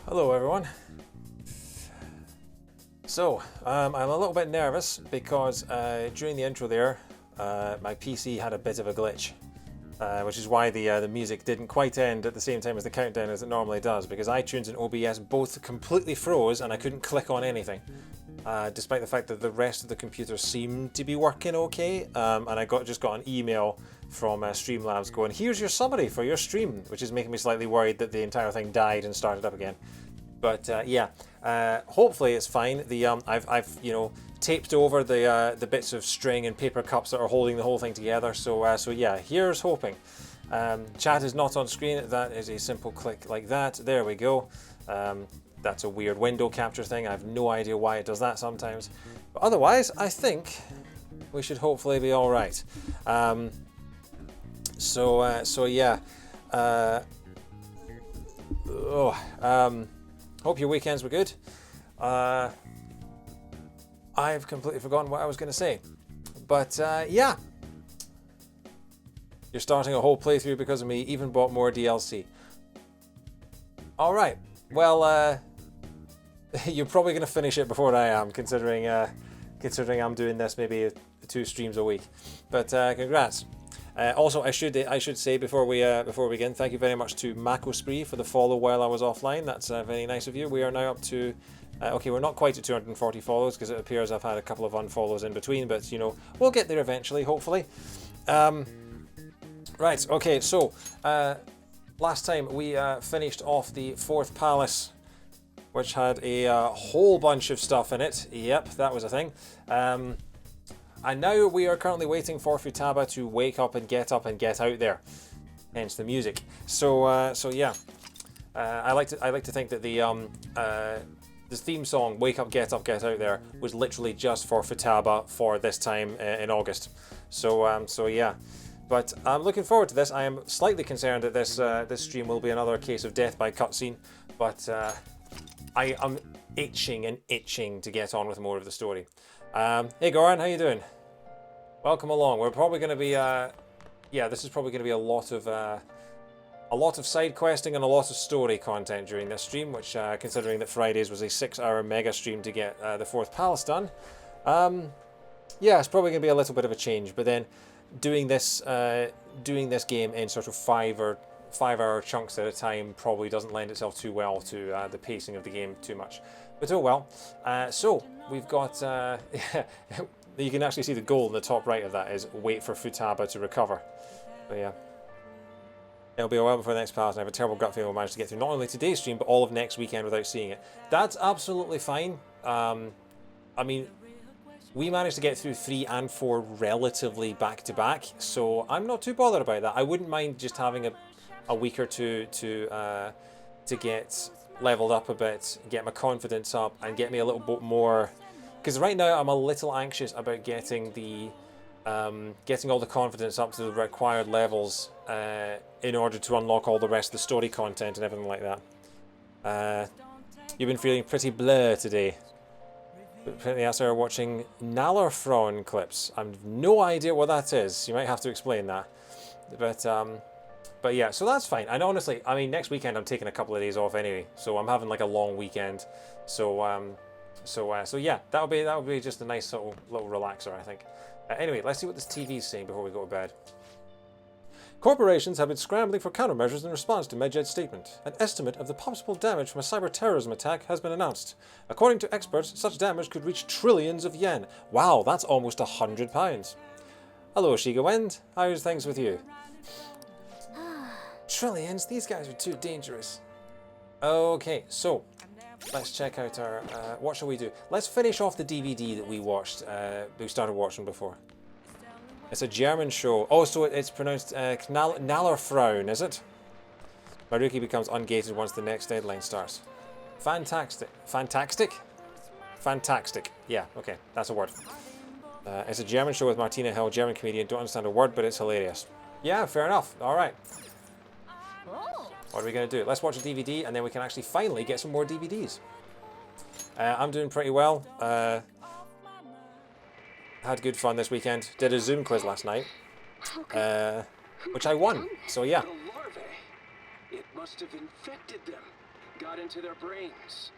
Hello everyone. So, I'm a little bit nervous because during the intro there, my PC had a bit of a glitch, which is why the music didn't quite end at the same time as the countdown as it normally does, because iTunes and OBS both completely froze and I couldn't click on anything, despite the fact that the rest of the computer seemed to be working okay, and I just got an email from Streamlabs going, "Here's your summary for your stream," which is making me slightly worried that the entire thing died and started up again. But yeah, hopefully it's fine. I've taped over the bits of string and paper cups that are holding the whole thing together. So yeah, here's hoping. Chat is not on screen. That is a simple click like that. There we go. That's a weird window capture thing. I have no idea why it does that sometimes. But otherwise, I think we should hopefully be all right. So yeah. Hope your weekends were good. I've completely forgotten what I was going to say. But yeah. You're starting a whole playthrough because of me. Even bought more DLC. Alright. Well, you're probably going to finish it before I am, considering I'm doing this maybe 2 streams a week. But congrats. Also, I should say before we begin, thank you very much to Mako Spree for the follow while I was offline. That's very nice of you. We are now up to okay, we're not quite at 240 follows because it appears I've had a couple of unfollows in between, but you know, we'll get there eventually, hopefully. Right, okay, so last time we finished off the 4th Palace, which had a whole bunch of stuff in it. Yep, that was a thing. And now we are currently waiting for Futaba to wake up and get out there. Hence the music. So yeah, I like to think that the theme song "Wake Up, Get Out There" was literally just for Futaba for this time in August. So yeah, but I'm looking forward to this. I am slightly concerned that this stream will be another case of death by cutscene, but I am itching to get on with more of the story. Hey Goran, how you doing? Welcome along. We're probably going to be, yeah, this is probably going to be a lot of side questing and a lot of story content during this stream, which, considering that Fridays was a 6-hour mega stream to get the 4th Palace done, yeah, it's probably going to be a little bit of a change. But then, doing this game in sort of 5-hour chunks at a time probably doesn't lend itself too well to the pacing of the game too much. But oh well. So we've got. You can actually see the goal in the top right of that is wait for Futaba to recover. But yeah. It'll be a while before the next palace, and I have a terrible gut feeling we'll manage to get through not only today's stream, but all of next weekend without seeing it. That's absolutely fine. I mean, we managed to get through 3 and 4 relatively back-to-back, so I'm not too bothered about that. I wouldn't mind just having a week or two to get leveled up a bit, get my confidence up, and get me a little bit more... Because right now I'm a little anxious about getting all the confidence up to the required levels in order to unlock all the rest of the story content and everything like that. You've been feeling pretty blur today. Apparently I started watching Nallerfrauen clips. I have no idea what that is. You might have to explain that. But yeah, so that's fine. And honestly, I mean, next weekend I'm taking a couple of days off anyway, so I'm having like a long weekend. So yeah, that'll be just a nice little relaxer, I think. Anyway, let's see what this TV is saying before we go to bed. Corporations have been scrambling for countermeasures in response to Medjed's statement. An estimate of the possible damage from a cyber-terrorism attack has been announced. According to experts, such damage could reach trillions of yen. Wow, that's almost £100. Hello, Shiga Wind. How's things with you? Trillions? These guys are too dangerous. Okay, so let's check out our... what shall we do? Let's finish off the DVD that we watched, we started watching before. It's a German show. Oh, so it's pronounced Nallerfrauen, is it? Maruki becomes ungated once the next deadline starts. Fantastic. Fantastic? Fantastic. Yeah, okay, that's a word. It's a German show with Martina Hill, German comedian. Don't understand a word, but it's hilarious. Yeah, fair enough. All right. What are we going to do? Let's watch a DVD, and then we can actually finally get some more DVDs. I'm doing pretty well. Had good fun this weekend. Did a Zoom quiz last night, which I won. So yeah. It must have infected them. got into their brains.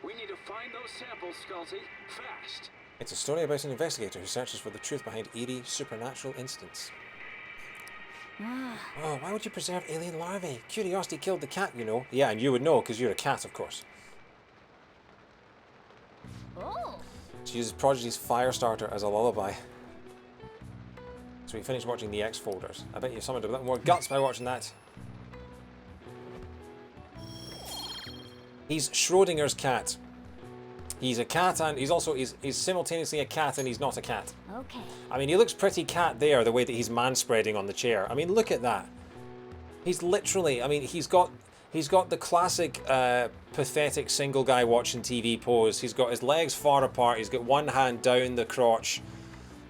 We need to find those samples, Sculty, fast. It's a story about an investigator who searches for the truth behind eerie supernatural incidents. Oh, why would you preserve alien larvae? Curiosity killed the cat, you know. Yeah, and you would know, because you're a cat, of course. Oh. She uses Prodigy's fire starter as a lullaby. So we finished watching the X folders. I bet you summoned a bit more guts by watching that. He's Schrodinger's cat. He's a cat and he's simultaneously a cat and he's not a cat. Okay. I mean, he looks pretty cat there, the way that he's man-spreading on the chair. I mean, look at that. He's literally, I mean, he's got the classic pathetic single guy watching TV pose. He's got his legs far apart. He's got one hand down the crotch,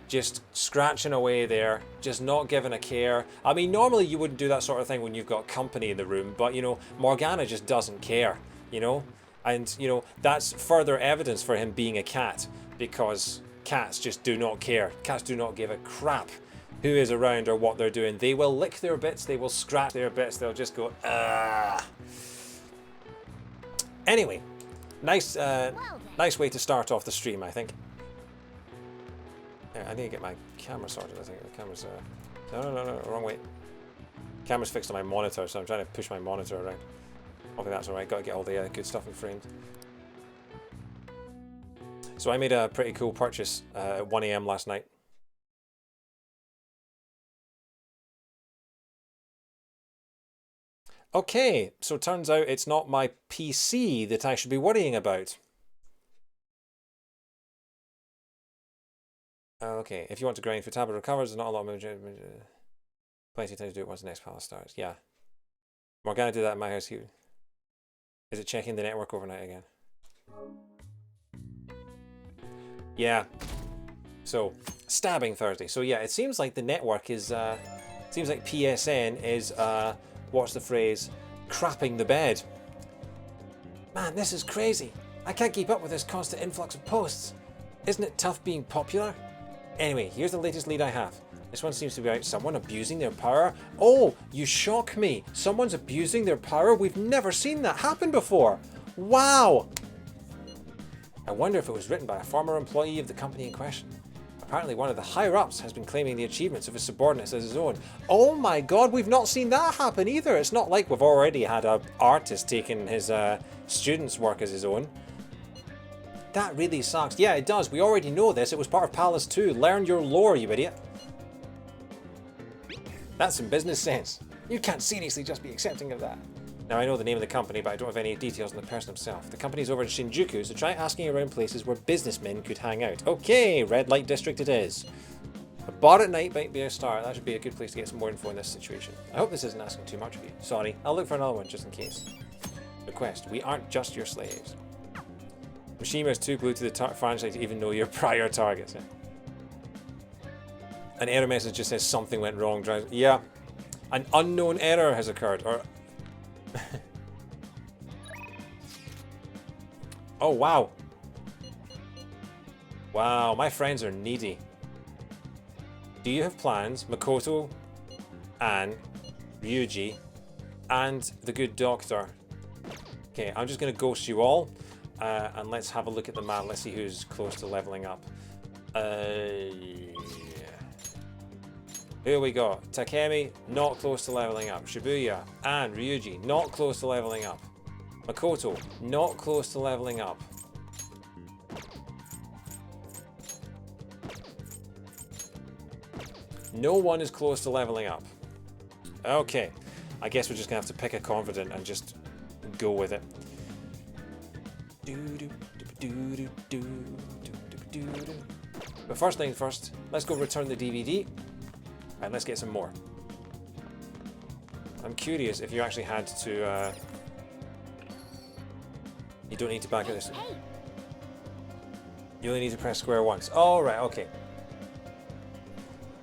just scratching away there, just not giving a care. I mean, normally you wouldn't do that sort of thing when you've got company in the room, but, you know, Morgana just doesn't care, you know? And, you know, that's further evidence for him being a cat, because cats just do not care. Cats do not give a crap who is around or what they're doing. They will lick their bits, they will scratch their bits, they'll just go, ah. Anyway, nice way to start off the stream, I think. Yeah, I need to get my camera sorted, I think. The camera's, no, wrong way. Camera's fixed on my monitor, so I'm trying to push my monitor around. Hopefully that's alright, got to get all the good stuff in framed. So I made a pretty cool purchase at 1 AM last night. Okay, so turns out it's not my PC that I should be worrying about. Okay, if you want to grind, Futaba recovers, there's not a lot of plenty of time to do it once the next palace starts. Yeah. Morgana did that in my house here. Is it checking the network overnight again? Yeah. So, stabbing Thursday. So yeah, it seems like the network is, seems like PSN is, what's the phrase? Crapping the bed. Man, this is crazy. I can't keep up with this constant influx of posts. Isn't it tough being popular? Anyway, here's the latest lead I have. This one seems to be about someone abusing their power. Oh, you shock me. Someone's abusing their power? We've never seen that happen before. Wow. I wonder if it was written by a former employee of the company in question. Apparently one of the higher-ups has been claiming the achievements of his subordinates as his own. Oh my god, we've not seen that happen either. It's not like we've already had an artist taking his students' work as his own. That really sucks. Yeah, it does. We already know this. It was part of Palace 2. Learn your lore, you idiot. That's some business sense. You can't seriously just be accepting of that. Now, I know the name of the company, but I don't have any details on the person himself. The company's over in Shinjuku, so try asking around places where businessmen could hang out. Okay, red light district it is. A bar at night might be a start. That should be a good place to get some more info in this situation. I hope this isn't asking too much of you. Sorry, I'll look for another one just in case. Request, we aren't just your slaves. Mishima is too glued to the franchise to even know your prior targets. Yeah. An error message just says something went wrong. Yeah, an unknown error has occurred. Or oh wow. Wow, my friends are needy. Do you have plans, Makoto, Anne, Ryuji, and the good doctor? Okay, I'm just going to ghost you all, and let's have a look at the map. Let's see who's close to leveling up. Here we go. Takemi, not close to leveling up. Shibuya and Ryuji, not close to leveling up. Makoto, not close to leveling up. No one is close to leveling up. Okay, I guess we're just gonna have to pick a confidant and just go with it. But first things first, let's go return the DVD. And let's get some more. I'm curious if you actually had to, you don't need to back at this. You only need to press square once. Oh, right, okay.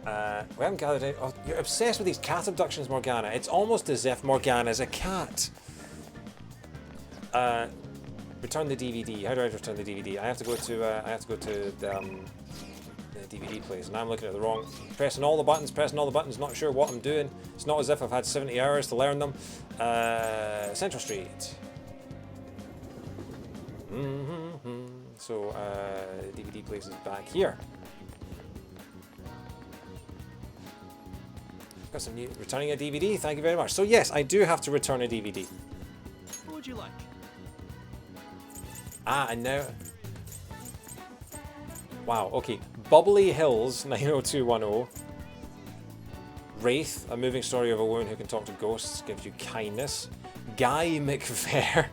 We haven't gathered any. Oh, you're obsessed with these cat abductions, Morgana. It's almost as if Morgana's a cat. Return the DVD. How do I return the DVD? I have to go to the DVD place, and I'm looking at the wrong, pressing all the buttons, not sure what I'm doing. It's not as if I've had 70 hours to learn them. Central Street. So, DVD place is back here. Got some new, returning a DVD, thank you very much. So yes, I do have to return a DVD. What would you like? Ah, and now... Wow, okay. Bubbly Hills, 90210. Wraith, a moving story of a woman who can talk to ghosts, gives you kindness. Guy McVare.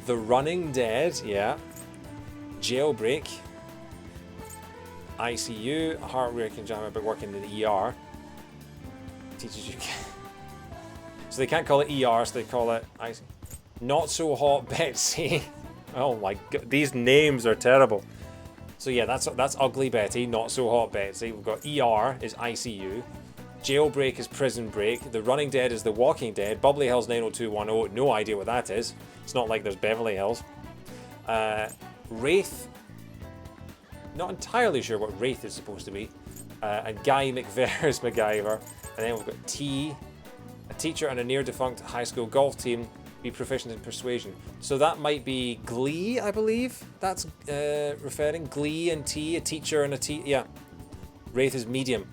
The Running Dead, yeah. Jailbreak. ICU, a heartbreaking drama about working in the ER. Teaches you... So they can't call it ER, so they call it ICU. Not So Hot Betsy. Oh my god, these names are terrible. So yeah, that's Ugly Betty, Not So Hot Betsy. We've got ER is ICU. Jailbreak is Prison Break. The Running Dead is The Walking Dead. Bubbly Hills 90210, no idea what that is. It's not like there's Beverly Hills. Wraith, not entirely sure what Wraith is supposed to be. And Guy McVare is MacGyver. And then we've got T, a teacher and a near-defunct high school golf team. Be proficient in persuasion. So that might be Glee, I believe. That's referring. Glee and T, a teacher and a T. Yeah. Wraith is medium.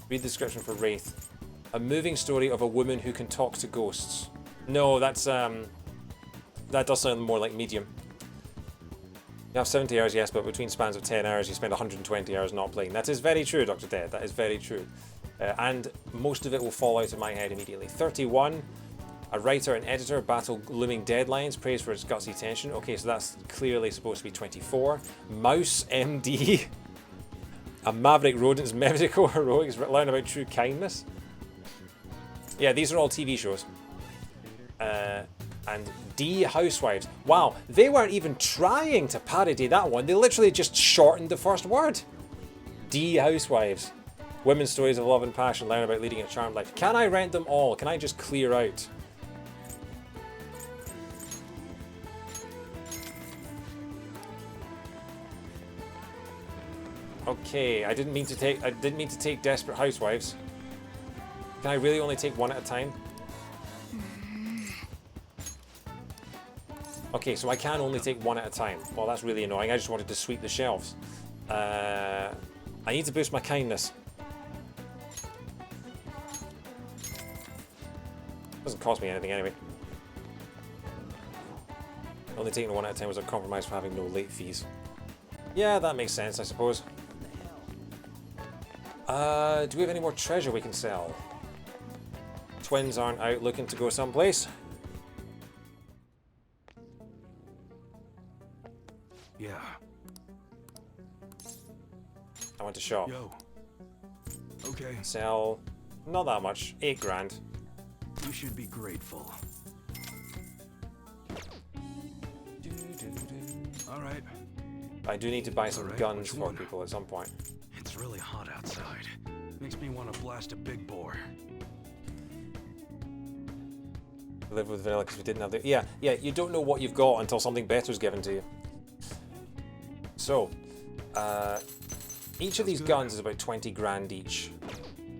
Read the description for Wraith. A moving story of a woman who can talk to ghosts. No, that's that does sound more like medium. You have 70 hours, yes, but between spans of 10 hours, you spend 120 hours not playing. That is very true, Dr. Dead. That is very true. And most of it will fall out of my head immediately. 31. A writer and editor battle looming deadlines, praised for its gutsy tension. Okay, so that's clearly supposed to be 24. Mouse MD. A maverick rodent's medical heroics, learn about true kindness. Yeah, these are all TV shows. And D Housewives. Wow, they weren't even trying to parody that one. They literally just shortened the first word. D Housewives. Women's stories of love and passion, learn about leading a charmed life. Can I rent them all? Can I just clear out? Okay, I didn't mean to take Desperate Housewives. Can I really only take one at a time? Okay, so I can only take one at a time. Well, that's really annoying. I just wanted to sweep the shelves. I need to boost my kindness. Doesn't cost me anything anyway. Only taking one at a time was a compromise for having no late fees. Yeah, that makes sense, I suppose. Do we have any more treasure we can sell? Twins aren't out looking to go someplace. Yeah. I want to shop. Yo. Okay. Sell. Not that much. 8 grand. You should be grateful. All right. I do need to buy some Alright, guns which for one? people at some point. It's really hot outside. Makes me want to blast a big bore. Live with vanilla because we didn't have the... Yeah, you don't know what you've got until something better is given to you. So, each of these guns is about 20 grand each.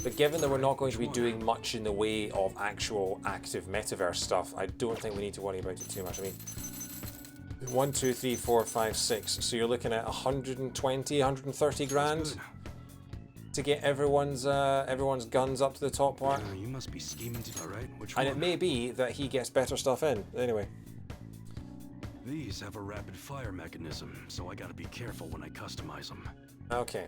But given that we're not going to be doing much in the way of actual active metaverse stuff, I don't think we need to worry about it too much. I mean, 1, 2, 3, 4, 5, 6. So you're looking at 120, 130 grand to get everyone's guns up to the top part. You must be scheming to... All right, which And one? it may be that he gets better stuff in. Anyway. These have a rapid fire mechanism, so I gotta be careful when I customize them. Okay.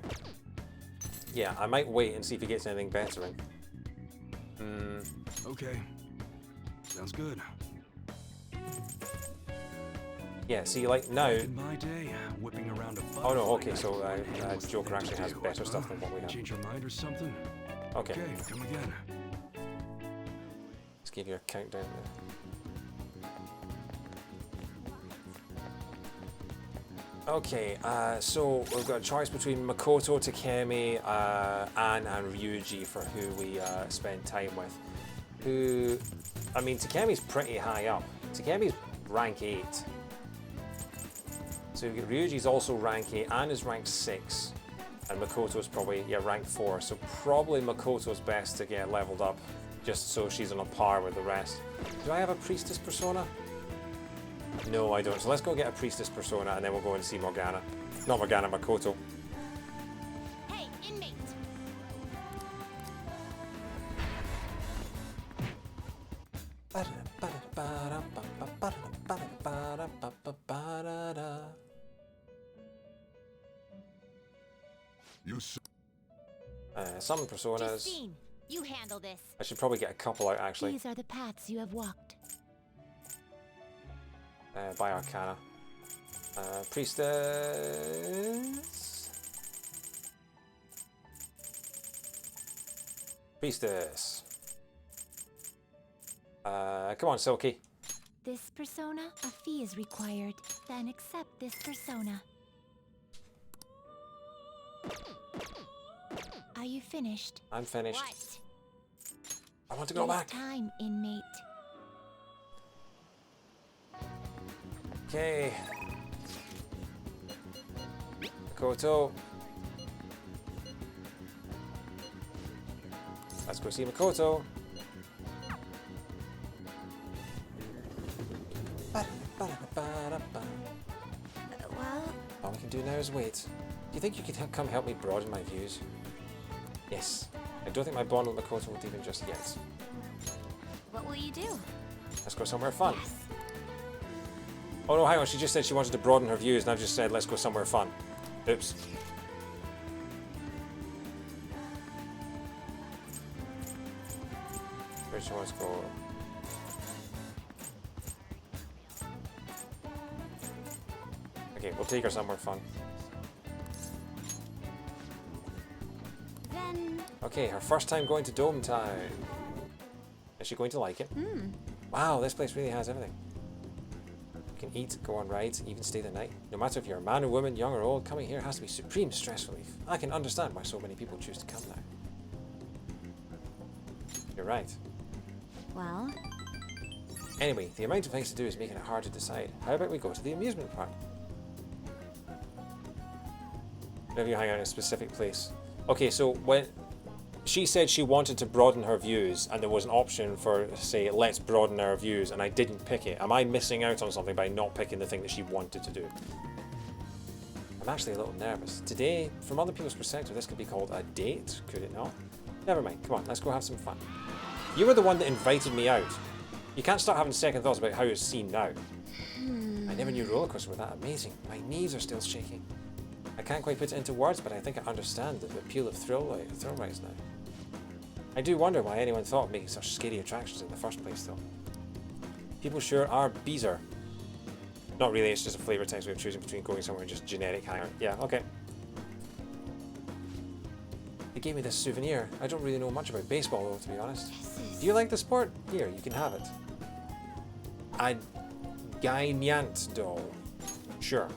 Yeah, I might wait and see if he gets anything better in. Okay. Sounds good. Yeah, see, like now... In my day, whipping around a Oh no, butterfly okay, so was the Joker thing actually to has do, better huh? stuff than what we have. Change your mind or something? Okay, Okay, come again. let's give you a countdown there. Okay, so we've got a choice between Makoto, Takemi, Anne and Ryuji for who we spend time with. Who, I mean, Takemi's pretty high up. Takemi's rank 8. So we get Ryuji's also rank 8, Anne is rank 6, and Makoto's probably, yeah, rank 4. So probably Makoto's best to get leveled up just so she's on a par with the rest. Do I have a priestess persona? No, I don't. So let's go get a priestess persona and then we'll go and see Morgana. Not Morgana, Makoto. Hey, inmate. Some personas. Justine, you handle this. I should probably get a couple out actually. These are the paths you have walked. By Arcana. Priestess. Priestess. Come on, Silky. This persona, a fee is required. Then accept this persona. Are you finished? I'm finished. What? I want to go It is back. time, inmate. Okay. Makoto. Let's go see Makoto. Well, All we can do now is wait. Do you think you could come help me broaden my views? Yes. I don't think my bond with Makoto will deepen just yet. what will you do? Let's go somewhere fun. Yes. Oh no, hang on, she just said she wanted to broaden her views and I've just said let's go somewhere fun. Oops. Where she wants to go? Okay, we'll take her somewhere fun. Then, Okay, her first time going to Dome Town. Is she going to like it? Wow, this place really has everything. You can eat, go on rides, even stay the night. No matter if you're a man or woman, young or old, coming here has to be supreme stress relief. I can understand why so many people choose to come now. You're right. well, Anyway, the amount of things to do is making it hard to decide. How about we go to the amusement park? Whenever you hang out in a specific place. Okay, so when she said she wanted to broaden her views and there was an option for, say, let's broaden our views, and I didn't pick it. Am I missing out on something by not picking the thing that she wanted to do? I'm actually a little nervous. Today, from other people's perspective, this could be called a date, could it not? Never mind, come on, let's go have some fun. You were the one that invited me out. You can't start having second thoughts about how it's seen now. I never knew roller coasters were that amazing. My knees are still shaking. I can't quite put it into words, but I think I understand the appeal of thrill rides now. I do wonder why anyone thought of making such scary attractions in the first place, though. People sure are bizarre. Not really, it's just a flavor text way of choosing between going somewhere and just generic hangout. Yeah, okay. They gave me this souvenir. I don't really know much about baseball, though, to be honest. Do you like the sport? Here, you can have it. A Gynyant doll. Sure.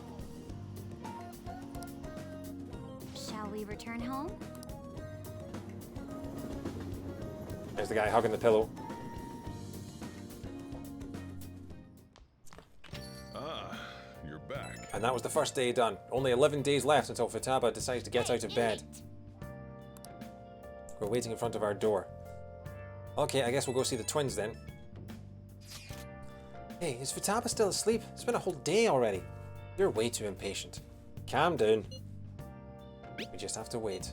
shall we return home? There's the guy hugging the pillow. Ah, you're back. And that was the first day done. Only 11 days left until Futaba decides to get out of bed. We're waiting in front of our door. Okay, I guess we'll go see the twins then. Hey, is Futaba still asleep? It's been a whole day already. You're way too impatient. Calm down. We just have to wait.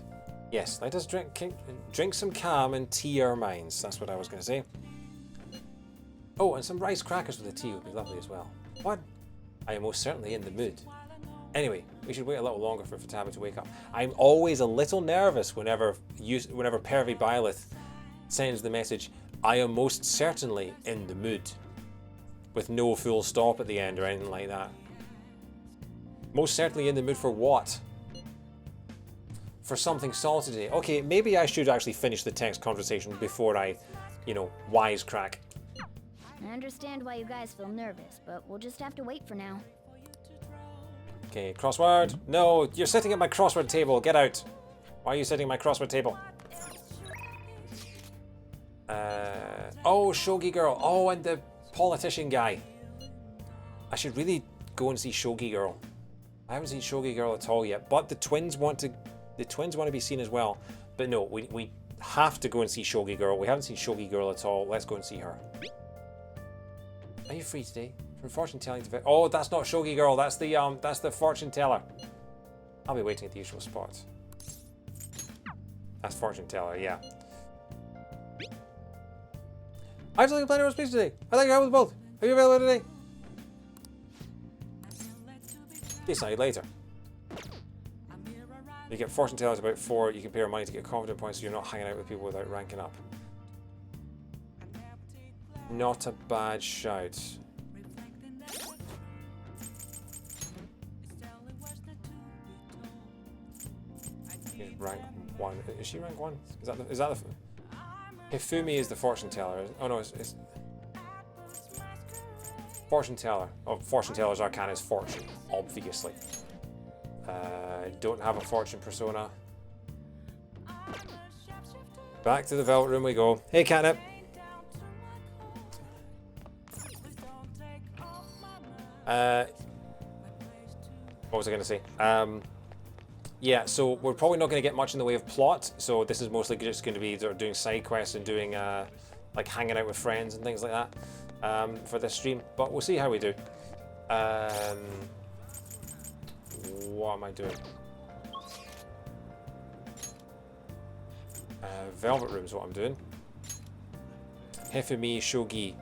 Yes, let us drink some calm and tea our minds. That's what I was going to say. Oh, and some rice crackers with the tea would be lovely as well. What? I am most certainly in the mood. Anyway, we should wait a little longer for Futaba to wake up. I'm always a little nervous whenever Pervy Byleth sends the message, I am most certainly in the mood. With no full stop at the end or anything like that. Most certainly in the mood for what? For something salty today. Okay, maybe I should actually finish the text conversation before I, wisecrack. I understand why you guys feel nervous, but we'll just have to wait for now. Okay, crossword. No, you're sitting at my crossword table. Get out. Why are you sitting at my crossword table? Oh, Shogi Girl. Oh, and the politician guy. I should really go and see Shogi Girl. I haven't seen Shogi Girl at all yet, but the twins want to be seen as well. But no, have to go and see Shogi Girl. We haven't seen Shogi Girl at all. Let's go and see her. Are you free today? From fortune telling to... Oh, that's not Shogi Girl. That's the fortune teller. I'll be waiting at the usual spots. That's fortune teller, yeah. I have something planned around space today. I'd like to help with both. Are you available today? Decide later. You get fortune tellers about 4. You can pay your money to get confident points so you're not hanging out with people without ranking up. Not a bad shout. Rank 1. Is she rank 1? Is that the... Hifumi is the fortune teller. Oh no, it's fortune teller. Oh, fortune teller's arcana is fortune, obviously. Don't have a fortune persona. Back to the Velvet Room we go. Hey, Catnip. What was I going to say? Yeah, so we're probably not going to get much in the way of plot. So this is mostly just going to be sort of doing side quests and doing like hanging out with friends and things like that for this stream. But we'll see how we do. What am I doing? Velvet Room is what I'm doing. Hifumi Shogi.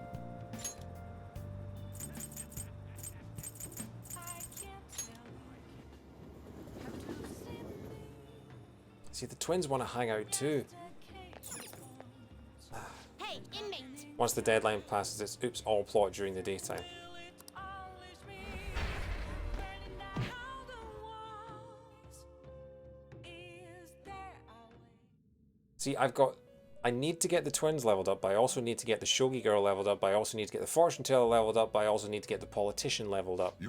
See, the twins want to hang out too. Hey, inmate. Once the deadline passes, it's oops, all plot during the daytime. See, I need to get the twins leveled up, but I also need to get the Shogi Girl leveled up, but I also need to get the fortune teller leveled up, but I also need to get the politician leveled up.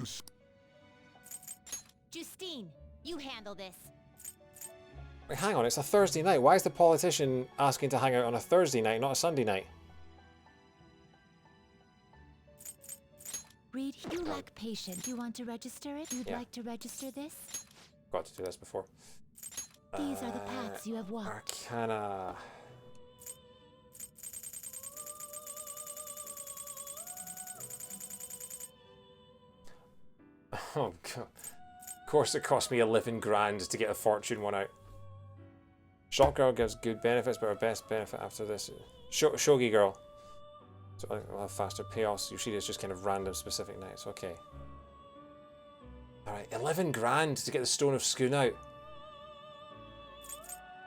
Justine, you handle this. Wait, hang on, it's a Thursday night. Why is the politician asking to hang out on a Thursday night, not a Sunday night? Reed, you lack patience. You want to register it? You'd Yeah. like to register this? Got to do this before. These are the paths you have walked. Arcana. Oh god. Of course it cost me 11 grand to get a fortune one out. Shot Girl gives good benefits, but her best benefit after this... Shogi Girl. So I'll have faster payoffs. Usually it's just kind of random specific nights. Okay. Alright, 11 grand to get the Stone of Skoon out.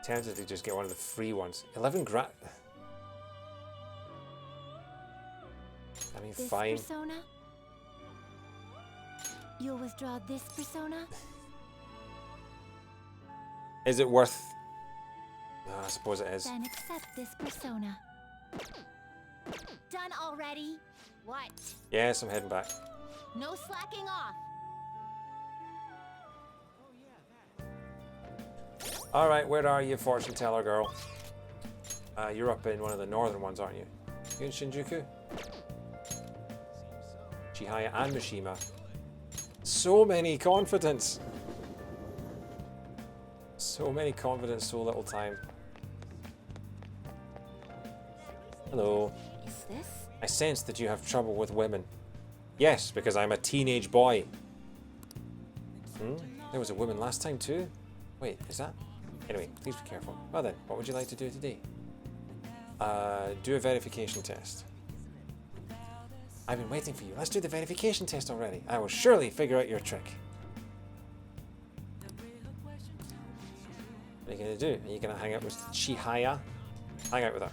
Tempted to just get one of the free ones. 11 grand. I mean, This fine. persona? You'll withdraw this persona? Is it worth... I suppose it is. Then accept this persona. Done already? What? Yes, I'm heading back. No slacking off. Alright, where are you, fortune teller girl? You're up in one of the northern ones, aren't you? You in Shinjuku? Chihaya and Mishima. So many confidence! So many confidence, so little time. Hello. Is this? I sense that you have trouble with women. Yes, because I'm a teenage boy. There was a woman last time too? Wait, is that? Anyway, please be careful. Well then, what would you like to do today? Do a verification test. I've been waiting for you. Let's do the verification test already. I will surely figure out your trick. What are you going to do? Are you going to hang out with Chihaya? Hang out with her.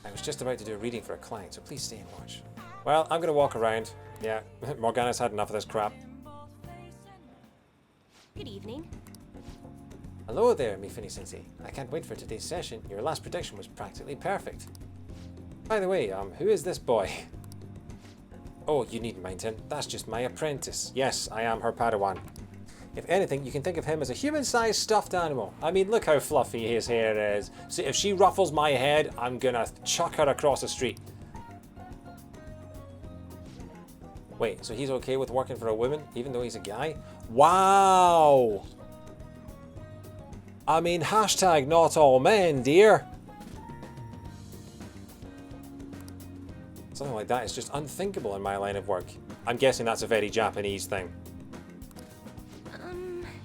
I was just about to do a reading for a client, so please stay and watch. Well, I'm going to walk around. Yeah, Morgana's had enough of this crap. Good evening. Hello there, Mifune-sensei. I can't wait for today's session. Your last prediction was practically perfect. By the way, who is this boy? Oh, you needn't mind him. That's just my apprentice. Yes, I am her Padawan. If anything, you can think of him as a human-sized stuffed animal. I mean, look how fluffy his hair is. See, if she ruffles my head, I'm gonna chuck her across the street. Wait, so he's okay with working for a woman, even though he's a guy? Wow! I mean, hashtag not all men, dear. Something like that is just unthinkable in my line of work. I'm guessing that's a very Japanese thing.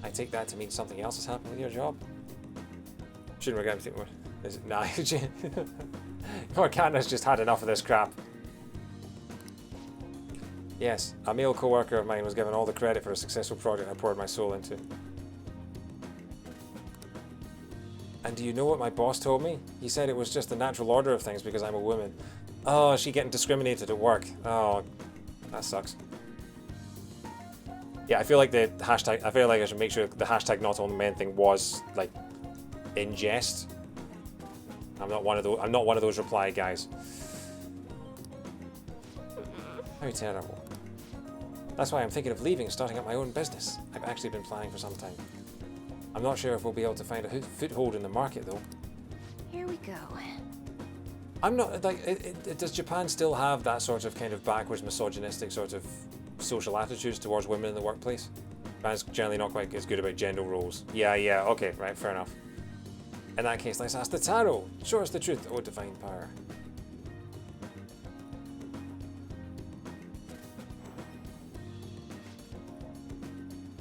I take that to mean something else has happened with your job. Shouldn't regret anything more. Is it? Nah. Morgana's just had enough of this crap. Yes, a male co-worker of mine was given all the credit for a successful project I poured my soul into. And do you know what my boss told me? He said it was just the natural order of things because I'm a woman. Oh, is she getting discriminated at work? Oh, that sucks. Yeah, I feel like the hashtag, I feel like I should make sure the hashtag not all men thing was, like, in jest. I'm not one of those reply guys. How terrible. That's why I'm thinking of leaving and starting up my own business. I've actually been planning for some time. I'm not sure if we'll be able to find a foothold in the market though. Here we go. I'm not, like, does Japan still have that sort of kind of backwards misogynistic sort of social attitudes towards women in the workplace? Japan's generally not quite as good about gender roles. Yeah, okay, right, fair enough. In that case, let's ask the tarot. Show us the truth, O divine power.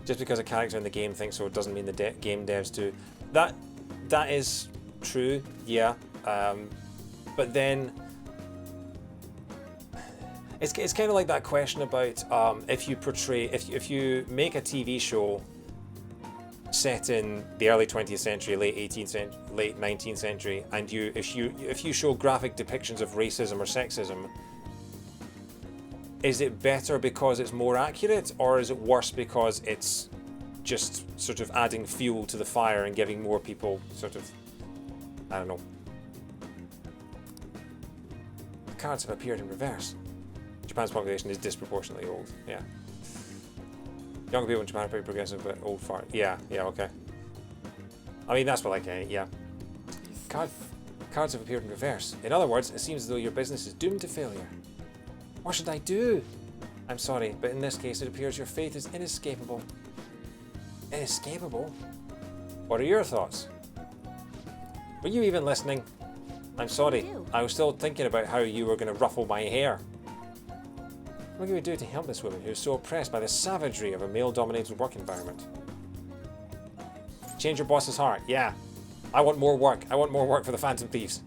Just because a character in the game thinks so doesn't mean the game devs do. That is true, yeah. But then it's kind of like that question about if you make a TV show set in the early 20th century, late 18th century, late 19th century, and if you show graphic depictions of racism or sexism, is it better because it's more accurate, or is it worse because it's just sort of adding fuel to the fire and giving more people sort of, I don't know. The cards have appeared in reverse. Japan's population is disproportionately old, yeah. Younger people in Japan are pretty progressive, but old fart. Yeah, okay. I mean, that's what yeah. Cards have appeared in reverse. In other words, it seems as though your business is doomed to failure. What should I do? I'm sorry, but in this case it appears your fate is inescapable. Inescapable? What are your thoughts? Were you even listening? I'm sorry, I was still thinking about how you were going to ruffle my hair. What can we do to help this woman who is so oppressed by the savagery of a male-dominated work environment? Change your boss's heart, yeah. I want more work. I want more work for the Phantom Thieves.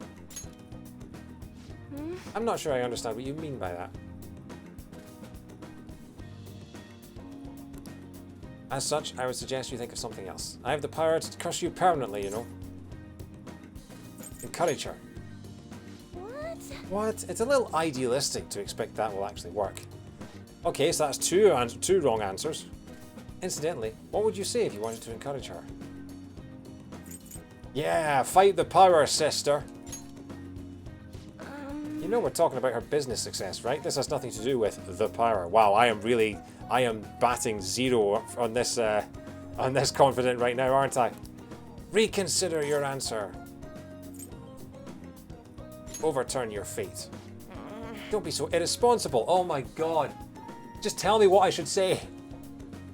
I'm not sure I understand what you mean by that. As such, I would suggest you think of something else. I have the power to curse you permanently, you know. Encourage her. What? It's a little idealistic to expect that will actually work. Okay, so that's two wrong answers. Incidentally, what would you say if you wanted to encourage her? Yeah, fight the power, sister. You know we're talking about her business success, right? This has nothing to do with the power. Wow, I am batting zero on this confidant right now, aren't I? Reconsider your answer. Overturn your fate. Don't be so irresponsible. Oh my god. Just tell me what I should say.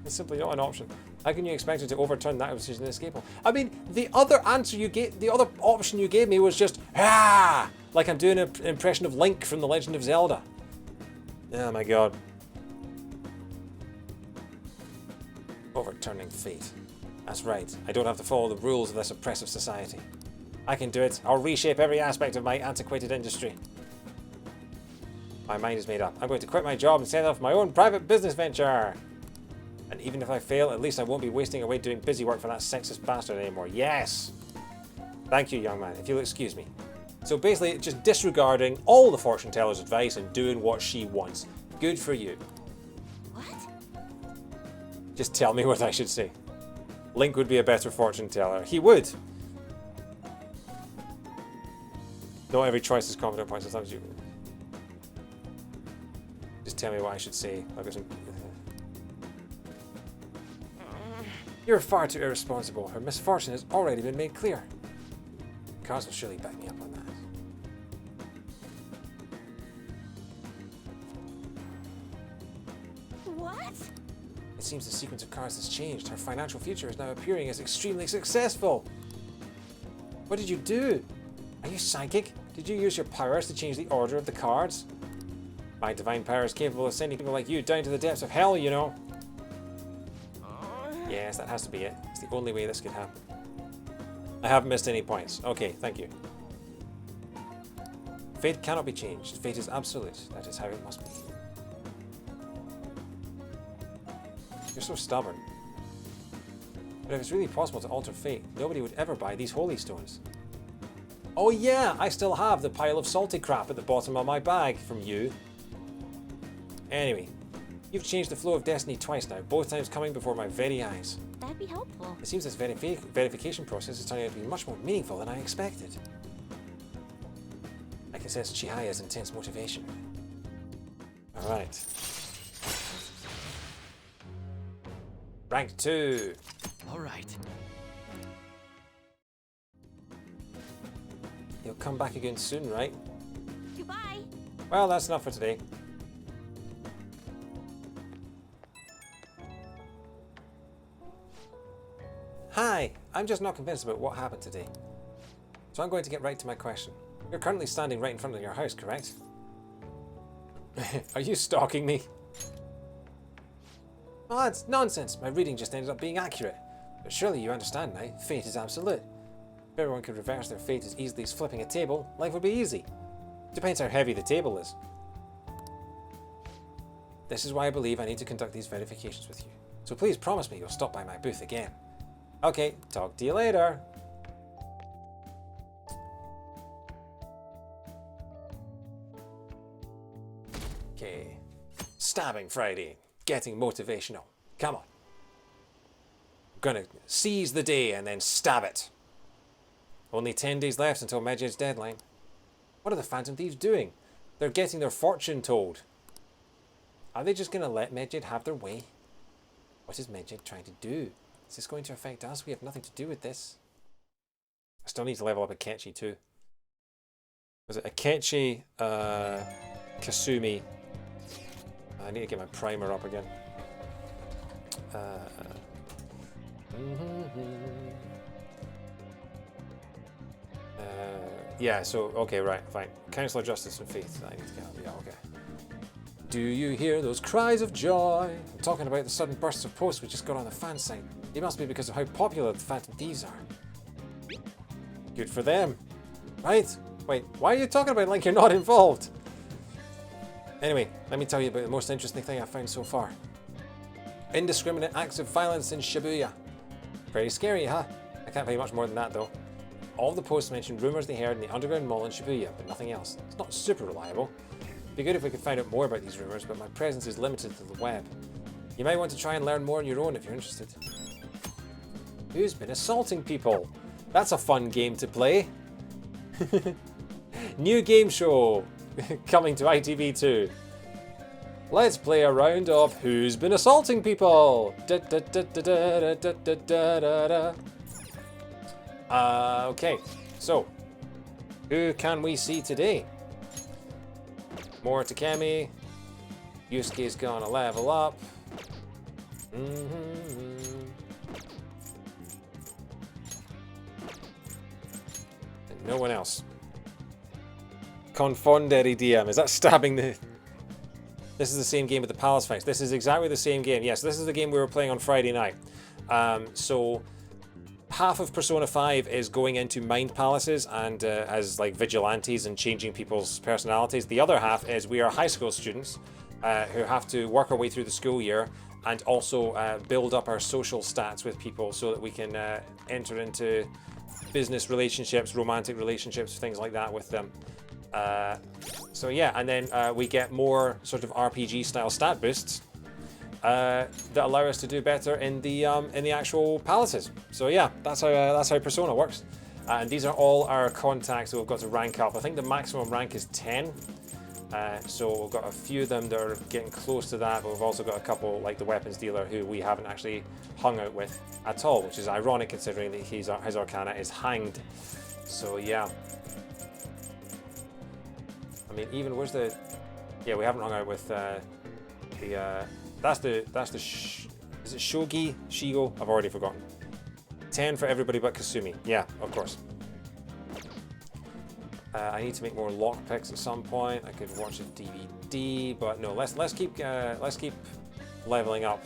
It's simply not an option. How can you expect her to overturn that decision inescapable? I mean, the other option you gave me was just like I'm doing an impression of Link from The Legend of Zelda. Oh my god. Overturning fate. That's right. I don't have to follow the rules of this oppressive society. I can do it. I'll reshape every aspect of my antiquated industry. My mind is made up. I'm going to quit my job and set off my own private business venture. And even if I fail, at least I won't be wasting away doing busy work for that sexist bastard anymore. Yes! Thank you, young man, if you'll excuse me. So basically, just disregarding all the fortune teller's advice and doing what she wants. Good for you. What? Just tell me what I should say. Link would be a better fortune teller. He would. Not every choice is confident points. Sometimes you... Just tell me what I should say. I've got some... You're far too irresponsible. Her misfortune has already been made clear. Cards will surely back me up on that. What? It seems the sequence of cards has changed. Her financial future is now appearing as extremely successful. What did you do? Are you psychic? Did you use your powers to change the order of the cards? My divine power is capable of sending people like you down to the depths of hell, you know. Yes, that has to be it. It's the only way this could happen. I haven't missed any points. Okay, thank you. Fate cannot be changed. Fate is absolute. That is how it must be. You're so stubborn. But if it's really possible to alter fate, nobody would ever buy these holy stones. Oh yeah, I still have the pile of salty crap at the bottom of my bag from you. Anyway, you've changed the flow of destiny twice now, both times coming before my very eyes. That'd be helpful. It seems this verification process is turning out to be much more meaningful than I expected. I can sense Chihaya's intense motivation. Alright. Rank 2. Alright. You'll come back again soon, right? Goodbye. Well, that's enough for today. Hi, I'm just not convinced about what happened today. So I'm going to get right to my question. You're currently standing right in front of your house, correct? Are you stalking me? Oh, that's nonsense. My reading just ended up being accurate. But surely you understand now, fate is absolute. If everyone could reverse their fate as easily as flipping a table, life would be easy. Depends how heavy the table is. This is why I believe I need to conduct these verifications with you. So please promise me you'll stop by my booth again. Okay, talk to you later. Okay. Stabbing Friday. Getting motivational. Come on. I'm gonna seize the day and then stab it. Only 10 days left until Medjed's deadline. What are the Phantom Thieves doing? They're getting their fortune told. Are they just gonna let Medjed have their way? What is Medjed trying to do? Is this going to affect us? We have nothing to do with this. I still need to level up Akechi too. Was it Akechi, Kasumi? I need to get my primer up again. Yeah, so, okay, right, fine. Council of Justice and Faith. I need to get up, yeah, okay. Do you hear those cries of joy? I'm talking about the sudden bursts of posts we just got on the fan site. It must be because of how popular the Phantom Thieves are. Good for them. Right? Wait, why are you talking about it like you're not involved? Anyway, let me tell you about the most interesting thing I've found so far. Indiscriminate acts of violence in Shibuya. Pretty scary, huh? I can't tell you much more than that though. All of the posts mentioned rumours they heard in the underground mall in Shibuya, but nothing else. It's not super reliable. It'd be good if we could find out more about these rumours, but my presence is limited to the web. You might want to try and learn more on your own if you're interested. Who's been assaulting people? That's a fun game to play. New game show coming to ITV2. Let's play a round of Who's Been Assaulting People? Okay, so who can we see today? More Takemi. Yusuke's gonna level up. And no one else. Confondere DM. Is that stabbing the... This is the same game with the palace fights. This is exactly the same game. Yes, this is the game we were playing on Friday night. So half of Persona 5 is going into mind palaces and as like vigilantes and changing people's personalities. The other half is we are high school students who have to work our way through the school year and also build up our social stats with people so that we can enter into business relationships, romantic relationships, things like that with them. So yeah, and then we get more sort of RPG style stat boosts that allow us to do better in the actual palaces. So yeah, that's how Persona works. And these are all our contacts that we've got to rank up. I think the maximum rank is 10. So we've got a few of them that are getting close to that, but we've also got a couple like the weapons dealer who we haven't actually hung out with at all, which is ironic considering that his arcana is hanged. So yeah. I mean, even where's the? Yeah, we haven't hung out with that's the is it Shogi? Shigo? I've already forgotten. 10 for everybody but Kasumi. Yeah, of course. I need to make more lockpicks at some point. I could watch a DVD, but no. Let's keep leveling up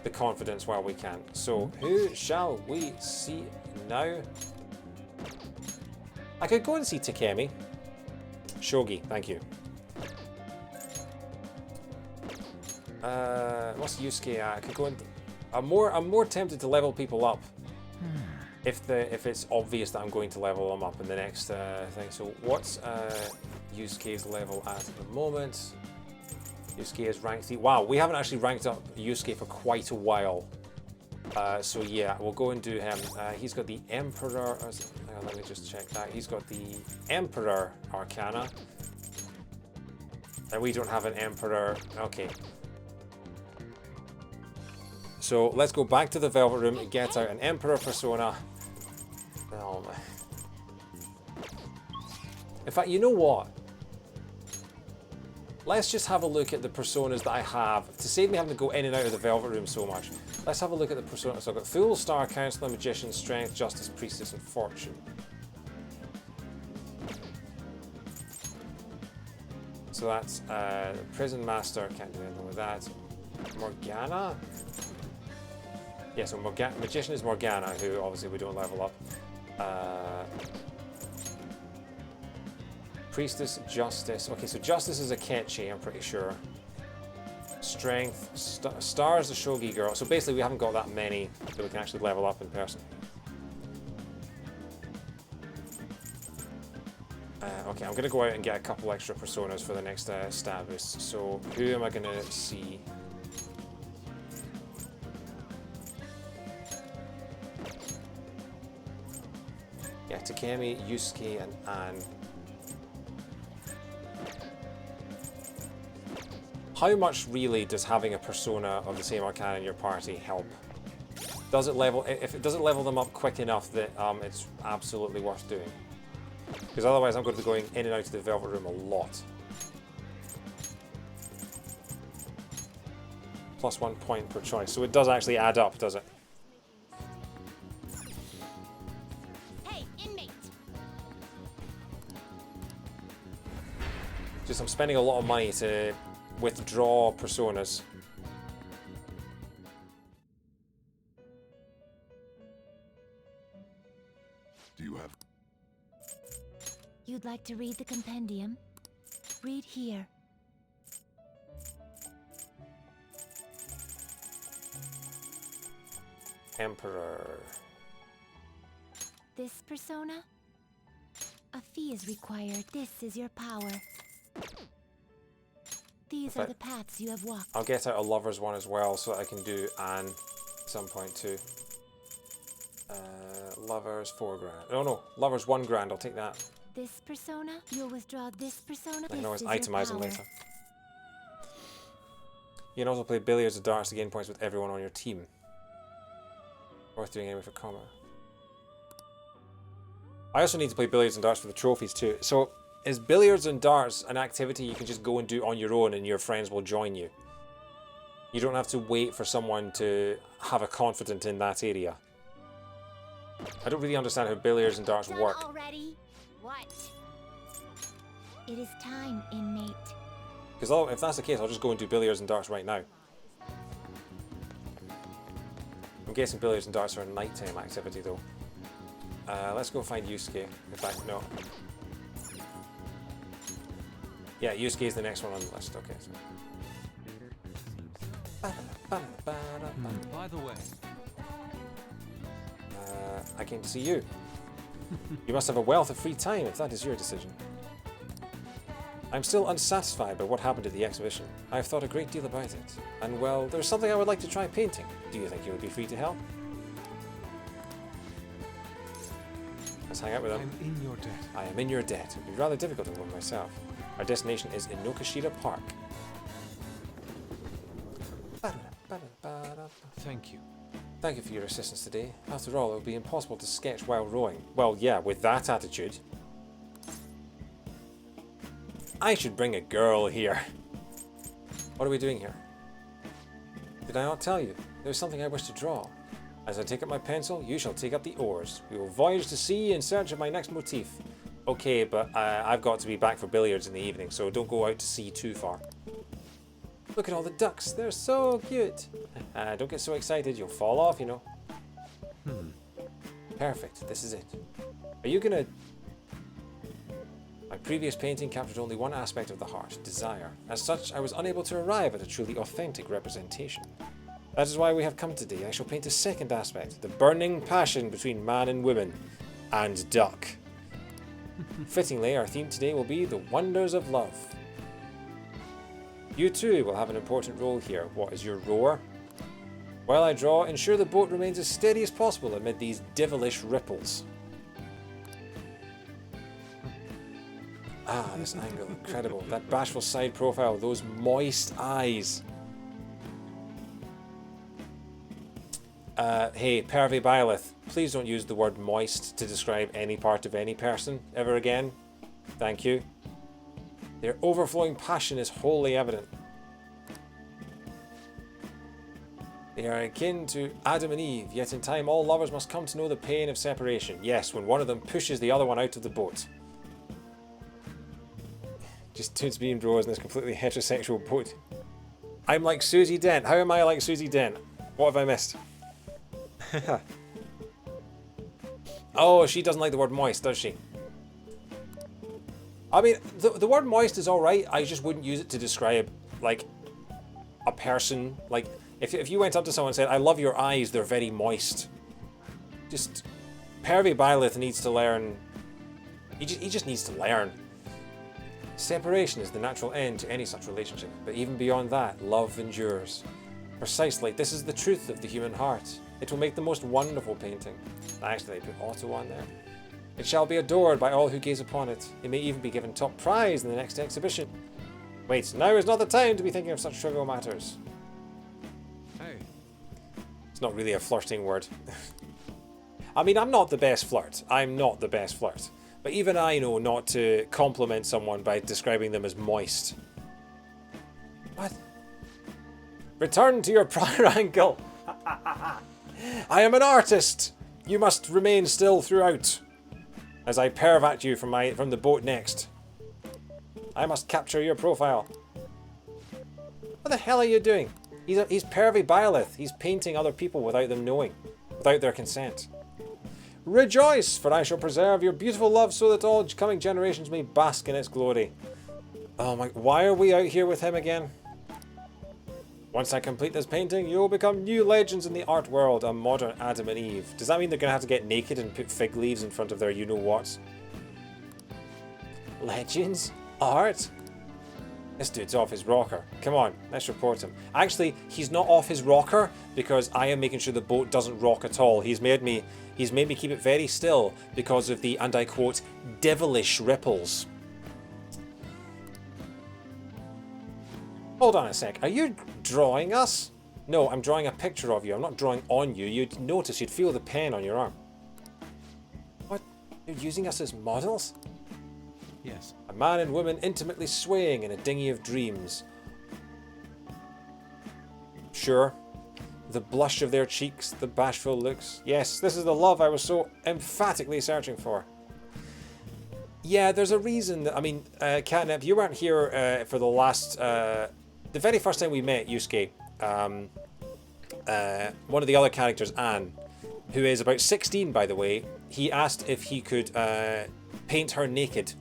the confidence while we can. So who shall we see now? I could go and see Takemi. Shogi, thank you. What's Yusuke? I could go and. I'm more tempted to level people up if it's obvious that I'm going to level them up in the next thing. So what's Yusuke's level at the moment? Yusuke is ranked 3. Wow, we haven't actually ranked up Yusuke for quite a while. So yeah, we'll go and do him. He's got the Emperor. Let me just check that. He's got the Emperor Arcana. And we don't have an Emperor. Okay. So let's go back to the Velvet Room and get out an Emperor persona. Oh my. In fact, you know what? Let's just have a look at the personas that I have to save me having to go in and out of the Velvet Room so much. Let's have a look at the personas. So I've got Fool, Star, Counselor, Magician, Strength, Justice, Priestess, and Fortune. So that's Prison Master, can't do anything with that. Morgana? Yeah, so Magician is Morgana, who obviously we don't level up. Priestess, Justice. Okay, so Justice is a Akechi, I'm pretty sure. Strength, Star is the Shogi girl. So basically we haven't got that many that we can actually level up in person. Okay, I'm going to go out and get a couple extra personas for the next stab boost. So who am I going to see? Yeah, Takemi, Yusuke, and Anne. How much really does having a persona of the same arcana in your party help? Does it level? If it doesn't level them up quick enough that it's absolutely worth doing? Because otherwise I'm going to be going in and out of the Velvet Room a lot. Plus 1 point per choice, so it does actually add up, does it? Hey, inmate. Just I'm spending a lot of money to withdraw personas. Do you have... You'd like to read the compendium? Read here. Emperor. This persona? A fee is required. This is your power. These are the paths you have walked. I'll get out a Lover's one as well so that I can do Anne at some point too. Lover's 4 grand. Oh no, Lover's 1 grand, I'll take that. This persona, you'll withdraw this persona. I can always This is your itemize them power. later. You can also play billiards or darts to gain points with everyone on your team. Worth doing anyway for combat. I also need to play billiards and darts for the trophies too. So, is billiards and darts an activity you can just go and do on your own and your friends will join you? You don't have to wait for someone to have a confidant in that area. I don't really understand how billiards and darts Done work. already? What? It is time, inmate. Because if that's the case, I'll just go and do billiards and darts right now. I'm guessing billiards and darts are a nighttime activity though. Let's go find Yusuke. In fact, no. Yeah, Yusuke is the next one on the list. Okay. So. By the way, I came to see you. You must have a wealth of free time if that is your decision. I'm still unsatisfied by what happened at the exhibition. I have thought a great deal about it. And well, there's something I would like to try painting. Do you think you would be free to help? Let's hang out with him. I'm in your debt. I am in your debt. It would be rather difficult to go myself. Our destination is Inokashira Park. Thank you. Thank you for your assistance today. After all, it would be impossible to sketch while rowing. Well, yeah, with that attitude. I should bring a girl here. What are we doing here? Did I not tell you? There's something I wish to draw. As I take up my pencil, you shall take up the oars. We will voyage to sea in search of my next motif. Okay, but I've got to be back for billiards in the evening, so don't go out to sea too far. Look at all the ducks. They're so cute. Don't get so excited. You'll fall off, you know. Perfect. This is it. Are you gonna... My previous painting captured only one aspect of the heart, desire. As such, I was unable to arrive at a truly authentic representation. That is why we have come today. I shall paint a second aspect, the burning passion between man and woman, and duck. Fittingly, our theme today will be the wonders of love. You too will have an important role here. What is your roar? While I draw, ensure the boat remains as steady as possible amid these devilish ripples. Ah, this angle, incredible. That bashful side profile, those moist eyes. Hey, Pervy Byleth, please don't use the word moist to describe any part of any person ever again. Thank you. Their overflowing passion is wholly evident. They are akin to Adam and Eve, yet in time all lovers must come to know the pain of separation. Yes, when one of them pushes the other one out of the boat. Just tunes being bros in this completely heterosexual boat. I'm like Susie Dent. How am I like Susie Dent? What have I missed? Oh, she doesn't like the word moist, does she? I mean, the word moist is alright. I just wouldn't use it to describe, like, a person. Like, if you went up to someone and said, I love your eyes, they're very moist. Just, Pervy Byleth needs to learn. He just needs to learn. Separation is the natural end to any such relationship, but even beyond that, love endures. Precisely, this is the truth of the human heart. It will make the most wonderful painting. Actually, they put auto on there. It shall be adored by all who gaze upon it. It may even be given top prize in the next exhibition. Wait, now is not the time to be thinking of such trivial matters. Hey. It's not really a flirting word. I mean, I'm not the best flirt. I'm not the best flirt. But even I know not to compliment someone by describing them as moist. What? Return to your prior angle. I am an artist. You must remain still throughout. As I perv at you from the boat next. I must capture your profile. What the hell are you doing? He's Pervy Byleth. He's painting other people without them knowing. Without their consent. Rejoice, for I shall preserve your beautiful love so that all coming generations may bask in its glory. Oh my, why are we out here with him again? Once I complete this painting, you will become new legends in the art world, a modern Adam and Eve. Does that mean they're going to have to get naked and put fig leaves in front of their you-know-what? Legends? Art? This dude's off his rocker. Come on, let's report him. Actually, he's not off his rocker because I am making sure the boat doesn't rock at all. He's made me keep it very still because of the, and I quote, devilish ripples. Hold on a sec. Are you drawing us? No, I'm drawing a picture of you. I'm not drawing on you. You'd notice, you'd feel the pen on your arm. What? You're using us as models? Yes. A man and woman intimately swaying in a dinghy of dreams. Sure. The blush of their cheeks, the bashful looks. Yes, this is the love I was so emphatically searching for. Yeah, there's a reason that, I mean, Catnip, you weren't here for the last, the very first time we met Yusuke. One of the other characters, Anne, who is about 16, by the way, he asked if he could paint her naked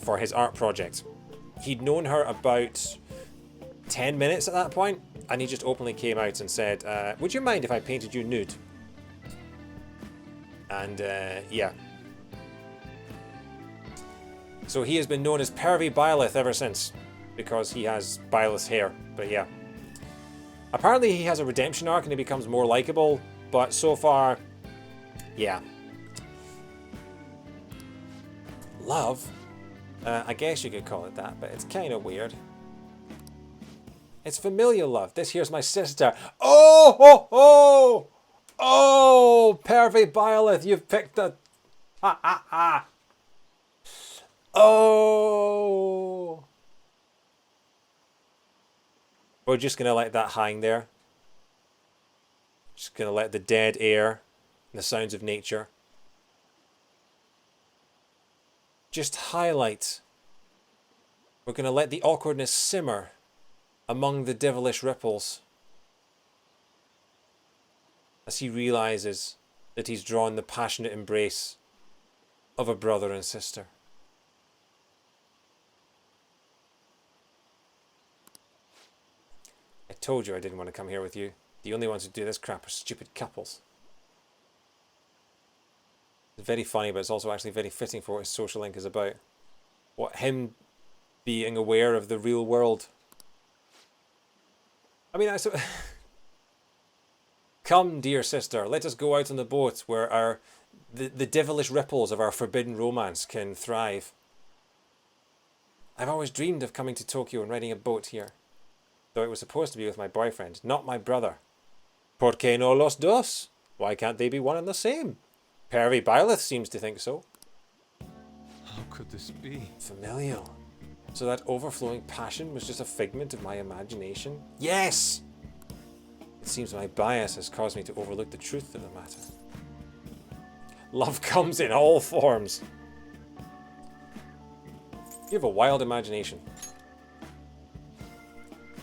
for his art project. He'd known her about 10 minutes at that point, and he just openly came out and said, would you mind if I painted you nude? And yeah. So he has been known as Pervy Byleth ever since, because he has Byleth's hair, but yeah. Apparently he has a redemption arc and he becomes more likable, but so far, yeah. Love? I guess you could call it that, but it's kind of weird. It's familial love. This here's my sister. Oh, ho, ho! Oh, Pervy Byleth, you've picked a... Ha, ha, ha. Oh! We're just going to let that hang there. Just going to let the dead air and the sounds of nature just highlight. We're going to let the awkwardness simmer among the devilish ripples as he realizes that he's drawn the passionate embrace of a brother and sister. I told you I didn't want to come here with you. The only ones who do this crap are stupid couples. It's very funny, but it's also actually very fitting for what his social link is about. What him being aware of the real world. I mean, come, dear sister, let us go out on the boat where the devilish ripples of our forbidden romance can thrive. I've always dreamed of coming to Tokyo and riding a boat here, though it was supposed to be with my boyfriend, not my brother. ¿Por qué no los dos? Why can't they be one and the same? Pervy Byleth seems to think so. How could this be? Familial. So that overflowing passion was just a figment of my imagination? Yes! It seems my bias has caused me to overlook the truth of the matter. Love comes in all forms. You have a wild imagination.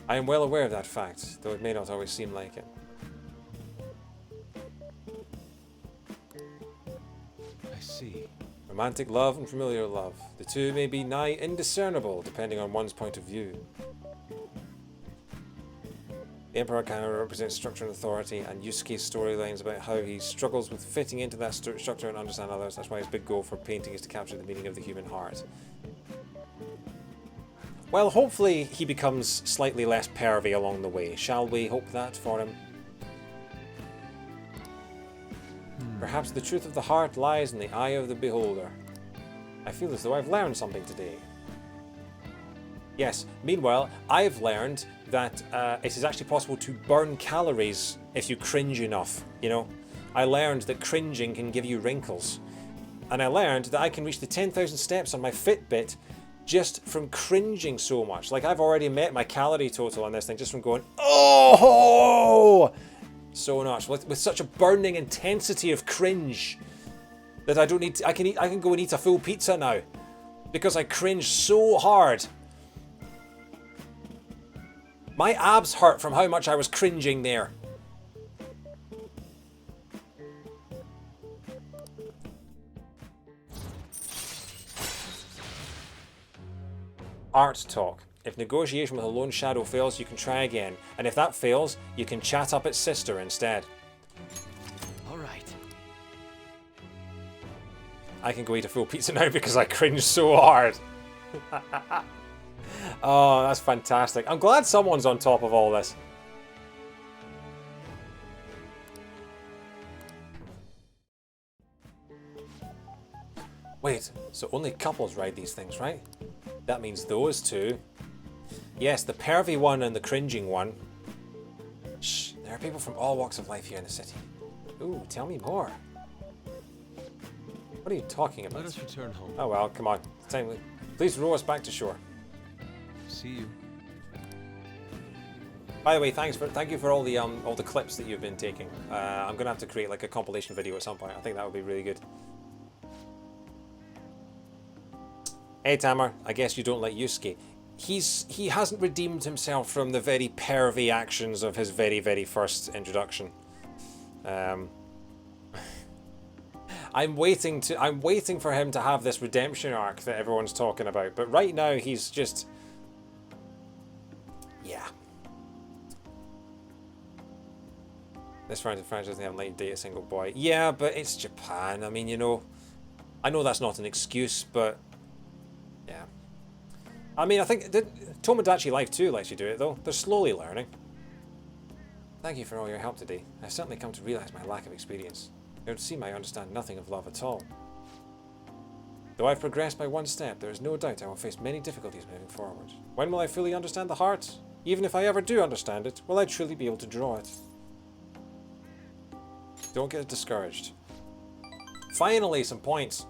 I am well aware of that fact, though it may not always seem like it. I see. Romantic love and familiar love. The two may be nigh indiscernible, depending on one's point of view. The Emperor kind of represents structure and authority, and Yusuke's storylines about how he struggles with fitting into that structure and understand others. That's why his big goal for painting is to capture the meaning of the human heart. Well, hopefully he becomes slightly less pervy along the way. Shall we hope that for him? Perhaps the truth of the heart lies in the eye of the beholder. I feel as though I've learned something today. Yes, meanwhile, I've learned that it is actually possible to burn calories if you cringe enough, you know? I learned that cringing can give you wrinkles. And I learned that I can reach the 10,000 steps on my Fitbit just from cringing so much. Like, I've already met my calorie total on this thing just from going, oh! So much, with such a burning intensity of cringe that I don't need to, I can go and eat a full pizza now because I cringe so hard. My abs hurt from how much I was cringing there. Art talk. If negotiation with a lone shadow fails, you can try again. And if that fails, you can chat up its sister instead. Alright. I can go eat a full pizza now because I cringed so hard. Oh, that's fantastic. I'm glad someone's on top of all this. Wait, so only couples ride these things, right? That means those two. Yes, the pervy one and the cringing one. Shh, there are people from all walks of life here in the city. Ooh, tell me more. What are you talking about? Let us return home. Oh well, come on. Please row us back to shore. See you. By the way, thank you for all the clips that you've been taking. I'm gonna have to create like a compilation video at some point. I think that would be really good. Hey Tamer, I guess you don't like Yusuke. He hasn't redeemed himself from the very pervy actions of his very, very first introduction. I'm waiting for him to have this redemption arc that everyone's talking about, but right now he's just, yeah. This franchise doesn't have like date a single boy. Yeah, but it's Japan. I mean, you know, I know that's not an excuse, but yeah. I mean, I think Tomodachi Life 2 lets you do it, though. They're slowly learning. Thank you for all your help today. I've certainly come to realize my lack of experience. It would seem I understand nothing of love at all. Though I've progressed by one step, there is no doubt I will face many difficulties moving forward. When will I fully understand the heart? Even if I ever do understand it, will I truly be able to draw it? Don't get discouraged. Finally, some points.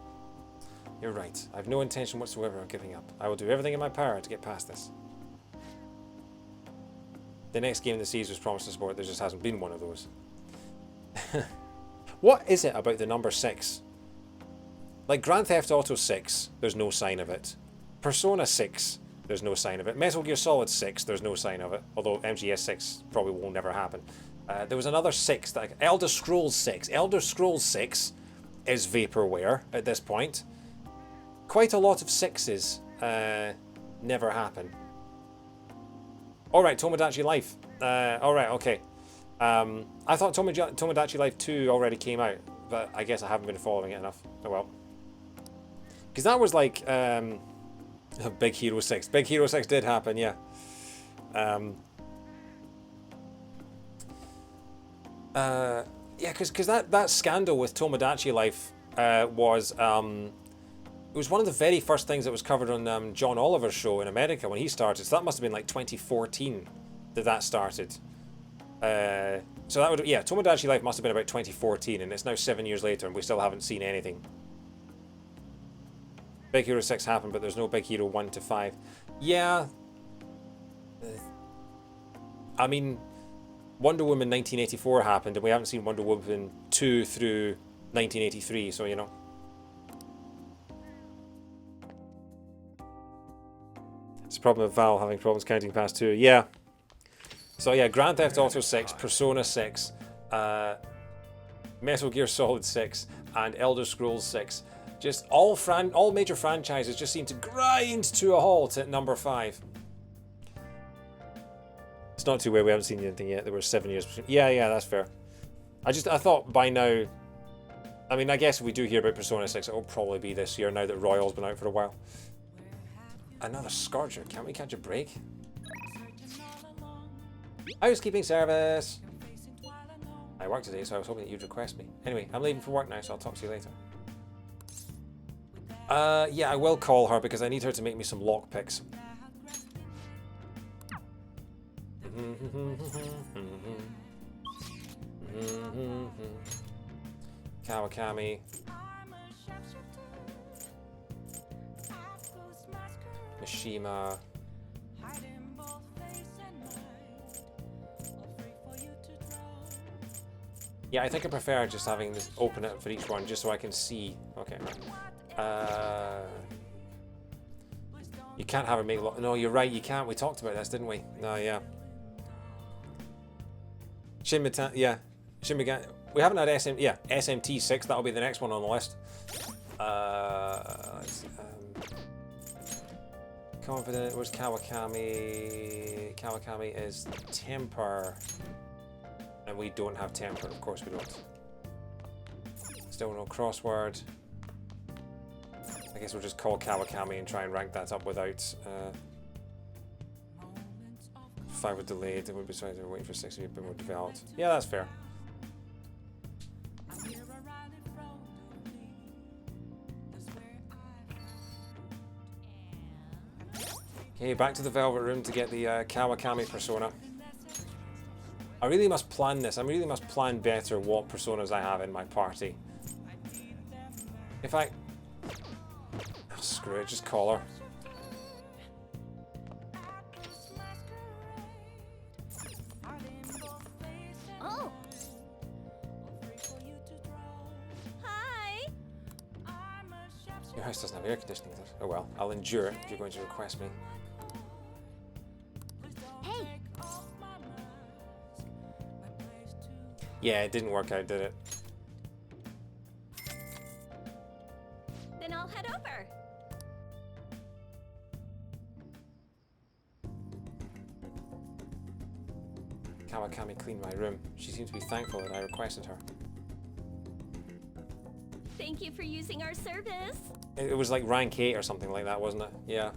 You're right. I have no intention whatsoever of giving up. I will do everything in my power to get past this. The next game in the series was promised to support. There just hasn't been one of those. What is it about the number 6 Like Grand Theft Auto 6, there's no sign of it. Persona 6, there's no sign of it. Metal Gear Solid 6, there's no sign of it. Although MGS 6 probably will never happen. There was another 6, that Elder Scrolls 6. Elder Scrolls 6 is vaporware at this point. Quite a lot of 6s never happen. Alright, Tomodachi Life. Alright, okay. I thought Tomodachi Life 2 already came out, but I guess I haven't been following it enough. Oh well. Because that was like Big Hero 6. Big Hero 6 did happen, yeah. Yeah, because that scandal with Tomodachi Life was it was one of the very first things that was covered on John Oliver's show in America when he started. So that must have been like 2014 that started. So that would, yeah, Tomodachi Life must have been about 2014, and it's now 7 years later, and we still haven't seen anything. Big Hero 6 happened, but there's no Big Hero 1 to 5. Yeah. I mean, Wonder Woman 1984 happened, and we haven't seen Wonder Woman 2 through 1983, so you know. It's a problem with Val having problems counting past 2. Yeah. So yeah, Grand Theft Auto 6, Persona 6, Metal Gear Solid 6, and Elder Scrolls 6. Just all major franchises just seem to grind to a halt at number 5. It's not too weird, we haven't seen anything yet. There were 7 years between. Yeah, that's fair. I thought by now, I mean, I guess if we do hear about Persona 6, it will probably be this year now that Royal's been out for a while. Another Scorcher, can't we catch a break? Housekeeping service! I work today, so I was hoping that you'd request me. Anyway, I'm leaving for work now, so I'll talk to you later. Yeah, I will call her because I need her to make me some lockpicks. Kawakami. Mishima. Yeah, I think I prefer just having this open it for each one, just so I can see. Okay. You can't have her make no, you're right, you can't. We talked about this, didn't we? No, yeah. Shinmita, yeah. Shinmigan. We haven't had SMT 6. That'll be the next one on the list. Confidant. Where's Kawakami? Kawakami is Temper. And we don't have Temper, of course we don't. Still no Crossword. I guess we'll just call Kawakami and try and rank that up without... 5 were delayed, it would be sorry they were waiting for 6 to be a bit more developed. Yeah, that's fair. Okay, back to the Velvet Room to get the Kawakami persona. I really must plan this. I really must plan better what personas I have in my party. If I... Oh, screw it, just call her. Oh! Hi! Your house doesn't have air conditioning, does it? Oh well, I'll endure it if you're going to request me. Hey! Yeah, it didn't work out, did it? Then I'll head over. Kawakami cleaned my room. She seemed to be thankful that I requested her. Thank you for using our service. It was like rank 8 or something like that, wasn't it? Yeah.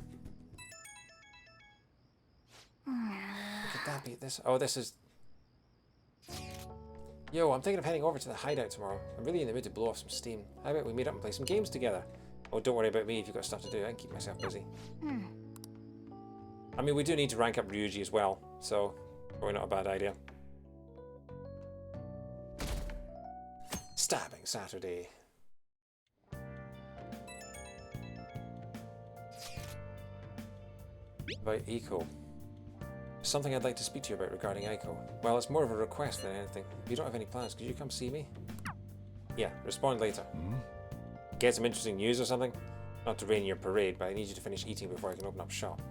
Could that be this? Oh, this is... Yo, I'm thinking of heading over to the hideout tomorrow. I'm really in the mood to blow off some steam. How about we meet up and play some games together? Oh, don't worry about me if you've got stuff to do. I can keep myself busy. I mean, we do need to rank up Ryuji as well, so probably not a bad idea. Stabbing Saturday. About Eiko. Something I'd like to speak to you about regarding Eiko. Well, it's more of a request than anything. If you don't have any plans, could you come see me? Yeah, respond later. get some interesting news or something? Not to rain your parade, but I need you to finish eating before I can open up shop.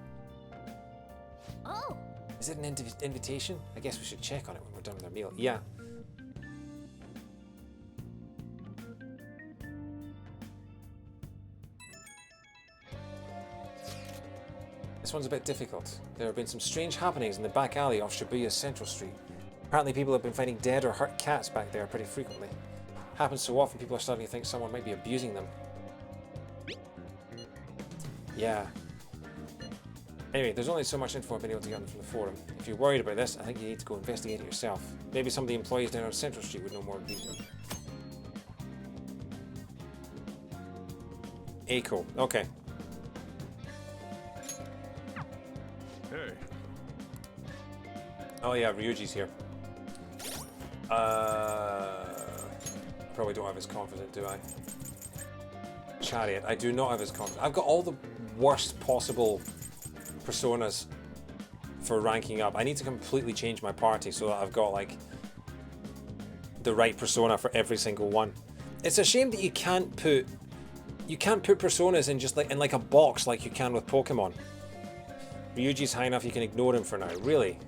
Oh, Is it an invitation? I guess we should check on it when we're done with our meal. Yeah. This one's a bit difficult. There have been some strange happenings in the back alley off Shibuya's Central Street. Apparently people have been finding dead or hurt cats back there pretty frequently. Happens so often people are starting to think someone might be abusing them. Yeah. Anyway, there's only so much info I've been able to get from the forum. If you're worried about this, I think you need to go investigate it yourself. Maybe some of the employees down on Central Street would know more detail. Eiko. Okay. Hey. Oh yeah, Ryuji's here. Probably don't have his confidant, do I? Chariot. I do not have his confidant. I've got all the worst possible personas for ranking up. I need to completely change my party so that I've got like the right persona for every single one. It's a shame that you can't put personas in just like in like a box like you can with Pokemon. Ryuji's high enough you can ignore him for now. Really?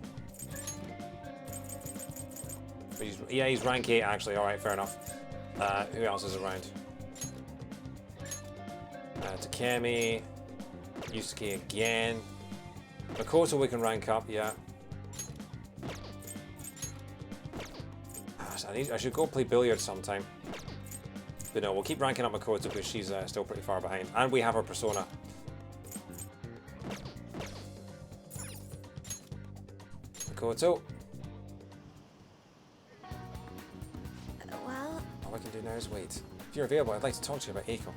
But he's rank 8 actually. Alright, fair enough. Who else is around? Takemi. Yusuke again. Makoto we can rank up, yeah. I should go play billiards sometime. But no, we'll keep ranking up Makoto because she's still pretty far behind. And we have her persona. Makoto. well, All I can do now is wait. If you're available, I'd like to talk to you about Eiko.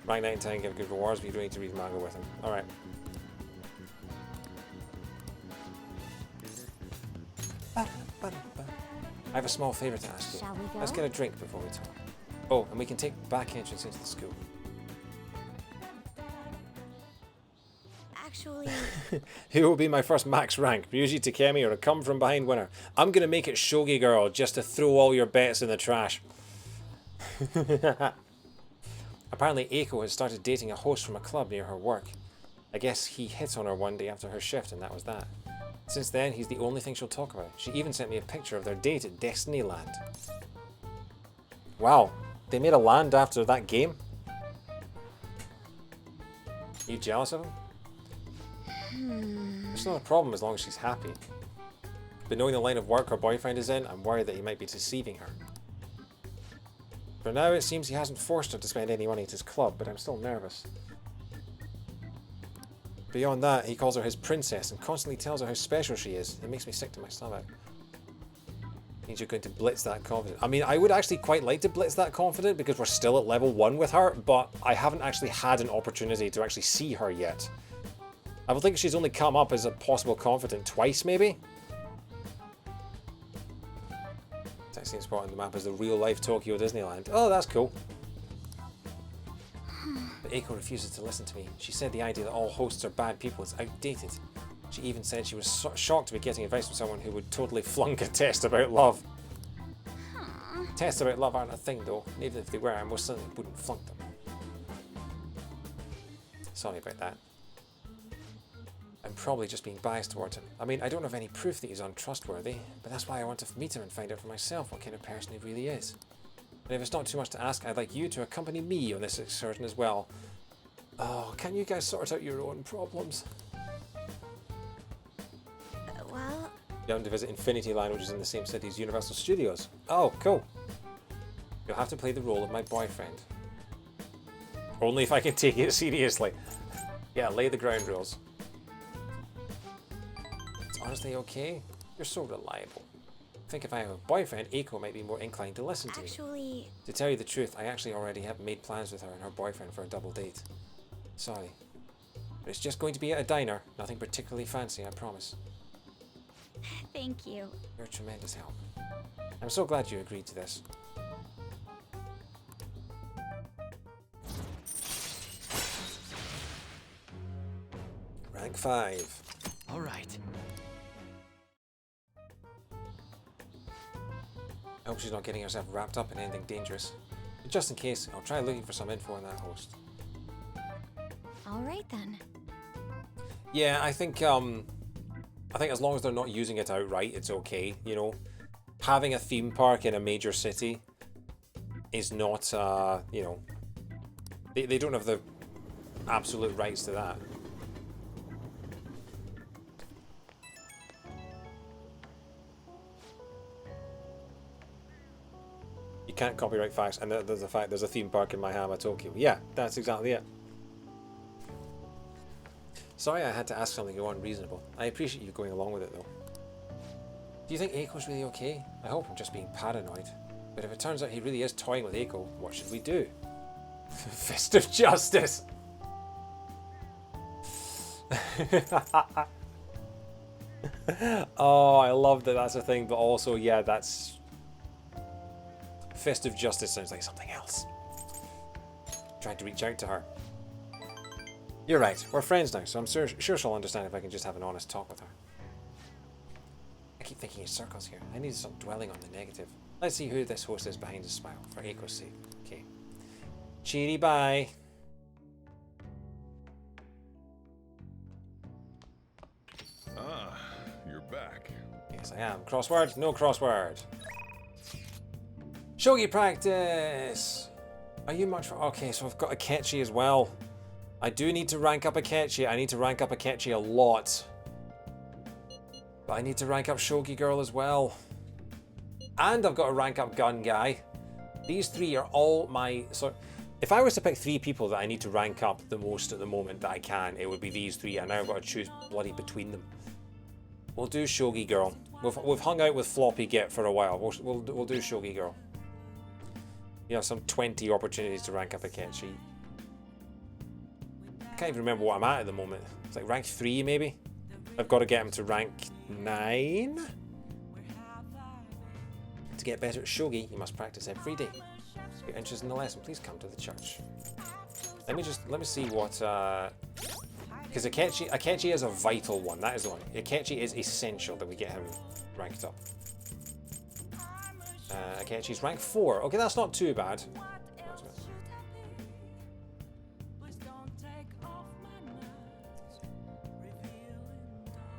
Rank 9 and 10 give good rewards, but you don't need to read manga with him. Alright. I have a small favour to ask you. Shall we go? Let's get a drink before we talk. Oh, and we can take back entrance into the school. actually... Who will be my first max rank? Ryuji Takemi or a come from behind winner? I'm gonna make it Shogi Girl just to throw all your bets in the trash. Apparently Eiko has started dating a host from a club near her work. I guess he hit on her one day after her shift and that was that. Since then, he's the only thing she'll talk about. She even sent me a picture of their date at Destiny Land. Wow, they made a land after that game? Are you jealous of him? It's not a problem as long as she's happy. But knowing the line of work her boyfriend is in, I'm worried that he might be deceiving her. For now, it seems he hasn't forced her to spend any money at his club, but I'm still nervous. Beyond that, he calls her his princess and constantly tells her how special she is. It makes me sick to my stomach. Means you're going to blitz that confident. I mean, I would actually quite like to blitz that confident because we're still at level 1 with her, but I haven't actually had an opportunity to actually see her yet. I would think she's only come up as a possible confident twice, maybe? Same spot on the map as the real-life Tokyo Disneyland. Oh, that's cool. But Eiko refuses to listen to me. She said the idea that all hosts are bad people is outdated. She even said she was shocked to be getting advice from someone who would totally flunk a test about love. Tests about love aren't a thing though. Even if they were, I most certainly wouldn't flunk them. Sorry about that. I'm probably just being biased towards him. I mean, I don't have any proof that he's untrustworthy, but that's why I want to meet him and find out for myself what kind of person he really is. And if it's not too much to ask, I'd like you to accompany me on this excursion as well. Oh, can you guys sort out your own problems? well... You're going to visit Infinity Line, which is in the same city as Universal Studios. Oh, cool. You'll have to play the role of my boyfriend. Only if I can take it seriously. Yeah, lay the ground rules. It's honestly okay. You're so reliable. I think if I have a boyfriend, Eiko might be more inclined to listen to me. Actually... To tell you the truth, I actually already have made plans with her and her boyfriend for a double date. Sorry. But it's just going to be at a diner. Nothing particularly fancy, I promise. Thank you. You're a tremendous help. I'm so glad you agreed to this. Rank 5. All right. I hope she's not getting herself wrapped up in anything dangerous. Just in case, I'll try looking for some info on that host. Alright then. Yeah, I think as long as they're not using it outright, it's okay, you know. Having a theme park in a major city is not, you know, they don't have the absolute rights to that. You can't copyright facts, and there's a fact there's a theme park in Maihama, Tokyo. Yeah, that's exactly it. Sorry I had to ask something so unreasonable. I appreciate you going along with it though. Do you think Eiko's really okay? I hope I'm just being paranoid. But if it turns out he really is toying with Eiko, what should we do? Fist of justice! Oh, I love that that's a thing, but also, yeah, that's... Fist of justice sounds like something else. Tried to reach out to her. You're right, we're friends now, so I'm sure she'll understand if I can just have an honest talk with her. I keep thinking in circles here. I need to stop dwelling on the negative. Let's see who this host is behind his smile, for Eiko's sake. Okay. Cheery bye. Ah, you're back. Yes, I am. Crossword? No crossword. Shogi practice! Are you much for... Okay, so I've got Akechi as well. I do need to rank up Akechi. I need to rank up Akechi a lot. But I need to rank up Shogi Girl as well. And I've got to rank up Gun Guy. These three are all my... So, if I was to pick 3 people that I need to rank up the most at the moment that I can, it would be these 3, and now I've got to choose bloody between them. We'll do Shogi Girl. We've hung out with Floppy Git for a while. We'll do Shogi Girl. You have some 20 opportunities to rank up Akechi. I can't even remember what I'm at the moment. It's like rank 3 maybe? I've got to get him to rank 9? To get better at Shogi, you must practice every day. If you're interested in the lesson, please come to the church. Let me see what, because Akechi is a vital one, that is the one. Akechi is essential that we get him ranked up. Akechi's rank 4. Okay, that's not too bad.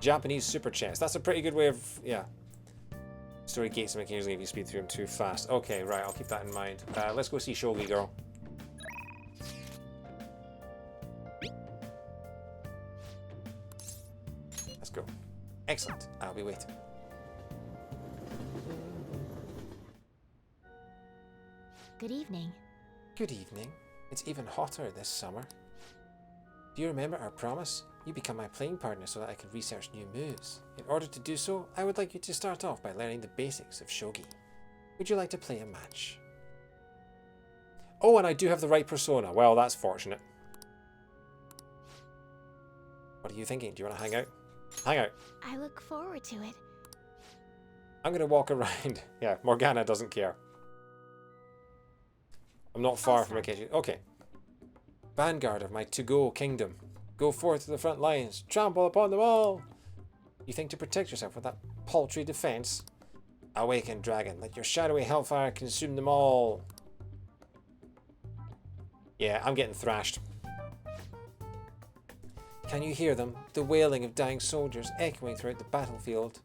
Japanese super chess. That's a pretty good way of, yeah. Story gates them occasionally if you speed through them too fast. Okay, right, I'll keep that in mind. Let's go see Shogi Girl. Let's go. Excellent. I'll be waiting. Good evening. Good evening. It's even hotter this summer. Do you remember our promise? You become my playing partner so that I can research new moves. In order to do so, I would like you to start off by learning the basics of Shogi. Would you like to play a match? Oh, and I do have the right persona. Well, that's fortunate. What are you thinking? Do you want to hang out? Hang out. I look forward to it. I'm going to walk around. Yeah, Morgana doesn't care. I'm not far from Akechi. Okay. Vanguard of my to-go kingdom. Go forth to the front lines. Trample upon them all. You think to protect yourself with that paltry defense? Awaken, dragon. Let your shadowy hellfire consume them all. Yeah, I'm getting thrashed. Can you hear them? The wailing of dying soldiers echoing throughout the battlefield.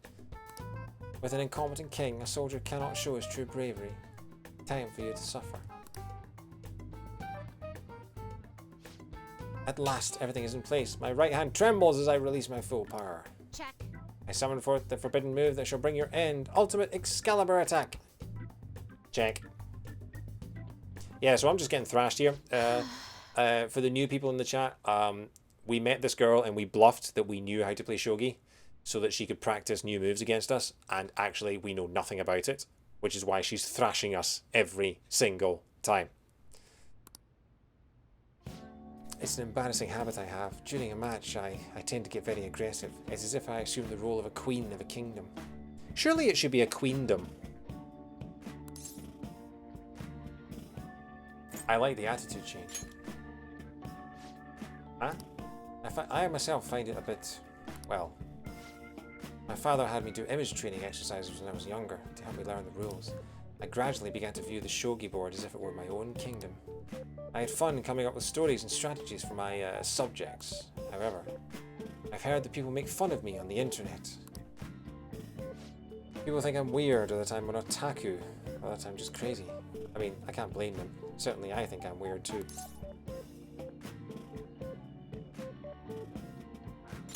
With an incompetent king, a soldier cannot show his true bravery. Time for you to suffer. At last, everything is in place. My right hand trembles as I release my full power. Check. I summon forth the forbidden move that shall bring your end. Ultimate Excalibur attack. Check. Yeah, so I'm just getting thrashed here. For the new people in the chat, we met this girl and we bluffed that we knew how to play Shogi so that she could practice new moves against us, and actually we know nothing about it, which is why she's thrashing us every single time. It's an embarrassing habit I have. During a match, I tend to get very aggressive. It's as if I assume the role of a queen of a kingdom. Surely it should be a queendom. I like the attitude change. Huh? I myself find it a bit, well, my father had me do image training exercises when I was younger to help me learn the rules. I gradually began to view the shogi board as if it were my own kingdom. I had fun coming up with stories and strategies for my subjects. However, I've heard that people make fun of me on the internet. People think I'm weird, or that I'm an otaku, or that I'm just crazy. I mean, I can't blame them. Certainly I think I'm weird too.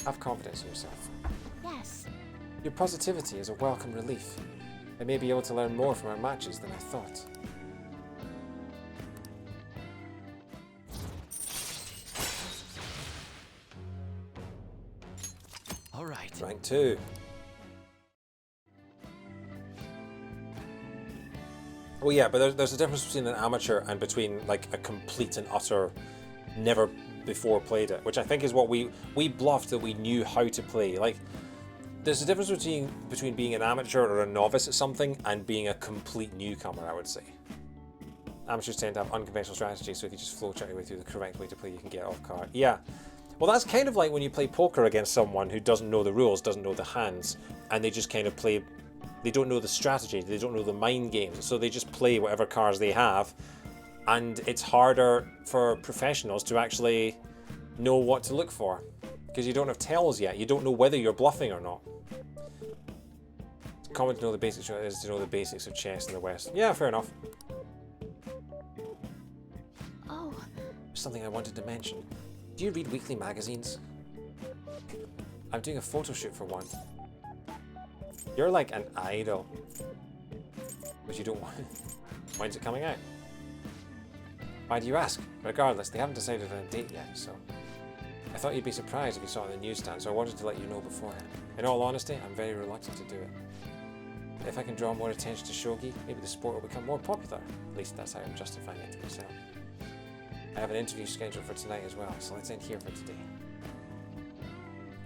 Have confidence in yourself. Yes. Your positivity is a welcome relief. I may be able to learn more from our matches than I thought. All right. Rank 2. Well, yeah, but there's a difference between an amateur and between like a complete and utter never before played it, which I think is what we bluffed that we knew how to play. Like, there's a difference between being an amateur or a novice at something and being a complete newcomer, I would say. Amateurs tend to have unconventional strategies, so if you just flowchart your way through the correct way to play, you can get off card. Yeah. Well, that's kind of like when you play poker against someone who doesn't know the rules, doesn't know the hands, and they just kind of play. They don't know the strategy, they don't know the mind games, so they just play whatever cards they have, and it's harder for professionals to actually know what to look for, because you don't have tells yet, you don't know whether you're bluffing or not. It's common to know the basics is to know the basics of chess in the West. Yeah, fair enough. Oh. Something I wanted to mention. Do you read weekly magazines? I'm doing a photo shoot for one. You're like an idol. But you don't want... When's it coming out? Why do you ask? Regardless, they haven't decided on a date yet, so... I thought you'd be surprised if you saw it on the newsstand, so I wanted to let you know beforehand. In all honesty, I'm very reluctant to do it. If I can draw more attention to shogi, maybe the sport will become more popular. At least that's how I'm justifying it to myself. I have an interview scheduled for tonight as well, so let's end here for today.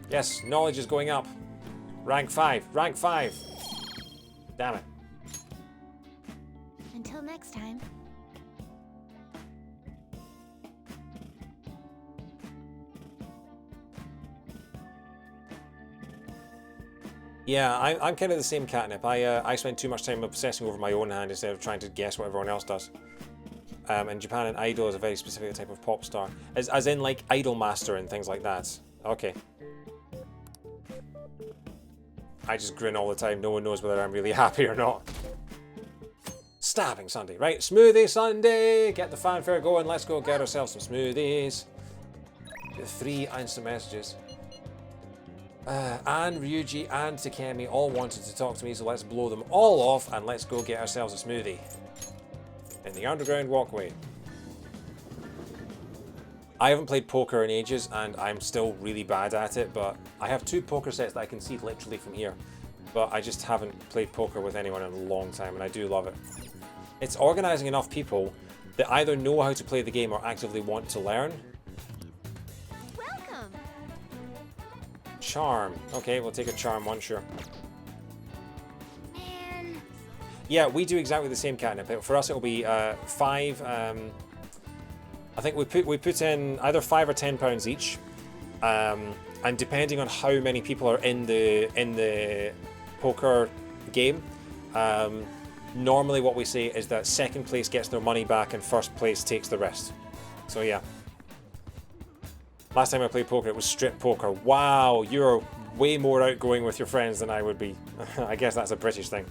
Yes, knowledge is going up. Rank 5. Rank 5. Damn it. Until next time. Yeah, I'm kind of the same catnip. I spend too much time obsessing over my own hand instead of trying to guess what everyone else does. And Japan and Idol is a very specific type of pop star. As in like Idol Master and things like that. Okay. I just grin all the time. No one knows whether I'm really happy or not. Stabbing Sunday. Right, Smoothie Sunday! Get the fanfare going. Let's go get ourselves some smoothies. Get 3 instant messages. Anne, Ryuji, and Takemi all wanted to talk to me, so let's blow them all off and let's go get ourselves a smoothie. In the underground walkway. I haven't played poker in ages and I'm still really bad at it, but I have 2 poker sets that I can see literally from here. But I just haven't played poker with anyone in a long time and I do love it. It's organising enough people that either know how to play the game or actively want to learn. Welcome. Charm. Okay, we'll take a charm one, sure. Man. Yeah, we do exactly the same catnip. For us it'll be 5... I think we put in either £5 or £10 each, and depending on how many people are in the poker game, normally what we say is that second place gets their money back and first place takes the rest. So yeah. Last time I played poker, it was strip poker. Wow, you're way more outgoing with your friends than I would be. I guess that's a British thing.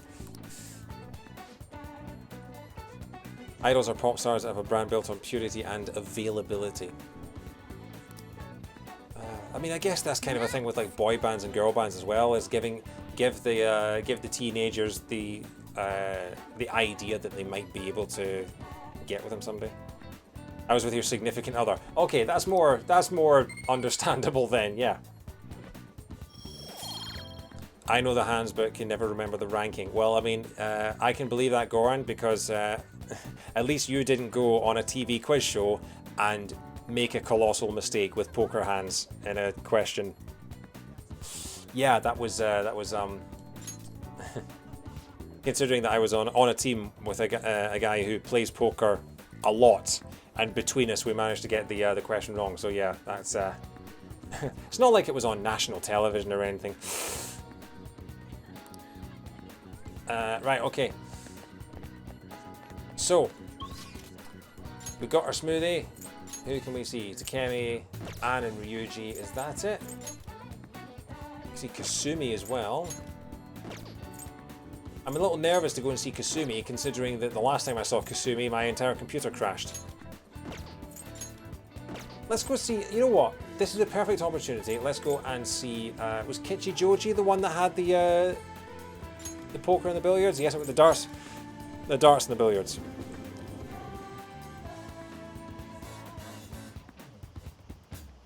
Idols are pop stars that have a brand built on purity and availability. I mean, I guess that's kind of a thing with like boy bands and girl bands as well, is give the teenagers the idea that they might be able to get with them someday. I was with your significant other. Okay, that's more understandable then, yeah. I know the hands but can never remember the ranking. Well, I mean, I can believe that, Goran, because at least you didn't go on a TV quiz show and make a colossal mistake with poker hands in a question. Yeah, that was considering that I was on a team with a guy who plays poker a lot, and between us we managed to get the question wrong. So yeah, that's it's not like it was on national television or anything. Right, okay. So, we got our smoothie. Who can we see? Takemi, Ann and Ryuji. Is that it? We see Kasumi as well. I'm a little nervous to go and see Kasumi, considering that the last time I saw Kasumi, my entire computer crashed. Let's go see, you know what? This is a perfect opportunity. Let's go and see, was Kichi Joji the one that had the poker and the billiards? Yes, with the darts. The darts and the billiards.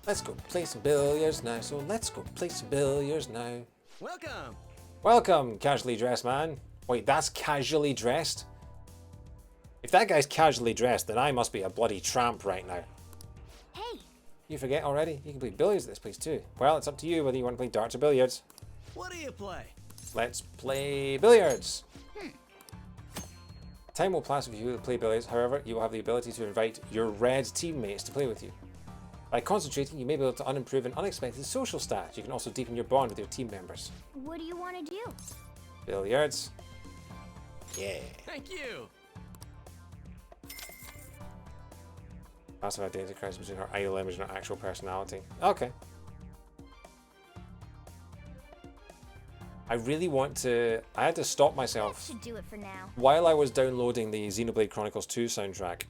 Let's go play some billiards now. So let's go play some billiards now. Welcome! Welcome, casually dressed man. Wait, that's casually dressed? If that guy's casually dressed, then I must be a bloody tramp right now. Hey! You forget already? You can play billiards at this place too. Well, it's up to you whether you want to play darts or billiards. What do you play? Let's play billiards. Time will pass if you play billiards. However, you will have the ability to invite your red teammates to play with you. By concentrating, you may be able to unimprove an unexpected social stat. You can also deepen your bond with your team members. What do you want to do? Billiards. Yeah. Thank you! Massive identity crisis between her idol image and her actual personality. Okay. I really want to... I had to stop myself. That should do it for now. While I was downloading the Xenoblade Chronicles 2 soundtrack,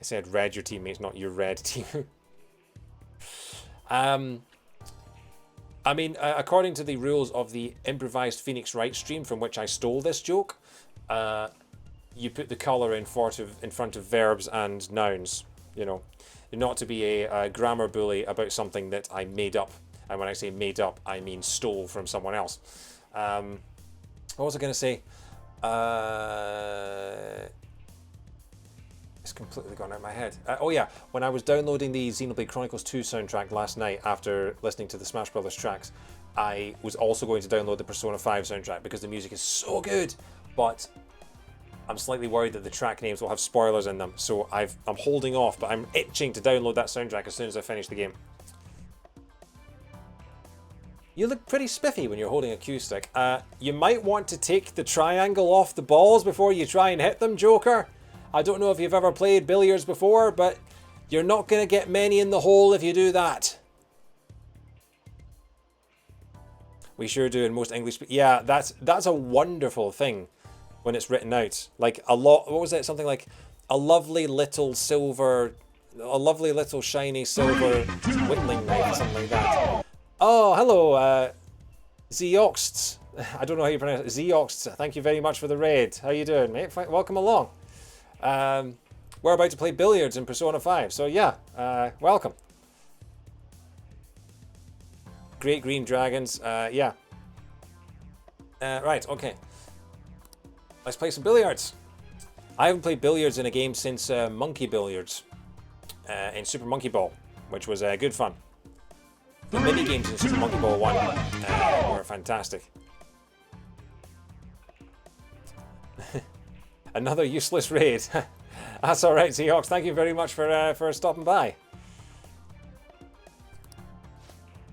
it said red your teammates, not your red team. I mean, according to the rules of the improvised Phoenix Wright stream from which I stole this joke, you put the colour in front of verbs and nouns. You know, you're not to be a grammar bully about something that I made up. And when I say made up, I mean stole from someone else. What was I going to say? It's completely gone out of my head. Oh yeah, when I was downloading the Xenoblade Chronicles 2 soundtrack last night after listening to the Smash Brothers tracks, I was also going to download the Persona 5 soundtrack because the music is so good, but I'm slightly worried that the track names will have spoilers in them, so I'm holding off, but I'm itching to download that soundtrack as soon as I finish the game. You look pretty spiffy when you're holding a cue stick. You might want to take the triangle off the balls before you try and hit them, Joker. I don't know if you've ever played billiards before, but you're not going to get many in the hole if you do that. We sure do in most English. Yeah, that's a wonderful thing when it's written out. Like a lot. What was it? Something like a lovely little silver, a lovely little shiny silver whittling knife, something like that. Oh, hello, Zeoxts. I don't know how you pronounce it. Zeoxts. Thank you very much for the raid. How you doing, mate? Welcome along. We're about to play billiards in Persona 5, so yeah, welcome. Great green dragons, yeah. Right, okay. Let's play some billiards. I haven't played billiards in a game since Monkey Billiards in Super Monkey Ball, which was good fun. The mini games in Super Monkey Ball 1 were fantastic. Another useless raid. That's alright, Seahawks. Thank you very much for stopping by.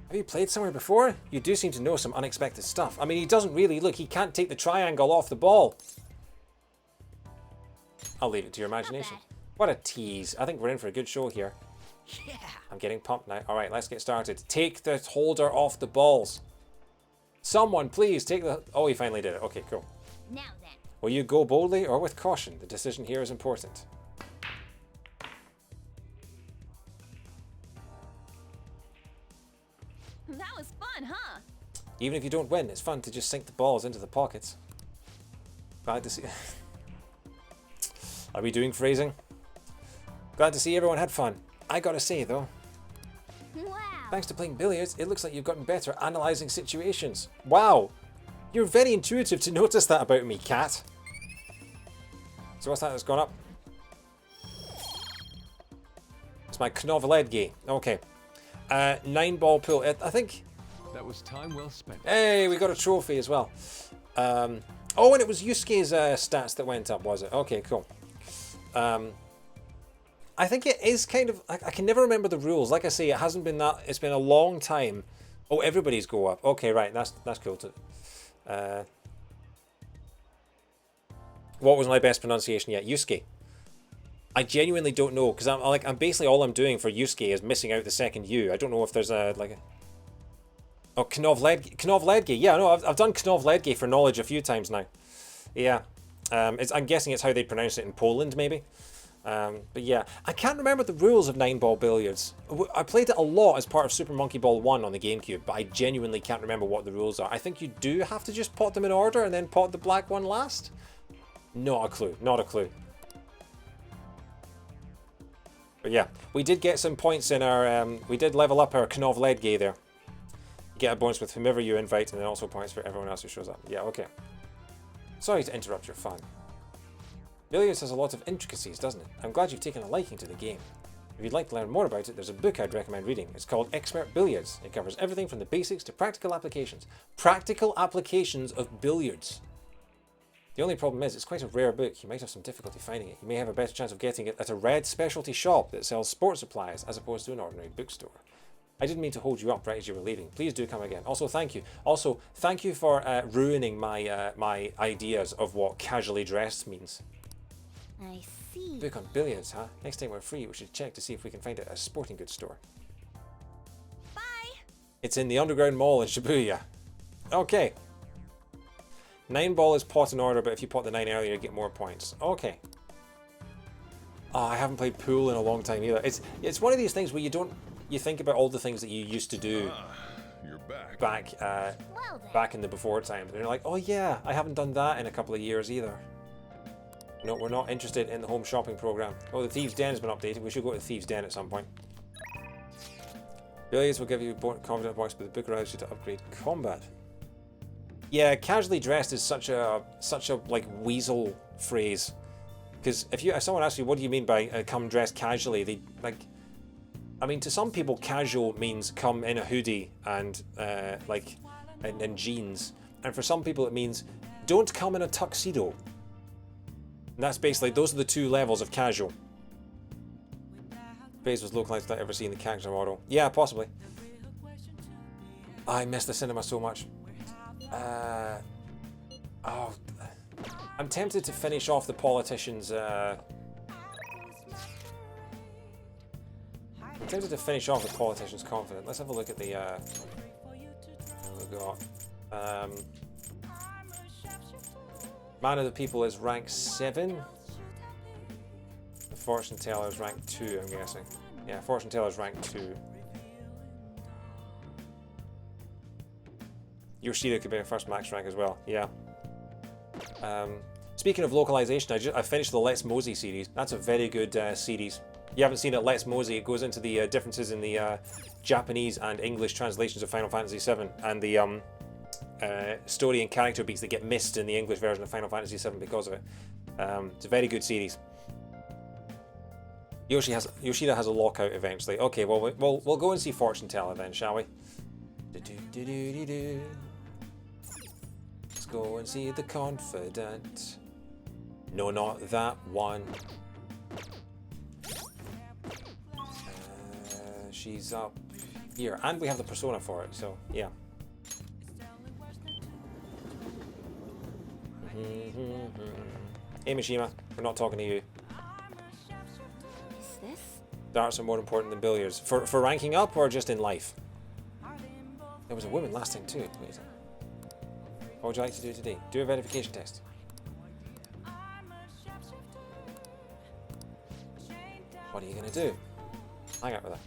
Have you played somewhere before? You do seem to know some unexpected stuff. I mean, he doesn't really. Look, he can't take the triangle off the ball. I'll leave it to your imagination. What a tease. I think we're in for a good show here. Yeah! I'm getting pumped now. Alright, let's get started. Take the holder off the balls. Someone, please, take the... Oh, he finally did it. Okay, cool. Now then. Will you go boldly or with caution? The decision here is important. That was fun, huh? Even if you don't win, it's fun to just sink the balls into the pockets. Glad to see... Are we doing phrasing? Glad to see everyone had fun. I gotta say, though, Wow. thanks to playing billiards, it looks like you've gotten better at analysing situations. Wow! You're very intuitive to notice that about me, cat. So what's that that's gone up? It's my Knoveledgi. Okay. 9-ball pool. I think... That was time well spent. Hey, we got a trophy as well. Oh, and it was Yusuke's stats that went up, was it? Okay, cool. I think it is kind of... I can never remember the rules. Like I say, it hasn't been that... It's been a long time. Oh, everybody's go up. Okay, right. That's cool too. What was my best pronunciation yet? Yusuke. I genuinely don't know, because I'm basically all I'm doing for Yusuke is missing out the second U. I don't know if there's a Oh, Knovledge. Yeah, no, I've done Knovledge for knowledge a few times now. Yeah. I'm guessing it's how they pronounce it in Poland, maybe. But yeah, I can't remember the rules of 9-ball billiards. I played it a lot as part of Super Monkey Ball 1 on the GameCube, but I genuinely can't remember what the rules are. I think you do have to just pot them in order and then pot the black one last? Not a clue, not a clue. But yeah, we did get some points in our, we did level up our Knovledge there. You get a bonus with whomever you invite and then also points for everyone else who shows up. Yeah, okay. Sorry to interrupt your fun. Billiards has a lot of intricacies, doesn't it? I'm glad you've taken a liking to the game. If you'd like to learn more about it, there's a book I'd recommend reading. It's called Expert Billiards. It covers everything from the basics to practical applications. Practical applications of billiards. The only problem is, it's quite a rare book. You might have some difficulty finding it. You may have a better chance of getting it at a red specialty shop that sells sports supplies as opposed to an ordinary bookstore. I didn't mean to hold you up right as you were leaving. Please do come again. Also, thank you. Also, thank you for ruining my my ideas of what casually dressed means. I see. Book on billiards, huh? Next time we're free, we should check to see if we can find it at a sporting goods store. Bye. It's in the underground mall in Shibuya. Okay. 9-ball is pot in order, but if you pot the 9 earlier, you get more points. Okay. Oh, I haven't played pool in a long time either. It's one of these things where you think about all the things that you used to do You're back. back in the before times. And you're like, oh yeah, I haven't done that in a couple of years either. No, we're not interested in the home shopping program. Oh, the Thieves' Den has been updated. We should go to the Thieves' Den at some point. Billiards will give you confident points, but the book allows you to upgrade combat. Yeah, casually dressed is such a like weasel phrase. Because if someone asks you what do you mean by come dressed casually, they like. I mean, to some people, casual means come in a hoodie and and jeans, and for some people it means don't come in a tuxedo. And that's basically those are the two levels of casual. Base was localized without ever seeing the character model. Yeah, possibly. I miss the cinema so much. I'm tempted to finish off the politicians. I'm tempted to finish off the politicians' confidant. Let's have a look at the. What we got. Man of the People is rank 7. The Fortune Teller is rank 2. I'm guessing. Yeah, Fortune Teller is rank 2. Yoshida could be a first max rank as well. Yeah. Speaking of localization, I finished the Let's Mosey series. That's a very good series. You haven't seen it, Let's Mosey. It goes into the differences in the Japanese and English translations of Final Fantasy VII and the story and character beats that get missed in the English version of Final Fantasy VII because of it. It's a very good series. Yoshida has a lockout eventually. Okay, well we'll go and see Fortune Teller then, shall we? Let's go and see the confidant. No, not that one. She's up here, and we have the persona for it, so yeah. Hey Mishima, we're not talking to you. Is this? Darts are more important than billiards. For ranking up or just in life? There was a woman last time too. Wait a second. What would you like to do today? Do a verification test. What are you going to do? Hang out with her.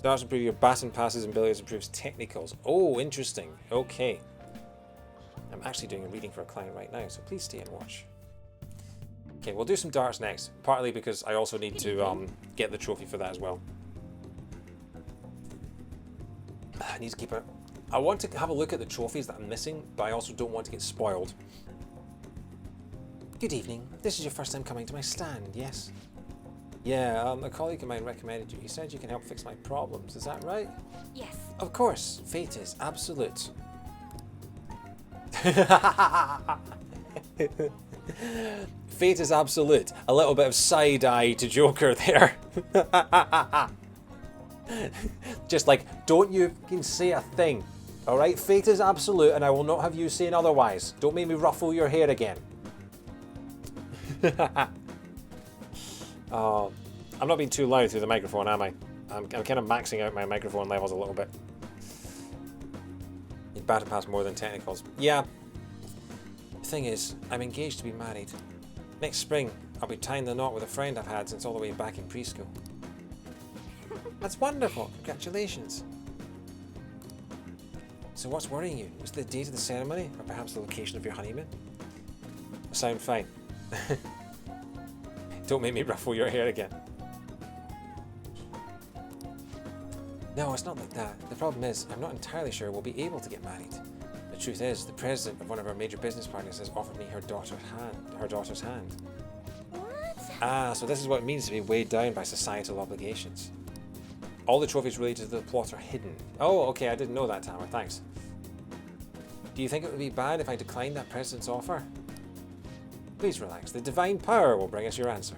Darts improve your baton passes and billiards improves technicals. Oh, interesting. Okay. I'm actually doing a reading for a client right now, so please stay and watch. Okay, we'll do some darts next. Partly because I also need to get the trophy for that as well. I need to keep it. I want to have a look at the trophies that I'm missing, but I also don't want to get spoiled. Good evening. This is your first time coming to my stand, yes? Yeah, a colleague of mine recommended you. He said you can help fix my problems. Is that right? Yes. Of course. Fate is absolute. Fate is absolute. A little bit of side eye to Joker there. Just like, don't you fucking say a thing. Alright, fate is absolute and I will not have you saying otherwise. Don't make me ruffle your hair again. Oh, I'm not being too loud through the microphone, am I? I'm kind of maxing out my microphone levels a little bit. You'd better pass more than technicals. Yeah. The thing is, I'm engaged to be married. Next spring, I'll be tying the knot with a friend I've had since all the way back in preschool. That's wonderful. Congratulations. So what's worrying you? Was it the date of the ceremony? Or perhaps the location of your honeymoon? I sound fine. Don't make me ruffle your hair again. No, it's not like that. The problem is, I'm not entirely sure we'll be able to get married. The truth is, the president of one of our major business partners has offered me her daughter's hand. What? Ah, so this is what it means to be weighed down by societal obligations. All the trophies related to the plot are hidden. Oh, okay, I didn't know that, Tamara, thanks. Do you think it would be bad if I declined that president's offer? Please relax, the divine power will bring us your answer.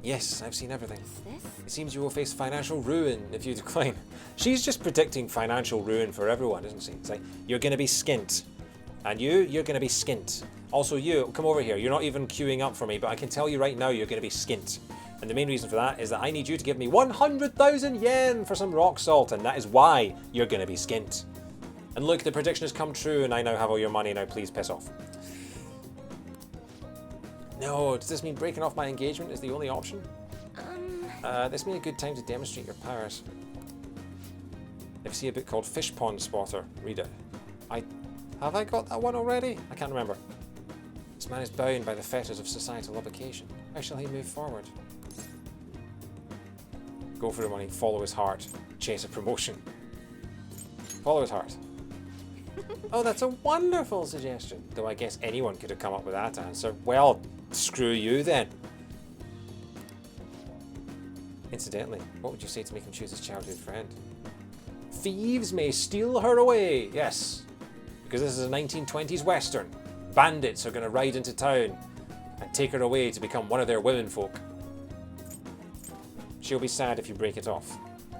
Yes, I've seen everything. This? It seems you will face financial ruin if you decline. She's just predicting financial ruin for everyone, isn't she? It's like, you're going to be skint. And you're going to be skint. Also you, come over here. You're not even queuing up for me, but I can tell you right now you're going to be skint. And the main reason for that is that I need you to give me 100,000 yen for some rock salt, and that is why you're going to be skint. And look, the prediction has come true, and I now have all your money. Now please piss off. No, does this mean breaking off my engagement is the only option? This may be a good time to demonstrate your powers. If you see a book called Fish Pond Spotter, read it. Have I got that one already? I can't remember. This man is bound by the fetters of societal obligation. How shall he move forward? Go for the money, follow his heart, chase a promotion. Follow his heart. Oh, that's a wonderful suggestion. Though I guess anyone could have come up with that answer. Well, screw you then. Incidentally, what would you say to make him choose his childhood friend? Thieves may steal her away. Yes, because this is a 1920s Western. Bandits are going to ride into town and take her away to become one of their womenfolk. She'll be sad if you break it off.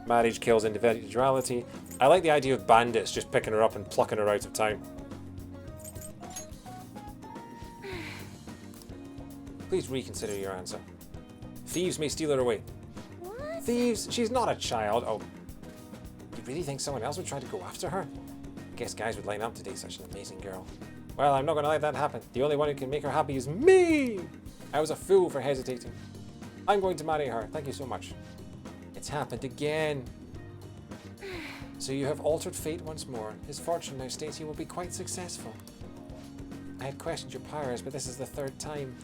Marriage kills individuality. I like the idea of bandits just picking her up and plucking her out of town. Please reconsider your answer. Thieves may steal her away. What? Thieves? She's not a child. Oh, you really think someone else would try to go after her? I guess guys would line up to date such an amazing girl. Well, I'm not going to let that happen. The only one who can make her happy is me! I was a fool for hesitating. I'm going to marry her. Thank you so much. It's happened again. So you have altered fate once more. His fortune now states he will be quite successful. I had questioned your powers, but this is the third time.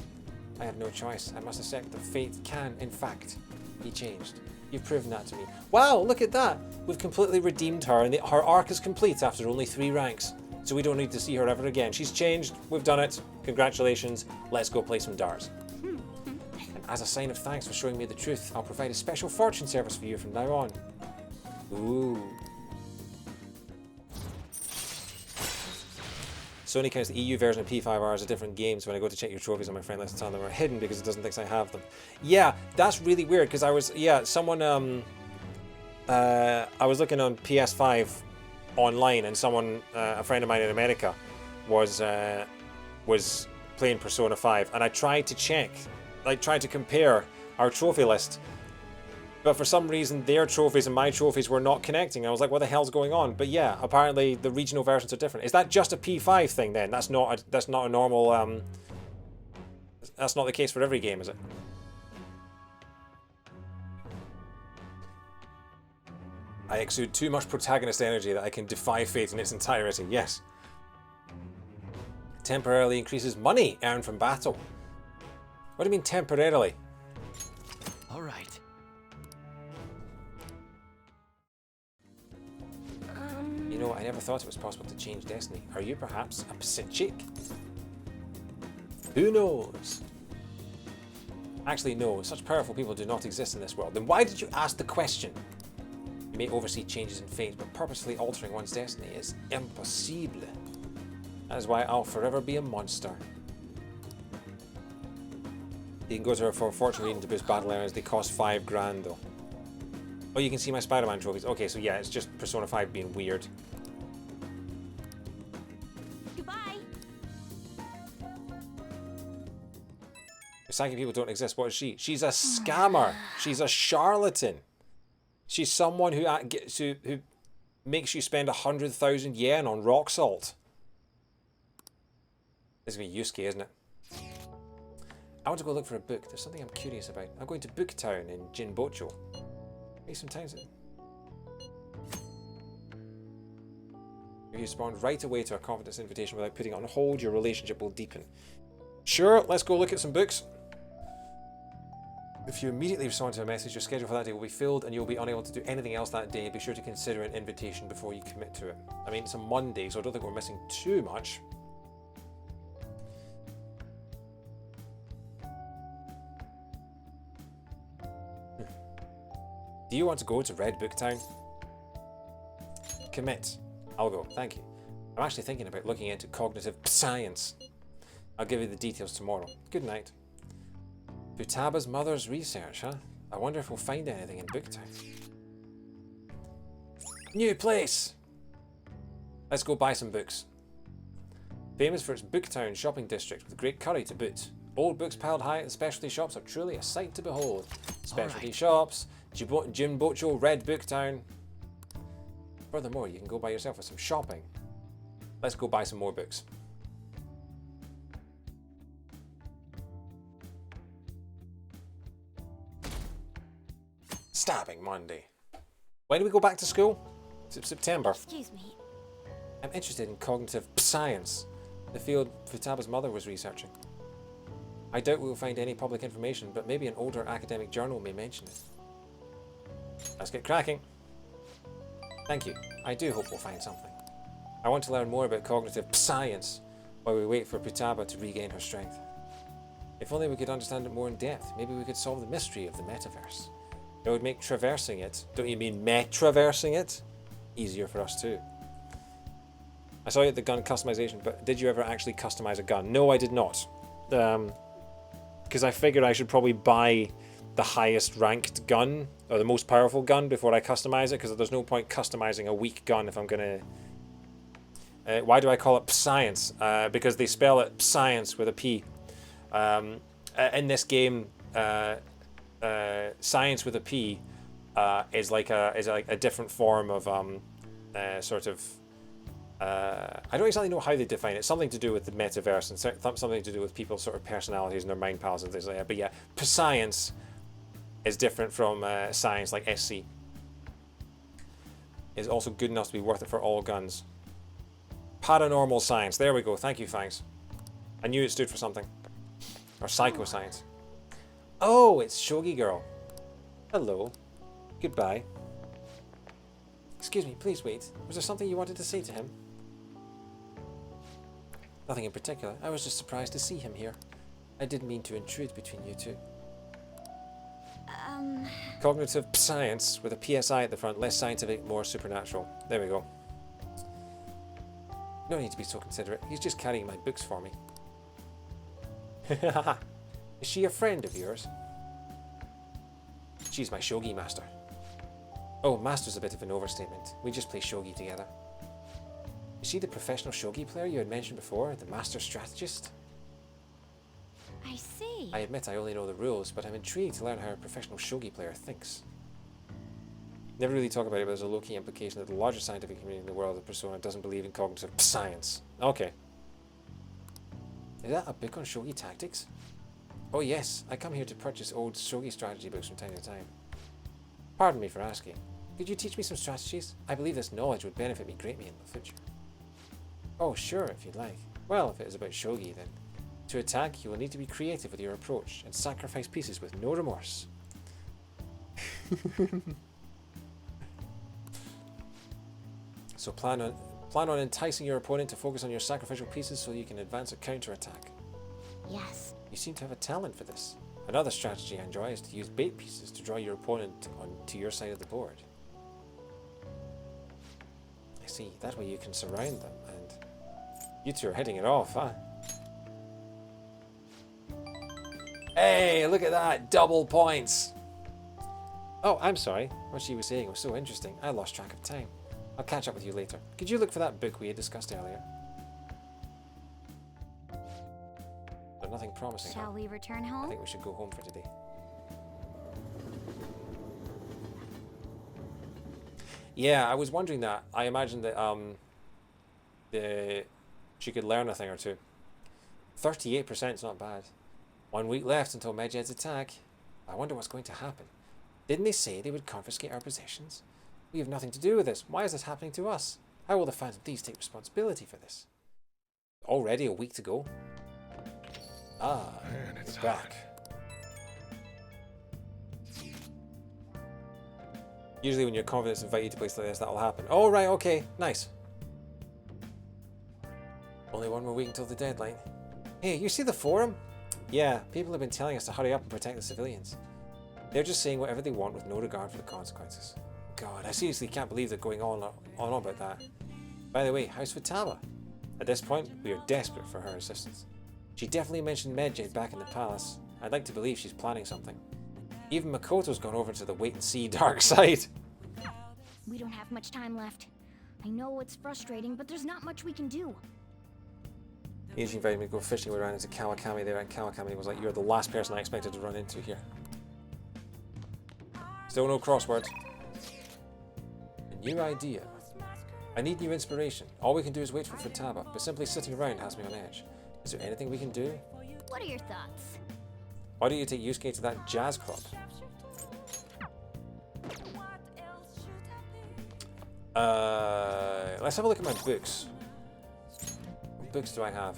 I have no choice. I must accept that fate can, in fact, be changed. You've proven that to me. Wow, look at that! We've completely redeemed her, and her arc is complete after only 3 ranks. So we don't need to see her ever again. She's changed. We've done it. Congratulations. Let's go play some darts. And as a sign of thanks for showing me the truth, I'll provide a special fortune service for you from now on. Ooh. Sony counts the EU version of P5R as a different game, so when I go to check your trophies on my friend list, tell them they're hidden because it doesn't think I have them. Yeah, that's really weird because I was, someone, I was looking on PS5 online and someone, a friend of mine in America, was playing Persona 5, and I tried to check, tried to compare our trophy list, but for some reason their trophies and my trophies were not connecting. I was like, what the hell's going on? But yeah, apparently the regional versions are different. Is that just a P5 thing then? That's not a normal, that's not the case for every game, is it? I exude too much protagonist energy that I can defy fate in its entirety, yes. Temporarily increases money earned from battle. What do you mean temporarily? All right. You know, I never thought it was possible to change destiny. Are you perhaps a psychic? Who knows? Actually, no. Such powerful people do not exist in this world. Then why did you ask the question? You may oversee changes in fate, but purposefully altering one's destiny is impossible. That is why I'll forever be a monster. You can go to her for fortune reading to boost battle areas. They cost 5 grand though. Oh, you can see my Spider-Man trophies. Okay, so yeah, it's just Persona 5 being weird. Goodbye. Psychic people don't exist. What is she? She's a scammer. She's a charlatan. She's someone who makes you spend 100,000 yen on rock salt. This is going to be Yusuke, isn't it? I want to go look for a book. There's something I'm curious about. I'm going to Booktown in Jinbocho. Make some time. If you respond right away to a confidence invitation without putting it on hold, your relationship will deepen. Sure, let's go look at some books. If you immediately respond to a message, your schedule for that day will be filled and you'll be unable to do anything else that day. Be sure to consider an invitation before you commit to it. I mean, it's a Monday, so I don't think we're missing too much. Do you want to go to Red Book Town? Commit. I'll go, thank you. I'm actually thinking about looking into cognitive science. I'll give you the details tomorrow. Good night. Futaba's mother's research, huh? I wonder if we'll find anything in Booktown. New place! Let's go buy some books. Famous for its Booktown shopping district with great curry to boot. Old books piled high at the specialty shops are truly a sight to behold. Specialty shops, Jinbocho, Red Booktown. Furthermore, you can go by yourself for some shopping. Let's go buy some more books. Stabbing Monday. When do we go back to school? September. Excuse me. I'm interested in cognitive science, the field Futaba's mother was researching. I doubt we will find any public information, but maybe an older academic journal may mention it. Let's get cracking. Thank you. I do hope we'll find something. I want to learn more about cognitive science while we wait for Futaba to regain her strength. If only we could understand it more in depth, maybe we could solve the mystery of the metaverse. It would make traversing it, don't you mean metraversing it, easier for us too. I saw you at the gun customization, but did you ever actually customize a gun? No, I did not. Because I figured I should probably buy the highest ranked gun, or the most powerful gun, before I customize it, because there's no point customizing a weak gun if I'm going to... why do I call it science? Because they spell it science with a P. In this game, science with a P is like a different form of sort of... I don't exactly know how they define it. Something to do with the metaverse and something to do with people's sort of personalities and their mind pals and things like that. But yeah, science is different from science, like SC. Is also good enough to be worth it for all guns. Paranormal science. There we go. Thank you, thanks. I knew it stood for something. Or psychoscience. Oh, it's Shogi Girl. Hello. Goodbye. Excuse me, please wait. Was there something you wanted to say to him? Nothing in particular. I was just surprised to see him here. I didn't mean to intrude between you two. Cognitive science with a PSI at the front. Less scientific, more supernatural. There we go. No need to be so considerate. He's just carrying my books for me. Is she a friend of yours? She's my shogi master. Oh, master's a bit of an overstatement. We just play shogi together. Is she the professional shogi player you had mentioned before? The master strategist? I see. I admit I only know the rules, but I'm intrigued to learn how a professional shogi player thinks. Never really talk about it, but there's a low-key implication that the largest scientific community in the world of Persona doesn't believe in cognitive science. Okay. Is that a book on shogi tactics? Oh yes, I come here to purchase old shogi strategy books from time to time. Pardon me for asking. Could you teach me some strategies? I believe this knowledge would benefit me greatly in the future. Oh sure, if you'd like. Well, if it is about shogi then. To attack, you will need to be creative with your approach and sacrifice pieces with no remorse. So plan on enticing your opponent to focus on your sacrificial pieces so you can advance a counter-attack. Yes. You seem to have a talent for this. Another strategy I enjoy is to use bait pieces to draw your opponent onto your side of the board. I see, that way you can surround them, and you two are hitting it off, huh? Hey, look at that. Double points. Oh, I'm sorry. What she was saying was so interesting. I lost track of time. I'll catch up with you later. Could you look for that book we had discussed earlier? But nothing promising. Shall we return I home? think we should go home for today. Yeah, I was wondering that. I imagined that she could learn a thing or two. 38% is not bad. 1 week left until Medjed's attack. I wonder what's going to happen. Didn't they say they would confiscate our possessions? We have nothing to do with this. Why is this happening to us? How will the Phantom Thieves take responsibility for this? Already a week to go. Ah, Man, it's back. Usually when your confidants invite you to places like this, that'll happen. Oh, right, okay, nice. Only 1 more week until the deadline. Hey, you see the forum? Yeah, people have been telling us to hurry up and protect the civilians. They're just saying whatever they want with no regard for the consequences. God, I seriously can't believe they're going on about that. By the way, how's Futaba? At this point, we are desperate for her assistance. She definitely mentioned Medjed back in the palace. I'd like to believe she's planning something. Even Makoto's gone over to the wait-and-see dark side. We don't have much time left. I know it's frustrating, but there's not much we can do. He invited me to go fishing. We ran into Kawakami there, and Kawakami was like, "You're the last person I expected to run into here." Still no crosswords. A new idea. I need new inspiration. All we can do is wait for Futaba, but simply sitting around has me on edge. Is there anything we can do? What are your thoughts? Why don't you take Yusuke to that jazz club? Let's have a look at my books. What books do I have?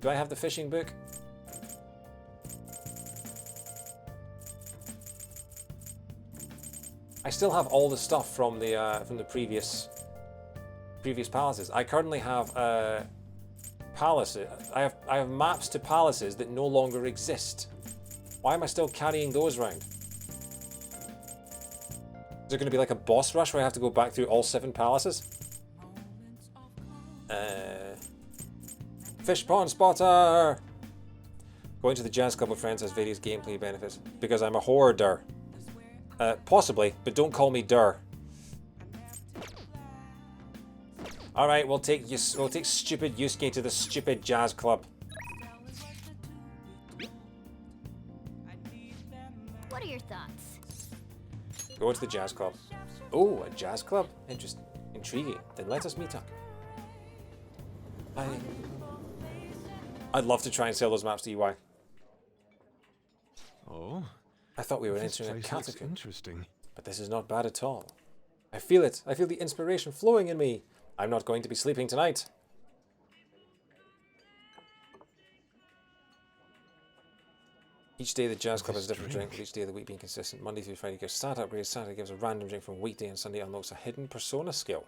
Do I have the fishing book? I still have all the stuff from the previous palaces. I currently have palaces. I have maps to palaces that no longer exist. Why am I still carrying those around? Is there going to be like a boss rush where I have to go back through all 7 palaces? Fish pond spotter! Going to the jazz club with friends has various gameplay benefits. Because I'm a hoarder. Possibly, but don't call me Dur. Alright, we'll take stupid Yusuke to the stupid jazz club. What are your thoughts? Go to the jazz club. Oh, a jazz club? Interesting. Intriguing. Then let us meet up. I'd love to try and sell those maps to EY. Oh, I thought we were this entering a place looks catacomb. interesting. But this is not bad at all. I feel it. I feel the inspiration flowing in me. I'm not going to be sleeping tonight. Each day the jazz club has a different drink, with each day of the week being consistent. Monday through Friday gives stat upgrades, Saturday gives a random drink from weekday, and Sunday unlocks a hidden persona skill.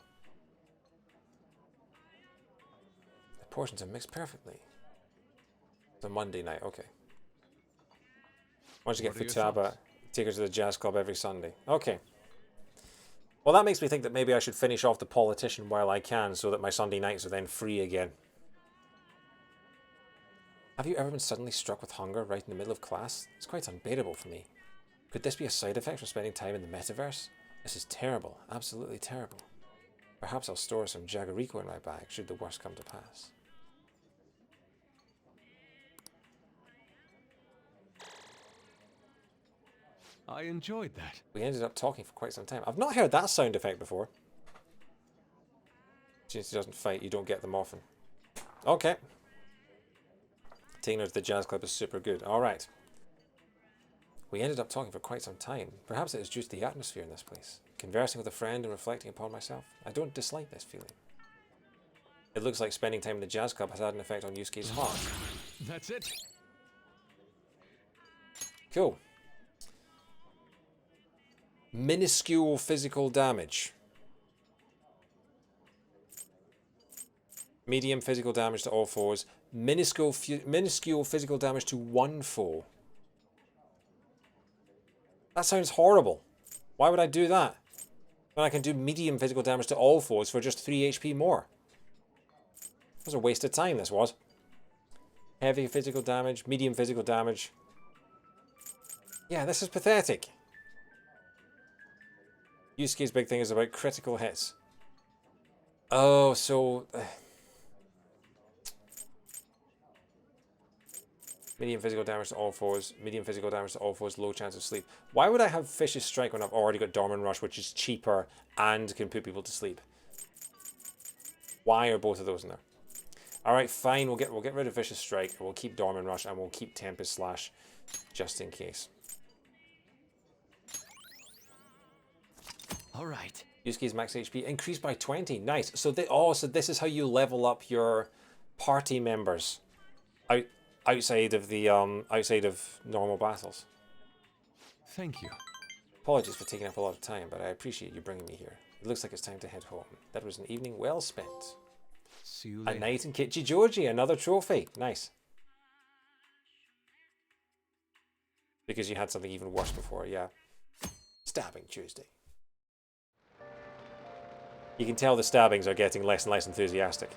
The portions are mixed perfectly. It's a Monday night, okay. Once you get Futaba, take her to the jazz club every Sunday. Okay. Well, that makes me think that maybe I should finish off the politician while I can, so that my Sunday nights are then free again. Have you ever been suddenly struck with hunger right in the middle of class? It's quite unbearable for me. Could this be a side effect from spending time in the metaverse? This is terrible, absolutely terrible. Perhaps I'll store some Jagariko in my bag, should the worst come to pass. I enjoyed that. We ended up talking for quite some time. I've not heard that sound effect before. Since he doesn't fight, you don't get them often. Okay. Taking her to the jazz club is super good. Alright. We ended up talking for quite some time. Perhaps it is due to the atmosphere in this place. Conversing with a friend and reflecting upon myself. I don't dislike this feeling. It looks like spending time in the jazz club has had an effect on Yusuke's heart. That's it. Cool. Minuscule physical damage. Medium physical damage to all foes. Minuscule physical damage to one foe. That sounds horrible. Why would I do that? When I can do medium physical damage to all foes for just 3 HP more. That was a waste of time, this was. Heavy physical damage, medium physical damage. Yeah, this is pathetic. Yusuke's big thing is about critical hits. Oh, so... medium physical damage to all foes. Medium physical damage to all foes. Low chance of sleep. Why would I have Fish's Strike when I've already got Dormant Rush, which is cheaper and can put people to sleep? Why are both of those in there? Alright, fine. We'll get rid of Vicious Strike. We'll keep Dormant Rush and we'll keep Tempest Slash just in case. Alright. Yusuke's max HP increased by 20. Nice. So so this is how you level up your party members outside of the outside of normal battles. Thank you. Apologies for taking up a lot of time, but I appreciate you bringing me here. It looks like it's time to head home. That was an evening well spent. See you A later. night in Kichijoji, another trophy. Nice. Because you had something even worse before, yeah. Stabbing Tuesday. You can tell the stabbings are getting less and less enthusiastic.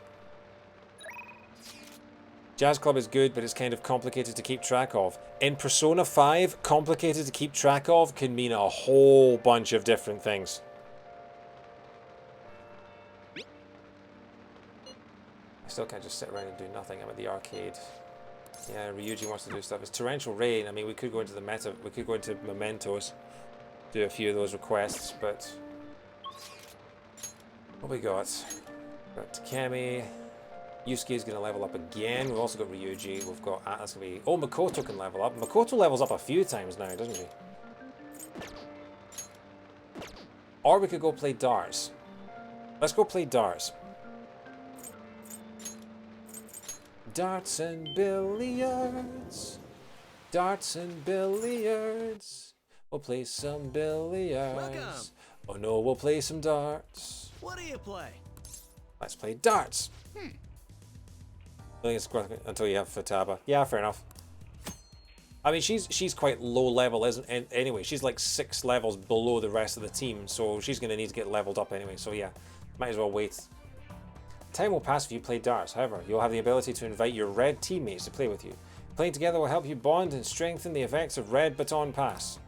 Jazz Club is good, but it's kind of complicated to keep track of. In Persona 5, complicated to keep track of can mean a whole bunch of different things. I still can't just sit around and do nothing. I'm at the arcade. Yeah, Ryuji wants to do stuff. It's torrential rain. I mean, we could go into the we could go into Mementos, do a few of those requests, but what we got? Got Takemi. Yusuke's going to level up again. We've also got Ryuji. We've got... that's going to be... Oh, Makoto can level up. Makoto levels up a few times now, doesn't he? Or we could go play darts. Let's go play darts. Darts and billiards. Darts and billiards. We'll play some billiards. Welcome. Oh no, we'll play some darts. What do you play? Let's play darts. I think it's until you have Futaba. Yeah, fair enough. I mean, she's quite low level, isn't? Anyway, she's like 6 levels below the rest of the team, so she's going to need to get leveled up anyway. So yeah, might as well wait. Time will pass if you play darts. However, you'll have the ability to invite your red teammates to play with you. Playing together will help you bond and strengthen the effects of red baton pass.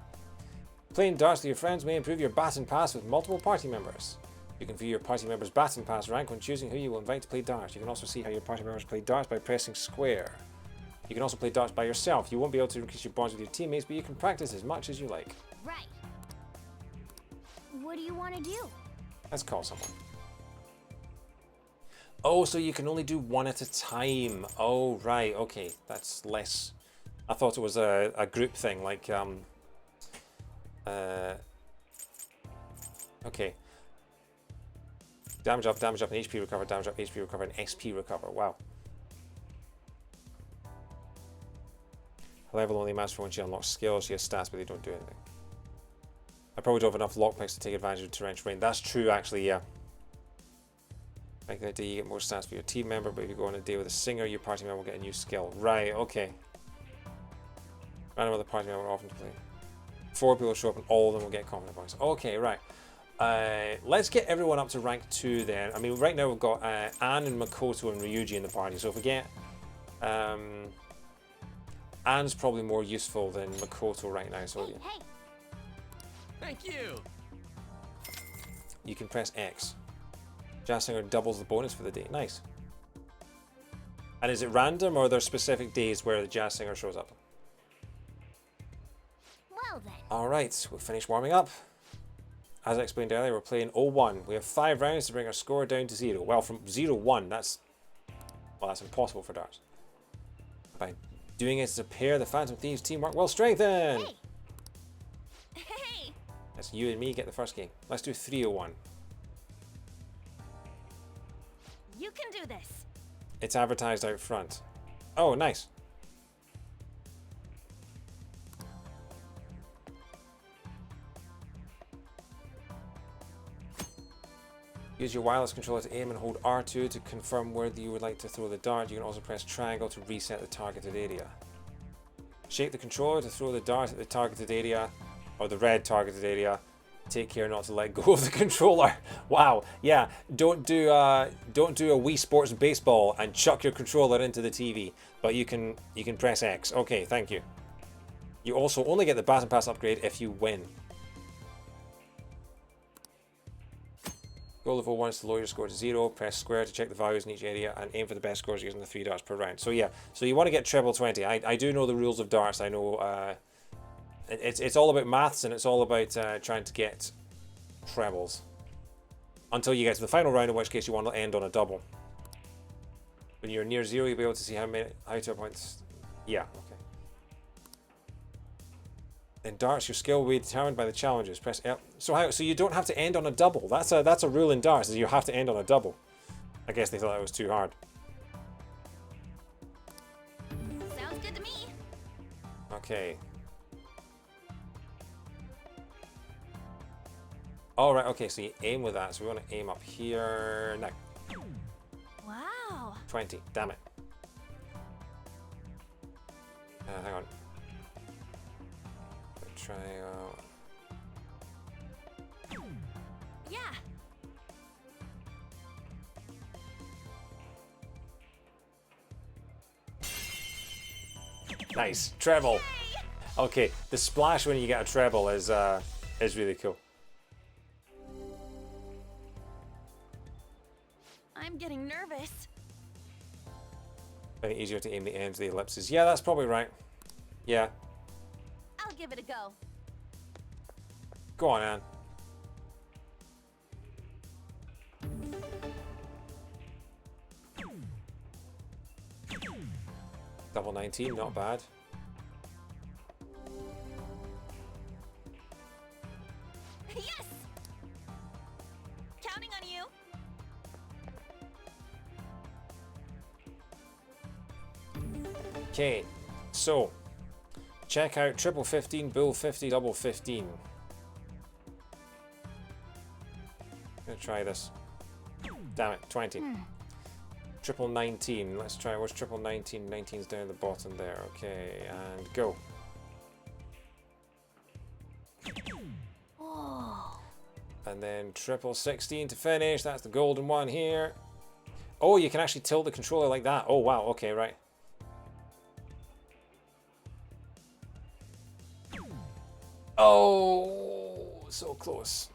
Playing darts with your friends may improve your baton pass with multiple party members. You can view your party members' baton pass rank when choosing who you will invite to play darts. You can also see how your party members play darts by pressing square. You can also play darts by yourself. You won't be able to increase your bonds with your teammates, but you can practice as much as you like. Right. What do you want to do? Let's call someone. Oh, so you can only do one at a time. Oh, right. Okay, that's less. I thought it was a group thing, like okay. Damage up, and HP recover, damage up, HP recover, and SP recover. Wow. Level only matters for when she unlocks skills. She has stats, but they don't do anything. I probably don't have enough lockpicks to take advantage of torrential rain. That's true, actually, yeah. Like that day, you get more stats for your team member, but if you go on a day with a singer, your party member will get a new skill. Right, okay. Random other party member often to play. 4 people show up and all of them will get confidant points. Okay, right. Let's get everyone up to rank 2 then. I mean, right now we've got Anne and Makoto and Ryuji in the party, so if we get... Anne's probably more useful than Makoto right now, so... Hey, hey. Thank you. You can press X. Jazz Singer doubles the bonus for the day. Nice. And is it random, or are there specific days where the Jazz Singer shows up? Well then. Alright, we've finished warming up. As I explained earlier, we're playing 0-1. We have 5 rounds to bring our score down to 0. Well, from 0-1, that's impossible for darts. By doing it as a pair, the Phantom Thieves teamwork will strengthen! Hey. Hey. That's you and me get the first game. Let's do 3-0-1. You can do this. It's advertised out front. Oh, nice. Use your wireless controller to aim and hold R2 to confirm where you would like to throw the dart. You can also press triangle to reset the targeted area. Shake the controller to throw the dart at the targeted area, or the red targeted area. Take care not to let go of the controller. Wow, yeah. Don't do a Wii Sports baseball and chuck your controller into the TV. But you can press X. Okay, thank you. You also only get the Baton Pass upgrade if you win. Goal level 1 is to lower your score to 0. Press square to check the values in each area and aim for the best scores using the 3 darts per round. So yeah, so you want to get treble 20. I do know the rules of darts. I know it's all about maths and it's all about trying to get trebles. Until you get to the final round, in which case you want to end on a double. When you're near 0, you'll be able to see how to points. Yeah, okay. In darts, your skill will be determined by the challenges. Press L. So you don't have to end on a double. That's a rule in darts, is you have to end on a double. I guess they thought that was too hard. Sounds good to me. Okay. Alright, okay, so you aim with that. So we want to aim up here. Now. Wow. 20, damn it. Hang on. Try, Yeah. Nice, treble. Okay, the splash when you get a treble is really cool. I'm getting nervous. Find it easier to aim the ends of the ellipses. Yeah, that's probably right. Yeah. I'll give it a go. Go on, Anne. Double 19, not bad. Yes! Counting on you. Okay, so check out triple 15, bull 50, double 15. Gonna try this. Damn it, 20. Triple 19. Let's try. What's triple 19? 19's down at the bottom there. Okay, and go. Oh. And then triple 16 to finish. That's the golden one here. Oh, you can actually tilt the controller like that. Oh, wow. Okay, right. Oh, so close.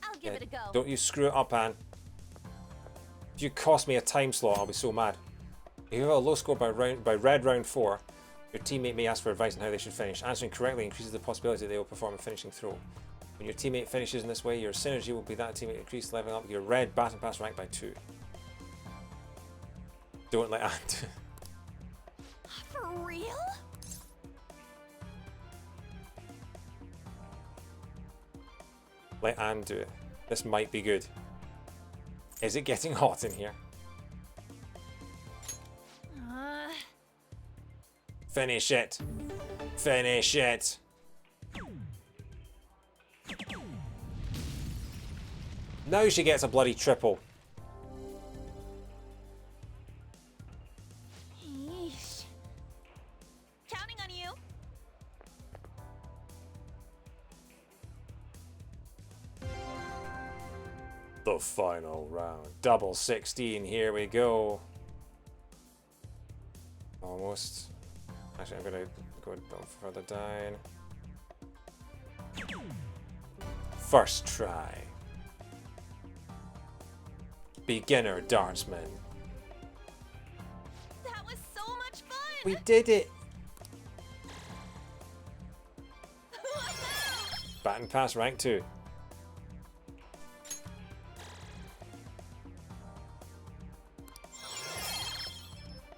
I'll give it a go. Don't you screw it up, Anne. If you cost me a time slot, I'll be so mad. If you have a low score by red round 4, your teammate may ask for advice on how they should finish. Answering correctly increases the possibility that they will perform a finishing throw. When your teammate finishes in this way, your synergy will be that teammate increased, leveling up your red Baton Pass rank by 2. Don't let Anne do it. For real? Let Anne do it. This might be good. Is it getting hot in here? Finish it. Finish it. Now she gets a bloody triple. Yeesh. Counting on you. The final round. Double 16. Here we go. Almost. Actually, I'm going to go further down. First try. Beginner dartsman. That was so much fun. We did it. Baton Pass rank 2.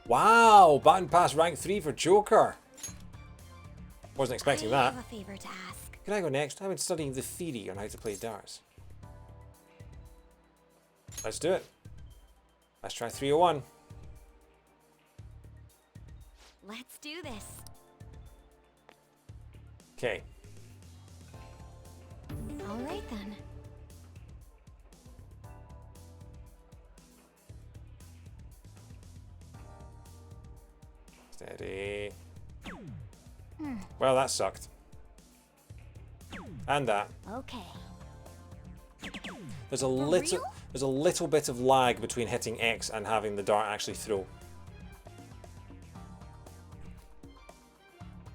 Wow, Baton Pass rank 3 for Joker. Wasn't expecting I that. have a favor to ask. Can I go next? I've been studying the theory on how to play darts. Let's do it. Let's try 301. Let's do this. Okay. All right then. Steady. Well, that sucked. And that. Okay. There's a little bit of lag between hitting X and having the dart actually throw.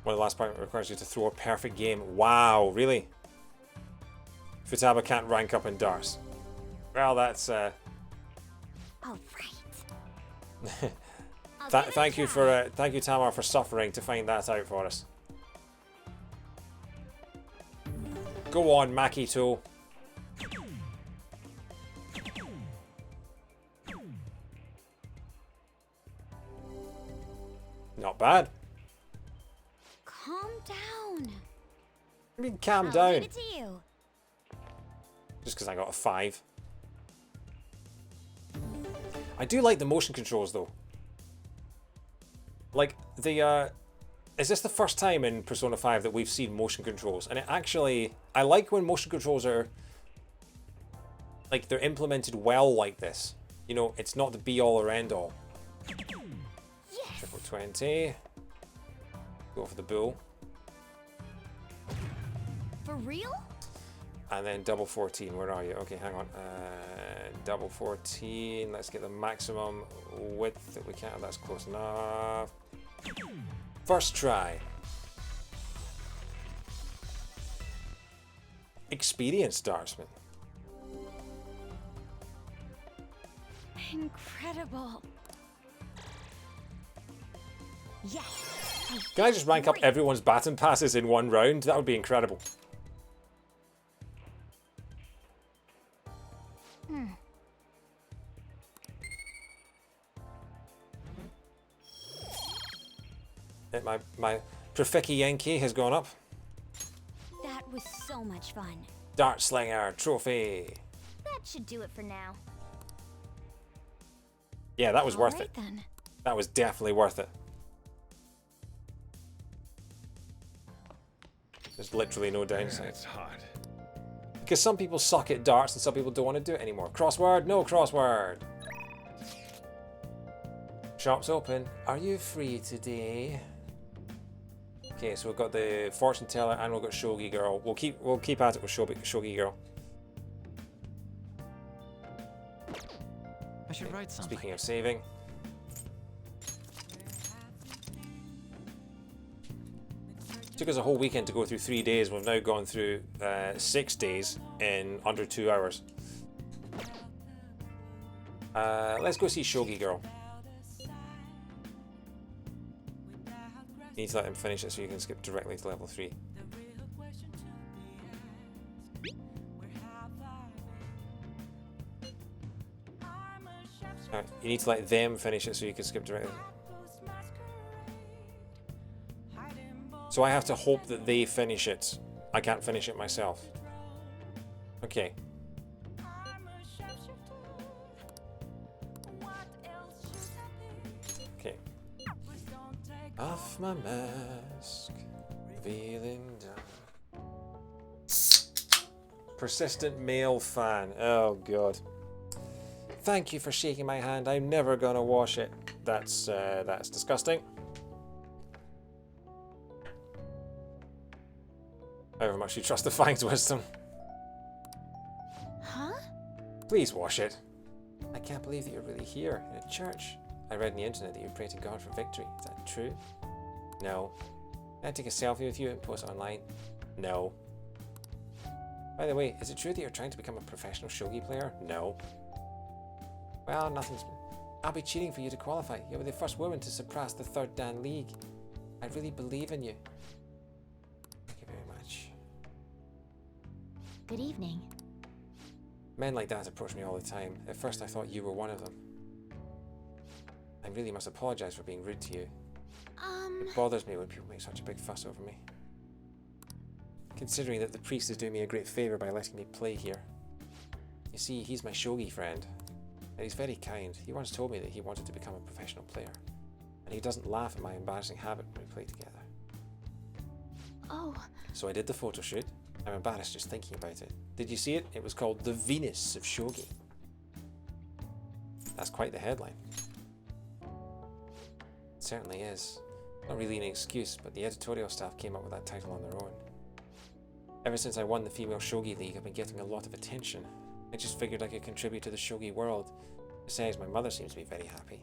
One of the last part requires you to throw a perfect game. Wow, really? Futaba can't rank up in darts. Well, that's All right. thank you, Tamar, for suffering to find that out for us. Go on, Makito. Not bad. Calm down. I mean, calm I'll down. leave it to you. Just because I got a 5. I do like the motion controls though. Like the is this the first time in Persona 5 that we've seen motion controls? And it actually, I like when motion controls are like they're implemented well like this. You know, it's not the be all or end all. Yes. Triple 20. Go for the bull. For real? And then double 14, where are you? Okay, hang on. Double 14, let's get the maximum width that we can. That's close enough. First try. Experienced dartsman. Incredible. Yes. Can I just rank up everyone's baton passes in one round? That would be incredible. My Profiki Yankee has gone up. That was so much fun. Dart Slinger Trophy. That should do it for now. Yeah, that was worth All it. right, then. That was definitely worth it. There's literally no downside. It's hot. Because some people suck at darts and some people don't want to do it anymore. Crossword? No crossword. Shop's open. Are you free today? Okay, so we've got the fortune teller and we've got Shogi girl. We'll keep at it with Shogi girl. I should write something. Speaking of saving. Took us a whole weekend to go through 3 days. We've now gone through 6 days in under 2 hours. Let's go see Shogi girl. You need to let him finish it so you can skip directly to level 3. Alright, you need to let them finish it so you can skip directly. So I have to hope that they finish it. I can't finish it myself. Okay. Okay. Off my mask, feeling down. Persistent male fan. Oh god. Thank you for shaking my hand. I'm never gonna wash it. That's disgusting. However much you trust the Fang's wisdom. Huh? Please wash it. I can't believe that you're really here in a church. I read on the internet that you pray to God for victory. Is that true? No. Can I take a selfie with you and post it online? No. By the way, is it true that you're trying to become a professional shogi player? No. Well, nothing's... I'll be cheering for you to qualify. You'll be the first woman to surpass the 3rd Dan League. I really believe in you. Thank you very much. Good evening. Men like that approach me all the time. At first I thought you were one of them. I really must apologize for being rude to you. It bothers me when people make such a big fuss over me. Considering that the priest is doing me a great favor by letting me play here. You see, he's my shogi friend. And he's very kind. He once told me that he wanted to become a professional player. And he doesn't laugh at my embarrassing habit when we play together. Oh, So I did the photo shoot. I'm embarrassed just thinking about it. Did you see it? It was called The Venus of Shogi. That's quite the headline. It certainly is. Not really an excuse, but the editorial staff came up with that title on their own. Ever since I won the Female Shogi League, I've been getting a lot of attention. I just figured I could contribute to the shogi world. Besides, my mother seems to be very happy.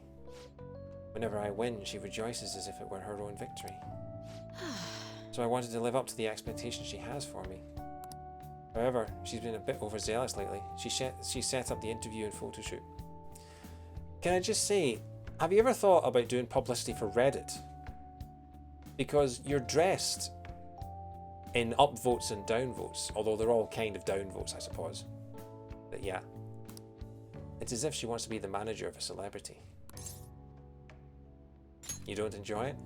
Whenever I win, she rejoices as if it were her own victory. So I wanted to live up to the expectations she has for me. However, she's been a bit overzealous lately. She set up the interview and photo shoot. Can I just say, have you ever thought about doing publicity for Reddit? Because you're dressed in upvotes and downvotes, although they're all kind of downvotes, I suppose. But yeah, it's as if she wants to be the manager of a celebrity. You don't enjoy it?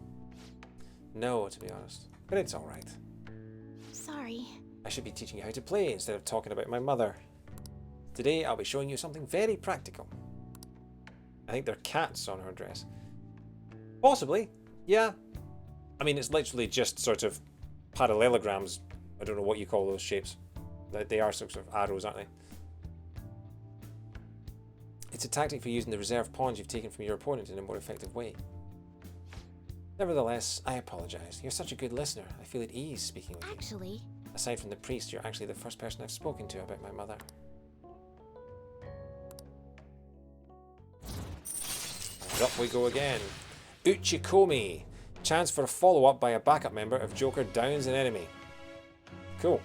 No, to be honest, but it's alright. Sorry. I should be teaching you how to play instead of talking about my mother. Today I'll be showing you something very practical. I think they're cats on her dress. Possibly, yeah. I mean, it's literally just sort of parallelograms. I don't know what you call those shapes. They are sort of arrows, aren't they? It's a tactic for using the reserve pawns you've taken from your opponent in a more effective way. Nevertheless, I apologize. You're such a good listener. I feel at ease speaking with you. Actually, Aside from the priest, you're actually the first person I've spoken to about my mother. And up we go again. Uchikomi. Chance for a follow-up by a backup member if Joker downs an enemy. Cool.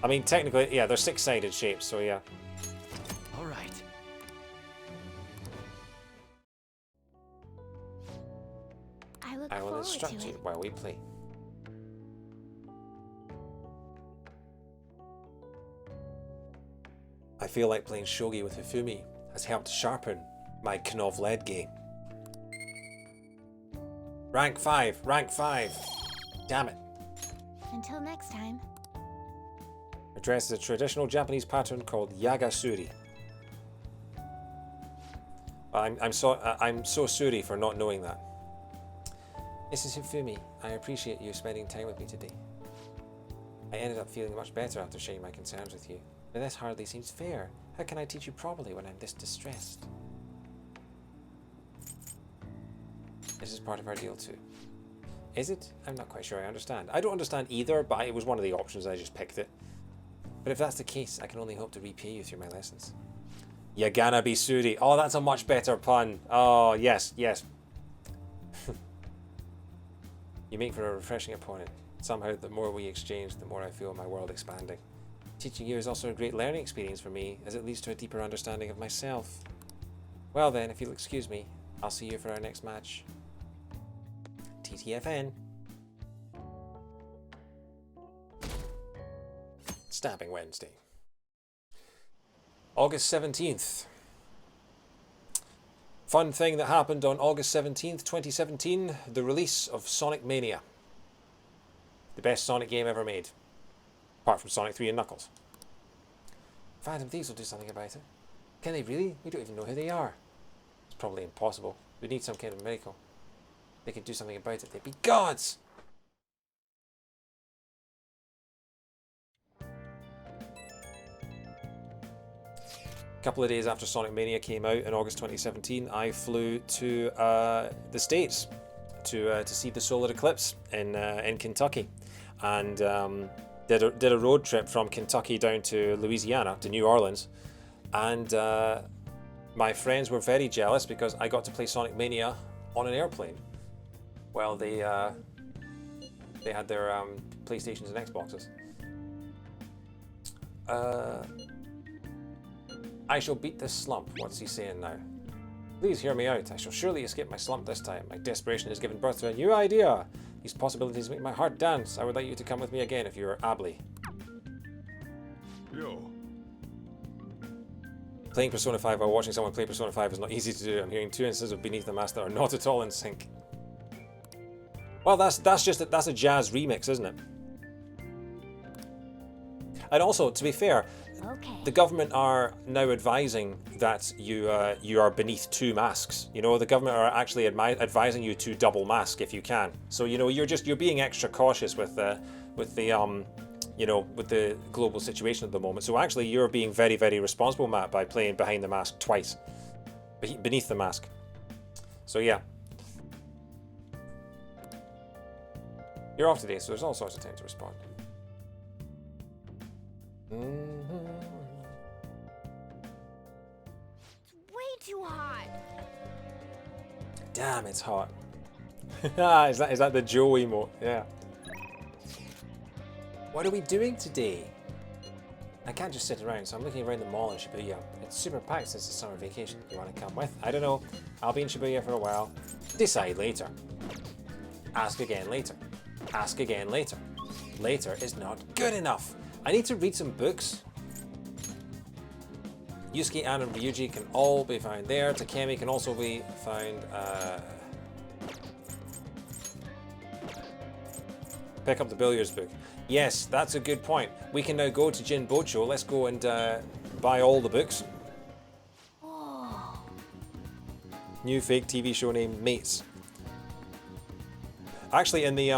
I mean, technically, yeah, they're six-sided shapes, so yeah. All right. I will look instruct forward to you it. while we play. I feel like playing shogi with Hifumi has helped sharpen my Knov-led game. Rank 5, rank 5. Damn it. Until next time. Her dress is a traditional Japanese pattern called yagasuri. I'm so sorry for not knowing that. Mrs. Hifumi, I appreciate you spending time with me today. I ended up feeling much better after sharing my concerns with you, but this hardly seems fair. How can I teach you properly when I'm this distressed? This is part of our deal too. Is it? I'm not quite sure I understand. I don't understand either, but it was one of the options, I just picked it. But if that's the case, I can only hope to repay you through my lessons. Yagana be suri. Oh, that's a much better pun. Oh, yes, yes. You make for a refreshing opponent. Somehow, the more we exchange, the more I feel my world expanding. Teaching you is also a great learning experience for me, as it leads to a deeper understanding of myself. Well then, if you'll excuse me, I'll see you for our next match. TTFN. Stabbing Wednesday. August 17th. Fun thing that happened on August 17th, 2017, the release of Sonic Mania. The best Sonic game ever made. Apart from Sonic 3 and Knuckles. Phantom Thieves will do something about it. Can they really? We don't even know who they are. It's probably impossible. We need some kind of miracle. If they could do something about it, they'd be gods! A couple of days after Sonic Mania came out in August 2017, I flew to the States to see the solar eclipse in Kentucky, and did a road trip from Kentucky down to Louisiana, to New Orleans, and my friends were very jealous because I got to play Sonic Mania on an airplane. Well, they had their PlayStations and Xboxes. I shall beat this slump. What's he saying now? Please hear me out. I shall surely escape my slump this time. My desperation has given birth to a new idea. These possibilities make my heart dance. I would like you to come with me again if you are ably. Yo. Playing Persona 5 while watching someone play Persona 5 is not easy to do. I'm hearing two instances of Beneath the Mask that are not at all in sync. Well, that's a jazz remix, isn't it? And also, to be fair, Okay. the government are now advising that you are beneath two masks. You know, the government are actually advising you to double mask if you can. So you know, you're being extra cautious with the global situation at the moment. So actually, you're being very, very responsible, Matt, by playing behind the mask twice, beneath the mask. So yeah, You're off today, so there's all sorts of time to respond. It's way too hot. Damn, it's hot. is that the Joe emote? Yeah. What are we doing today? I can't just sit around, so I'm looking around the mall in Shibuya. It's super packed since the summer vacation. You want to come with? I don't know. I'll be in Shibuya for a while. Decide later. Ask again later. Ask again later. Later is not good enough. I need to read some books. Yusuke, Anne, and Ryuji can all be found there. Takemi can also be found. Pick up the billiards book. Yes, that's a good point. We can now go to Jin Bocho. Let's go and buy all the books. Oh. New fake TV show named Mates. Actually, in the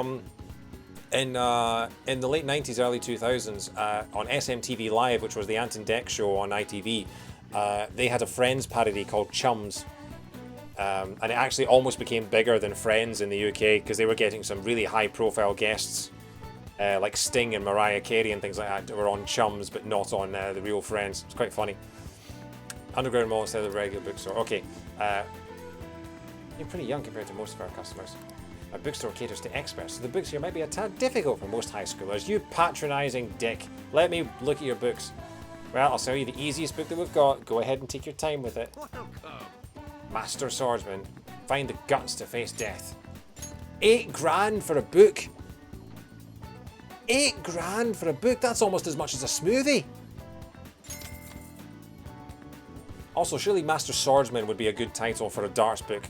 late 90s, early 2000s, on SMTV Live, which was the Ant and Dec show on ITV, they had a Friends parody called Chums. And it actually almost became bigger than Friends in the UK because they were getting some really high-profile guests, like Sting and Mariah Carey and things like that, were on Chums, but not on the real Friends. It's quite funny. Underground Mall instead of the regular bookstore. Okay, you're pretty young compared to most of our customers. A bookstore caters to experts, so the books here might be a tad difficult for most high schoolers. You patronising dick. Let me look at your books. Well, I'll sell you the easiest book that we've got. Go ahead and take your time with it. Master Swordsman. Find the guts to face death. £8 for a book. £8 for a book? That's almost as much as a smoothie. Also, surely Master Swordsman would be a good title for a darts book.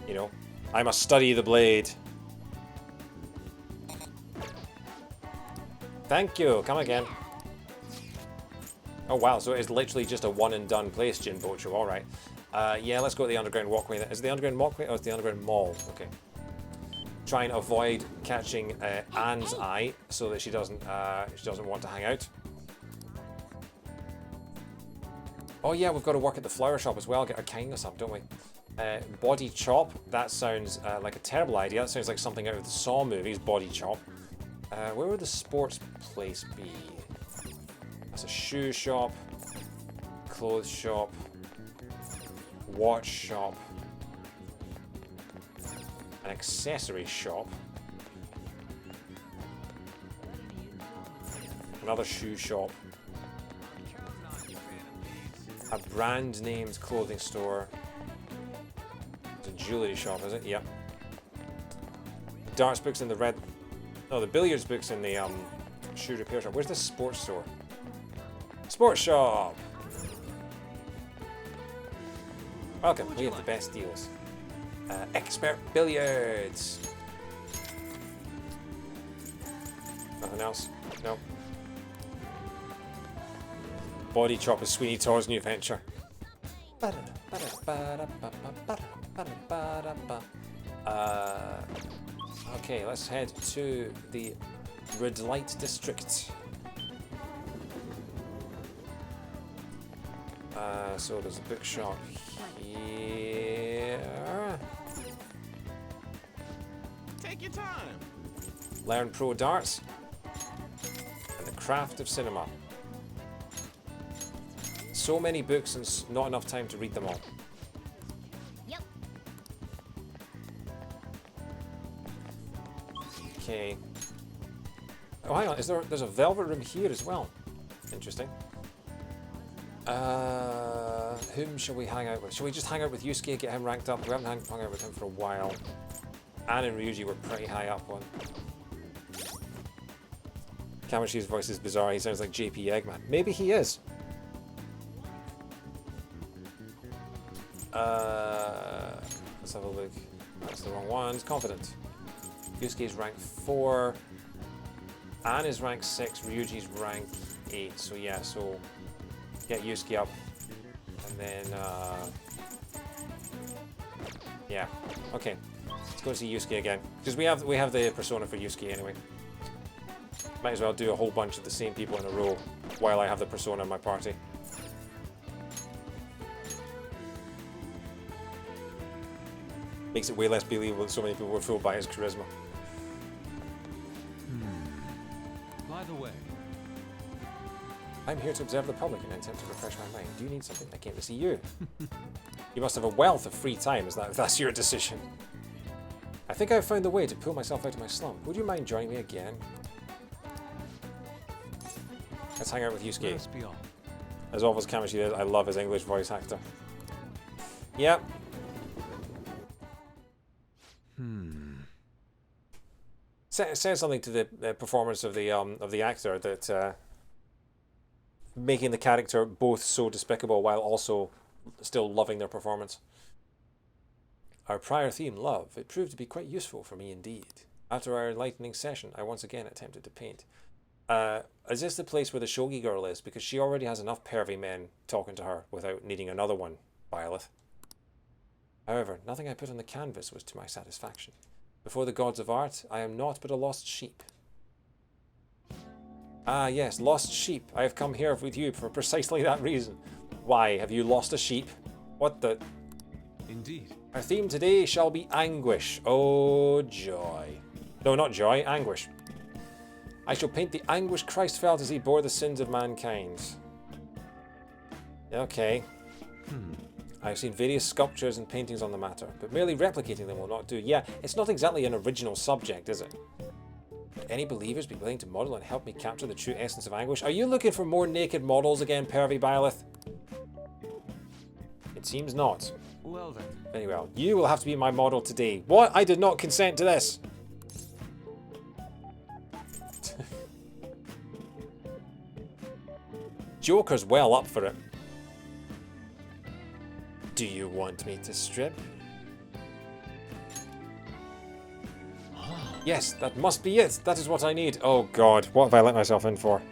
You know, I must study the blade. Thank you. Come again. Oh wow, so it's literally just a one and done place, Jin Bocho. Alright. Yeah, let's go to the underground walkway. Is it the underground walkway? Oh, it's the underground mall. Okay. Try and avoid catching Anne's eye so that she doesn't want to hang out. Oh yeah, we've got to work at the flower shop as well, get our kindness up, don't we? Body chop, that sounds like a terrible idea. That sounds like something out of the Saw movies, body chop. Where would the sports place be? That's a shoe shop, clothes shop, watch shop, an accessory shop, another shoe shop, a brand named clothing store. It's a jewelry shop, is it? Yep. Darts books in the red. No, the billiards books in the shoe repair shop. Where's the sports store? Sports shop! Welcome, we have the best deals. Expert billiards! Nothing else? No. Body chop is Sweeney Todd's new venture. Okay, let's head to the Red Light District. So there's a bookshop here. Take your time. Learn Pro Darts and the Craft of Cinema. So many books and not enough time to read them all. Yep. Okay. Oh, hang on. There's a velvet room here as well. Interesting. Whom shall we hang out with? Shall we just hang out with Yusuke, get him ranked up? We haven't hung out with him for a while. Anne and Ryuji were pretty high up on. Kamashi's voice is bizarre. He sounds like JP Eggman. Maybe he is. Let's have a look. That's the wrong one. It's confidant. Yusuke's rank 4. Anne is rank 6. Ryuji's rank 8. So yeah, so get Yusuke up. And then yeah. Okay. Let's go see Yusuke again. Because we have the persona for Yusuke anyway. Might as well do a whole bunch of the same people in a row while I have the persona in my party. Makes it way less believable that so many people were fooled by his charisma. By the way, I'm here to observe the public and attempt to refresh my mind. Do you need something? I came to see you. You must have a wealth of free time, is that if that's your decision? I think I've found the way to pull myself out of my slump. Would you mind joining me again? Let's hang out with Yusuke. must be all. As awful as Kamishi is, I love his English voice actor. Yep. Says something to the performance of the actor that making the character both so despicable while also still loving their performance. Our prior theme, love, it proved to be quite useful for me indeed. After our enlightening session, I once again attempted to paint. Is this the place where the Shogi girl is? Because she already has enough pervy men talking to her without needing another one, Violet. However, nothing I put on the canvas was to my satisfaction. Before the gods of art, I am naught but a lost sheep. Ah yes, lost sheep. I have come here with you for precisely that reason. Why, have you lost a sheep? What the... Indeed. Our theme today shall be anguish. Oh, joy. No, not joy, anguish. I shall paint the anguish Christ felt as he bore the sins of mankind. Okay. I've seen various sculptures and paintings on the matter, but merely replicating them will not do. Yeah, it's not exactly an original subject, is it? Would any believers be willing to model and help me capture the true essence of anguish? Are you looking for more naked models again, pervy Byleth? It seems not. Well then. Very well. You will have to be my model today. What? I did not consent to this. Joker's well up for it. Do you want me to strip? Yes, that must be it. That is what I need. Oh god, what have I let myself in for?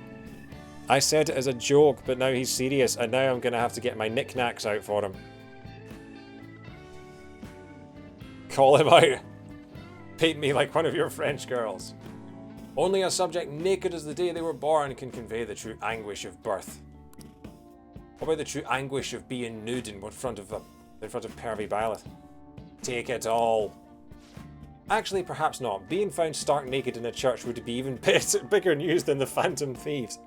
I said it as a joke, but now he's serious, and now I'm going to have to get my knickknacks out for him. Call him out. Paint me like one of your French girls. Only a subject naked as the day they were born can convey the true anguish of birth. What about the true anguish of being nude in front of pervy Byleth? Take it all. Actually, perhaps not. Being found stark naked in a church would be even bigger news than the Phantom Thieves.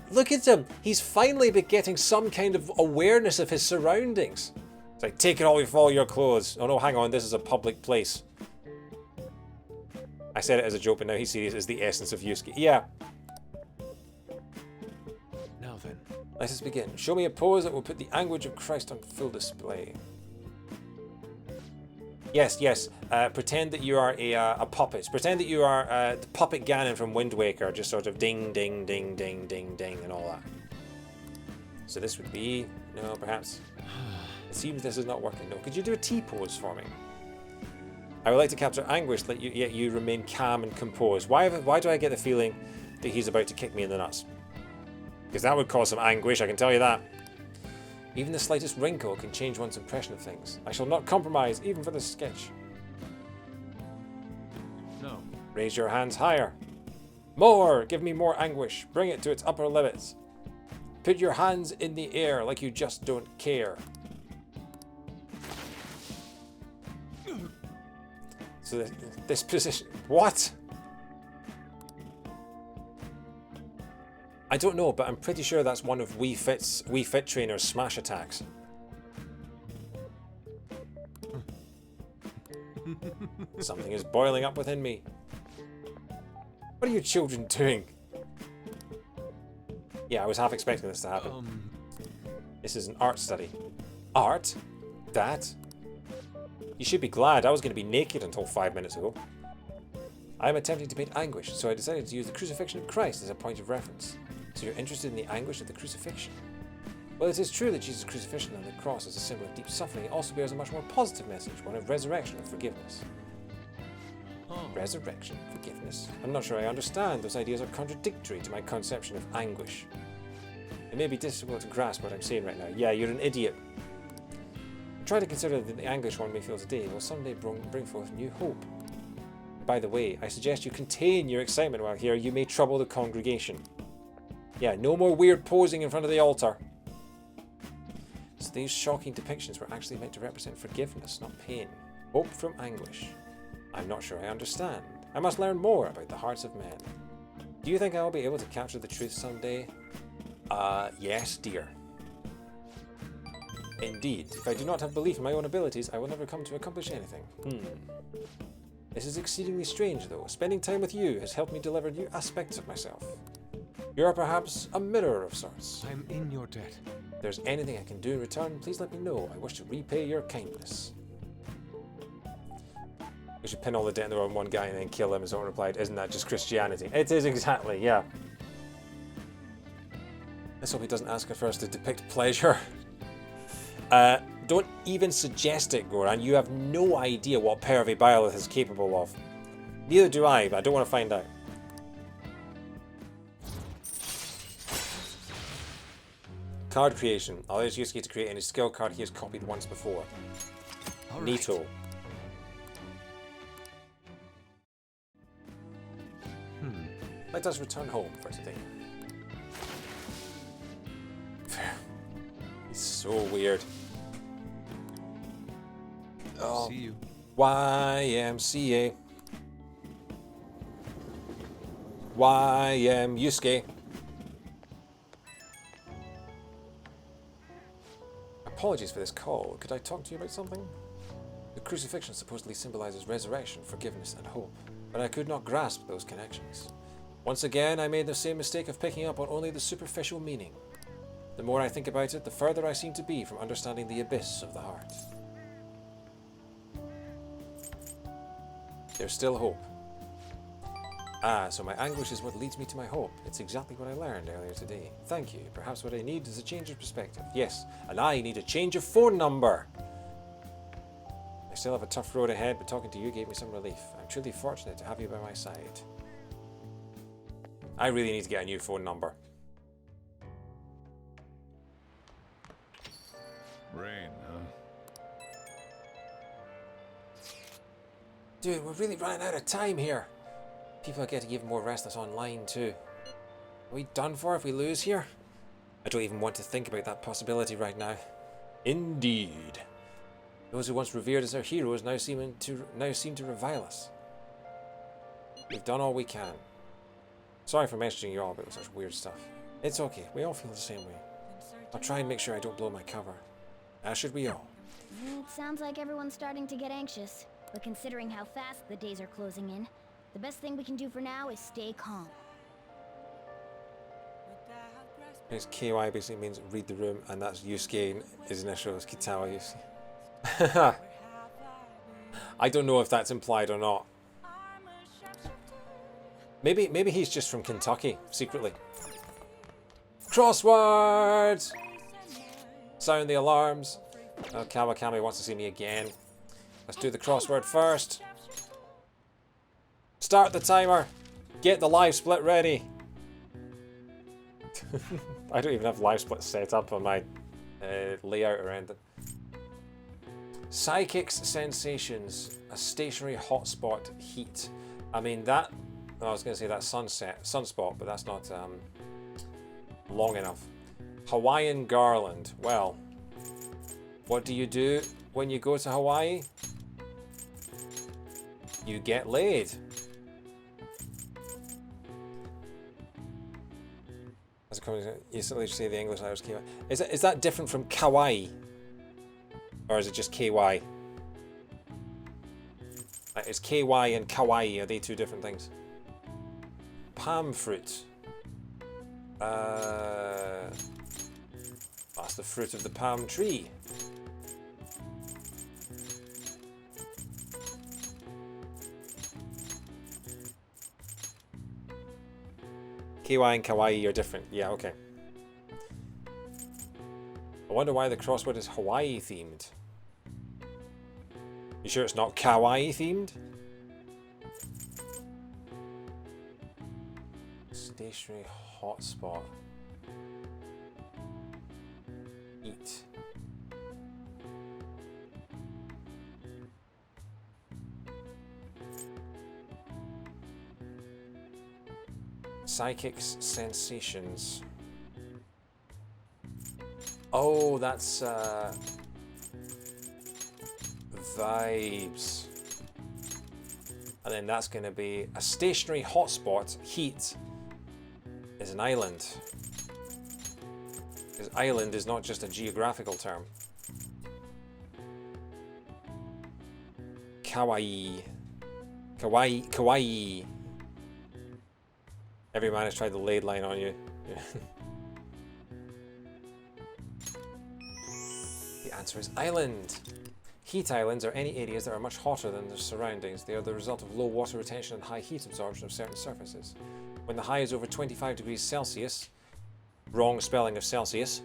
Look at him. He's finally been getting some kind of awareness of his surroundings. It's like, take it all with all your clothes. Oh no, hang on, this is a public place. I said it as a joke, but now he's serious. Is the essence of Yusuke. Yeah. Now then. Let us begin. Show me a pose that will put the anguish of Christ on full display. Yes, yes. Pretend that you are a puppet. Pretend that you are the puppet Ganon from Wind Waker, just sort of ding, ding, ding, ding, ding, ding, and all that. So this would be... No, perhaps... It seems this is not working. No, could you do a T-pose for me? I would like to capture anguish, yet you remain calm and composed. Why do I get the feeling that he's about to kick me in the nuts? Because that would cause some anguish, I can tell you that. Even the slightest wrinkle can change one's impression of things. I shall not compromise, even for this sketch. No. Raise your hands higher. More! Give me more anguish. Bring it to its upper limits. Put your hands in the air like you just don't care. So this position... What? I don't know, but I'm pretty sure that's one of Wii Fit Trainer's smash attacks. Something is boiling up within me. What are you children doing? Yeah, I was half expecting this to happen. This is an art study. Art? That? You should be glad I was going to be naked until 5 minutes ago. I am attempting to paint anguish, so I decided to use the crucifixion of Christ as a point of reference. So you're interested in the anguish of the crucifixion? Well, it is true that Jesus' crucifixion on the cross is a symbol of deep suffering. It also bears a much more positive message, one of resurrection and forgiveness. Resurrection, forgiveness. I'm not sure I understand. Those ideas are contradictory to my conception of anguish. It may be difficult to grasp what I'm saying right now. Yeah, you're an idiot. Try to consider that the anguish one may feel today will someday bring forth new hope. By the way, I suggest you contain your excitement while here. You may trouble the congregation. Yeah, no more weird posing in front of the altar. So these shocking depictions were actually meant to represent forgiveness, not pain. Hope from anguish. I'm not sure I understand. I must learn more about the hearts of men. Do you think I will be able to capture the truth someday? Yes, dear. Indeed. If I do not have belief in my own abilities, I will never come to accomplish anything. This is exceedingly strange, though. Spending time with you has helped me deliver new aspects of myself. You are perhaps a mirror of sorts. I am in your debt. If there's anything I can do in return, please let me know. I wish to repay your kindness. We should pin all the debt in the world on one guy and then kill him. As someone replied, isn't that just Christianity? It is exactly, yeah. Let's hope he doesn't ask for us to depict pleasure. Don't even suggest it, Goran. You have no idea what Pervy Byleth is capable of. Neither do I, but I don't want to find out. Card creation. Allows Yusuke to create any skill card he has copied once before. All Neato. right. Let us return home for today. It's so weird. Oh. See you. YMCA. YM Yusuke. Apologies for this call. Could I talk to you about something? The crucifixion supposedly symbolizes resurrection, forgiveness, and hope, but I could not grasp those connections. Once again, I made the same mistake of picking up on only the superficial meaning. The more I think about it, the further I seem to be from understanding the abyss of the heart. There's still hope. Ah, so my anguish is what leads me to my hope. It's exactly what I learned earlier today. Thank you. Perhaps what I need is a change of perspective. Yes, and I need a change of phone number. I still have a tough road ahead, but talking to you gave me some relief. I'm truly fortunate to have you by my side. I really need to get a new phone number. Rain, huh? Dude, we're really running out of time here. People are getting even more restless online too. Are we done for if we lose here? I don't even want to think about that possibility right now. Indeed. Those who once revered as our heroes now seem to revile us. We've done all we can. Sorry for messaging you all about such weird stuff. It's okay, we all feel the same way. I'll try and make sure I don't blow my cover. As should we all. It sounds like everyone's starting to get anxious. But considering how fast the days are closing in, the best thing we can do for now is stay calm. It's KY basically means read the room, and that's Yusuke, and his initial is Kitawa Yusuke. I don't know if that's implied or not. Maybe he's just from Kentucky, secretly. Crossword! Sound the alarms. Oh, Kawakami wants to see me again. Let's do the crossword first. Start the timer. Get the live split ready. I don't even have live split set up on my layout or anything. Psychic's sensations. A stationary hotspot heat. I mean that... I was going to say that sunspot, but that's not long enough. Hawaiian garland. Well, what do you do when you go to Hawaii? You get laid. You simply say the English letters KY. Is that different from kawaii? Or is it just KY? Is KY and kawaii, are they two different things? Palm fruit. That's the fruit of the palm tree. KY and kawaii are different. Yeah, okay. I wonder why the crossword is Hawaii themed. You sure it's not kawaii themed? Stationary hotspot. Eat. Psychic's sensations. Oh, that's vibes. And then that's going to be a stationary hotspot, heat, is an island. Because island is not just a geographical term. Kawaii. Kawaii. Kawaii. Every man has tried the laid line on you. Yeah. The answer is island. Heat islands are any areas that are much hotter than their surroundings. They are the result of low water retention and high heat absorption of certain surfaces. When the high is over 25 degrees Celsius, wrong spelling of Celsius,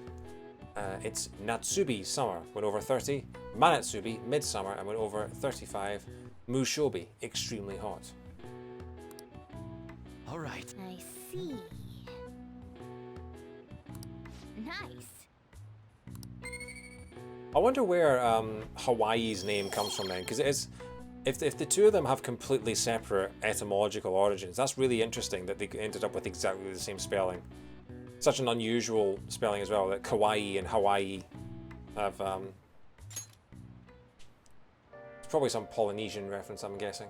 it's Natsubi summer. When over 30, Manatsubi midsummer, and when over 35, Mushobi extremely hot. All right. I see. Nice. I wonder where Hawaii's name comes from then, because it is, if the two of them have completely separate etymological origins, that's really interesting that they ended up with exactly the same spelling. Such an unusual spelling as well, that Kawaii and Hawaii have, it's probably some Polynesian reference, I'm guessing.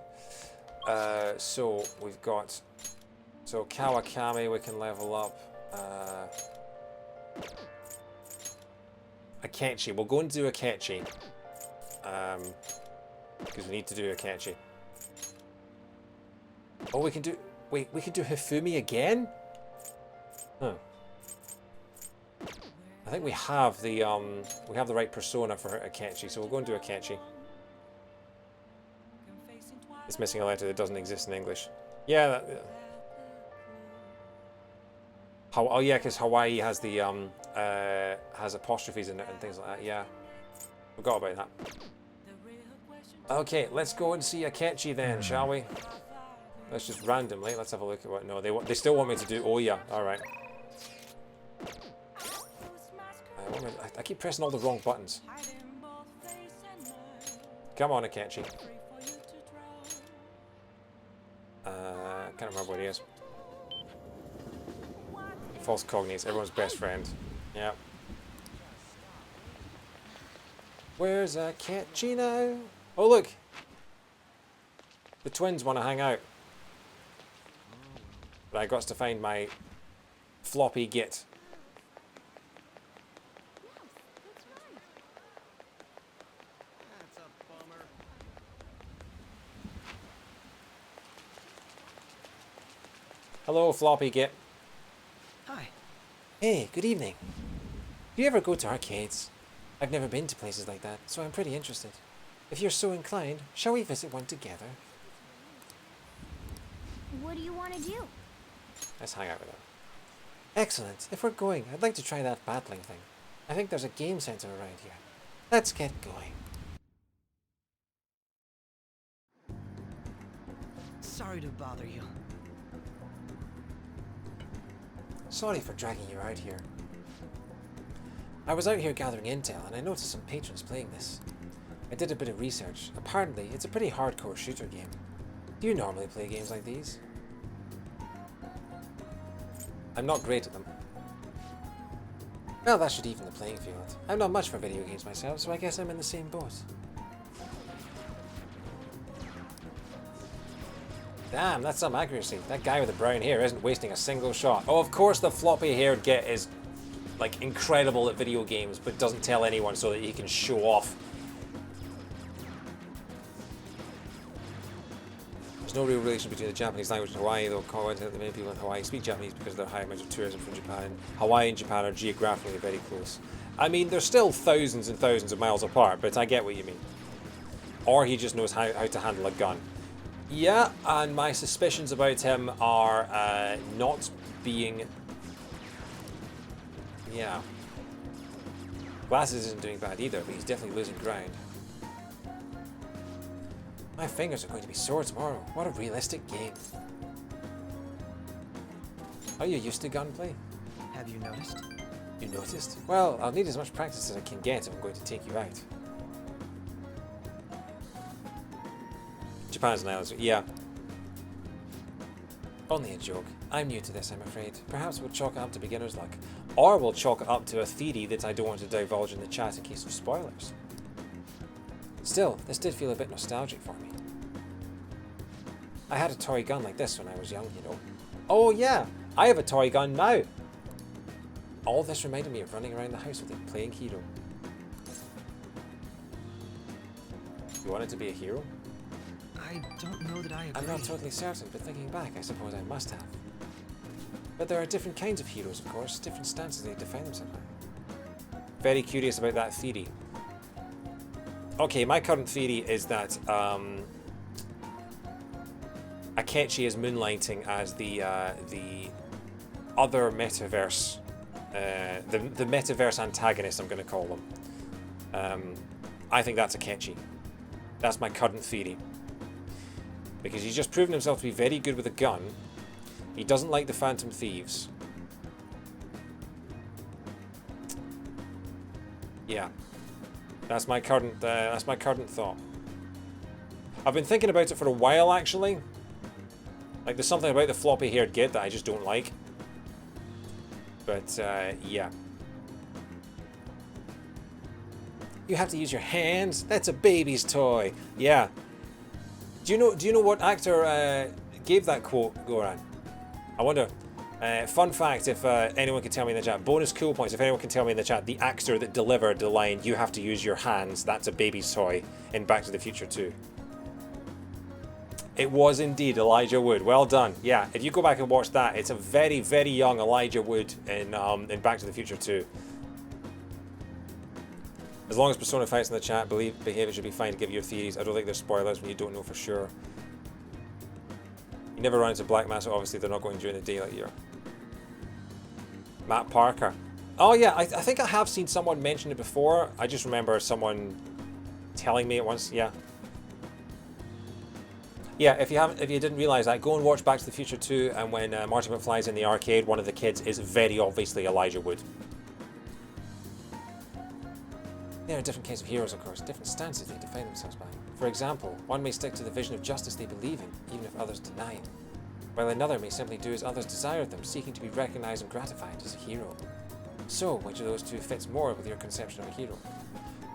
So we've got, so Kawakami we can level up. Akechi, we'll go and do Akechi. Because we need to do Akechi. Oh, we can do, wait, we can do Hifumi again? Huh. I think we have the right persona for Akechi, so we'll go and do Akechi. It's missing a letter that doesn't exist in English. Yeah, oh yeah, because Hawaii has the has apostrophes in it and things like that. Yeah, forgot about that. Okay, let's go and see Akechi then, shall we? Let's just randomly. Let's have a look at what. No, they still want me to do. Oh yeah, all right. I keep pressing all the wrong buttons. Come on, Akechi. Can't remember what he is. False cognates, everyone's best friend. Yeah. Where's Akechi now? Oh look! The twins want to hang out. But I got to find my floppy git. Hello, floppy git. Hi. Hey, good evening. Do you ever go to arcades? I've never been to places like that, so I'm pretty interested. If you're so inclined, shall we visit one together? What do you want to do? Let's hang out with them. Excellent. If we're going, I'd like to try that battling thing. I think there's a game center around here. Let's get going. Sorry to bother you. Sorry for dragging you out here. I was out here gathering intel and I noticed some patrons playing this. I did a bit of research. Apparently, it's a pretty hardcore shooter game. Do you normally play games like these? I'm not great at them. Well, that should even the playing field. I'm not much for video games myself, so I guess I'm in the same boat. Damn, that's some accuracy. That guy with the brown hair isn't wasting a single shot. Oh, of course the floppy-haired git is, like, incredible at video games, but doesn't tell anyone so that he can show off. There's no real relation between the Japanese language and Hawaii, though coincidentally many people in Hawaii speak Japanese because of their high amount of tourism from Japan. Hawaii and Japan are geographically very close. I mean, they're still thousands and thousands of miles apart, but I get what you mean. Or he just knows how to handle a gun. Yeah, and my suspicions about him are not being... Yeah. Glasses isn't doing bad either, but he's definitely losing ground. My fingers are going to be sore tomorrow. What a realistic game. Are you used to gunplay? Have you noticed? You noticed? Well, I'll need as much practice as I can get if I'm going to take you out. Japan's an island, yeah. Only a joke. I'm new to this, I'm afraid. Perhaps we'll chalk it up to beginner's luck. Or we'll chalk it up to a theory that I don't want to divulge in the chat in case of spoilers. Still, this did feel a bit nostalgic for me. I had a toy gun like this when I was young, you know. Oh yeah, I have a toy gun now. All this reminded me of running around the house with a playing hero. You wanted to be a hero? I don't know that I agree. I'm not totally certain, but thinking back, I suppose I must have. But there are different kinds of heroes, of course, different stances they define themselves by. Very curious about that theory. Okay, my current theory is that Akechi is moonlighting as the other metaverse, the metaverse antagonist, I'm going to call them. I think that's Akechi. That's my current theory. Because he's just proven himself to be very good with a gun. He doesn't like the Phantom Thieves. Yeah. That's my current thought. I've been thinking about it for a while, actually. Like, there's something about the floppy-haired git that I just don't like. But, yeah. You have to use your hands? That's a baby's toy. Yeah. Do you know what actor gave that quote, Goran? I wonder. Fun fact, if anyone can tell me in the chat. Bonus cool points, if anyone can tell me in the chat. The actor that delivered the line, "You have to use your hands, that's a baby's toy," in Back to the Future 2. It was indeed Elijah Wood. Well done. Yeah, if you go back and watch that, it's a very, very young Elijah Wood in Back to the Future 2. As long as Persona fights in the chat, behave it should be fine to give your theories. I don't think there's spoilers when you don't know for sure. You never run into Black Mass, so obviously they're not going during the daylight year. Matt Parker. Oh yeah, I think I have seen someone mention it before. I just remember someone telling me it once. Yeah. Yeah, if you didn't realise that, go and watch Back to the Future 2, and when Marty McFly's in the arcade, one of the kids is very obviously Elijah Wood. There are different kinds of heroes, of course, different stances they define themselves by. For example, one may stick to the vision of justice they believe in, even if others deny it, while another may simply do as others desire of them, seeking to be recognised and gratified as a hero. So, which of those two fits more with your conception of a hero?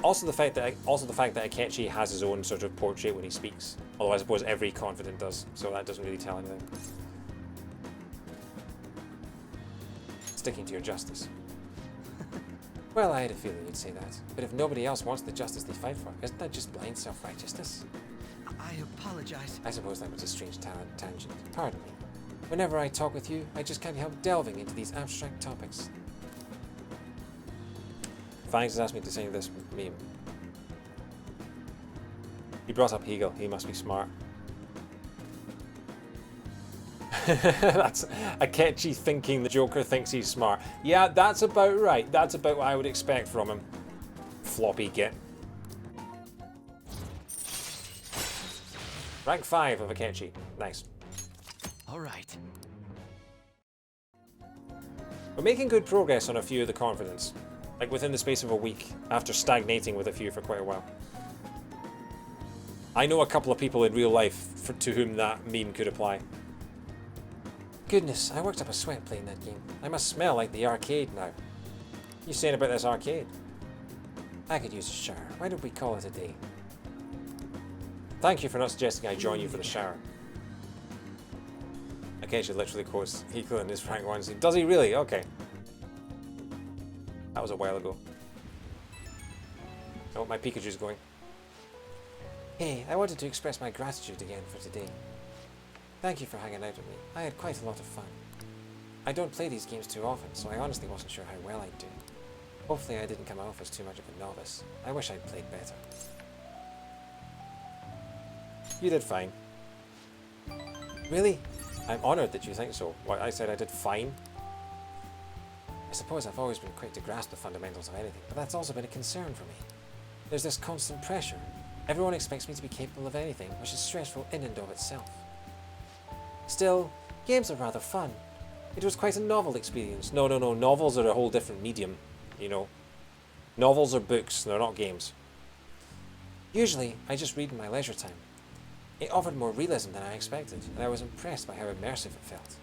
Also the fact that Akechi has his own sort of portrait when he speaks, although I suppose every confidant does, so that doesn't really tell anything. Sticking to your justice. Well, I had a feeling you'd say that. But if nobody else wants the justice they fight for, isn't that just blind self-righteousness? I apologize. I suppose that was a strange tangent. Pardon me. Whenever I talk with you, I just can't help delving into these abstract topics. Fangs has asked me to sing this meme. He brought up Hegel. He must be smart. That's Akechi thinking the Joker thinks he's smart. Yeah, that's about right. That's about what I would expect from him. Floppy git. Rank 5 of Akechi. Nice. Alright. We're making good progress on a few of the confidants. Like within the space of a week, after stagnating with a few for quite a while. I know a couple of people in real life to whom that meme could apply. Goodness, I worked up a sweat playing that game. I must smell like the arcade now. You saying about this arcade? I could use a shower. Why don't we call it a day? Thank you for not suggesting I join you for the shower. Akechi literally quotes Hegel in his rank 1 scene. Does he really? Okay. That was a while ago. Oh, my Pikachu's going. Hey, I wanted to express my gratitude again for today. Thank you for hanging out with me. I had quite a lot of fun. I don't play these games too often, so I honestly wasn't sure how well I'd do. Hopefully I didn't come off as too much of a novice. I wish I'd played better. You did fine. Really? I'm honoured that you think so. What, I said I did fine? I suppose I've always been quick to grasp the fundamentals of anything, but that's also been a concern for me. There's this constant pressure. Everyone expects me to be capable of anything, which is stressful in and of itself. Still, games are rather fun. It was quite a novel experience. No, novels are a whole different medium, you know. Novels are books, they're not games. Usually, I just read in my leisure time. It offered more realism than I expected, and I was impressed by how immersive it felt.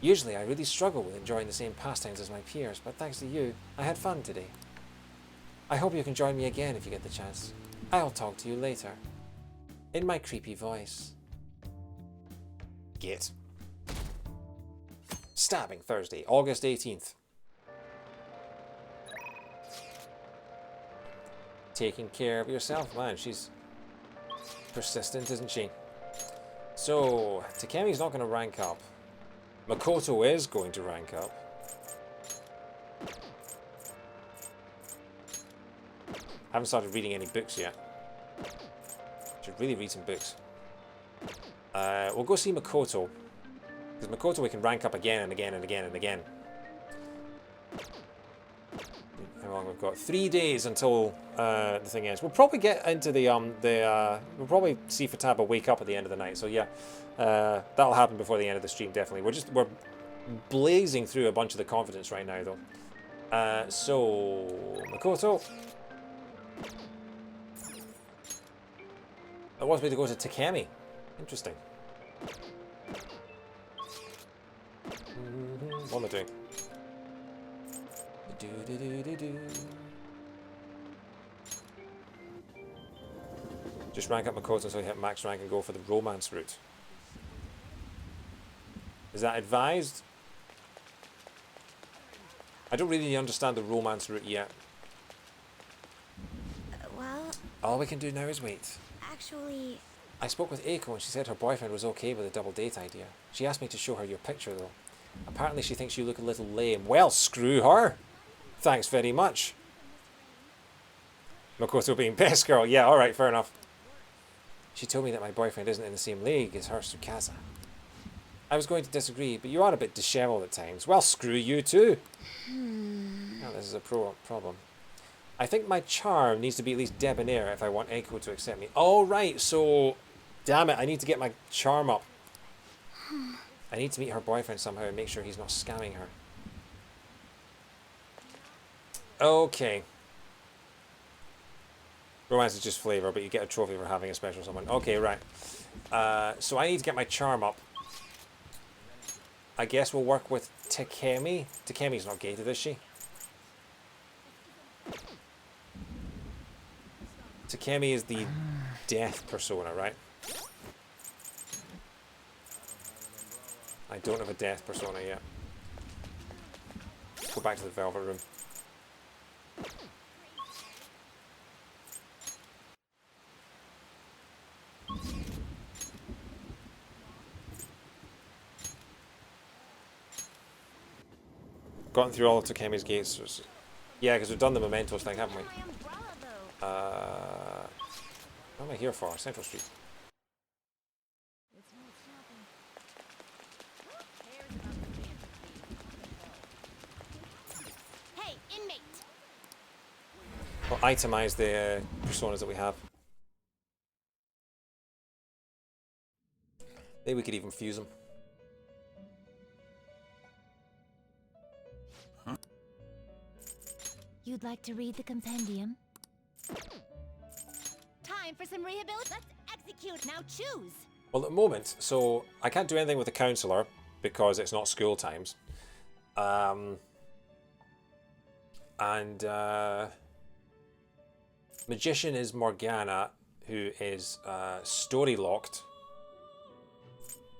Usually, I really struggle with enjoying the same pastimes as my peers, but thanks to you, I had fun today. I hope you can join me again if you get the chance. I'll talk to you later. In my creepy voice. Git. Stabbing Thursday, August 18th. Taking care of yourself, man. She's persistent, isn't she? So, Takemi's not going to rank up. Makoto is going to rank up. Haven't started reading any books yet. Should really read some books. We'll go see Makoto. Because Makoto we can rank up again and again and again and again. How long we've got? 3 days until the thing ends. We'll probably get into we'll probably see Futaba wake up at the end of the night. So yeah, that'll happen before the end of the stream, definitely. We're blazing through a bunch of the confidants right now, though. So Makoto. That wants me to go to Takemi. Interesting. What am I doing? Just rank up Makoto until you hit max rank and go for the romance route. Is that advised? I don't really understand the romance route yet. Well, All we can do now is wait. actually... I spoke with Eiko and she said her boyfriend was okay with a double date idea. She asked me to show her your picture though. Apparently she thinks you look a little lame. Well, screw her! Thanks very much. Makoto being best girl. Yeah, alright, fair enough. She told me that my boyfriend isn't in the same league as her Tsukasa. I was going to disagree, but you are a bit dishevelled at times. Well, screw you too. Now, this is a problem. I think my charm needs to be at least debonair if I want Eiko to accept me. Oh, right, so... Damn it, I need to get my charm up. I need to meet her boyfriend somehow and make sure he's not scamming her. Okay. Romance is just flavour, but you get a trophy for having a special someone. Okay, right. So I need to get my charm up. I guess we'll work with Takemi. Takemi's not gated, is she? Takemi is the death persona, right? I don't have a death persona yet. Go back to the Velvet Room. Gotten through all of Takemi's gates. Yeah, because we've done the mementos thing, haven't we? What am I here for? Central Street. Hey, inmate! We'll itemize the personas that we have. Maybe we could even fuse them. You'd like to read the compendium? Time for some rehabilitation. Let's execute. Now choose. Well, at the moment, so I can't do anything with the counselor because it's not school times. Magician is Morgana, who is story locked.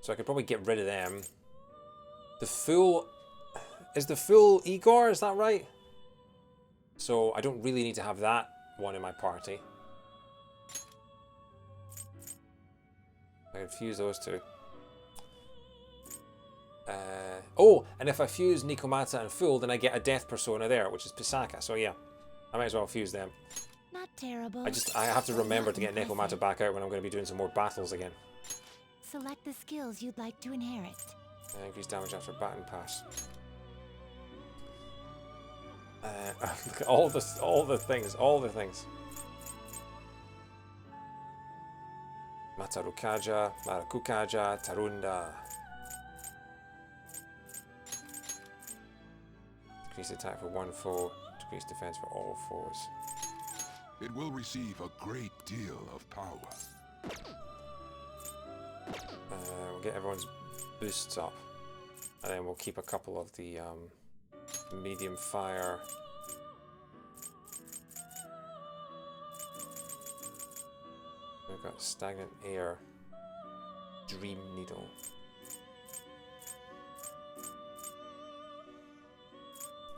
So I could probably get rid of them. The Fool... Is the Fool Igor? Is that right? So I don't really need to have that one in my party. I can fuse those two. Oh, and if I fuse Nikomata and Fool, then I get a death persona there, which is Pisaka. So yeah, I might as well fuse them. Not terrible. I have to remember to get Nikomata back out when I'm going to be doing some more battles again. Select the skills you'd like to inherit. Increase damage after baton pass. Look at all the things. Matarukaja, Marakukaja, Tarunda. Decrease attack for one foe, decrease defense for all foes. It will receive a great deal of power. We'll get everyone's boosts up. And then we'll keep a couple of the medium fire. We've got stagnant air. Dream needle.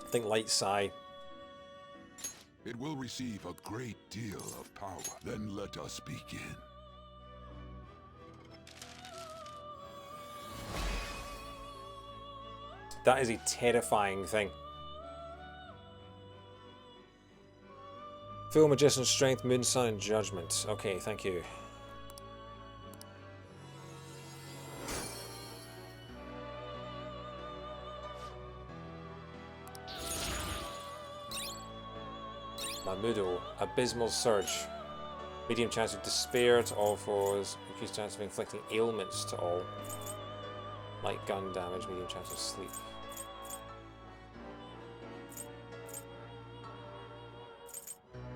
Think light psi. It will receive a great deal of power. Then let us begin. That is a terrifying thing. Full Magician Strength, Moon, Sun, and Judgment. Okay, thank you. Mamudo, Abysmal Surge. Medium chance of despair to all foes. Increased chance of inflicting ailments to all. Light gun damage, medium chance of sleep.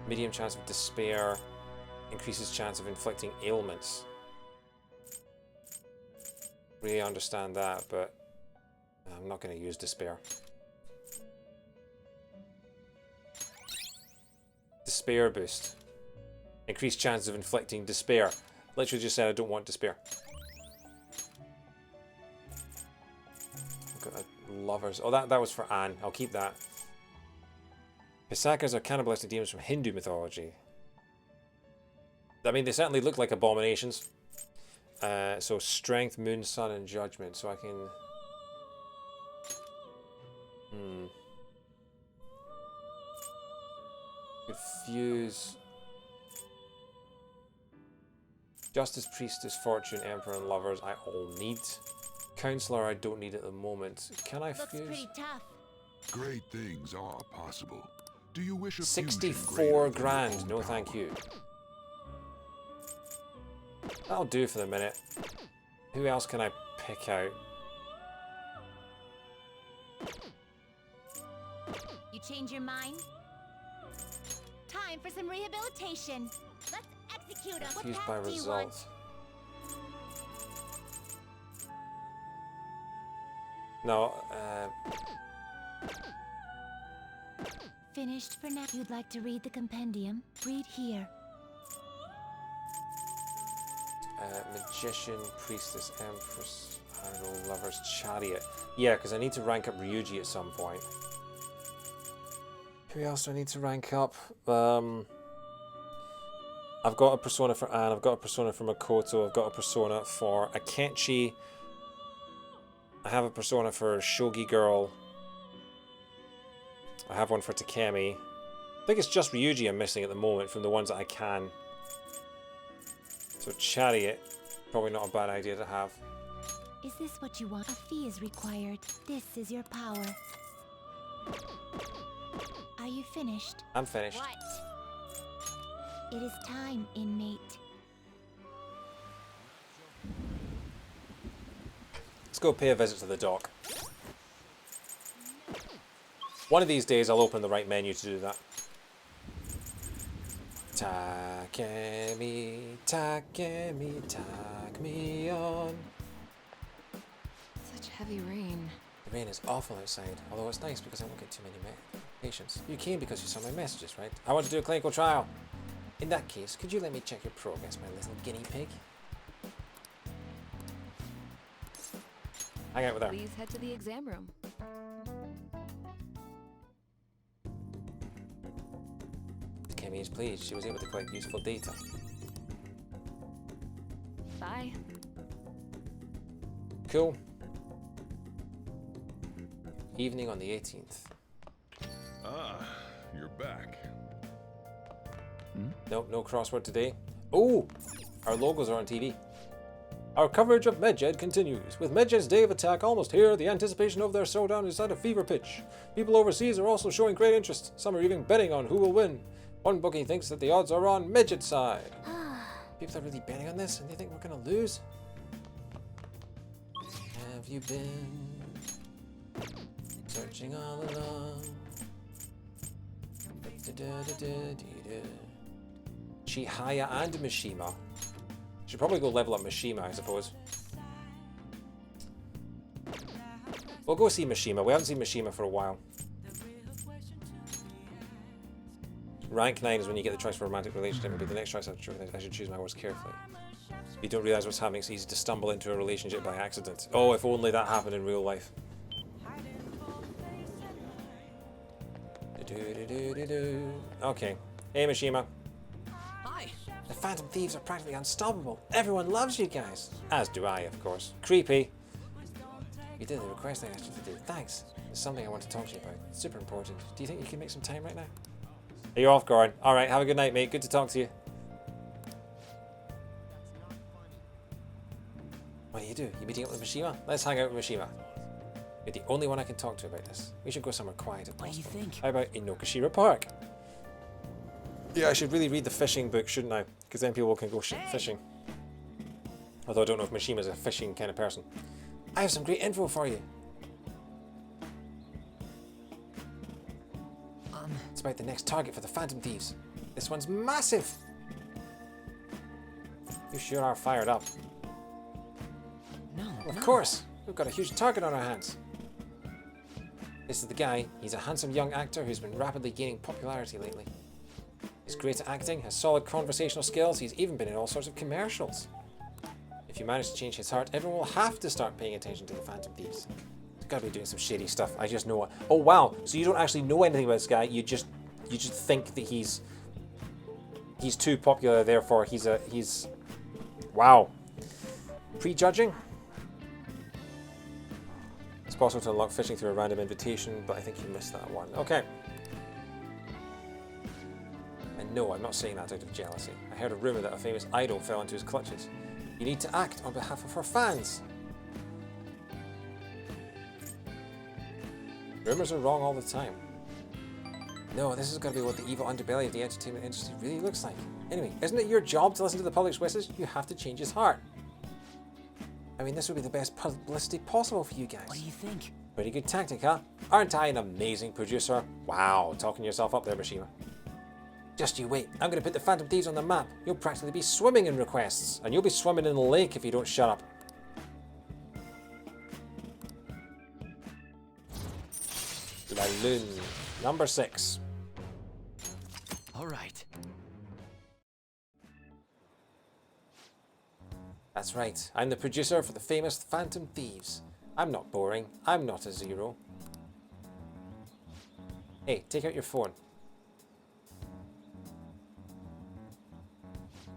Medium chance of despair. Increases chance of inflicting ailments. Really understand that, but I'm not going to use despair. Despair boost. Increased chance of inflicting despair. Literally just said I don't want despair. I've got lovers. Oh, that was for Anne. I'll keep that. Pisakas are cannibalistic demons from Hindu mythology. I mean, they certainly look like abominations. So strength, moon, sun, and judgment. So I can... Confuse. Justice, Priestess, Fortune, Emperor, and Lovers I all need. Counselor I don't need at the moment. Can I fuse? Looks pretty tough. Great things are possible. Do you wish a 64 grand. No, thank you. That'll do for the minute. Who else can I pick out? You change your mind? Time for some rehabilitation. Let's execute him. What Fused by path do you want? result. No, Finished for now. You'd like to read the compendium? Read here. Magician, Priestess, Empress, I don't know, Lover's Chariot. Yeah, because I need to rank up Ryuji at some point. Who else do I need to rank up? I've got a persona for Anne, I've got a persona for Makoto, I've got a persona for Akenchi. I have a persona for Shogi Girl. I have one for Takemi. I think it's just Ryuji I'm missing at the moment from the ones that I can. So Chariot, probably not a bad idea to have. Is this what you want? A fee is required. This is your power. Are you finished? I'm finished. What? It is time, inmate. Let's go pay a visit to the dock. One of these days I'll open the right menu to do that. Takemi, Takemi, take me on. Such heavy rain. The rain is awful outside, although it's nice because I won't get too many patients. You came because you saw my messages, right? I want to do a clinical trial. In that case, could you let me check your progress, my little guinea pig? Hang out with her. Please head to the exam room. Kemi is pleased she was able to collect useful data. Bye. Cool. Evening on the 18th. Ah, you're back. Nope, no crossword today. Oh! Our logos are on TV. Our coverage of Medjed continues. With Medjed's day of attack almost here, the anticipation of their showdown is at a fever pitch. People overseas are also showing great interest. Some are even betting on who will win. One bookie thinks that the odds are on Medjed's side. People are really betting on this and they think we're gonna lose? Have you been searching all along? Chihaya and Mishima. Should probably go level up Mishima, I suppose. We'll go see Mishima. We haven't seen Mishima for a while. Rank 9 is when you get the choice for a romantic relationship, but the next choice I should choose my words carefully. You don't realize what's happening, it's easy to stumble into a relationship by accident. Oh, if only that happened in real life. Okay. Hey, Mishima. Hi. The Phantom Thieves are practically unstoppable. Everyone loves you guys. As do I, of course. Creepy. You did the request I asked you to do. Thanks. There's something I want to talk to you about. It's super important. Do you think you can make some time right now? Are you off, Goran? Alright, have a good night, mate. Good to talk to you. What do? You meeting up with Mishima? Let's hang out with Mishima. You're the only one I can talk to about this. We should go somewhere quiet if possible. What do you think? How about Inokashira Park? Yeah, I should really read the fishing book, shouldn't I? Because then people can go fishing. Although I don't know if Mishima's a fishing kind of person. I have some great info for you. It's about the next target for the Phantom Thieves. This one's massive. You sure are fired up. No. Of course. We've got a huge target on our hands. This is the guy. He's a handsome young actor who's been rapidly gaining popularity lately. He's great at acting, has solid conversational skills, he's even been in all sorts of commercials. If you manage to change his heart, everyone will have to start paying attention to the Phantom Thieves. He's got to be doing some shady stuff, I just know it. Oh wow, so you don't actually know anything about this guy, you just think that he's too popular, therefore he's wow. Prejudging? It's possible to unlock fishing through a random invitation, but I think you missed that one. Okay. And no, I'm not saying that out of jealousy. I heard a rumour that a famous idol fell into his clutches. You need to act on behalf of her fans. Rumours are wrong all the time. No, this is going to be what the evil underbelly of the entertainment industry really looks like. Anyway, isn't it your job to listen to the public's wishes? You have to change his heart. I mean, this would be the best publicity possible for you guys. What do you think? Pretty good tactic, huh? Aren't I an amazing producer? Wow, talking yourself up there, Mishima. Just you wait. I'm going to put the Phantom Thieves on the map. You'll practically be swimming in requests. And you'll be swimming in the lake if you don't shut up. La Lune. Number 6. All right. That's right. I'm the producer for the famous Phantom Thieves. I'm not boring. I'm not a zero. Hey, take out your phone.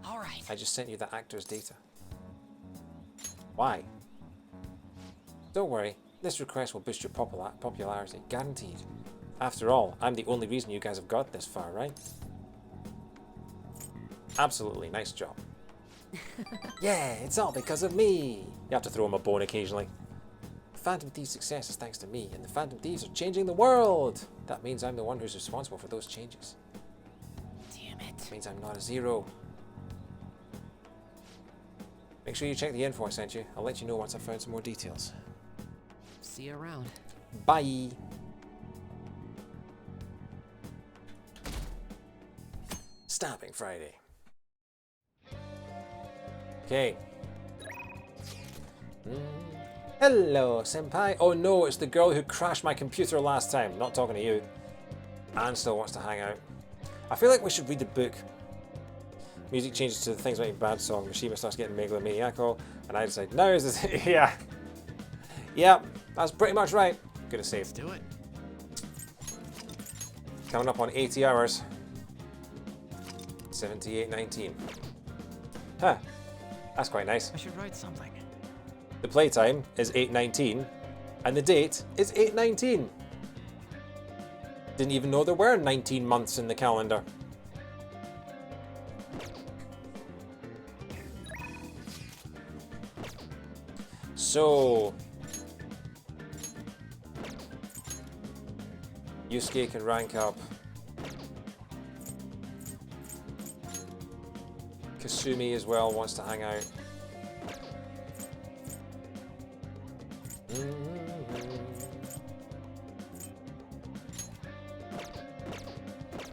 All right. I just sent you the actor's data. Why? Don't worry. This request will boost your popularity. Guaranteed. After all, I'm the only reason you guys have got this far, right? Absolutely. Nice job. Yeah, it's all because of me. You have to throw him a bone occasionally. Phantom Thieves' success is thanks to me, and the Phantom Thieves are changing the world. That means I'm the one who's responsible for those changes. Damn it. That means I'm not a zero. Make sure you check the info I sent you. I'll let you know once I've found some more details. See you around. Bye. Stamping Friday. Okay. Hello, senpai. Oh no, it's the girl who crashed my computer last time. Not talking to you. Anne still wants to hang out. I feel like we should read the book. Music changes to the Things Might Be Bad song. Mishima starts getting megalomaniacal, and I decide, now is this. Yeah. Yeah, that's pretty much right. Good to save. Let's do it. Coming up on 80 hours. 78:19. Huh. That's quite nice. I should write something. The playtime is 8:19, and the date is 8:19. Didn't even know there were 19 months in the calendar. So, Yusuke can rank up. Kasumi as well wants to hang out.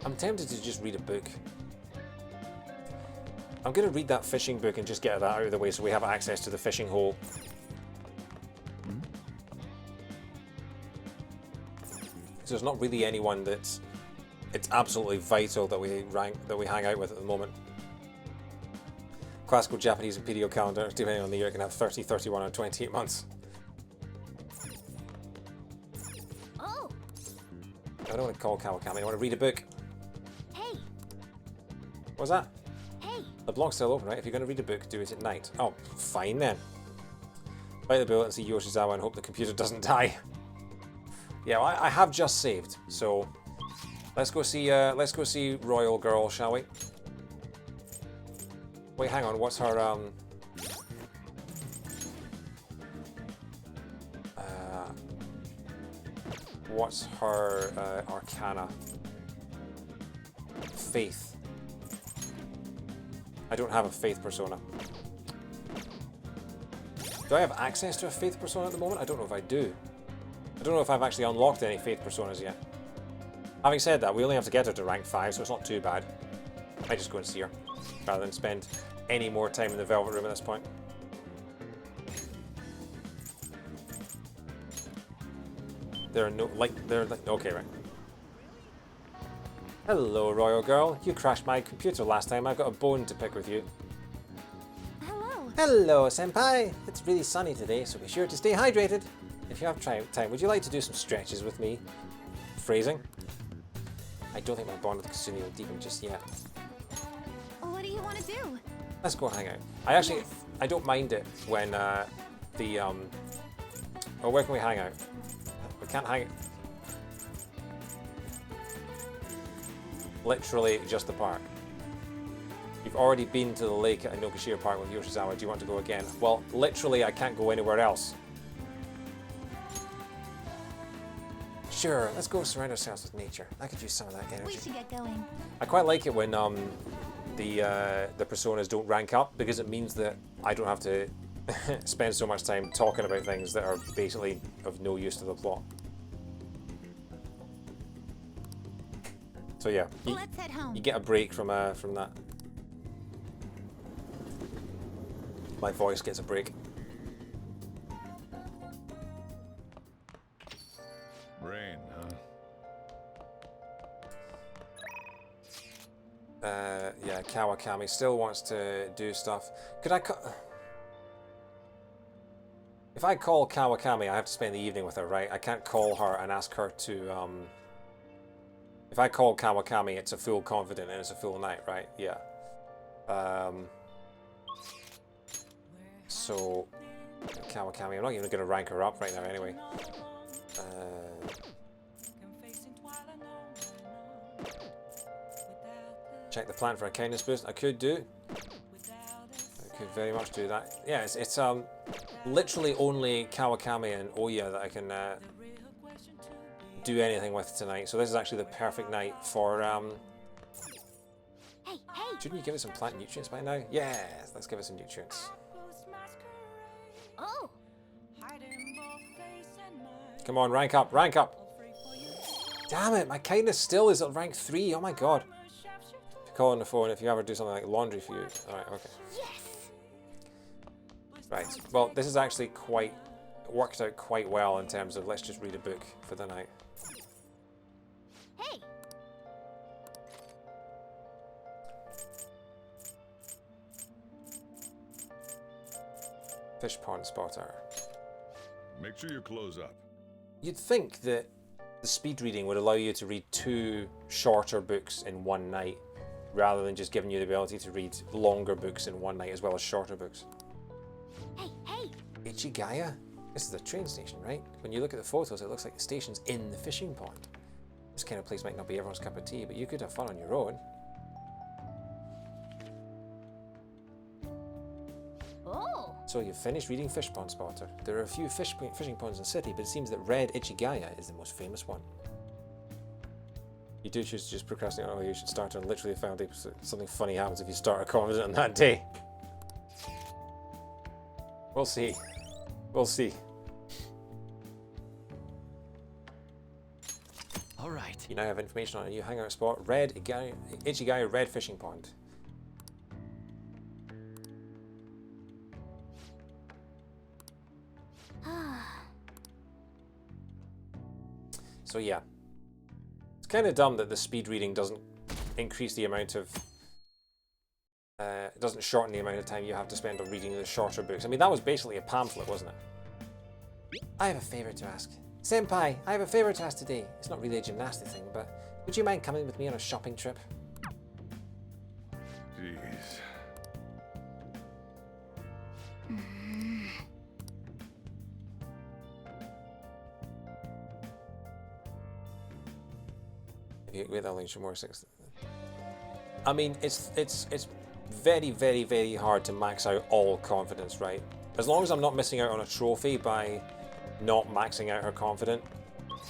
I'm tempted to just read a book. I'm going to read that fishing book and just get that out of the way so we have access to the fishing hole. So there's not really anyone that's it's absolutely vital that we hang out with at the moment. Classical Japanese imperial calendar, depending on the year, it can have 30, 31, or 28 months. Oh! I don't want to call Kawakami. I want to read a book. Hey, What was that? hey. The blog's still open, right? If you're going to read a book, do it at night. Oh, fine then. Bite the bullet and see Yoshizawa and hope the computer doesn't die. Yeah, well, I have just saved, so let's go see Royal Girl, shall we? Wait, hang on. What's her what's her arcana? Faith. I don't have a faith persona. Do I have access to a faith persona at the moment? I don't know if I do. I don't know if I've actually unlocked any faith personas yet. Having said that, we only have to get her to rank 5, so it's not too bad. I might just go and see her, rather than spend any more time in the Velvet Room at this point. There are no, okay, right. Hello, Royal Girl. You crashed my computer last time. I've got a bone to pick with you. Hello. Hello, Senpai. It's really sunny today, so be sure to stay hydrated. If you have time, would you like to do some stretches with me? Phrasing. I don't think my bond with Kasumi will deepen just yet. What do you want to do? Let's go hang out. I don't mind it when oh, where can we hang out? We can't hang. Literally just the park. You've already been to the lake at Inokashira Park with Yoshizawa. Do you want to go again? Well, literally, I can't go anywhere else. Sure, let's go surround ourselves with nature. I could use some of that energy. We should get going. I quite like it when the personas don't rank up, because it means that I don't have to spend so much time talking about things that are basically of no use to the plot. So yeah, Let's head home. you get a break from that. My voice gets a break. Rain, huh? Yeah, Kawakami still wants to do stuff. Could I if I call Kawakami, I have to spend the evening with her, right? I can't call her and ask her to, if I call Kawakami, it's a full confidant and it's a full night, right? Yeah. So, Kawakami, I'm not even going to rank her up right now anyway. Check the plan for a kindness boost. I could do. I could very much do that. Yeah, it's literally only Kawakami and Oya that I can do anything with tonight. So this is actually the perfect night for Hey, hey. shouldn't you give it some plant nutrients by now? Yes, let's give it some nutrients. Oh, Come on, rank up, rank up. Damn it, my kindness still is at rank 3. Oh my god. Call on the phone if you ever do something like laundry for you. Alright, okay. yes. Right, well, this is actually worked out quite well in terms of let's just read a book for the night. Hey. Fish pond spotter. Make sure you close up. You'd think that the speed reading would allow you to read 2 shorter books in one night, rather than just giving you the ability to read longer books in one night as well as shorter books. Hey, hey. Ichigaya? This is the train station, right? When you look at the photos, it looks like the station's in the fishing pond. This kind of place might not be everyone's cup of tea, but you could have fun on your own. Oh. So you've finished reading Fish Pond Spotter. There are a few fishing ponds in the city, but it seems that Red Ichigaya is the most famous one. You do choose to just procrastinate. Oh, you should start on literally a found episode. Something funny happens if you start a confidant on that day. We'll see. We'll see. All right. You now have information on a new hangout spot. Red Ichigaya Red Fishing Pond. So yeah. It's kind of dumb that the speed reading doesn't increase the amount of... it doesn't shorten the amount of time you have to spend on reading the shorter books. I mean, that was basically a pamphlet, wasn't it? I have a favour to ask. Senpai, I have a favor to ask today. It's not really a gymnastic thing, but would you mind coming with me on a shopping trip? Jeez. Wait, that links more six. I mean, it's very, very, very hard to max out all confidence, right? As long as I'm not missing out on a trophy by not maxing out her confident,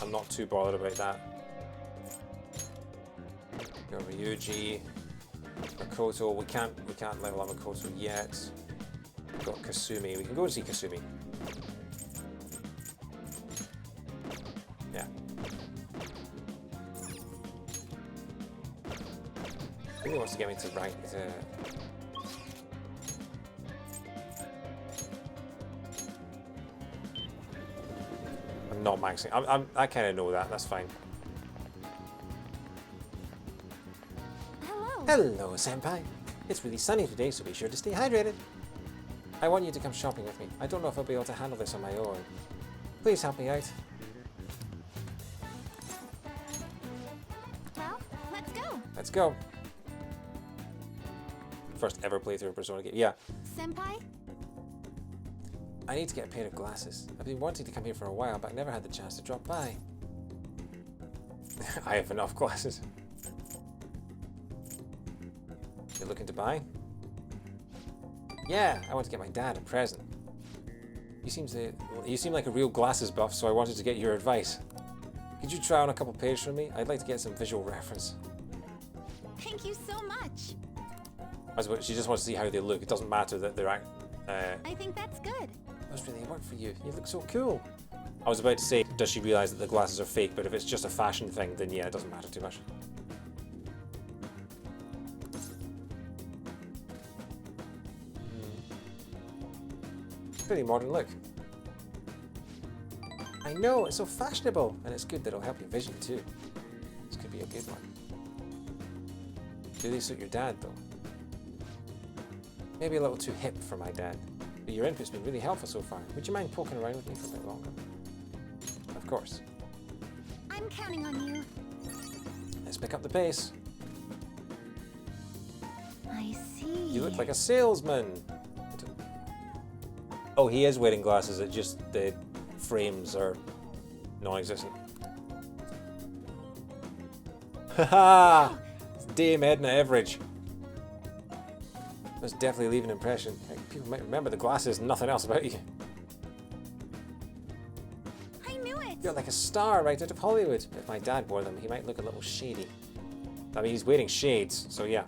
I'm not too bothered about that. Go Ryuji, Makoto. We can't level up Makoto yet. We've got Kasumi. We can go and see Kasumi. Yeah. He really wants to get me to rank. I'm not maxing. I kind of know that. That's fine. Hello. Hello, senpai. It's really sunny today, so be sure to stay hydrated. I want you to come shopping with me. I don't know if I'll be able to handle this on my own. Please help me out. Well, let's go. Let's go. First ever playthrough of Persona game. Yeah. Senpai? I need to get a pair of glasses. I've been wanting to come here for a while, but I never had the chance to drop by. I have enough glasses. You're looking to buy? Yeah, I want to get my dad a present. You seem like a real glasses buff, so I wanted to get your advice. Could you try on a couple pairs for me? I'd like to get some visual reference. Thank you so much. She just wants to see how they look. It doesn't matter that they're I think that's good. That's really worked for you. You look so cool. I was about to say, does she realise that the glasses are fake? But if it's just a fashion thing, then yeah, it doesn't matter too much. Pretty modern look. I know, it's so fashionable, and it's good that it'll help your vision too. This could be a good one. Do they suit your dad though? Maybe a little too hip for my dad. But your input's been really helpful so far. Would you mind poking around with me for a bit longer? Of course. I'm counting on you. Let's pick up the pace. I see. You look like a salesman. Oh, he is wearing glasses. It just the frames are non-existent. Haha! It's Dame Edna Everidge. That's definitely leaving an impression. People might remember the glasses and nothing else about you. I knew it. You're like a star right out of Hollywood. If my dad wore them, he might look a little shady. I mean, he's wearing shades, so yeah.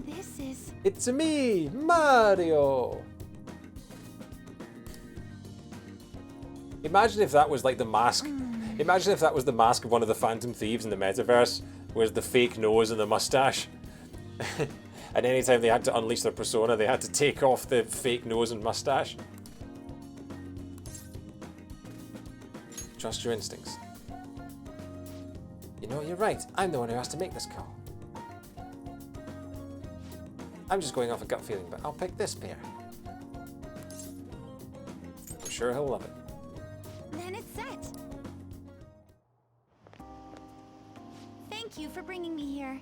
This is... It's me, Mario! Imagine if that was like the mask. Imagine if that was the mask of one of the Phantom Thieves in the metaverse, whereas the fake nose and the mustache. And anytime they had to unleash their persona, they had to take off the fake nose and mustache. Trust your instincts. You know, you're right. I'm the one who has to make this call. I'm just going off a gut feeling, but I'll pick this pair. I'm sure he'll love it. Then it's set. Thank you for bringing me here.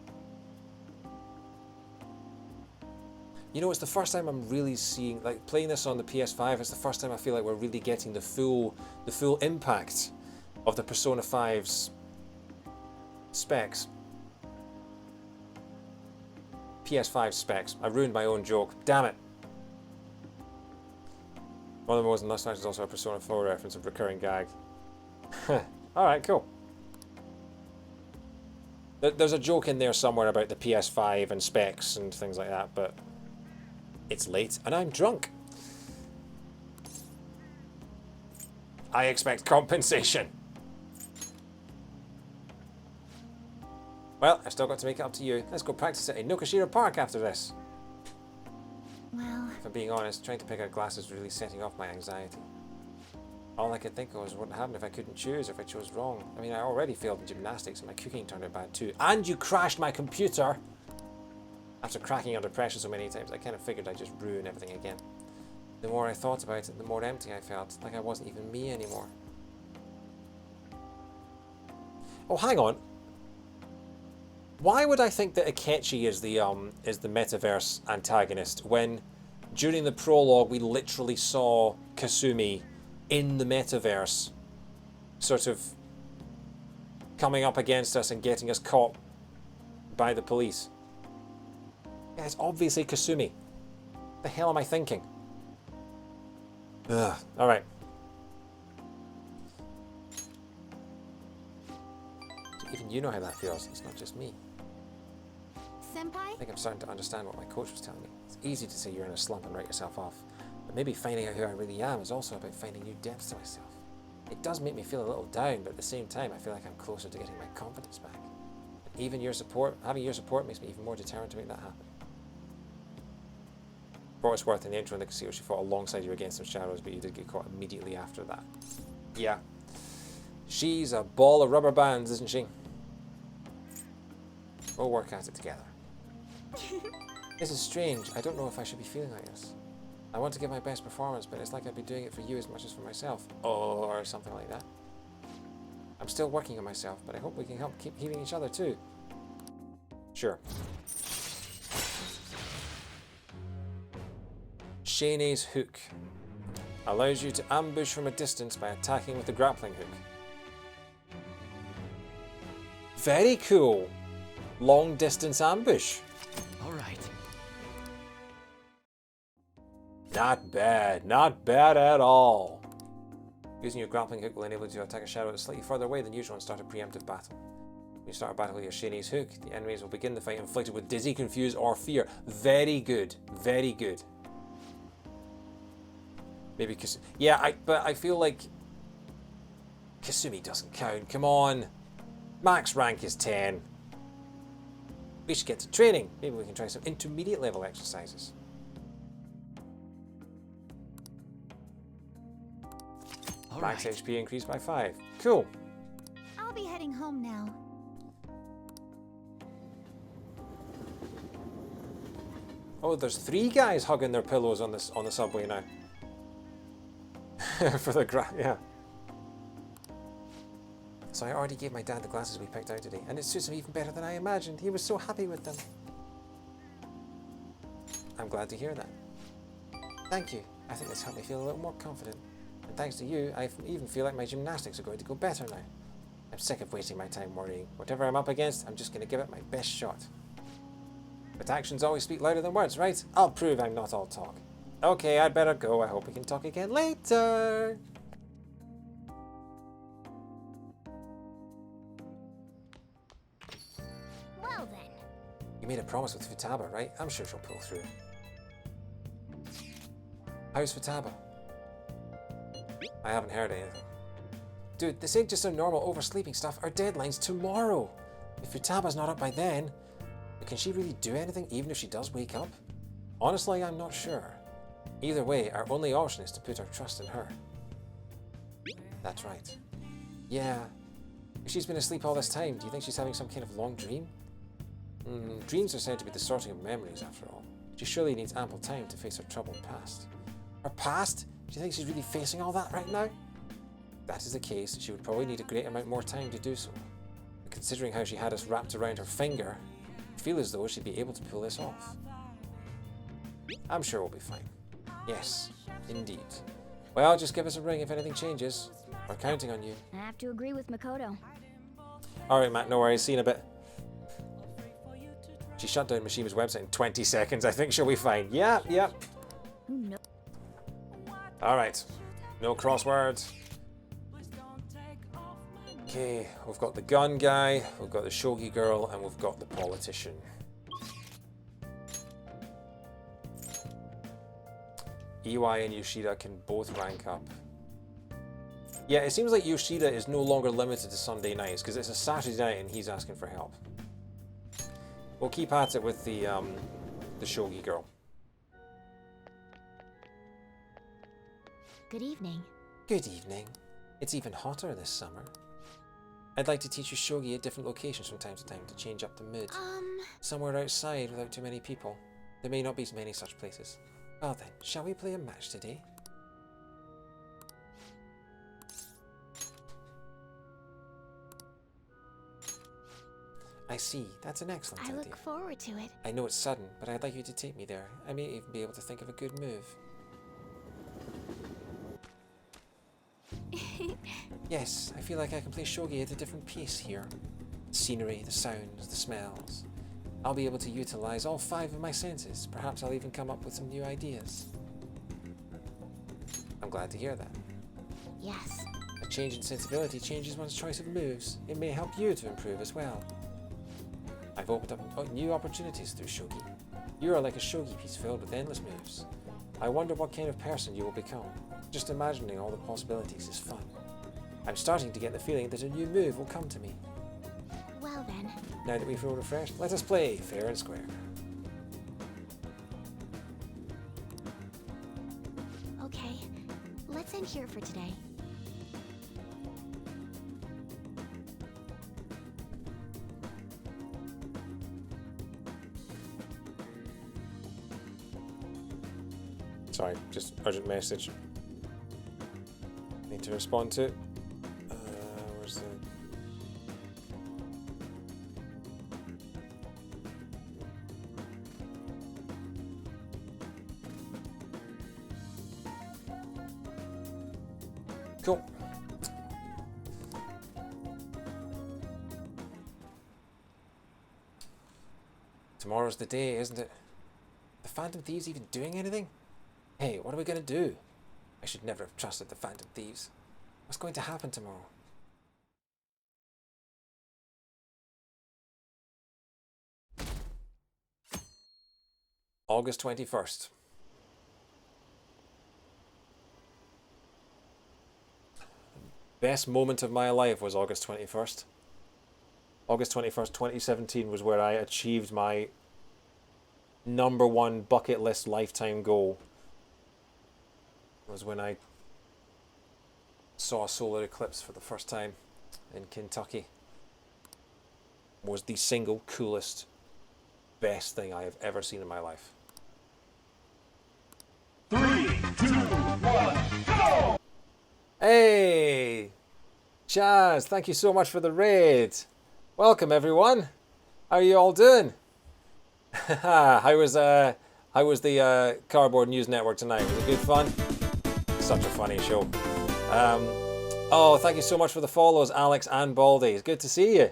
You know, it's the first time I'm really seeing, like, playing this on the PS5, it's the first time I feel like we're really getting the full impact of the Persona 5's specs. PS5 specs. I ruined my own joke. Damn it. One of the most last is also a Persona 4 reference of recurring gag. Alright, cool. There's a joke in there somewhere about the PS5 and specs and things like that, but it's late and I'm drunk. I expect compensation. Well, I've still got to make it up to you. Let's go practice it in Nokoshira Park after this. Well... If I'm being honest, trying to pick out glasses was really setting off my anxiety. All I could think of was what would happen if I couldn't choose, or if I chose wrong. I mean, I already failed in gymnastics and my cooking turned out bad too. And you crashed my computer! After cracking under pressure so many times, I kind of figured I'd just ruin everything again. The more I thought about it, the more empty I felt, like I wasn't even me anymore. Oh, hang on. Why would I think that Akechi is the metaverse antagonist when during the prologue we literally saw Kasumi in the metaverse sort of coming up against us and getting us caught by the police? Yeah, it's obviously Kasumi. What the hell am I thinking? Ugh. Alright. Even you know how that feels. It's not just me. Senpai? I think I'm starting to understand what my coach was telling me. It's easy to say you're in a slump and write yourself off. But maybe finding out who I really am is also about finding new depths to myself. It does make me feel a little down, but at the same time I feel like I'm closer to getting my confidence back. Even your support, having your support makes me even more determined to make that happen. For what it's worth, in the intro in the casino, she fought alongside you against some shadows, but you did get caught immediately after that. Yeah. She's a ball of rubber bands, isn't she? We'll work at it together. This is strange. I don't know if I should be feeling like this. I want to give my best performance, but it's like I'd be doing it for you as much as for myself. Or something like that. I'm still working on myself, but I hope we can help keep healing each other too. Sure. Shanae's hook allows you to ambush from a distance by attacking with the grappling hook. Very cool. Long distance ambush. All right. Not bad. Not bad at all. Using your grappling hook will enable you to attack a shadow that's slightly further away than usual and start a preemptive battle. When you start a battle with your Shanae's hook, the enemies will begin the fight inflicted with dizzy, confused, or fear. Very good. Very good. Maybe Kasumi. Yeah, but I feel like Kasumi doesn't count. Come on. Max rank is 10. We should get to training. Maybe we can try some intermediate level exercises. Max HP increased by 5. Cool. I'll be heading home now. Oh, there's 3 guys hugging their pillows on the subway now. For the yeah. So I already gave my dad the glasses we picked out today, and it suits him even better than I imagined. He was so happy with them. I'm glad to hear that. Thank you. I think this helped me feel a little more confident. And thanks to you, I even feel like my gymnastics are going to go better now. I'm sick of wasting my time worrying. Whatever I'm up against, I'm just going to give it my best shot. But actions always speak louder than words, right? I'll prove I'm not all talk. Okay, I'd better go. I hope we can talk again later. Well then. You made a promise with Futaba, right? I'm sure she'll pull through. How's Futaba? I haven't heard anything. Dude, this ain't just some normal oversleeping stuff. Our deadline's tomorrow. If Futaba's not up by then, can she really do anything even if she does wake up? Honestly, I'm not sure. Either way, our only option is to put our trust in her. That's right. Yeah. If she's been asleep all this time, do you think she's having some kind of long dream? Dreams are said to be the sorting of memories, after all. She surely needs ample time to face her troubled past. Her past? Do you think she's really facing all that right now? If that is the case, she would probably need a great amount more time to do so. But considering how she had us wrapped around her finger, I feel as though she'd be able to pull this off. I'm sure we'll be fine. Yes, indeed. Well, just give us a ring if anything changes. We're counting on you. I have to agree with Makoto. Alright, Matt, no worries. See you in a bit. She shut down Mishima's website in 20 seconds. I think she'll be fine. Yeah. No. Alright. No crosswords. Okay, we've got the gun guy, we've got the shogi girl, and we've got the politician. EY and Yoshida can both rank up. Yeah, it seems like Yoshida is no longer limited to Sunday nights, because it's a Saturday night and he's asking for help. We'll keep at it with the shogi girl. Good evening. Good evening. It's even hotter this summer. I'd like to teach you shogi at different locations from time to time to change up the mood. Somewhere outside without too many people. There may not be many such places. Well then, shall we play a match today? I see. That's an excellent I idea. look forward to it. I know it's sudden, but I'd like you to take me there. I may even be able to think of a good move. Yes, I feel like I can play shogi at a different pace here. The scenery, the sounds, the smells. I'll be able to utilize all 5 of my senses. Perhaps I'll even come up with some new ideas. I'm glad to hear that. Yes. A change in sensibility changes one's choice of moves. It may help you to improve as well. I've opened up new opportunities through shogi. You are like a shogi piece filled with endless moves. I wonder what kind of person you will become. Just imagining all the possibilities is fun. I'm starting to get the feeling that a new move will come to me. Well then. Now that we feel refreshed, let us play fair and square. Okay, let's end here for today. Sorry, just urgent message. Need to respond to. Where's the... Cool. Tomorrow's the day, isn't it? The Phantom Thieves even doing anything? Hey, what are we gonna do? I should never have trusted the Phantom Thieves. What's going to happen tomorrow? August 21st. Best moment of my life was August 21st. August 21st, 2017 was where I achieved my #1 bucket list lifetime goal. It was when I saw a solar eclipse for the first time in Kentucky. It was the single coolest, best thing I have ever seen in my life. 3, 2, 1, go! Hey! Chaz, thank you so much for the raid. Welcome everyone. How are you all doing? How was the Cardboard News Network tonight? Was it good fun? Such a funny show. Oh, thank you so much for the follows, Alex and Baldy. It's good to see you.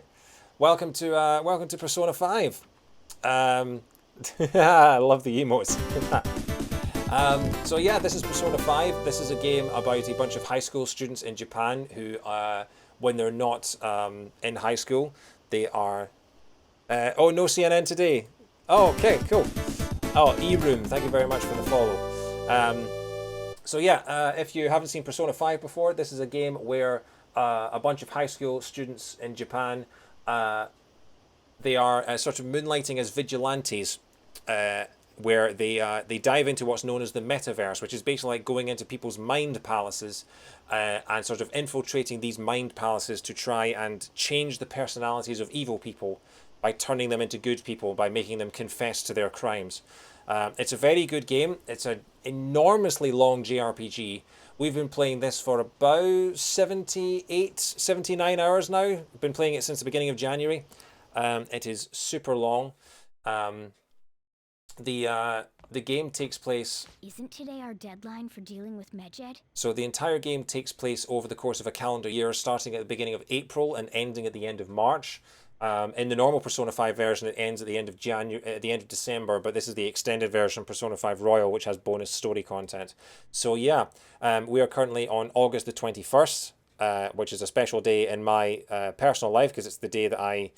Welcome to Persona 5. I love the emotes. So yeah, this is Persona 5. This is a game about a bunch of high school students in Japan who, when they're not in high school, they are... oh, no CNN today. Oh, okay, cool. Oh, E-Room, thank you very much for the follow. So yeah, if you haven't seen Persona 5 before, this is a game where a bunch of high school students in Japan, they are sort of moonlighting as vigilantes, where they dive into what's known as the metaverse, which is basically like going into people's mind palaces and sort of infiltrating these mind palaces to try and change the personalities of evil people by turning them into good people, by making them confess to their crimes. It's a very good game. It's an enormously long JRPG. We've been playing this for about 79 hours now. Been playing it since the beginning of January. It is super long. The game takes place... Isn't today our deadline for dealing with Medjed? So the entire game takes place over the course of a calendar year, starting at the beginning of April and ending at the end of March. In the normal Persona 5 version, it ends at the end of December, but this is the extended version, Persona 5 Royal, which has bonus story content. So yeah, we are currently on August the 21st, which is a special day in my personal life, because it's the day that I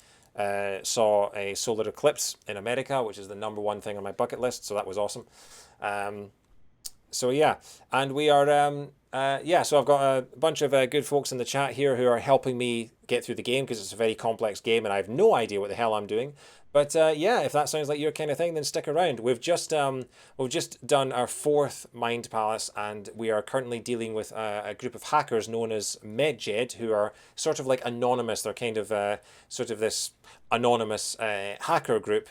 saw a solar eclipse in America, which is the #1 thing on my bucket list, so that was awesome. So yeah, and we are, so I've got a bunch of good folks in the chat here who are helping me get through the game, because it's a very complex game and I have no idea what the hell I'm doing. But yeah, if that sounds like your kind of thing, then stick around. We've just done our 4th Mind Palace, and we are currently dealing with a group of hackers known as Medjed, who are sort of like anonymous. They're kind of sort of this anonymous hacker group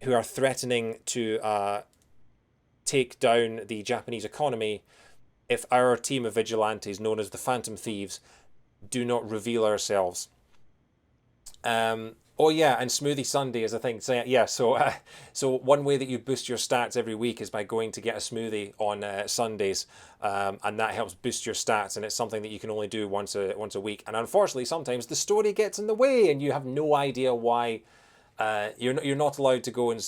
who are threatening to take down the Japanese economy if our team of vigilantes, known as the Phantom Thieves, do not reveal ourselves. Oh yeah, and Smoothie Sunday is a thing. So yeah, so one way that you boost your stats every week is by going to get a smoothie on Sundays, and that helps boost your stats. And it's something that you can only do once a week. And unfortunately, sometimes the story gets in the way, and you have no idea why. You're not allowed to go and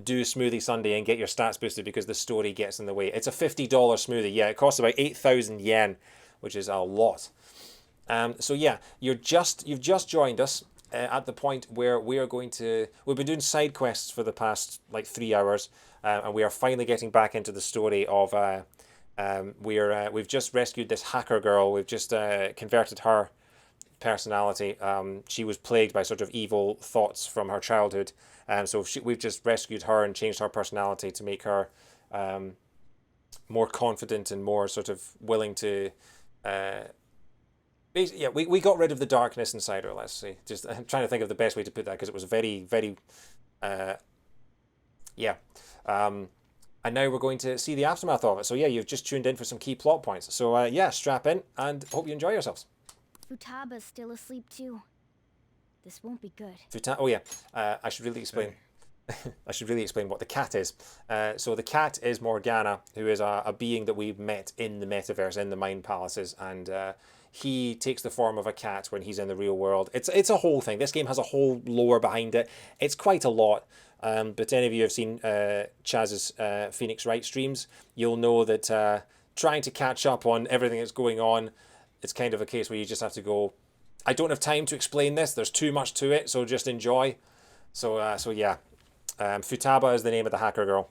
do Smoothie Sunday and get your stats boosted because the story gets in the way. It's a $50 smoothie. Yeah, it costs about 8,000 yen, which is a lot. So yeah, you've just joined us at the point where we've been doing side quests for the past like 3 hours, and we are finally getting back into the story of we've just rescued this hacker girl. We've just converted her personality. She was plagued by sort of evil thoughts from her childhood, so we've just rescued her and changed her personality to make her more confident and more sort of willing to yeah, we got rid of the darkness inside her, let's say. Just I'm trying to think of the best way to put that because it was very, very, yeah. And now we're going to see the aftermath of it. So yeah, you've just tuned in for some key plot points. So yeah, strap in and hope you enjoy yourselves. Futaba's still asleep too. This won't be good. Oh yeah, I should really explain. I should really explain what the cat is. So the cat is Morgana, who is a being that we've met in the metaverse, in the Mind Palaces, and he takes the form of a cat when he's in the real world. It's a whole thing. This game has a whole lore behind it. It's quite a lot. But any of you have seen Chaz's Phoenix Wright streams, you'll know that trying to catch up on everything that's going on, it's kind of a case where you just have to go, I don't have time to explain this. There's too much to it, so just enjoy. So yeah. Futaba is the name of the hacker girl.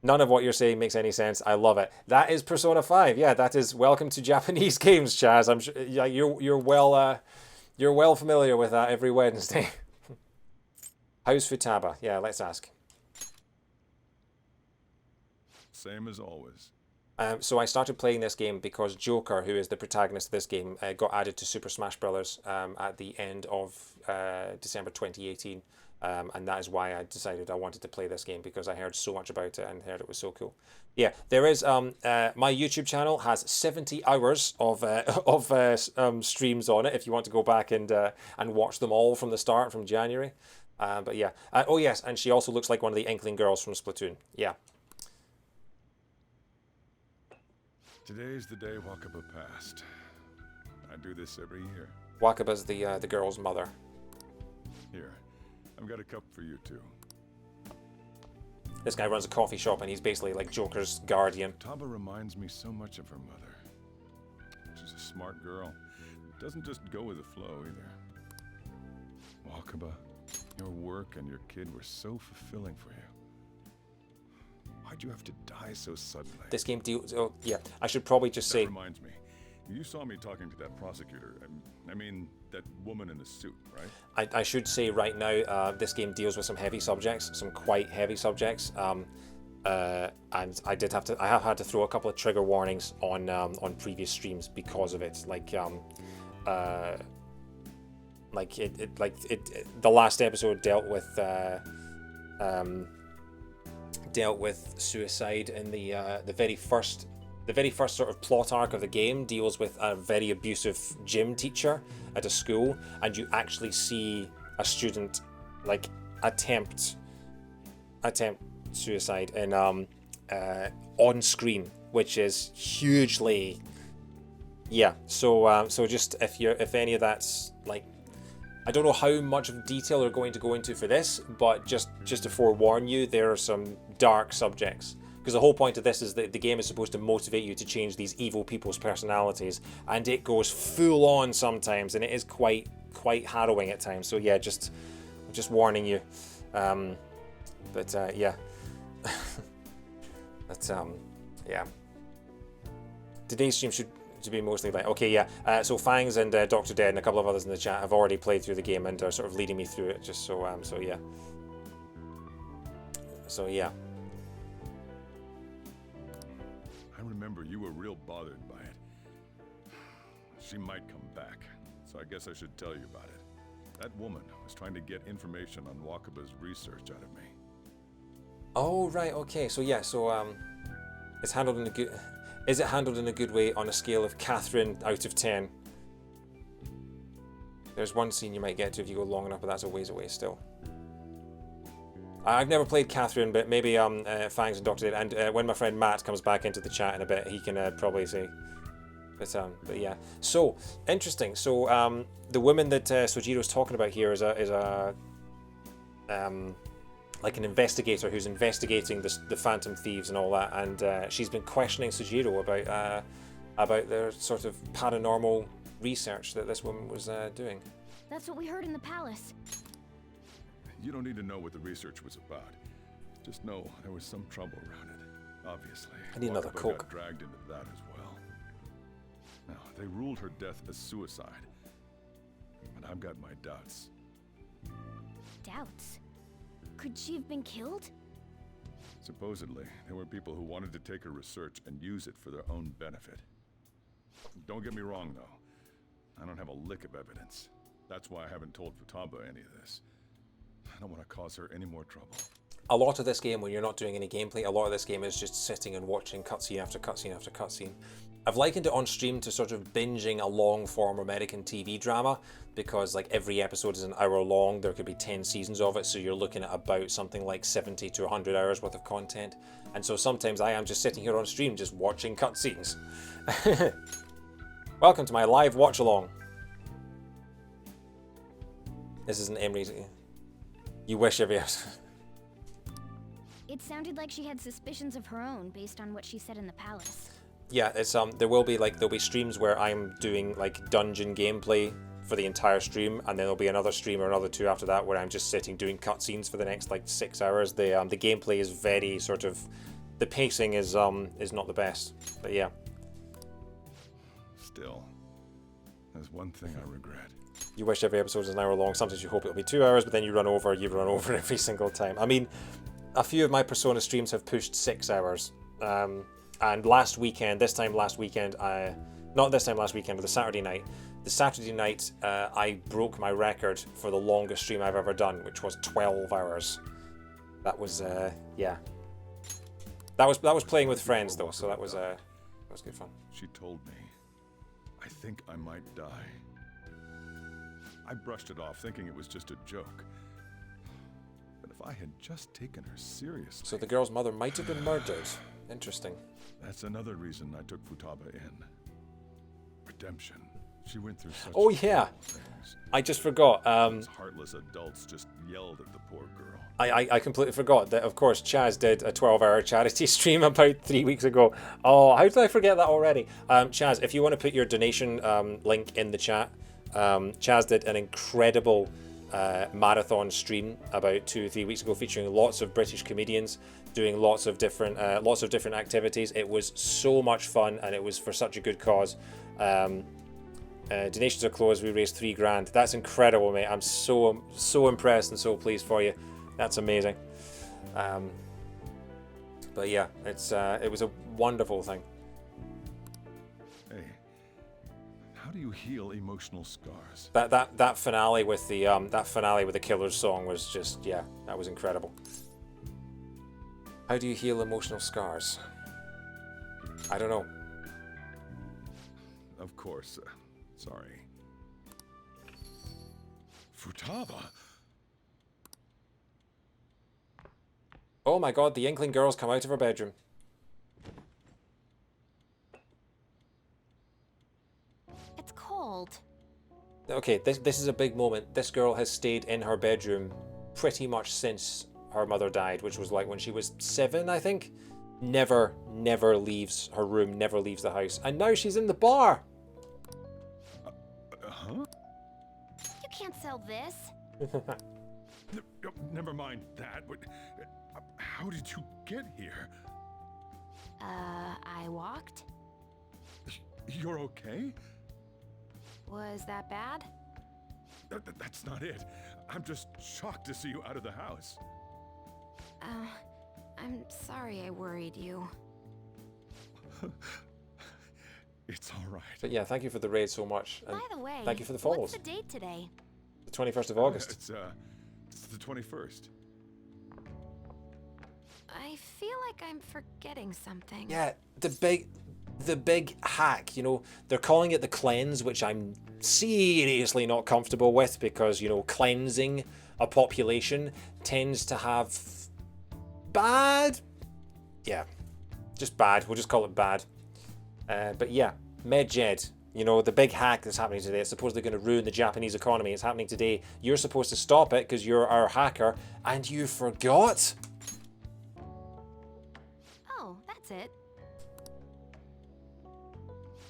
None of what you're saying makes any sense. I love it. That is Persona 5. Yeah, that is Welcome to Japanese Games, Chaz. I'm sure, yeah, you're well familiar with that every Wednesday. How's Futaba? Yeah, let's ask. Same as always. So I started playing this game because Joker, who is the protagonist of this game, got added to Super Smash Bros. At the end of December 2018. And that is why I decided I wanted to play this game, because I heard so much about it and heard it was so cool. Yeah, there is my YouTube channel has 70 hours of streams on it if you want to go back and watch them all from the start, from January. But yeah, oh yes, and she also looks like one of the Inkling girls from Splatoon. Yeah. Today's the day Wakaba passed. I do this every year. Wakaba's the girl's mother. Here, I've got a cup for you too. This guy runs a coffee shop and he's basically like Joker's guardian. Futaba reminds me so much of her mother. She's a smart girl. Doesn't just go with the flow either. Wakaba, your work and your kid were so fulfilling for you. Why'd you have to die so suddenly? This game deals... Oh, yeah. I should probably just say... That reminds me. You saw me talking to that prosecutor. I mean, that woman in the suit, right? I should say right now, this game deals with some heavy subjects, some quite heavy subjects. And I have had to throw a couple of trigger warnings on previous streams because of it. The last episode dealt with suicide in the very first sort of plot arc of the game. Deals with a very abusive gym teacher at a school, and you actually see a student like attempt suicide in on screen, which is hugely, yeah. So just if any of that's like, I don't know how much of detail they're going to go into for this, but just to forewarn you, there are some dark subjects. Because the whole point of this is that the game is supposed to motivate you to change these evil people's personalities, and it goes full on sometimes, and it is quite harrowing at times. So yeah, just warning you. Yeah. Yeah. Today's stream should be mostly like, okay, yeah. So Fangs and Dr. Dead and a couple of others in the chat have already played through the game and are sort of leading me through it. Just so yeah. So yeah. I remember you were real bothered by it. She might come back, so I guess I should tell you about it. That woman was trying to get information on Wakaba's research out of me. Oh right, okay. So yeah, it's handled in a good. Is it handled in a good way on a scale of Catherine out of 10? There's one scene you might get to if you go long enough, but that's a ways away still. I've never played Catherine, but maybe Fangs and Dr. Data, and when my friend Matt comes back into the chat in a bit, he can probably say. But yeah. So interesting. So the woman that Sojiro's talking about here is a like an investigator who's investigating the Phantom Thieves and all that, and she's been questioning Sojiro about their sort of paranormal research that this woman was doing. That's what we heard in the palace. You don't need to know what the research was about. Just know there was some trouble around it. Obviously. I need another Wakaba Coke. got dragged into that as well. Now, they ruled her death as suicide. But I've got my doubts. Doubts? Could she have been killed? Supposedly, there were people who wanted to take her research and use it for their own benefit. Don't get me wrong, though. I don't have a lick of evidence. That's why I haven't told Futaba any of this. I don't want to cause her any more trouble. A lot of this game, when you're not doing any gameplay, a lot of this game is just sitting and watching cutscene after cutscene after cutscene. I've likened it on stream to sort of binging a long-form American TV drama, because like every episode is an hour long, there could be 10 seasons of it, so you're looking at about something like 70 to 100 hours worth of content. And so sometimes I am just sitting here on stream just watching cutscenes. Welcome to my live watch-along. This isn't Emery's. You wish every episode. It sounded like she had suspicions of her own based on what she said in the palace. Yeah, it's there'll be streams where I'm doing like dungeon gameplay for the entire stream, and then there'll be another stream or another two after that where I'm just sitting doing cutscenes for the next like 6 hours. The gameplay is very sort of, the pacing is not the best, but yeah. Still, there's one thing I regret. You wish every episode was an hour long. Sometimes you hope it'll be 2 hours, but then you run over every single time. I mean, a few of my Persona streams have pushed 6 hours. And last weekend, the Saturday night, I broke my record for the longest stream I've ever done, which was 12 hours. That was, yeah. That was playing with friends though, so that was good fun. She told me, I think I might die. I brushed it off, thinking it was just a joke. But if I had just taken her seriously... So the girl's mother might have been murdered. Interesting. That's another reason I took Futaba in. Redemption. She went through such... Oh yeah, things. I just forgot. Those heartless adults just yelled at the poor girl. I completely forgot that, of course, Chaz did a 12-hour charity stream about 3 weeks ago. Oh, how did I forget that already? Chaz, if you want to put your donation link in the chat, Chaz did an incredible marathon stream about 2 or 3 weeks ago, featuring lots of British comedians doing lots of different activities. It was so much fun, and it was for such a good cause. Donations are closed. We raised $3,000. That's incredible, mate. I'm so impressed and so pleased for you. That's amazing. But yeah, it was a wonderful thing. Hey, how do you heal emotional scars? That finale with the Killer's song was just, yeah, that was incredible. How do you heal emotional scars? I don't know. Of course. Sorry. Futaba? Oh my god, the Inkling girl's come out of her bedroom. It's cold. Okay, this is a big moment. This girl has stayed in her bedroom pretty much since her mother died, which was like when she was 7, I think. Never leaves her room, never leaves the house. And now she's in the bar! Huh? You can't sell this. Never mind that, but how did you get here? I walked? You're okay? Was that bad? That's not it. I'm just shocked to see you out of the house. I'm sorry I worried you. It's all right. But yeah, thank you for the raid so much. And By the way, thank you for the follows. what's the date today? The 21st of August. It's the 21st. I feel like I'm forgetting something. Yeah, the big hack. You know, they're calling it the cleanse, which I'm seriously not comfortable with because, you know, cleansing a population tends to have bad. Yeah, just bad. We'll just call it bad. But yeah, Medjed. You know, the big hack that's happening today. It's supposedly going to ruin the Japanese economy. It's happening today. You're supposed to stop it because you're our hacker, and you forgot. Oh, that's it.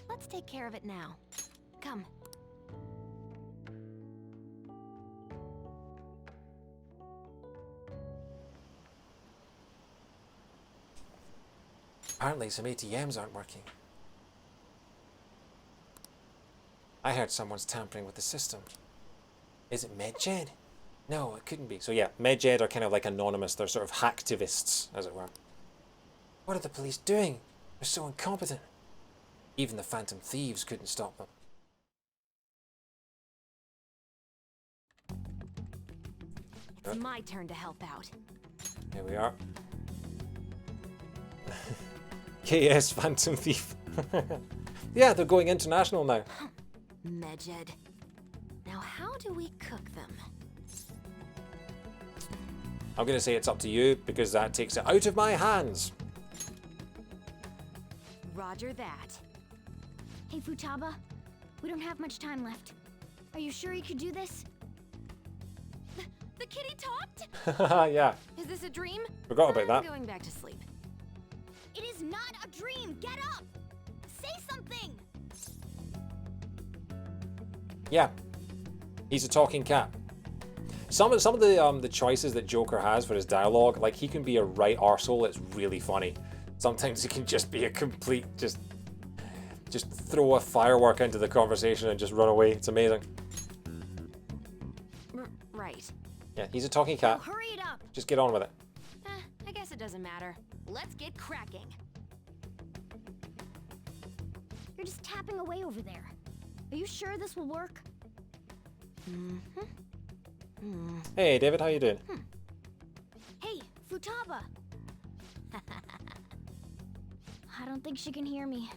Let's take care of it now. Come. Apparently some ATMs aren't working. I heard someone's tampering with the system. Is it Medjed? No, it couldn't be. So yeah, Medjed are kind of like anonymous. They're sort of hacktivists, as it were. What are the police doing? They're so incompetent. Even the Phantom Thieves couldn't stop them. It's my turn to help out. Here we are. KS Phantom Thief. Yeah, they're going international now. Medjed. Now how do we cook them? I'm going to say it's up to you because that takes it out of my hands. Roger that. Hey, Futaba. We don't have much time left. Are you sure you could do this? The kitty talked? Yeah. Is this a dream? Forgot about I'm that. going back to sleep. It is not a dream! Get up! Say something! Yeah. He's a talking cat. Some of the choices that Joker has for his dialogue, like he can be a right arsehole, it's really funny. Sometimes he can just be a complete, just throw a firework into the conversation and just run away. It's amazing. Right. Yeah, he's a talking cat. Oh, hurry it up! Just get on with it. I guess it doesn't matter. Let's get cracking. You're just tapping away over there. Are you sure this will work? Hey, David, how you doing? Hey, Futaba! I don't think she can hear me.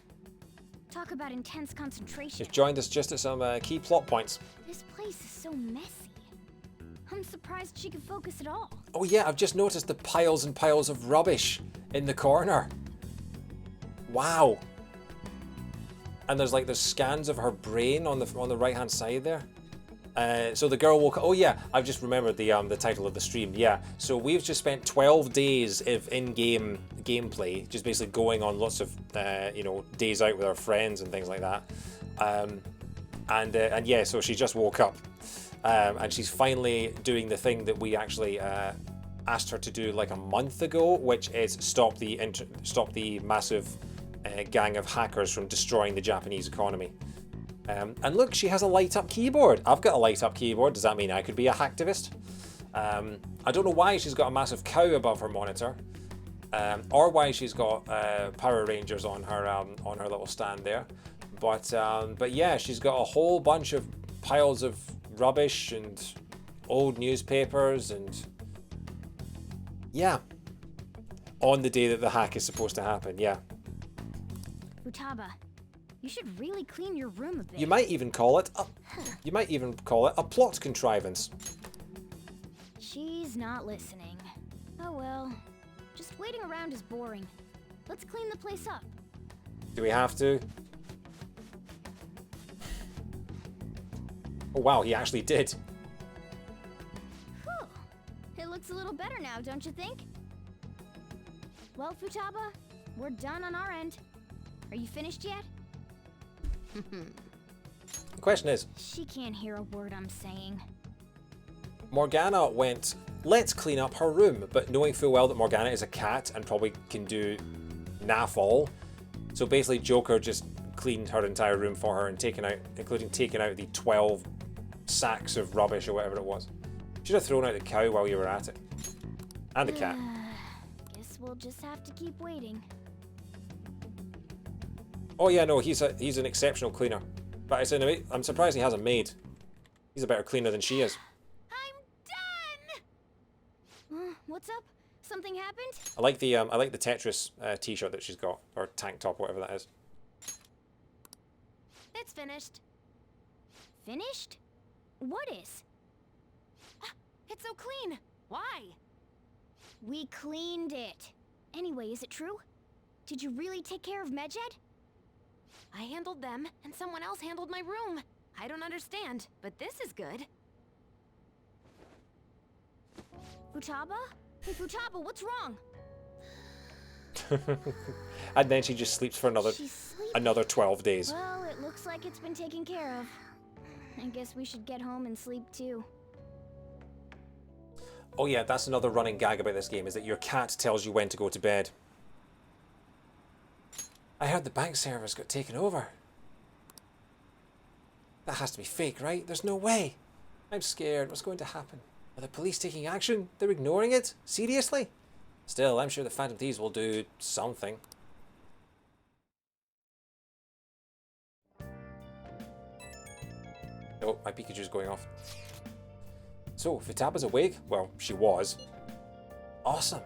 Talk about intense concentration. She's joined us just at some key plot points. This place is so messy. I'm surprised she could focus at all. Oh yeah, I've just noticed the piles and piles of rubbish in the corner. Wow. And there's scans of her brain on the right hand side there. So the girl woke up. Oh yeah, I've just remembered the title of the stream. Yeah, so we've just spent 12 days of in-game gameplay, just basically going on lots of days out with our friends and things like that. And yeah, so she just woke up, and she's finally doing the thing that we actually asked her to do like a month ago, which is stop the massive gang of hackers from destroying the Japanese economy. And look, she has a light-up keyboard. I've got a light-up keyboard. Does that mean I could be a hacktivist? I don't know why she's got a massive cow above her monitor, or why she's got Power Rangers on her little stand there. But yeah, she's got a whole bunch of piles of rubbish and old newspapers and yeah, on the day that the hack is supposed to happen. Yeah. Futaba, you should really clean your room a bit. You might even call it a plot contrivance. She's not listening. Oh well. Just waiting around is boring. Let's clean the place up. Do we have to? Oh wow, he actually did. Whew. It looks a little better now, don't you think? Well, Futaba, we're done on our end. Are you finished yet? The question is, she can't hear a word I'm saying. Morgana went, let's clean up her room, but knowing full well that Morgana is a cat and probably can do naff all. So basically Joker just cleaned her entire room for her and including taking out the 12 sacks of rubbish or whatever it was. Should have thrown out the cow while you were at it. And the cat. Guess we'll just have to keep waiting. Oh yeah, no, he's an exceptional cleaner. But I'm surprised he has a maid. He's a better cleaner than she is. I'm done! What's up? Something happened? I like the Tetris t-shirt that she's got, or tank top, whatever that is. It's finished. Finished? What is? It's so clean. Why? We cleaned it. Anyway, is it true? Did you really take care of Medjed? I handled them, and someone else handled my room. I don't understand, but this is good. Futaba? Hey, Futaba, what's wrong? And then she just sleeps for another 12 days. Well, it looks like it's been taken care of. I guess we should get home and sleep too. Oh yeah, that's another running gag about this game, is that your cat tells you when to go to bed. I heard the bank servers got taken over. That has to be fake, right? There's no way. I'm scared. What's going to happen? Are the police taking action? They're ignoring it? Seriously? Still, I'm sure the Phantom Thieves will do something. Oh, my Pikachu's going off. So, Futaba's awake? Well, she was. Awesome.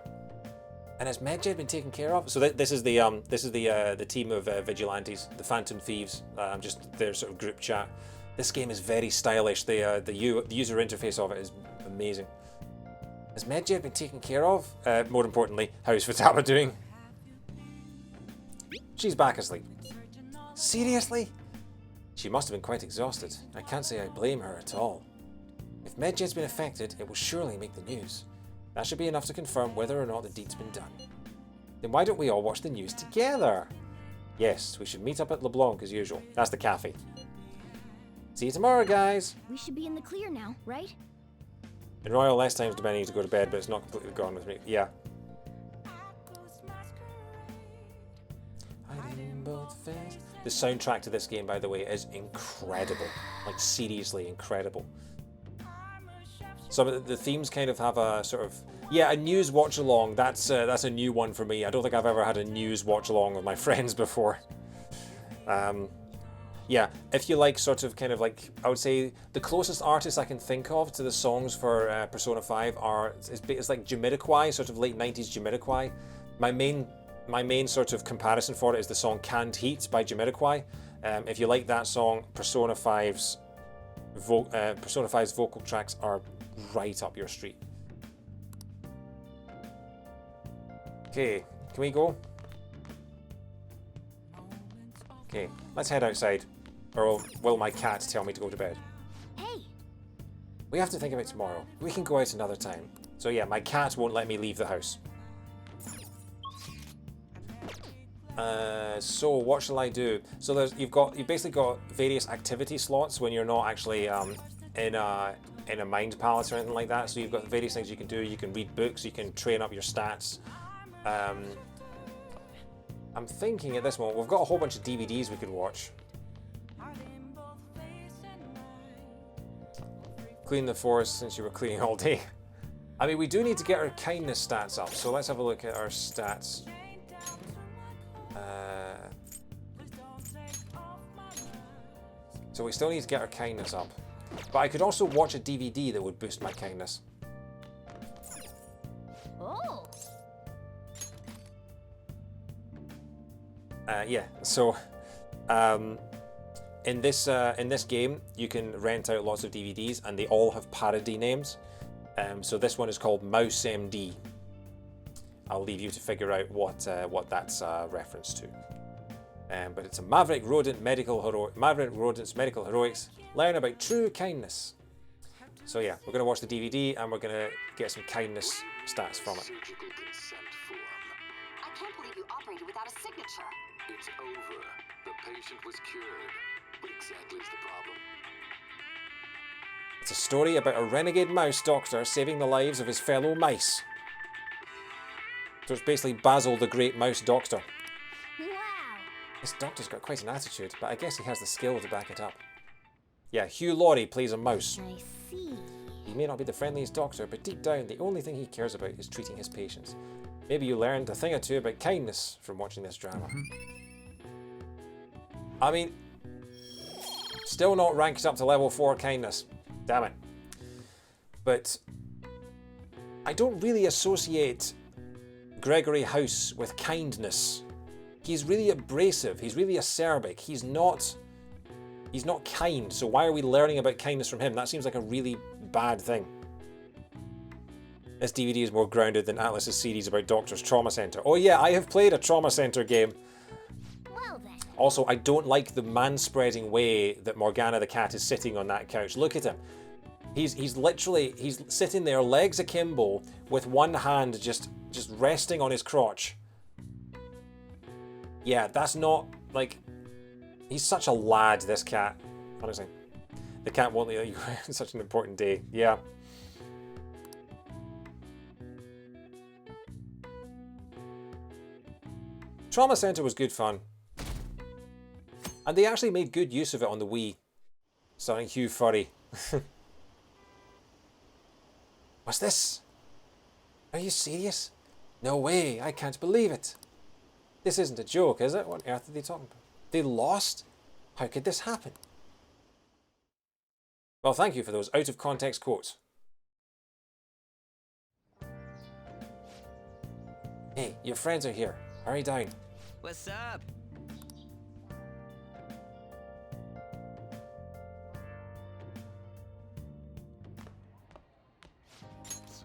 And has Medjed been taken care of? So this is the team of vigilantes, the Phantom Thieves. Just their sort of group chat. This game is very stylish. The user interface of it is amazing. Has Medjed been taken care of? More importantly, how's Futaba doing? She's back asleep. Seriously? She must have been quite exhausted. I can't say I blame her at all. If Medjed's been affected, it will surely make the news. That should be enough to confirm whether or not the deed's been done. Then why don't we all watch the news together? Yes, we should meet up at LeBlanc as usual. That's the cafe. See you tomorrow, guys! We should be in the clear now, right? In Royal, less times demanding you to go to bed, but it's not completely gone with me. Yeah. The soundtrack to this game, by the way, is incredible. Like, seriously incredible. Some of the themes kind of have a sort of... Yeah, a news watch-along. That's a new one for me. I don't think I've ever had a news watch-along with my friends before. Yeah, if you like sort of kind of like... I would say the closest artists I can think of to the songs for Persona 5 are... It's like Jamiroquai, sort of late 90s Jamiroquai. My main sort of comparison for it is the song Canned Heat by Jamiroquai. If you like that song, Persona 5's vocal tracks are right up your street. Okay, can we go? Okay, let's head outside. Or will my cat tell me to go to bed? Hey! We have to think of it tomorrow. We can go out another time. So yeah, my cat won't let me leave the house. So what shall I do? So you've basically got various activity slots when you're not actually in a mind palace or anything like that. So you've got various things you can do. You can read books. You can train up your stats. I'm thinking at this moment we've got a whole bunch of DVDs we could watch. Clean the forest since you were cleaning all day. I mean, we do need to get our kindness stats up. So let's have a look at our stats. So we still need to get our kindness up. But I could also watch a DVD that would boost my kindness. Oh! Yeah, so in this game you can rent out lots of DVDs and they all have parody names. So this one is called Mouse MD. I'll leave you to figure out what that's a reference to. But it's a Maverick Rodent's medical heroics. Learn about true kindness. So yeah, we're going to watch the DVD and we're going to get some kindness stats from it. Surgical consent form. I can't believe you operated without a signature. It's over. The patient was cured. What exactly is the problem? It's a story about a renegade mouse doctor saving the lives of his fellow mice. So it's basically Basil the Great Mouse Doctor. Wow! This doctor's got quite an attitude, but I guess he has the skill to back it up. Yeah, Hugh Laurie plays a mouse. I see. He may not be the friendliest doctor, but deep down the only thing he cares about is treating his patients. Maybe you learned a thing or two about kindness from watching this drama. I mean, still not ranked up to level 4 kindness. Damn it. But I don't really associate Gregory House with kindness. He's really abrasive. He's really acerbic. He's not He's not kind, so why are we learning about kindness from him? That seems like a really bad thing. This DVD is more grounded than Atlas's series about Doctor's Trauma Center. Oh yeah, I have played a Trauma Center game. Well then. Also, I don't like the man-spreading way that Morgana the cat is sitting on that couch. Look at him. He's literally, he's sitting there, legs akimbo, with one hand just resting on his crotch. Yeah, that's not, like, he's such a lad, this cat. Honestly. The cat won't let you go on such an important day. Yeah. Trauma Center was good fun. And they actually made good use of it on the Wii. Starring Hugh Furry. What's this? Are you serious? No way, I can't believe it. This isn't a joke, is it? What on earth are they talking about? They lost? How could this happen? Well, thank you for those out-of-context quotes. Hey, your friends are here. Hurry down. What's up?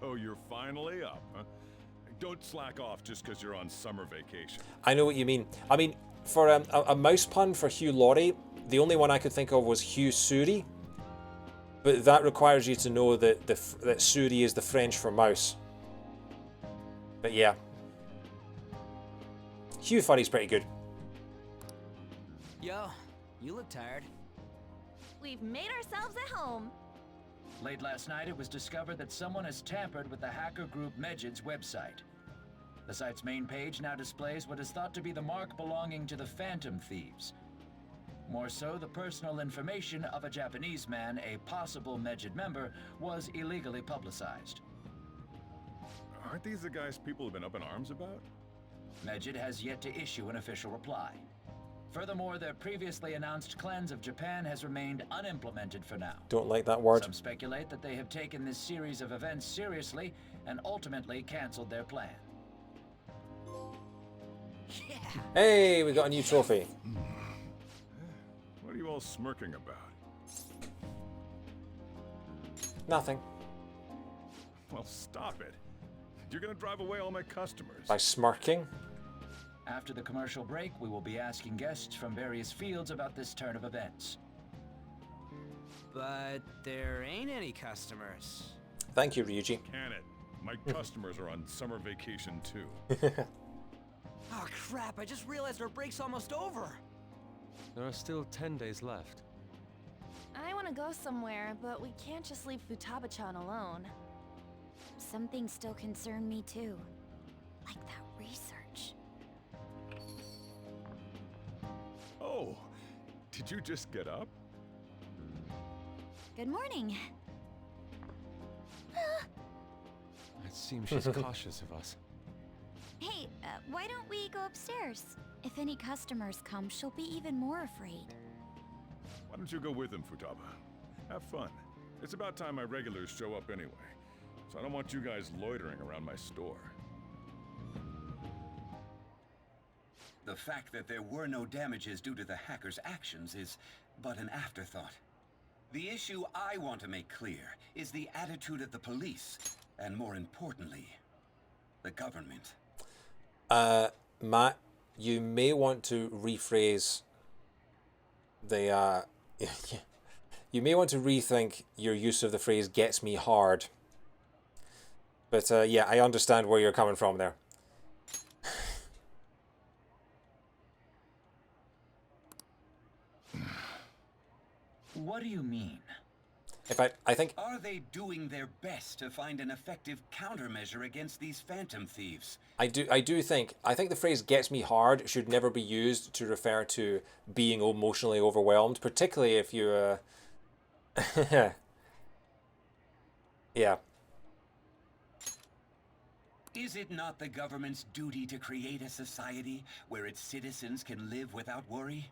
So you're finally up, huh? Don't slack off just because you're on summer vacation. I know what you mean. I mean, for a mouse pun for Hugh Laurie, the only one I could think of was Hugh Suri. But that requires you to know that that Suri is the French for mouse. But yeah. Hugh Furry's pretty good. Yo, you look tired. We've made ourselves at home. Late last night, it was discovered that someone has tampered with the hacker group Medjid's website. The site's main page now displays what is thought to be the mark belonging to the Phantom Thieves. More so, the personal information of a Japanese man, a possible Medjid member, was illegally publicized. Aren't these the guys people have been up in arms about? Medjid has yet to issue an official reply. Furthermore, their previously announced cleanse of Japan has remained unimplemented for now. Don't like that word. Some speculate that they have taken this series of events seriously and ultimately canceled their plan. Yeah. Hey, we got a new trophy. What are you all smirking about? Nothing. Well, stop it. You're gonna drive away all my customers. By smirking? After the commercial break, we will be asking guests from various fields about this turn of events. But there ain't any customers. Thank you, Ryuji. Can it? My customers are on summer vacation too. Oh crap, I just realized our break's almost over. There are still 10 days left. I want to go somewhere, but we can't just leave Futaba-chan alone. Some things still concern me too. Like that research. Oh, did you just get up? Good morning. It seems she's cautious of us. Hey, why don't we go upstairs? If any customers come, she'll be even more afraid. Why don't you go with him, Futaba? Have fun. It's about time my regulars show up anyway. So I don't want you guys loitering around my store. The fact that there were no damages due to the hacker's actions is but an afterthought. The issue I want to make clear is the attitude of the police, and more importantly, the government. Matt, you may want to rephrase the, you may want to rethink your use of the phrase "gets me hard." But yeah, I understand where you're coming from there. What do you mean? In fact, I think... Are they doing their best to find an effective countermeasure against these phantom thieves? I think the phrase "gets me hard" should never be used to refer to being emotionally overwhelmed, particularly if you, yeah. Is it not the government's duty to create a society where its citizens can live without worry?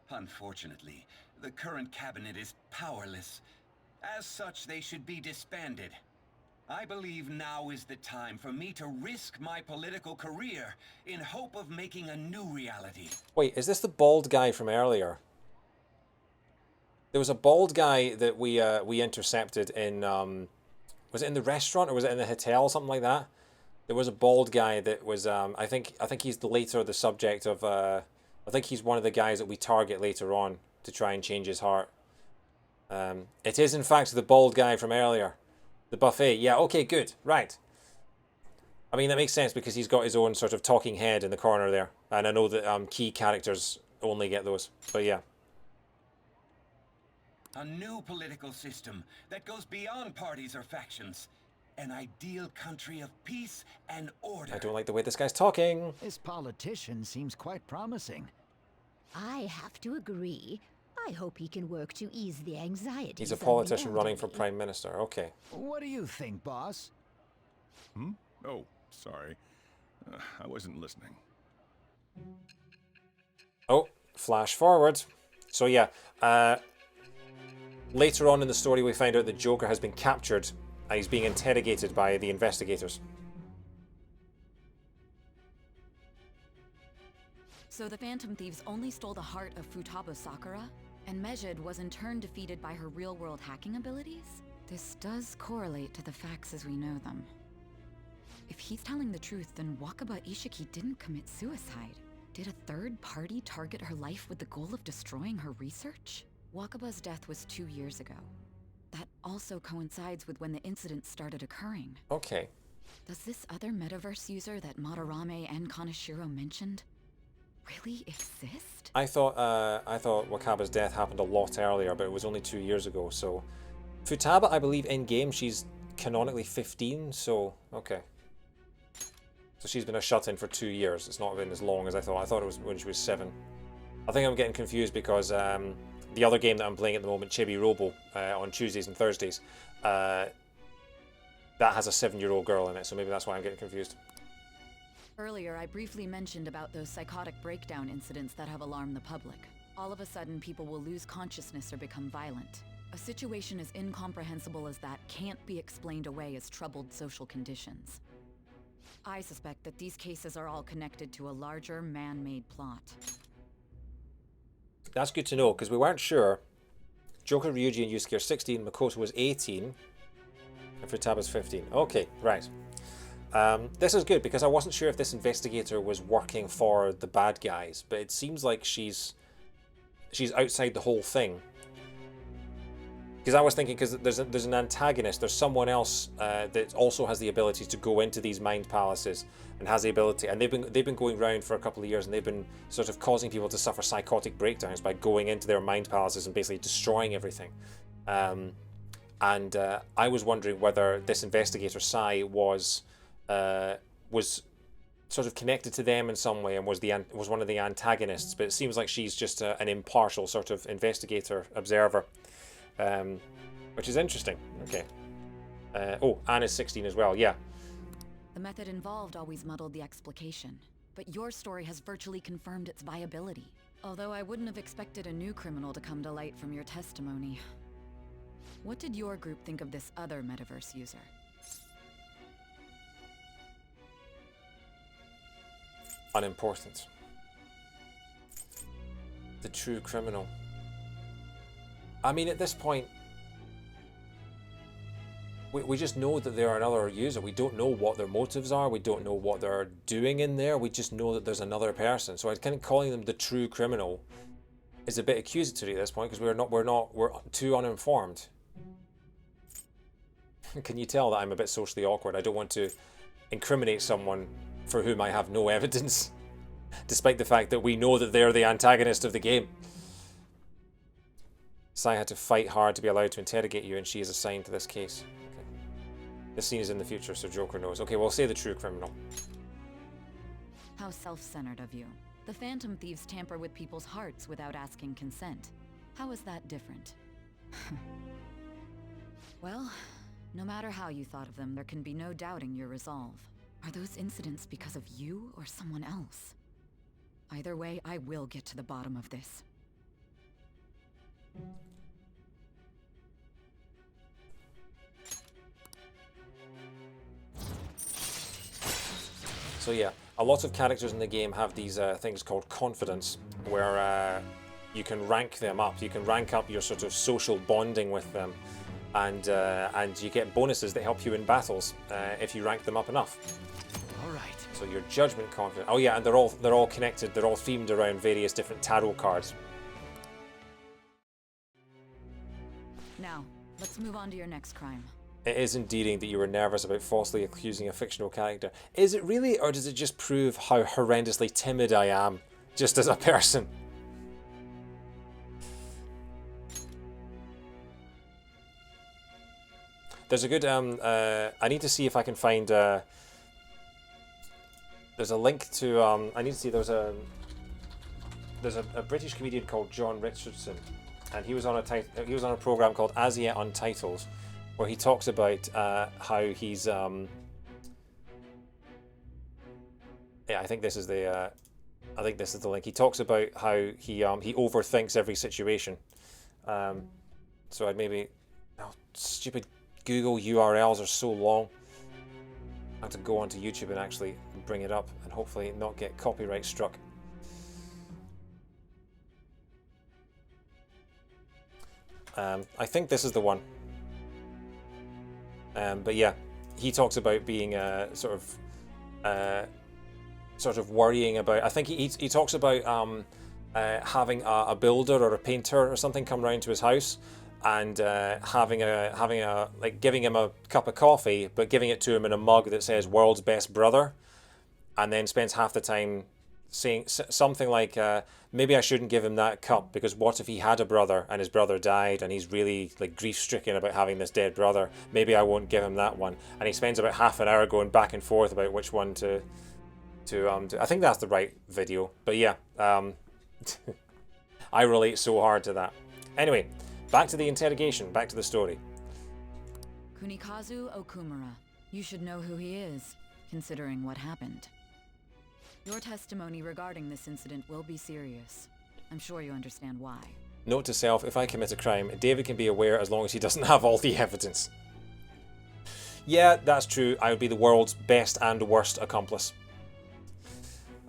Unfortunately, the current cabinet is powerless. As such, they should be disbanded. I believe now is the time for me to risk my political career in hope of making a new reality. Wait, is this the bald guy from earlier? There was a bald guy that we intercepted in was it in the restaurant or was it in the hotel or something like that? There was a bald guy that was I think he's the subject of I think he's one of the guys that we target later on to try and change his heart. It is in fact the bald guy from earlier. The buffet. Yeah, okay, good. Right. I mean, that makes sense because he's got his own sort of talking head in the corner there. And I know that key characters only get those. But yeah. A new political system that goes beyond parties or factions. An ideal country of peace and order. I don't like the way this guy's talking. This politician seems quite promising. I have to agree. I hope he can work to ease the anxieties. He's a politician running for prime minister. Okay. What do you think, boss? Hmm? Oh, sorry. I wasn't listening. Oh, flash forward. So yeah, later on in the story we find out that Joker has been captured and he's being interrogated by the investigators. So the Phantom Thieves only stole the heart of Futaba Sakura, and Mejid was in turn defeated by her real-world hacking abilities? This does correlate to the facts as we know them. If he's telling the truth, then Wakaba Ishiki didn't commit suicide. Did a third party target her life with the goal of destroying her research? Wakaba's death was 2 years ago. That also coincides with when the incident started occurring. Okay. Does this other metaverse user that Madarame and Kaneshiro mentioned really exist? I thought Wakaba's death happened a lot earlier, but it was only 2 years ago, so... Futaba, I believe, in-game, she's canonically 15, so... Okay. So she's been a shut-in for 2 years. It's not been as long as I thought. I thought it was when she was 7. I think I'm getting confused because the other game that I'm playing at the moment, Chibi Robo, on Tuesdays and Thursdays, that has a 7-year-old girl in it, so maybe that's why I'm getting confused. Earlier, I briefly mentioned about those psychotic breakdown incidents that have alarmed the public. All of a sudden, people will lose consciousness or become violent. A situation as incomprehensible as that can't be explained away as troubled social conditions. I suspect that these cases are all connected to a larger man-made plot. That's good to know, because we weren't sure. Joker, Ryuji, and Yusuke are 16, Makoto was 18, and Futaba's 15. Okay, right. This is good, because I wasn't sure if this investigator was working for the bad guys, but it seems like she's outside the whole thing. Because I was thinking, because there's an antagonist, there's someone else that also has the ability to go into these mind palaces and has the ability, and they've been going around for a couple of years, and they've been sort of causing people to suffer psychotic breakdowns by going into their mind palaces and basically destroying everything. I was wondering whether this investigator Sai was sort of connected to them in some way and was one of the antagonists, but it seems like she's just an impartial sort of investigator observer. Which is interesting. Okay. Oh, Anna's 16 as well, yeah. The method involved always muddled the explication, but your story has virtually confirmed its viability. Although I wouldn't have expected a new criminal to come to light from your testimony. What did your group think of this other metaverse user? Unimportant. The true criminal. I mean, at this point, we just know that they're another user. We don't know what their motives are. We don't know what they're doing in there. We just know that there's another person. So I kind of calling them the true criminal is a bit accusatory at this point because we're too uninformed. Can you tell that I'm a bit socially awkward? I don't want to incriminate someone for whom I have no evidence, despite the fact that we know that they're the antagonist of the game. Sai had to fight hard to be allowed to interrogate you, and she is assigned to this case. Okay. This scene is in the future, so Joker knows. Okay, we'll say the true criminal. How self-centered of you. The Phantom Thieves tamper with people's hearts without asking consent. How is that different? Well, no matter how you thought of them, there can be no doubting your resolve. Are those incidents because of you or someone else? Either way, I will get to the bottom of this. So yeah, a lot of characters in the game have these things called confidants, where you can rank them up. You can rank up your sort of social bonding with them, and you get bonuses that help you in battles if you rank them up enough. All right. So your judgment, confident. Oh yeah, and they're all connected. They're all themed around various different tarot cards. Now, let's move on to your next crime. It is endearing that you were nervous about falsely accusing a fictional character. Is it really, or does it just prove how horrendously timid I am, just as a person? There's a good, I need to see if I can find, there's a link to, I need to see, there's a British comedian called John Richardson, and he was on a program called As Yet Untitled, where he talks about how he's, yeah, I think this is the link. He talks about how he overthinks every situation. So I'd maybe, oh, stupid Google URLs are so long. I have to go onto YouTube and actually bring it up and hopefully not get copyright struck. I think this is the one. But yeah, he talks about being sort of worrying about. I think he talks about having a builder or a painter or something come round to his house, and having a like giving him a cup of coffee, but giving it to him in a mug that says "World's Best Brother," and then spends half the time saying something like, maybe I shouldn't give him that cup, because what if he had a brother and his brother died and he's really like grief-stricken about having this dead brother? Maybe I won't give him that one. And he spends about half an hour going back and forth about which one to I think that's the right video. But yeah, I relate so hard to that. Anyway, back to the interrogation, back to the story. Kunikazu Okumura. You should know who he is, considering what happened. Your testimony regarding this incident will be serious. I'm sure you understand why. Note to self, if I commit a crime, David can be aware as long as he doesn't have all the evidence. Yeah, that's true. I would be the world's best and worst accomplice.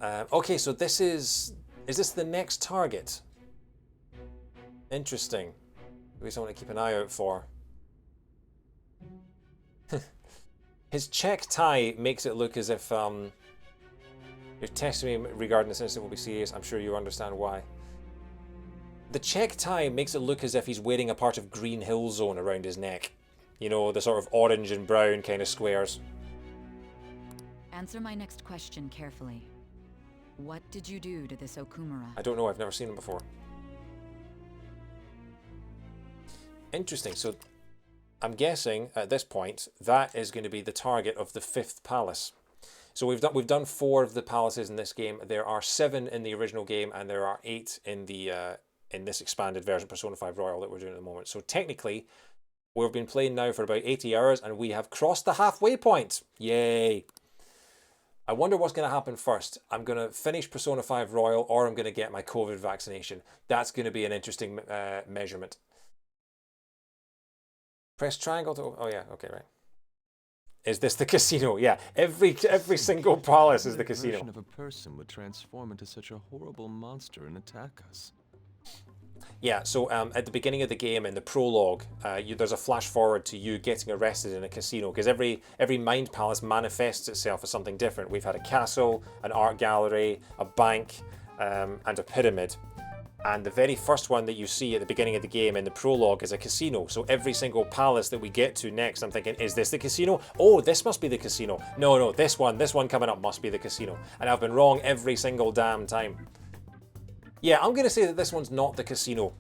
Okay, so this is this the next target? Interesting. Maybe someone to keep an eye out for. His check tie makes it look as if your testimony regarding this incident will be serious. I'm sure you understand why. The check tie makes it look as if he's wearing a part of Green Hill Zone around his neck. You know, the sort of orange and brown kind of squares. Answer my next question carefully. What did you do to this Okumura? I don't know, I've never seen him before. Interesting, so I'm guessing at this point that is going to be the target of the 5th palace. So we've done 4 of the palaces in this game. There are 7 in the original game, and there are 8 in the in this expanded version, Persona 5 Royal, that we're doing at the moment. So technically, we've been playing now for about 80 hours, and we have crossed the halfway point. Yay! I wonder what's going to happen first. I'm going to finish Persona 5 Royal, or I'm going to get my COVID vaccination. That's going to be an interesting measurement. Press triangle to... Oh yeah, okay, right. Is this the casino? Yeah, every single palace is the casino. Of a person would transform into such a horrible monster and attack us. Yeah, so at the beginning of the game, in the prologue, there's a flash forward to you getting arrested in a casino, because every Mind Palace manifests itself as something different. We've had a castle, an art gallery, a bank, and a pyramid. And the very first one that you see at the beginning of the game in the prologue is a casino. So every single palace that we get to next, I'm thinking, is this the casino? Oh, this must be the casino. No, this one coming up must be the casino. And I've been wrong every single damn time. Yeah, I'm going to say that this one's not the casino.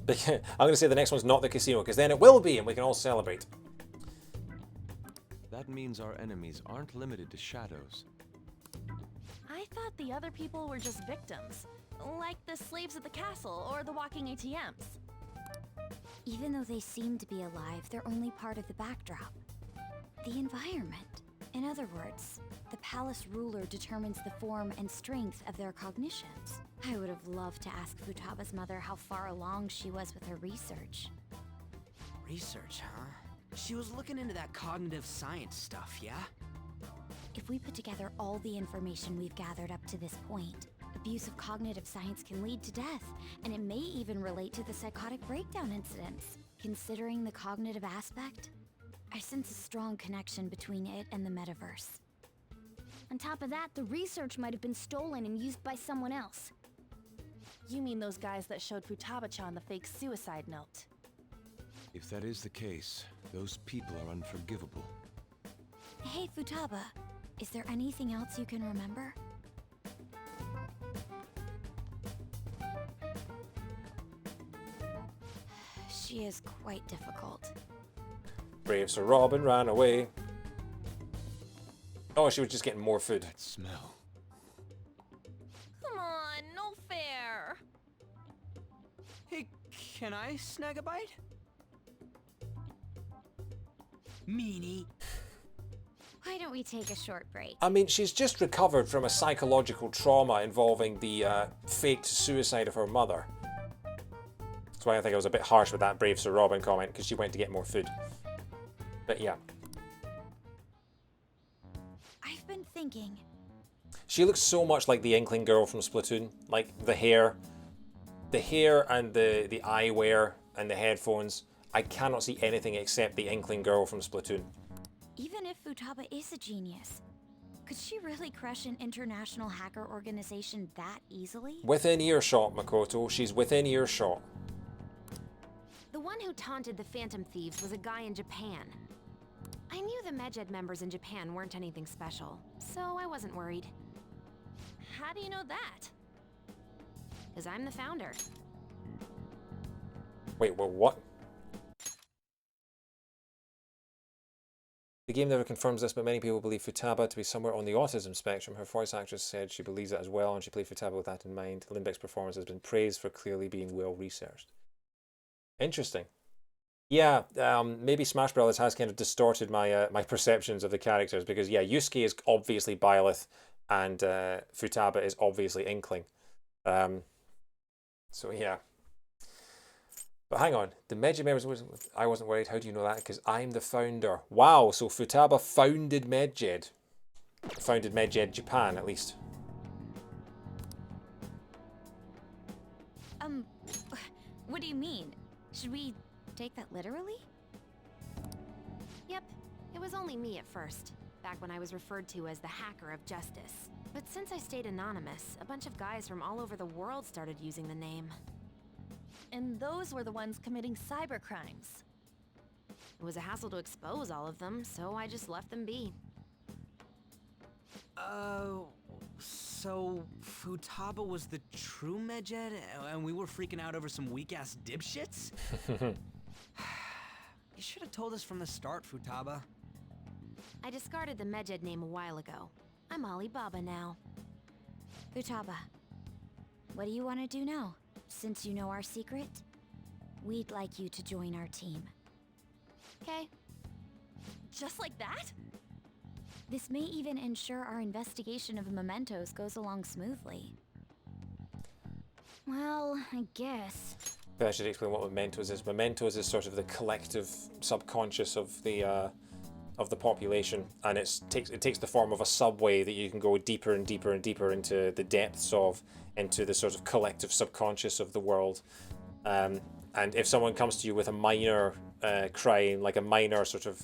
I'm going to say the next one's not the casino, because then it will be, and we can all celebrate. That means our enemies aren't limited to shadows. I thought the other people were just victims, like the slaves at the castle or the walking ATMs. Even though they seem to be alive, they're only part of the backdrop. The environment. In other words, the palace ruler determines the form and strength of their cognitions. I would have loved to ask Futaba's mother how far along she was with her research. Research, huh? She was looking into that cognitive science stuff, yeah? If we put together all the information we've gathered up to this point, the Abuse of cognitive science can lead to death, and it may even relate to the psychotic breakdown incidents. Considering the cognitive aspect, I sense a strong connection between it and the metaverse. On top of that, the research might have been stolen and used by someone else. You mean those guys that showed Futaba-chan the fake suicide note? If that is the case, those people are unforgivable. Hey, Futaba, is there anything else you can remember? She is quite difficult. Brave Sir Robin ran away. Oh, she was just getting more food. That smell. Come on, no fair. Hey, can I snag a bite? Meanie. Why don't we take a short break? I mean, she's just recovered from a psychological trauma involving the faked suicide of her mother. That's why I think I was a bit harsh with that Brave Sir Robin comment, because she went to get more food. But yeah. I've been thinking. She looks so much like the Inkling girl from Splatoon. Like the hair and the eyewear and the headphones. I cannot see anything except the Inkling girl from Splatoon. Even if Futaba is a genius, could she really crush an international hacker organization that easily? Within earshot, Makoto. She's within earshot. The one who taunted the Phantom Thieves was a guy in Japan. I knew the Medjed members in Japan weren't anything special, so I wasn't worried. How do you know that? Because I'm the founder. Wait, well, what? The game never confirms this, but many people believe Futaba to be somewhere on the autism spectrum. Her voice actress said she believes it as well, and she played Futaba with that in mind. Limbek's performance has been praised for clearly being well researched. Interesting. Yeah, maybe Smash Brothers has kind of distorted my my perceptions of the characters, because yeah, Yusuke is obviously Byleth, and Futaba is obviously Inkling. So yeah. But hang on, the Medjed members, I wasn't worried. How do you know that? Because I'm the founder. Wow, so Futaba founded Medjed. Founded Medjed Japan, at least. What do you mean? Should we take that literally? Yep, it was only me at first, back when I was referred to as the Hacker of Justice. But since I stayed anonymous, a bunch of guys from all over the world started using the name. And those were the ones committing cybercrimes. It was a hassle to expose all of them, so I just left them be. So Futaba was the true Medjed, and we were freaking out over some weak-ass dipshits? You should have told us from the start, Futaba. I discarded the Medjed name a while ago. I'm Alibaba now. Futaba, what do you want to do now? Since you know our secret, we'd like you to join our team. Okay. Just like that? This may even ensure our investigation of mementos goes along smoothly. Well, I guess. But I should explain what mementos is. Mementos is sort of the collective subconscious of the population, and it takes the form of a subway that you can go deeper and deeper and deeper into the depths of, into the sort of collective subconscious of the world. And if someone comes to you with a minor crime, like a minor sort of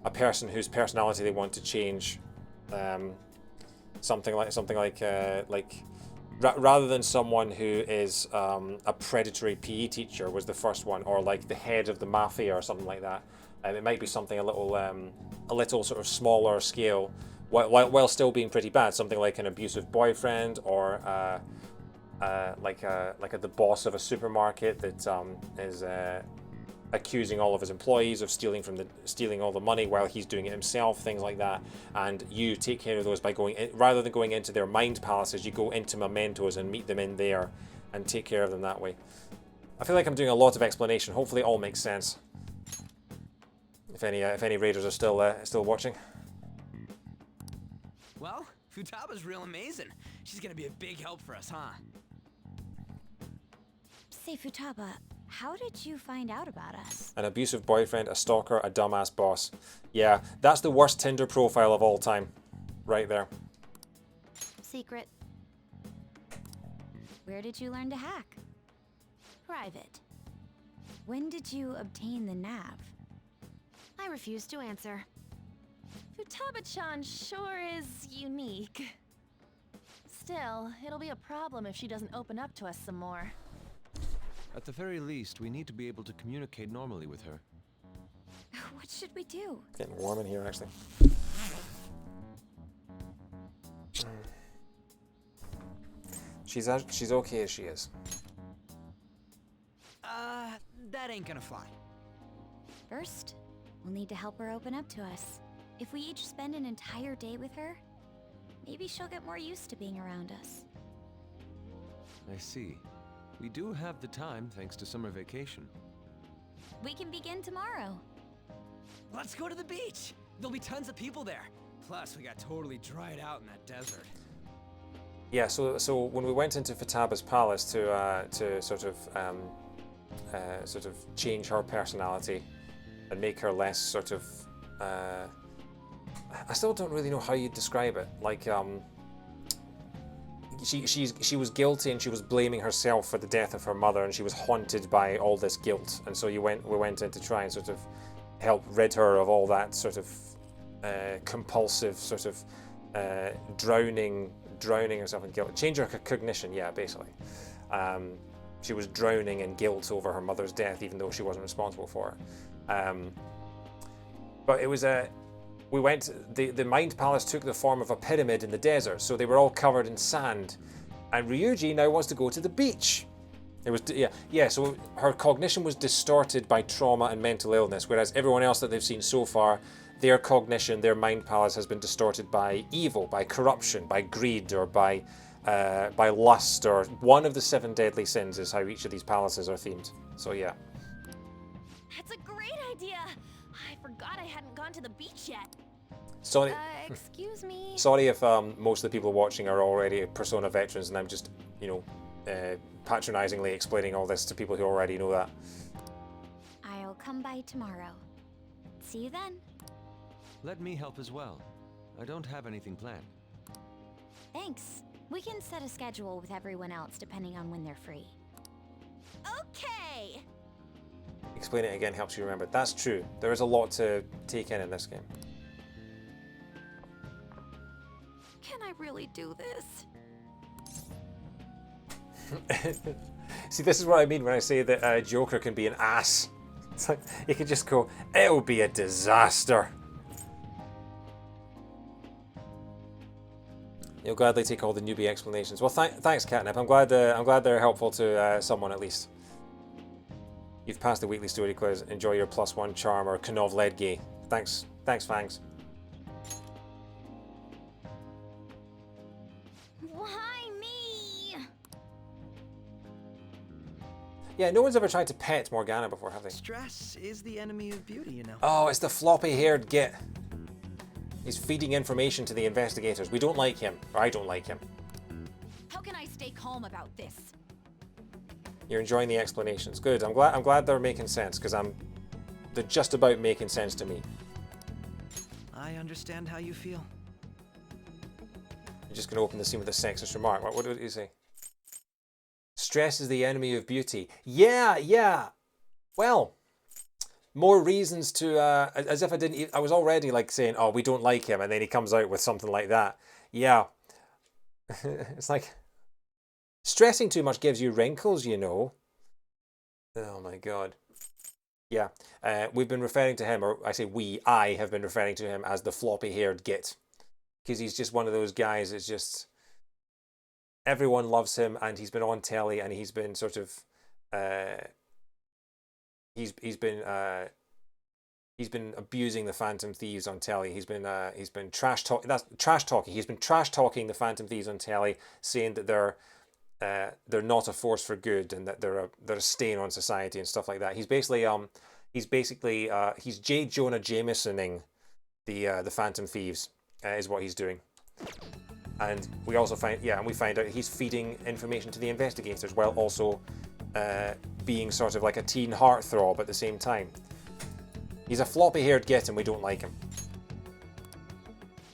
a person whose personality they want to change, something like rather than someone who is a predatory PE teacher was the first one, or like the head of the mafia or something like that. It might be something a little sort of smaller scale, while still being pretty bad. Something like an abusive boyfriend, or like the boss of a supermarket that is accusing all of his employees of stealing all the money while he's doing it himself, things like that. And you take care of those by going in, rather than going into their mind palaces, you go into mementos and meet them in there and take care of them that way. I feel like I'm doing a lot of explanation. Hopefully it all makes sense. If any raiders are still watching. Well, Futaba's real amazing. She's gonna be a big help for us, huh? Say, Futaba, how did you find out about us? An abusive boyfriend, a stalker, a dumbass boss. Yeah, that's the worst Tinder profile of all time. Right there. Secret. Where did you learn to hack? Private. When did you obtain the nav? I refuse to answer. Futaba-chan sure is unique. Still, it'll be a problem if she doesn't open up to us some more. At the very least, we need to be able to communicate normally with her. What should we do? Getting warm in here, actually. She's okay as she is. That ain't gonna fly. First, we'll need to help her open up to us. If we each spend an entire day with her, maybe she'll get more used to being around us. I see. We do have the time thanks to summer vacation. We can begin tomorrow. Let's go to the beach. There'll be tons of people there. Plus, we got totally dried out in that desert. Yeah, so when we went into Futaba's palace to sort of change her personality and make her less sort of I still don't really know how you'd describe it. Like she was guilty and she was blaming herself for the death of her mother, and she was haunted by all this guilt. And so we went in to try and sort of help rid her of all that sort of compulsive sort of drowning herself in guilt. Change her cognition, yeah, basically. She was drowning in guilt over her mother's death, even though she wasn't responsible for it. But it was we went. The Mind Palace took the form of a pyramid in the desert, so they were all covered in sand. And Ryuji now wants to go to the beach. It was So her cognition was distorted by trauma and mental illness, whereas everyone else that they've seen so far, their cognition, their Mind Palace has been distorted by evil, by corruption, by greed, or by lust, or one of the 7 deadly sins is how each of these palaces are themed. So yeah. That's a great idea. I forgot I hadn't gone to the beach yet. Sorry. Excuse me. Sorry if most of the people watching are already Persona veterans, and I'm just, patronizingly explaining all this to people who already know that. I'll come by tomorrow. See you then. Let me help as well. I don't have anything planned. Thanks. We can set a schedule with everyone else depending on when they're free. Okay. Explain it again helps you remember. That's true. There is a lot to take in this game. Can I really do this? See, this is what I mean when I say that Joker can be an ass. It's like, he can just go, it'll be a disaster. You'll gladly take all the newbie explanations. Well, thanks, Catnip. I'm glad they're helpful to someone at least. You've passed the weekly story quiz. Enjoy your +1 charm or Knov Ledgay. Thanks, Fangs. Why me? Yeah, no one's ever tried to pet Morgana before, have they? Stress is the enemy of beauty, you know. Oh, it's the floppy-haired git. He's feeding information to the investigators. We don't like him. Or I don't like him. How can I stay calm about this? You're enjoying the explanations. Good. I'm glad they're making sense, because they're just about making sense to me. I understand how you feel. I'm just going to open the scene with a sexist remark. What did you say? Stress is the enemy of beauty. Yeah. Well, more reasons to, as if I was already like saying, oh, we don't like him, and then he comes out with something like that. Yeah. It's like, stressing too much gives you wrinkles, you know. Oh my god. Yeah, we've been referring to him, or I say I have been referring to him as the floppy-haired git. Because he's just one of those guys that's just... Everyone loves him, and he's been on telly, and he's been sort of... He's been abusing the Phantom Thieves on telly. He's been trash talking. That's trash talking. He's been trash talking the Phantom Thieves on telly, saying that they're not a force for good, and that they're a stain on society and stuff like that. He's J. Jonah Jamesoning the Phantom Thieves is what he's doing. And we also find out he's feeding information to the investigators while also being sort of like a teen heartthrob at the same time. He's a floppy-haired git, and we don't like him.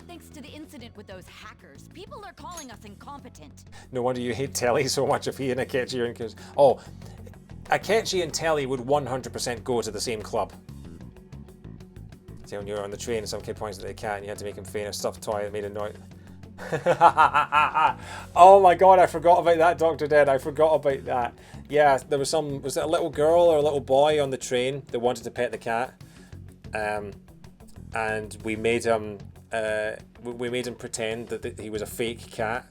Thanks to the incident with those hackers. People are calling us incompetent. No wonder you hate Telly so much if he and Akechi are in cause. Oh, Akechi and Telly would 100% go to the same club. See, when you were on the train and some kid pointed at the cat and you had to make him feign a stuffed toy that made a noise. Oh my god, I forgot about that, Dr. Dead. I forgot about that. Yeah, there was some, was it a little girl or a little boy on the train that wanted to pet the cat? And we made him pretend that he was a fake cat.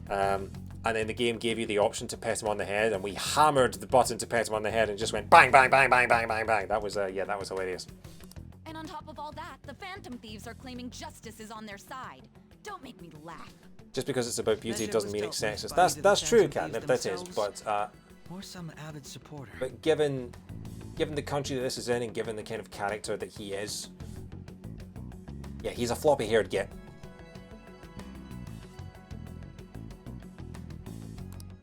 And then the game gave you the option to pet him on the head, and we hammered the button to pet him on the head and just went bang, bang, bang, bang, bang, bang, bang. That was, yeah, that was hilarious. And on top of all that, the Phantom Thieves are claiming justice is on their side. Don't make me laugh. Just because it's about beauty doesn't mean it's sexist. That's true, Catnip, that is, but or some avid supporter. But given the country that this is in and given the kind of character that he is, yeah, he's a floppy-haired git.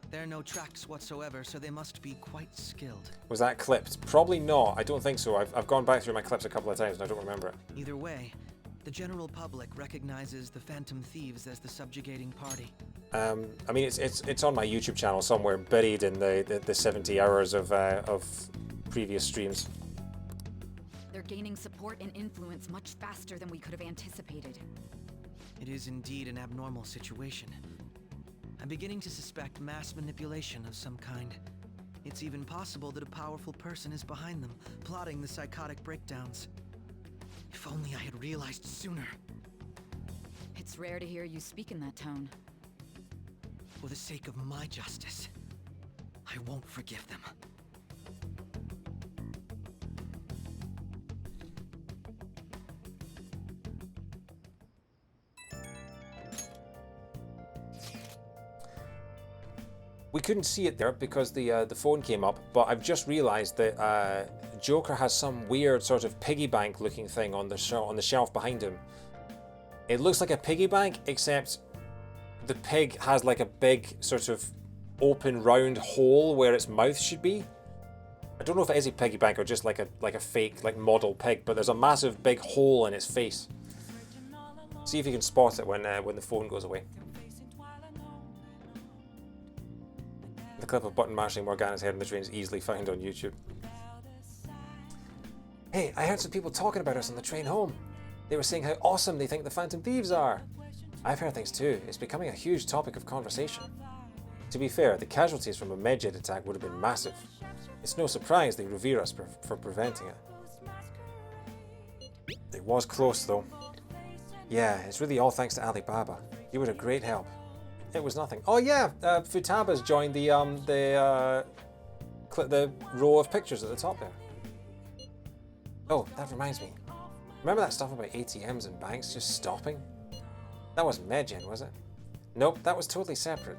There are no tracks whatsoever, so they must be quite skilled. Was that clipped? Probably not. I don't think so. I've gone back through my clips a couple of times and I don't remember it. Either way, the general public recognizes the Phantom Thieves as the subjugating party. I mean, it's on my YouTube channel somewhere, buried in the 70 hours of previous streams. They're gaining support and influence much faster than we could have anticipated. It is indeed an abnormal situation. I'm beginning to suspect mass manipulation of some kind. It's even possible that a powerful person is behind them, plotting the psychotic breakdowns. If only I had realized sooner. It's rare to hear you speak in that tone. For the sake of my justice, I won't forgive them. We couldn't see it there because the phone came up, but I've just realised that Joker has some weird sort of piggy bank looking thing on the shelf behind him. It looks like a piggy bank, except the pig has like a big sort of open round hole where its mouth should be. I don't know if it is a piggy bank or just like a fake like model pig, but there's a massive big hole in its face. See if you can spot it when the phone goes away. The clip of Button mashing Morgana's head in the train is easily found on YouTube. Hey, I heard some people talking about us on the train home. They were saying how awesome they think the Phantom Thieves are. I've heard things too. It's becoming a huge topic of conversation. To be fair, the casualties from a Medjed attack would have been massive. It's no surprise they revere us for preventing it. It was close though. Yeah, it's really all thanks to Alibaba. He was a great help. It was nothing. Oh yeah, Futaba's joined the row of pictures at the top there. Oh, that reminds me. Remember that stuff about ATMs and banks just stopping? That wasn't Medjed, was it? Nope, that was totally separate.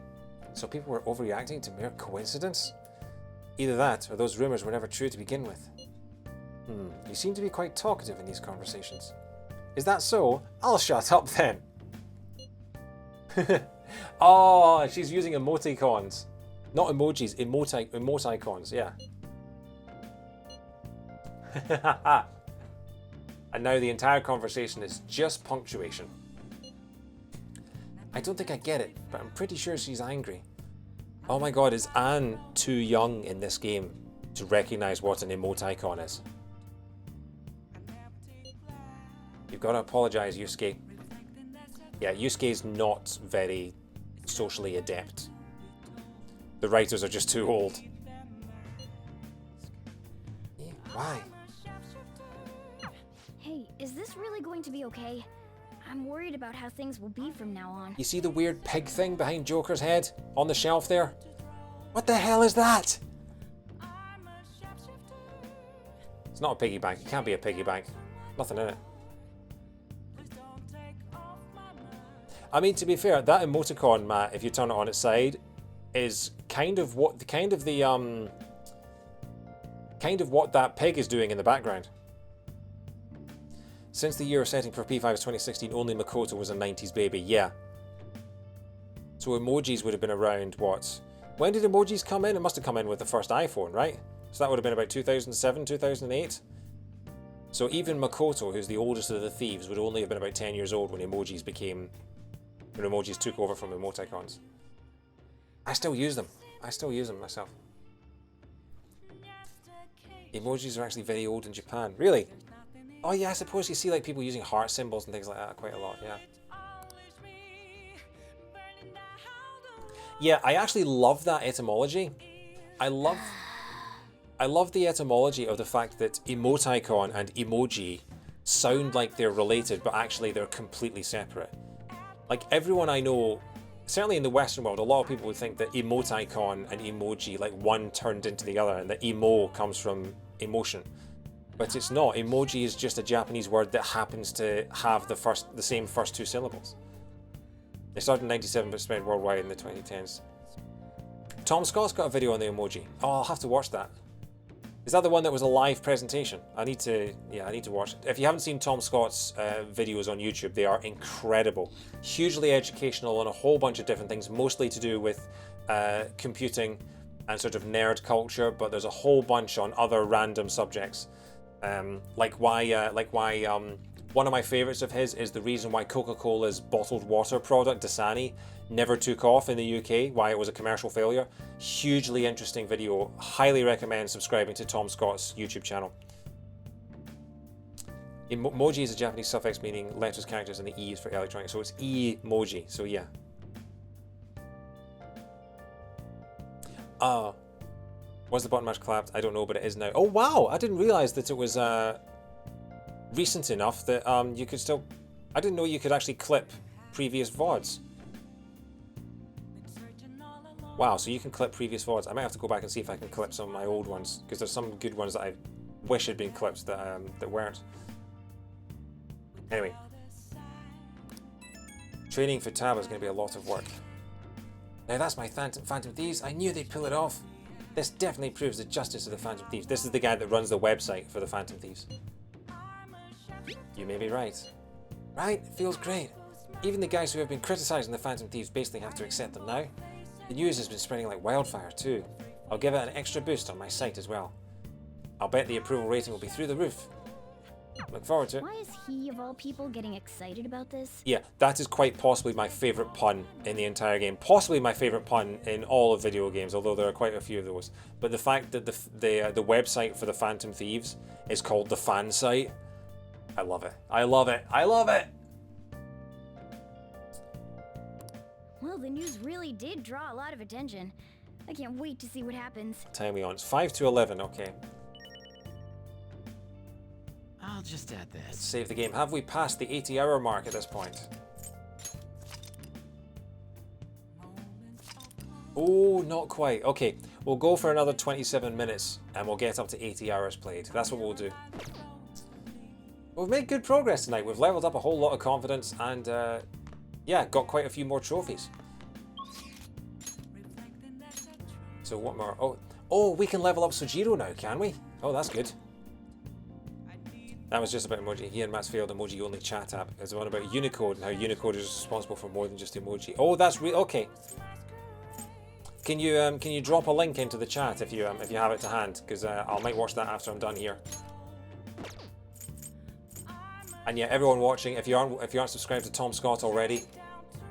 So people were overreacting to mere coincidence? Either that, or those rumors were never true to begin with. You seem to be quite talkative in these conversations. Is that so? I'll shut up then. Oh, she's using emoticons. Not emojis, emoticons, yeah. And now the entire conversation is just punctuation. I don't think I get it, but I'm pretty sure she's angry. Oh my god, is Anne too young in this game to recognize what an emoticon is? You've got to apologize, Yusuke. Yeah, Yusuke's not very socially adept. The writers are just too old. Yeah, why? Hey, is this really going to be okay? I'm worried about how things will be from now on. You see the weird pig thing behind Joker's head on the shelf there? What the hell is that? It's not a piggy bank. It can't be a piggy bank. Nothing in it. I mean, to be fair, that emoticon, Matt, if you turn it on its side, is kind of what that pig is doing in the background. Since the year setting for P5 is 2016, only Makoto was a 90s baby. Yeah. So emojis would have been around what? When did emojis come in? It must have come in with the first iPhone, right? So that would have been about 2007, 2008. So even Makoto, who's the oldest of the thieves, would only have been about 10 years old when emojis became when emojis took over from emoticons. I still use them. I still use them myself. Emojis are actually very old in Japan. Really? Oh yeah, I suppose you see like people using heart symbols and things like that quite a lot, yeah. Yeah, I actually love that etymology. I love the etymology of the fact that emoticon and emoji sound like they're related, but actually they're completely separate. Like everyone I know, certainly in the Western world, a lot of people would think that emoticon and emoji, like one turned into the other, and that emo comes from emotion. But it's not. Emoji is just a Japanese word that happens to have the same first two syllables. They started 97% worldwide in the 2010s. Tom Scott's got a video on the emoji. Oh, I'll have to watch that. Is that the one that was a live presentation? I need to watch it. If you haven't seen Tom Scott's videos on YouTube, they are incredible. Hugely educational on a whole bunch of different things, mostly to do with computing and sort of nerd culture, but there's a whole bunch on other random subjects. Like why one of my favorites of his is the reason why Coca-Cola's bottled water product, Dasani, never took off in the UK, why it was a commercial failure. Hugely interesting video. Highly recommend subscribing to Tom Scott's YouTube channel. Emoji is a Japanese suffix meaning letters, characters, and the E is for electronic, so it's emoji, so yeah. Was the button mash clapped? I don't know, but it is now. Oh wow, I didn't realize that it was recent enough that you could still... I didn't know you could actually clip previous VODs. Wow, so you can clip previous VODs. I might have to go back and see if I can clip some of my old ones, because there's some good ones that I wish had been clipped that weren't. Anyway. Training for Futaba is going to be a lot of work. Now that's my Phantom Thieves. I knew they'd pull it off. This definitely proves the justice of the Phantom Thieves. This is the guy that runs the website for the Phantom Thieves. You may be right. Right? It feels great. Even the guys who have been criticizing the Phantom Thieves basically have to accept them now. The news has been spreading like wildfire too. I'll give it an extra boost on my site as well. I'll bet the approval rating will be through the roof. Look forward to it. Why is he, of all people, getting excited about this? Yeah, that is quite possibly my favourite pun in the entire game. Possibly my favourite pun in all of video games, although there are quite a few of those. But the fact that the website for the Phantom Thieves is called the fan site, I love it. I love it. I love it! Well, the news really did draw a lot of attention. I can't wait to see what happens. Time we on. It's 5 to 11, okay. I'll just add this. Let's save the game. Have we passed the 80-hour mark at this point? Oh, not quite. Okay, we'll go for another 27 minutes and we'll get up to 80 hours played. That's what we'll do. We've made good progress tonight. We've leveled up a whole lot of confidence and, yeah, got quite a few more trophies. So what more? Oh, we can level up Sojiro now, can we? Oh, that's good. That was just about emoji. He and Matt's failed emoji only chat app. It's one about Unicode and how Unicode is responsible for more than just emoji. Oh, that's okay. Can you drop a link into the chat if you have it to hand? Because I might watch that after I'm done here. And yeah, everyone watching, if you aren't subscribed to Tom Scott already,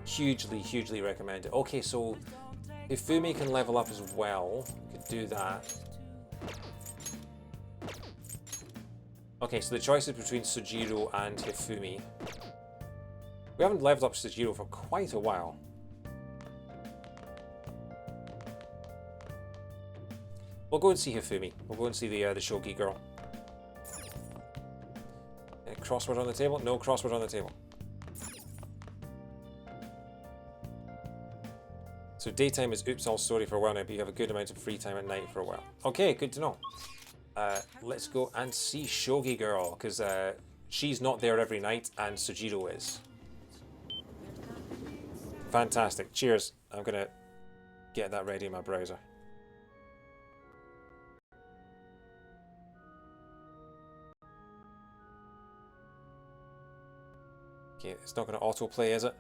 hugely recommend it. Okay, so Hifumi can level up as well. Could do that. Okay, so the choice is between Sojiro and Hifumi. We haven't leveled up Sojiro for quite a while. We'll go and see Hifumi. We'll go and see the Shogi girl. Crossword on the table? No crossword on the table. So daytime is oops all story for a while now, but you have a good amount of free time at night for a while. Okay, good to know. Let's go and see Shogi girl, because she's not there every night and Sojiro is. Fantastic. Cheers. I'm going to get that ready in my browser. Okay, it's not going to autoplay, is it?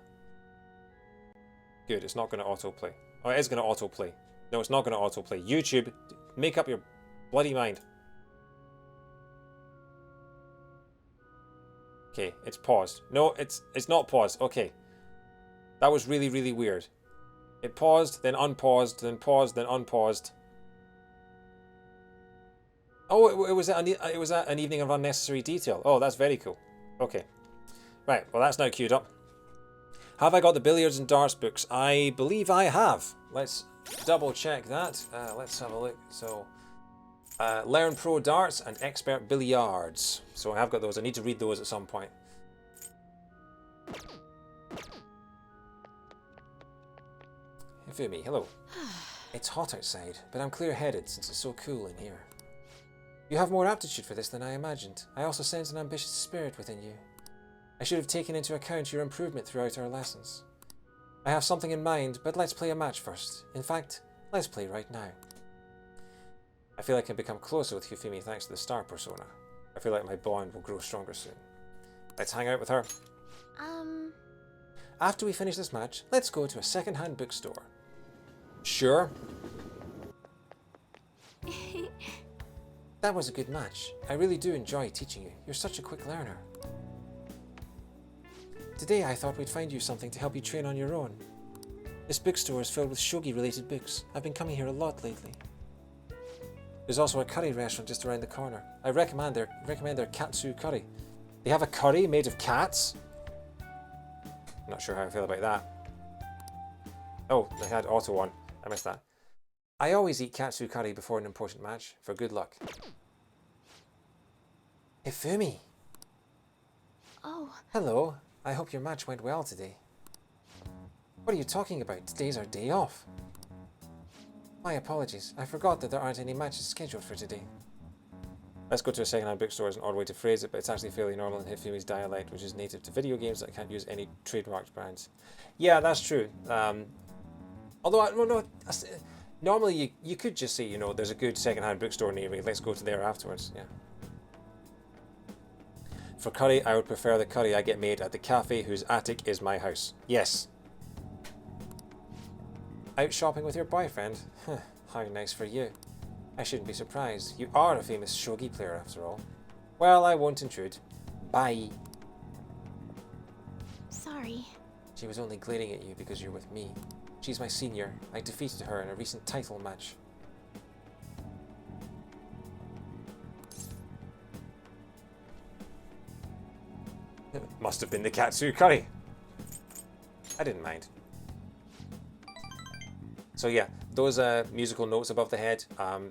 Good, it's not going to autoplay. Oh, it is going to autoplay. No, it's not going to autoplay. YouTube, make up your bloody mind. Okay, it's paused. No, it's not paused. Okay. That was really, really weird. It paused, then unpaused, then paused, then unpaused. Oh, it was an evening of unnecessary detail. Oh, that's very cool. Okay. Right, well that's now queued up. Have I got the billiards and darts books? I believe I have. Let's double check that. Let's have a look. So, Learn Pro Darts and Expert Billiards. So I have got those. I need to read those at some point. Fumi, hello. It's hot outside, but I'm clear-headed since it's so cool in here. You have more aptitude for this than I imagined. I also sense an ambitious spirit within you. I should have taken into account your improvement throughout our lessons. I have something in mind, but let's play a match first. In fact, let's play right now. I feel I can become closer with Hifumi thanks to the star persona. I feel like my bond will grow stronger soon. Let's hang out with her. After we finish this match, let's go to a second-hand bookstore. Sure. That was a good match. I really do enjoy teaching you. You're such a quick learner. Today I thought we'd find you something to help you train on your own. This bookstore is filled with shogi-related books. I've been coming here a lot lately. There's also a curry restaurant just around the corner. I recommend their katsu curry. They have a curry made of cats? I'm not sure how I feel about that. Oh, they had auto on. I missed that. I always eat katsu curry before an important match, for good luck. Hifumi! Oh. Hello. I hope your match went well today. What are you talking about? Today's our day off. My apologies. I forgot that there aren't any matches scheduled for today. Let's go to a second-hand bookstore is an odd way to phrase it, but it's actually fairly normal in Hifumi's dialect, which is native to video games that can't use any trademarked brands. Yeah, that's true. Although, normally you could just say, you know, there's a good second-hand bookstore near me, let's go to there afterwards, yeah. For curry, I would prefer the curry I get made at the cafe whose attic is my house. Yes. Out shopping with your boyfriend? How nice for you. I shouldn't be surprised. You are a famous shogi player after all. Well, I won't intrude. Bye. Sorry. She was only glaring at you because you're with me. She's my senior. I defeated her in a recent title match. It must have been the katsu curry. I didn't mind. So yeah, those musical notes above the head,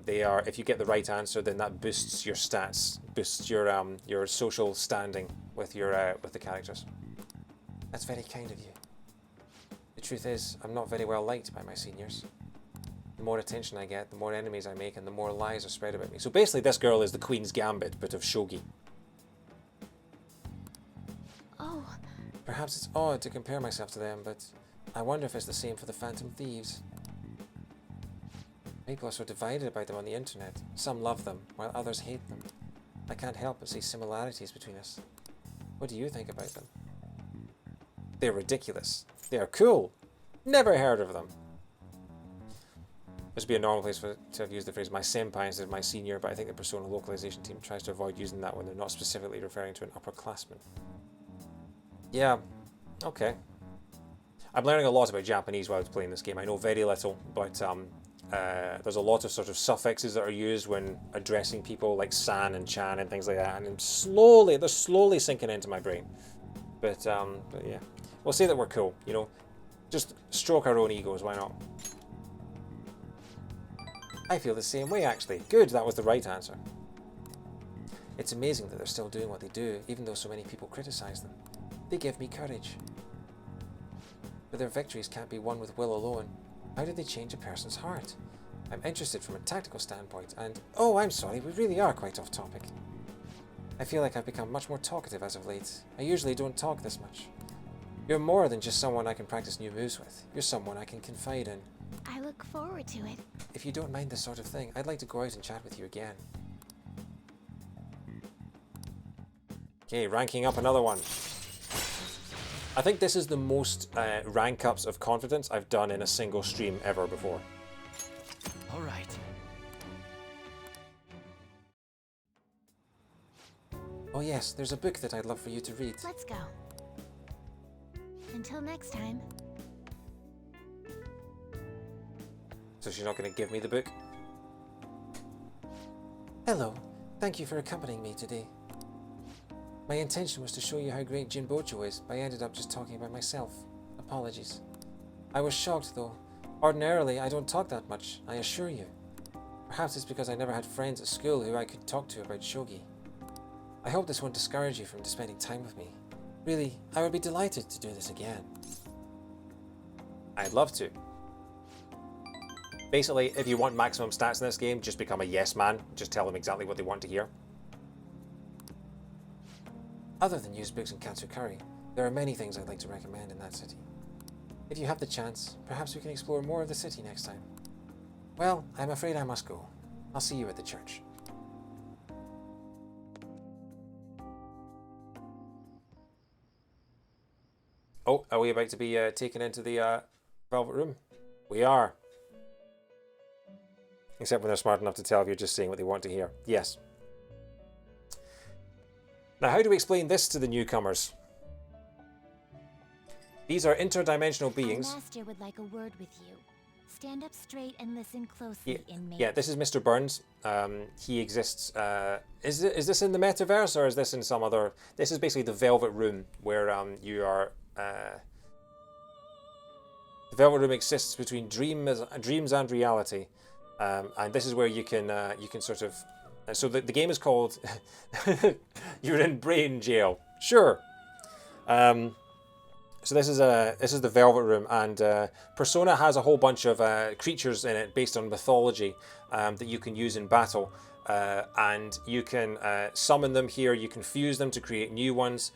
they are, if you get the right answer, then that boosts your stats, boosts your social standing with the characters. That's very kind of you. The truth is, I'm not very well liked by my seniors. The more attention I get, the more enemies I make, and the more lies are spread about me. So basically, this girl is the Queen's Gambit, but of shogi. Oh. Perhaps it's odd to compare myself to them, but I wonder if it's the same for the Phantom Thieves. People are so divided about them on the internet. Some love them, while others hate them. I can't help but see similarities between us. What do you think about them? They're ridiculous. They are cool. Never heard of them. This would be a normal place to have used the phrase my senpai instead of my senior, but I think the Persona localization team tries to avoid using that when they're not specifically referring to an upperclassman. Yeah, okay. I'm learning a lot about Japanese while I was playing this game. I know very little, but there's a lot of sort of suffixes that are used when addressing people, like san and chan and things like that, and they're slowly sinking into my brain. But yeah, we'll say that we're cool, you know. Just stroke our own egos, why not? I feel the same way, actually. Good, that was the right answer. It's amazing that they're still doing what they do, even though so many people criticize them. They give me courage. But their victories can't be won with will alone. How do they change a person's heart? I'm interested from a tactical standpoint, and... Oh, I'm sorry, we really are quite off topic. I feel like I've become much more talkative as of late. I usually don't talk this much. You're more than just someone I can practice new moves with. You're someone I can confide in. I look forward to it. If you don't mind this sort of thing, I'd like to go out and chat with you again. Okay, ranking up another one. I think this is the most rank ups of confidence I've done in a single stream ever before. All right. Oh yes, there's a book that I'd love for you to read. Let's go. Until next time. So she's not going to give me the book. Hello. Thank you for accompanying me today. My intention was to show you how great Jinbocho is, but I ended up just talking about myself. Apologies. I was shocked, though. Ordinarily, I don't talk that much, I assure you. Perhaps it's because I never had friends at school who I could talk to about shogi. I hope this won't discourage you from spending time with me. Really, I would be delighted to do this again. I'd love to. Basically, if you want maximum stats in this game, just become a yes man. Just tell them exactly what they want to hear. Other than used books and Katsukari, there are many things I'd like to recommend in that city. If you have the chance, perhaps we can explore more of the city next time. Well, I'm afraid I must go. I'll see you at the church. Oh, are we about to be taken into the Velvet Room? We are. Except when they're smart enough to tell if you're just saying what they want to hear. Yes. Now, how do we explain this to the newcomers? These are interdimensional beings. Our master would like a word with you. Stand up straight and listen closely, inmate. Yeah, this is Mr. Burns. He exists. Is this in the metaverse or is this in some other? This is basically the Velvet Room where you are. The Velvet Room exists between dreams and reality, and this is where you can sort of. So the game is called. You're in brain jail. Sure. So this is the Velvet Room, and Persona has a whole bunch of creatures in it based on mythology that you can use in battle, and you can summon them here. You can fuse them to create new ones.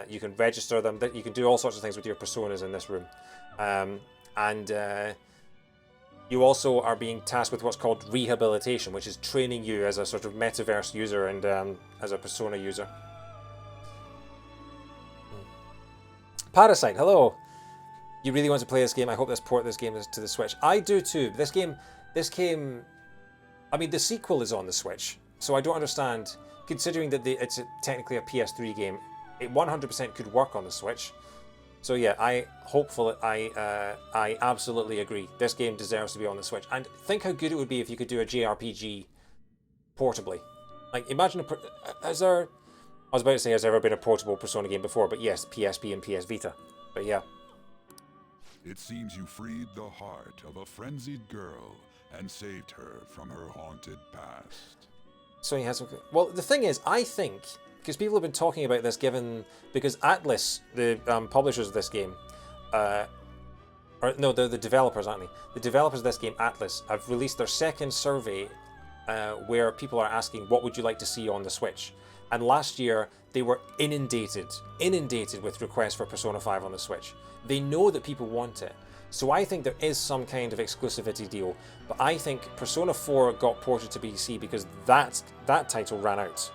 You can register them. You can do all sorts of things with your personas in this room, and you also are being tasked with what's called rehabilitation, which is training you as a sort of metaverse user and as a Persona user. Parasite, hello. You really want to play this game? I hope this port this game to the Switch. I do too. This game, I mean, the sequel is on the Switch, so I don't understand. Considering that it's technically a PS3 game, it 100% could work on the Switch. So yeah, I absolutely agree. This game deserves to be on the Switch. And think how good it would be if you could do a JRPG portably. Like, imagine I was about to say, has there ever been a portable Persona game before? But yes, PSP and PS Vita. But yeah. It seems you freed the heart of a frenzied girl and saved her from her haunted past. So he has. Well, the thing is, I think, because people have been talking about this, because Atlus, the publishers of this game, the developers, aren't they? The developers of this game, Atlus, have released their second survey where people are asking, what would you like to see on the Switch? And last year, they were inundated with requests for Persona 5 on the Switch. They know that people want it. So I think there is some kind of exclusivity deal. But I think Persona 4 got ported to PC because that title ran out.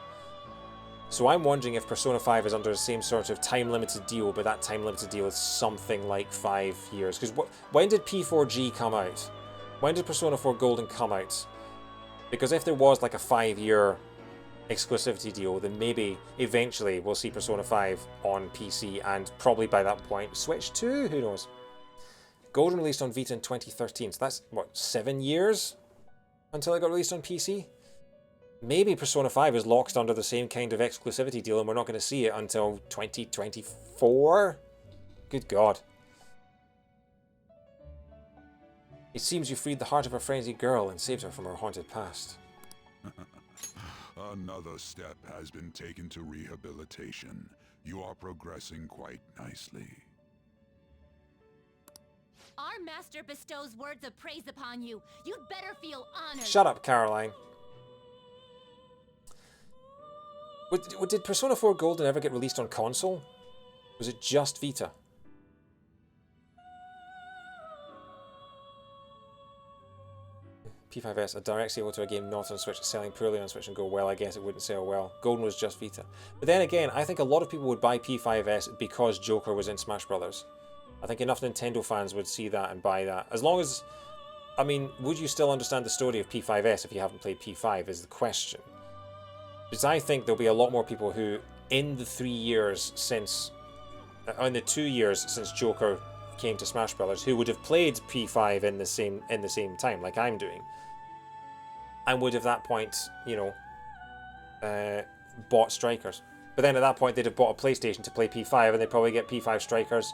So I'm wondering if Persona 5 is under the same sort of time-limited deal, but that time-limited deal is something like 5 years. Because when did P4G come out? When did Persona 4 Golden come out? Because if there was like a 5-year exclusivity deal, then maybe eventually we'll see Persona 5 on PC, and probably by that point Switch too, who knows. Golden released on Vita in 2013, so that's what, 7 years until it got released on PC? Maybe Persona 5 is locked under the same kind of exclusivity deal and we're not going to see it until 2024? Good God. It seems you freed the heart of a frenzied girl and saved her from her haunted past. Another step has been taken to rehabilitation. You are progressing quite nicely. Our master bestows words of praise upon you. You'd better feel honored. Shut up, Caroline. Did Persona 4 Golden ever get released on console? Was it just Vita? P5S, a direct sequel to a game not on Switch, selling poorly on Switch and go, well, I guess it wouldn't sell well. Golden was just Vita. But then again, I think a lot of people would buy P5S because Joker was in Smash Brothers. I think enough Nintendo fans would see that and buy that. As long as, I mean, would you still understand the story of P5S if you haven't played P5 is the question. Because I think there'll be a lot more people who, in the 3 years since, in the 2 years since Joker came to Smash Brothers who would have played P5 in the same time, like I'm doing, and would have at that point, you know, bought Strikers. But then at that point they'd have bought a PlayStation to play P5, and they'd probably get P5 Strikers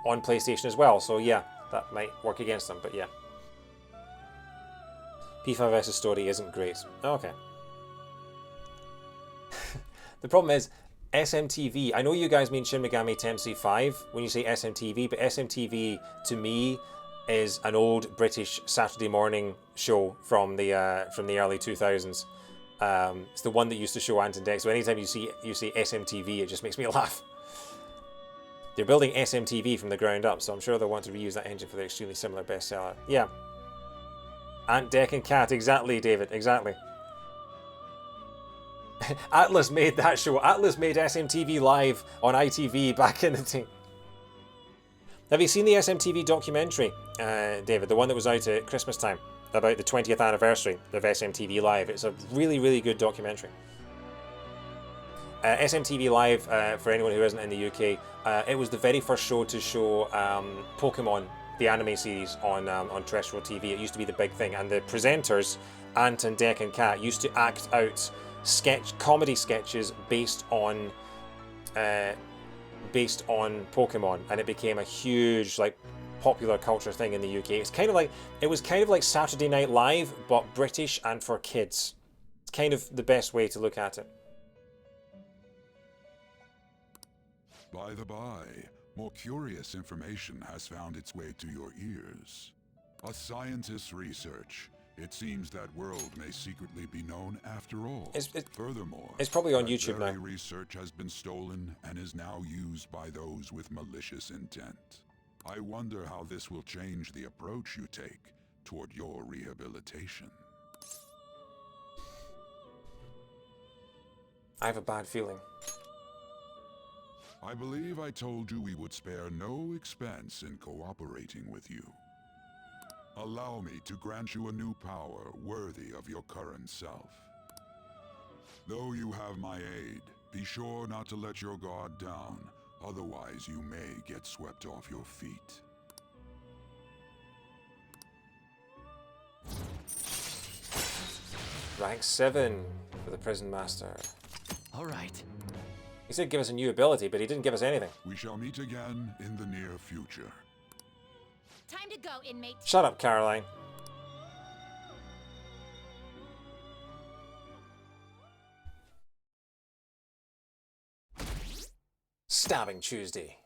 on PlayStation as well. So yeah, that might work against them. But yeah, P5S's story isn't great. Okay. The problem is SMTV. I know you guys mean Shin Megami Tensei 5 when you say SMTV, but SMTV to me is an old British Saturday morning show from the early 2000s. It's the one that used to show Ant and Dec. So anytime you see SMTV, it just makes me laugh. They're building SMTV from the ground up, so I'm sure they'll want to reuse that engine for their extremely similar bestseller. Yeah. Ant, Dec, and Cat. Exactly, David. Exactly. Atlas made that show. Atlas made SMTV Live on ITV back in the day. Have you seen the SMTV documentary, David? The one that was out at Christmas time about the 20th anniversary of SMTV Live. It's a really, really good documentary. SMTV Live, for anyone who isn't in the UK, it was the very first show to show Pokemon, the anime series, on terrestrial TV. It used to be the big thing, and the presenters, Ant and Dec and Cat, used to act out comedy sketches based on Pokemon, and it became a huge like popular culture thing in the UK. It was kind of like Saturday Night Live, but British and for kids. It's kind of the best way to look at it. By the by, more curious information has found its way to your ears. A scientist's research. It seems that world may secretly be known after all. Furthermore, it's probably on YouTube now. Research has been stolen and is now used by those with malicious intent. I wonder how this will change the approach you take toward your rehabilitation. I have a bad feeling. I believe I told you we would spare no expense in cooperating with you. Allow me to grant you a new power worthy of your current self. Though you have my aid, be sure not to let your guard down, otherwise you may get swept off your feet. Rank 7 for the Prison Master. Alright. He said give us a new ability, but he didn't give us anything. We shall meet again in the near future. Time to go, inmate. Shut up, Caroline. Stabbing Tuesday.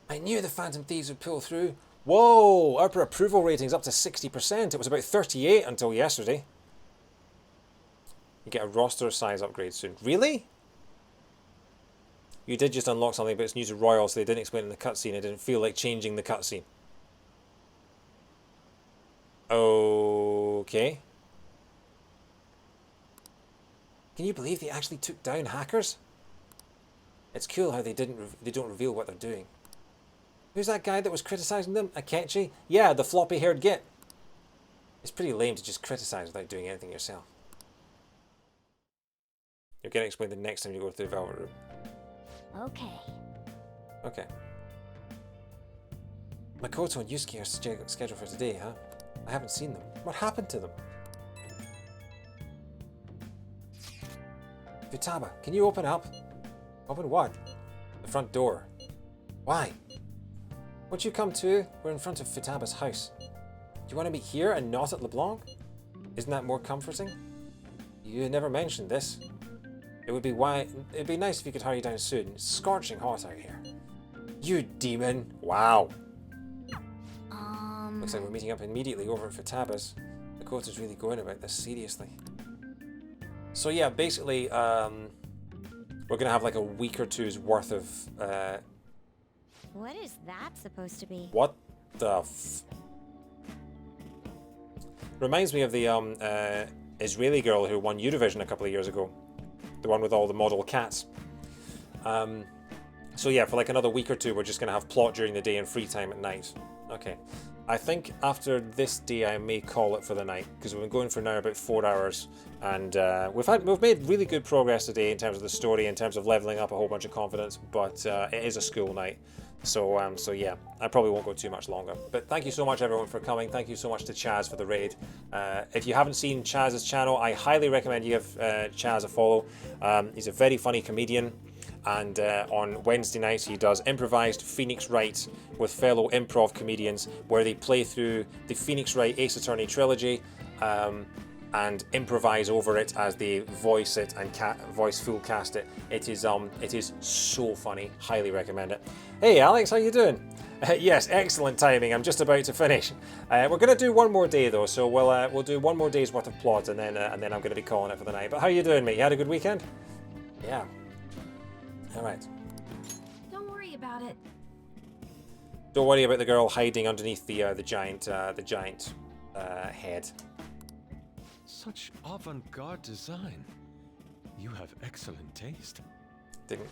I knew the Phantom Thieves would pull through. Whoa! Our approval rating's up to 60%. It was about 38 until yesterday. You get a roster size upgrade soon. Really? You did just unlock something, but it's new to Royal, so they didn't explain it in the cutscene. It didn't feel like changing the cutscene. Okay. Can you believe they actually took down hackers? It's cool how they don't reveal what they're doing. Who's that guy that was criticizing them? Akechi? Yeah, the floppy-haired git. It's pretty lame to just criticize without doing anything yourself. You're getting explained the next time you go through the Velvet Room. Okay. Okay. Makoto and Yusuke are scheduled for today, huh? I haven't seen them. What happened to them? Futaba, can you open up? Open what? The front door. Why? What'd you come to? We're in front of Futaba's house. Do you want to be here and not at LeBlanc? Isn't that more comforting? You never mentioned this. It'd be nice if you could hurry down soon. It's scorching hot out here. You demon! Wow. Looks like we're meeting up immediately over at Futaba's. Makoto's really going about this seriously. So yeah, basically, we're gonna have like a week or two's worth of. What is that supposed to be? What the f? Reminds me of the Israeli girl who won Eurovision a couple of years ago. The one with all the model cats. So yeah, for like another week or two, we're just going to have plot during the day and free time at night. Okay. I think after this day I may call it for the night, because we've been going for now about 4 hours, and we've made really good progress today in terms of the story, in terms of leveling up a whole bunch of confidence, but it is a school night. So yeah, I probably won't go too much longer. But thank you so much everyone for coming. Thank you so much to Chaz for the raid. If you haven't seen Chaz's channel, I highly recommend you give Chaz a follow. He's a very funny comedian, and on Wednesday nights he does improvised Phoenix Wright with fellow improv comedians, where they play through the Phoenix Wright Ace Attorney trilogy and improvise over it as they voice it and voice full cast it. It is so funny. Highly recommend it. Hey Alex, how you doing? Yes, excellent timing. I'm just about to finish. We're going to do one more day though, so we'll do one more day's worth of plot, and then I'm going to be calling it for the night. But how you doing, mate? You had a good weekend? Yeah. All right. Don't worry about it. Don't worry about the girl hiding underneath the giant head. Such avant-garde design. You have excellent taste. Didn't.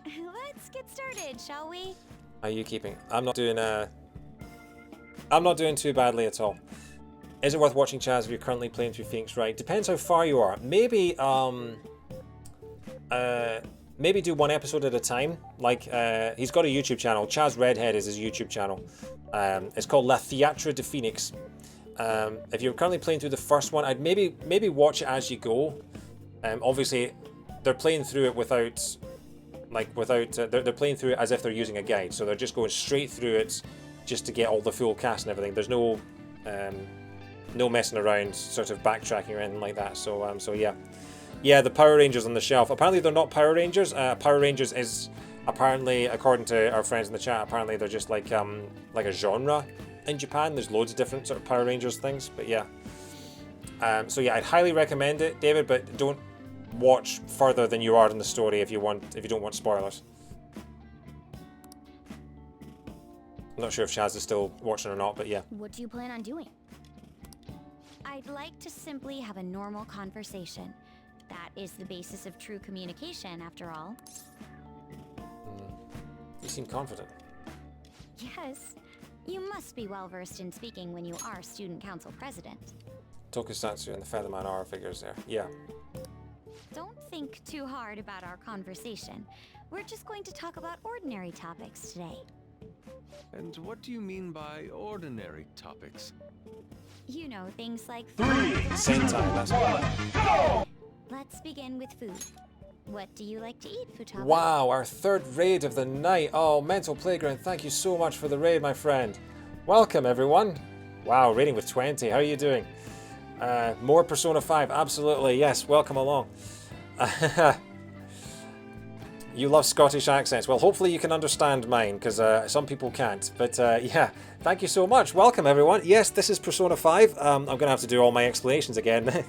Let's get started, shall we? How are you keeping? I'm not doing too badly at all. Is it worth watching, Chaz, if you're currently playing through Phoenix Wright? Depends how far you are. Maybe maybe do one episode at a time. Like he's got a YouTube channel. Chaz Redhead is his YouTube channel. It's called La Theatre de Phoenix. If you're currently playing through the first one, I'd maybe watch it as you go. Obviously, they're playing through it without they're playing through it as if they're using a guide, so they're just going straight through it just to get all the full cast and everything. There's no messing around, sort of backtracking or anything like that. So yeah, the Power Rangers on the shelf. Apparently they're not Power Rangers. Power Rangers is apparently, according to our friends in the chat, apparently they're just like a genre in Japan. There's loads of different sort of Power Rangers things, but yeah. So yeah, I'd highly recommend it, David, but don't watch further than you are in the story if you don't want spoilers. I'm not sure if Chaz is still watching or not, but yeah. What do you plan on doing? I'd like to simply have a normal conversation. That is the basis of true communication, after all. You seem confident. Yes. You must be well versed in speaking when you are student council president. Tokusatsu and the Featherman are figures there. Yeah. Don't think too hard about our conversation. We're just going to talk about ordinary topics today. And what do you mean by ordinary topics? You know, things like Same time, that's all. Let's begin with food. What do you like to eat, Futaba? Wow, our third raid of the night. Oh, Mental Playground, thank you so much for the raid, my friend. Welcome, everyone. Wow, raiding with 20. How are you doing? More Persona 5, absolutely. Yes, welcome along. You love Scottish accents. Well, hopefully you can understand mine, because some people can't. But yeah, thank you so much. Welcome, everyone. Yes, this is Persona 5. I'm going to have to do all my explanations again.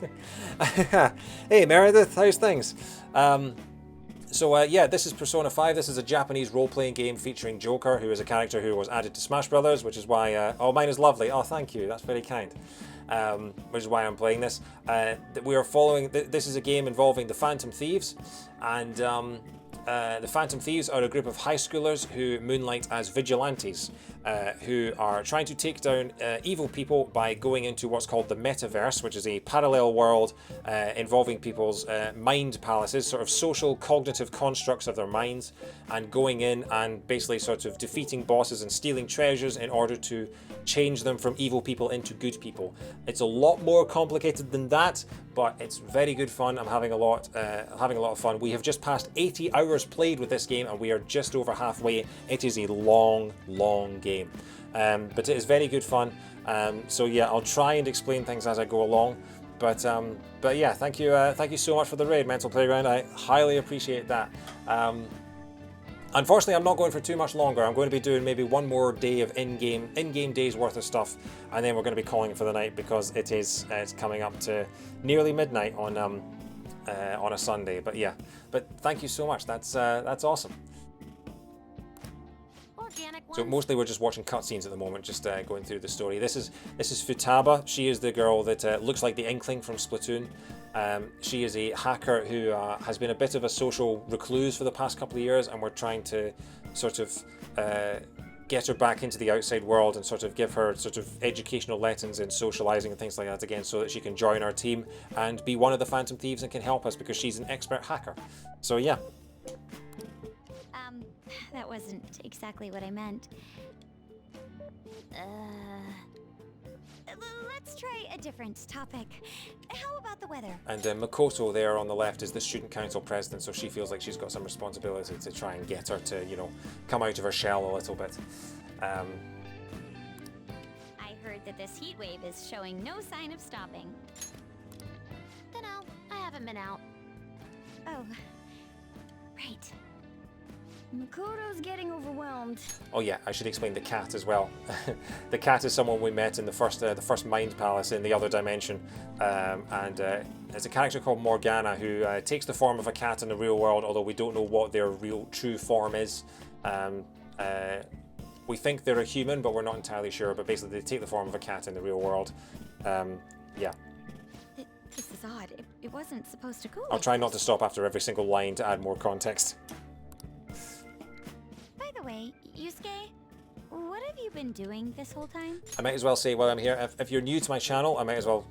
Hey, Meredith, how's things? Yeah, this is Persona 5. This is a Japanese role-playing game featuring Joker, who is a character who was added to Smash Brothers, which is why... oh, mine is lovely. Oh, thank you. That's very kind. Which is why I'm playing this. We are following... This is a game involving the Phantom Thieves, and... the Phantom Thieves are a group of high schoolers who moonlight as vigilantes, who are trying to take down evil people by going into what's called the metaverse, which is a parallel world involving people's mind palaces, sort of social cognitive constructs of their minds, and going in and basically sort of defeating bosses and stealing treasures in order to change them from evil people into good people. It's a lot more complicated than that, but it's very good fun. I'm having a lot of fun. We have just passed 80 hours played with this game, and we are just over halfway. It is a long game, but it is very good fun. So yeah, I'll try and explain things as I go along. But yeah, thank you so much for the raid, Mental Playground. I highly appreciate that. Unfortunately, I'm not going for too much longer. I'm going to be doing maybe one more day of in-game days worth of stuff, and then we're going to be calling it for the night, because it's coming up to nearly midnight on a Sunday. But yeah, thank you so much. That's awesome. So mostly we're just watching cutscenes at the moment, just going through the story. This is Futaba. She is the girl that looks like the Inkling from Splatoon. She is a hacker who has been a bit of a social recluse for the past couple of years, and we're trying to sort of get her back into the outside world and sort of give her sort of educational lessons in socializing and things like that again, so that she can join our team and be one of the Phantom Thieves and can help us because she's an expert hacker. So yeah. That wasn't exactly what I meant. Let's try a different topic. How about the weather? And Makoto there on the left is the student council president, so she feels like she's got some responsibility to try and get her to, you know, come out of her shell a little bit. I heard that this heat wave is showing no sign of stopping. Dunno, I haven't been out. Oh, right. Makoto's getting overwhelmed. Oh yeah, I should explain the cat as well. The cat is someone we met in the first Mind Palace in the other dimension, and it's a character called Morgana who takes the form of a cat in the real world, although we don't know what their real true form is. We think they're a human, but we're not entirely sure. But basically, they take the form of a cat in the real world. Yeah. This is odd. It wasn't supposed to go. I'll try not to stop after every single line to add more context. By the way, Yusuke, what have you been doing this whole time? I might as well say while I'm here, if you're new to my channel, I might as well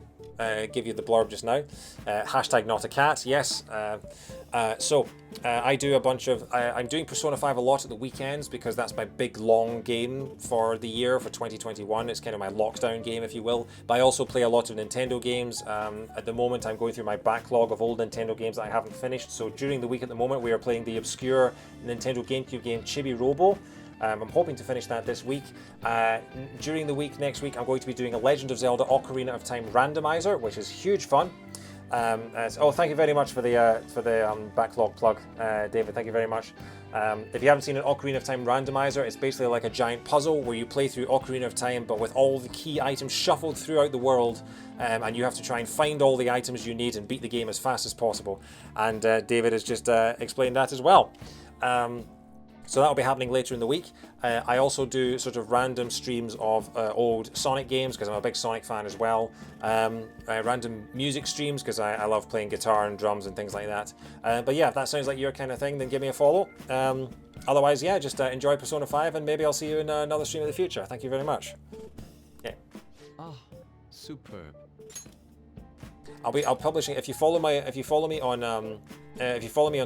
give you the blurb just now. Hashtag not a cat, yes. I do a bunch of... I'm doing Persona 5 a lot at the weekends because that's my big long game for the year, for 2021. It's kind of my lockdown game, if you will. But I also play a lot of Nintendo games. At the moment, I'm going through my backlog of old Nintendo games that I haven't finished. So during the week at the moment, we are playing the obscure Nintendo GameCube game Chibi Robo. I'm hoping to finish that this week. During the week, next week, I'm going to be doing a Legend of Zelda Ocarina of Time randomizer, which is huge fun. Thank you very much for the backlog plug, David. Thank you very much. If you haven't seen an Ocarina of Time randomizer, it's basically like a giant puzzle where you play through Ocarina of Time, but with all the key items shuffled throughout the world, and you have to try and find all the items you need and beat the game as fast as possible. And David has just explained that as well. So that'll be happening later in the week. I also do sort of random streams of old Sonic games because I'm a big Sonic fan as well. Random music streams because I love playing guitar and drums and things like that. But yeah, if that sounds like your kind of thing, then give me a follow. Otherwise, yeah, just enjoy Persona 5 and maybe I'll see you in another stream in the future. Thank you very much. Yeah. Ah, superb. I'll publishing. If you follow me on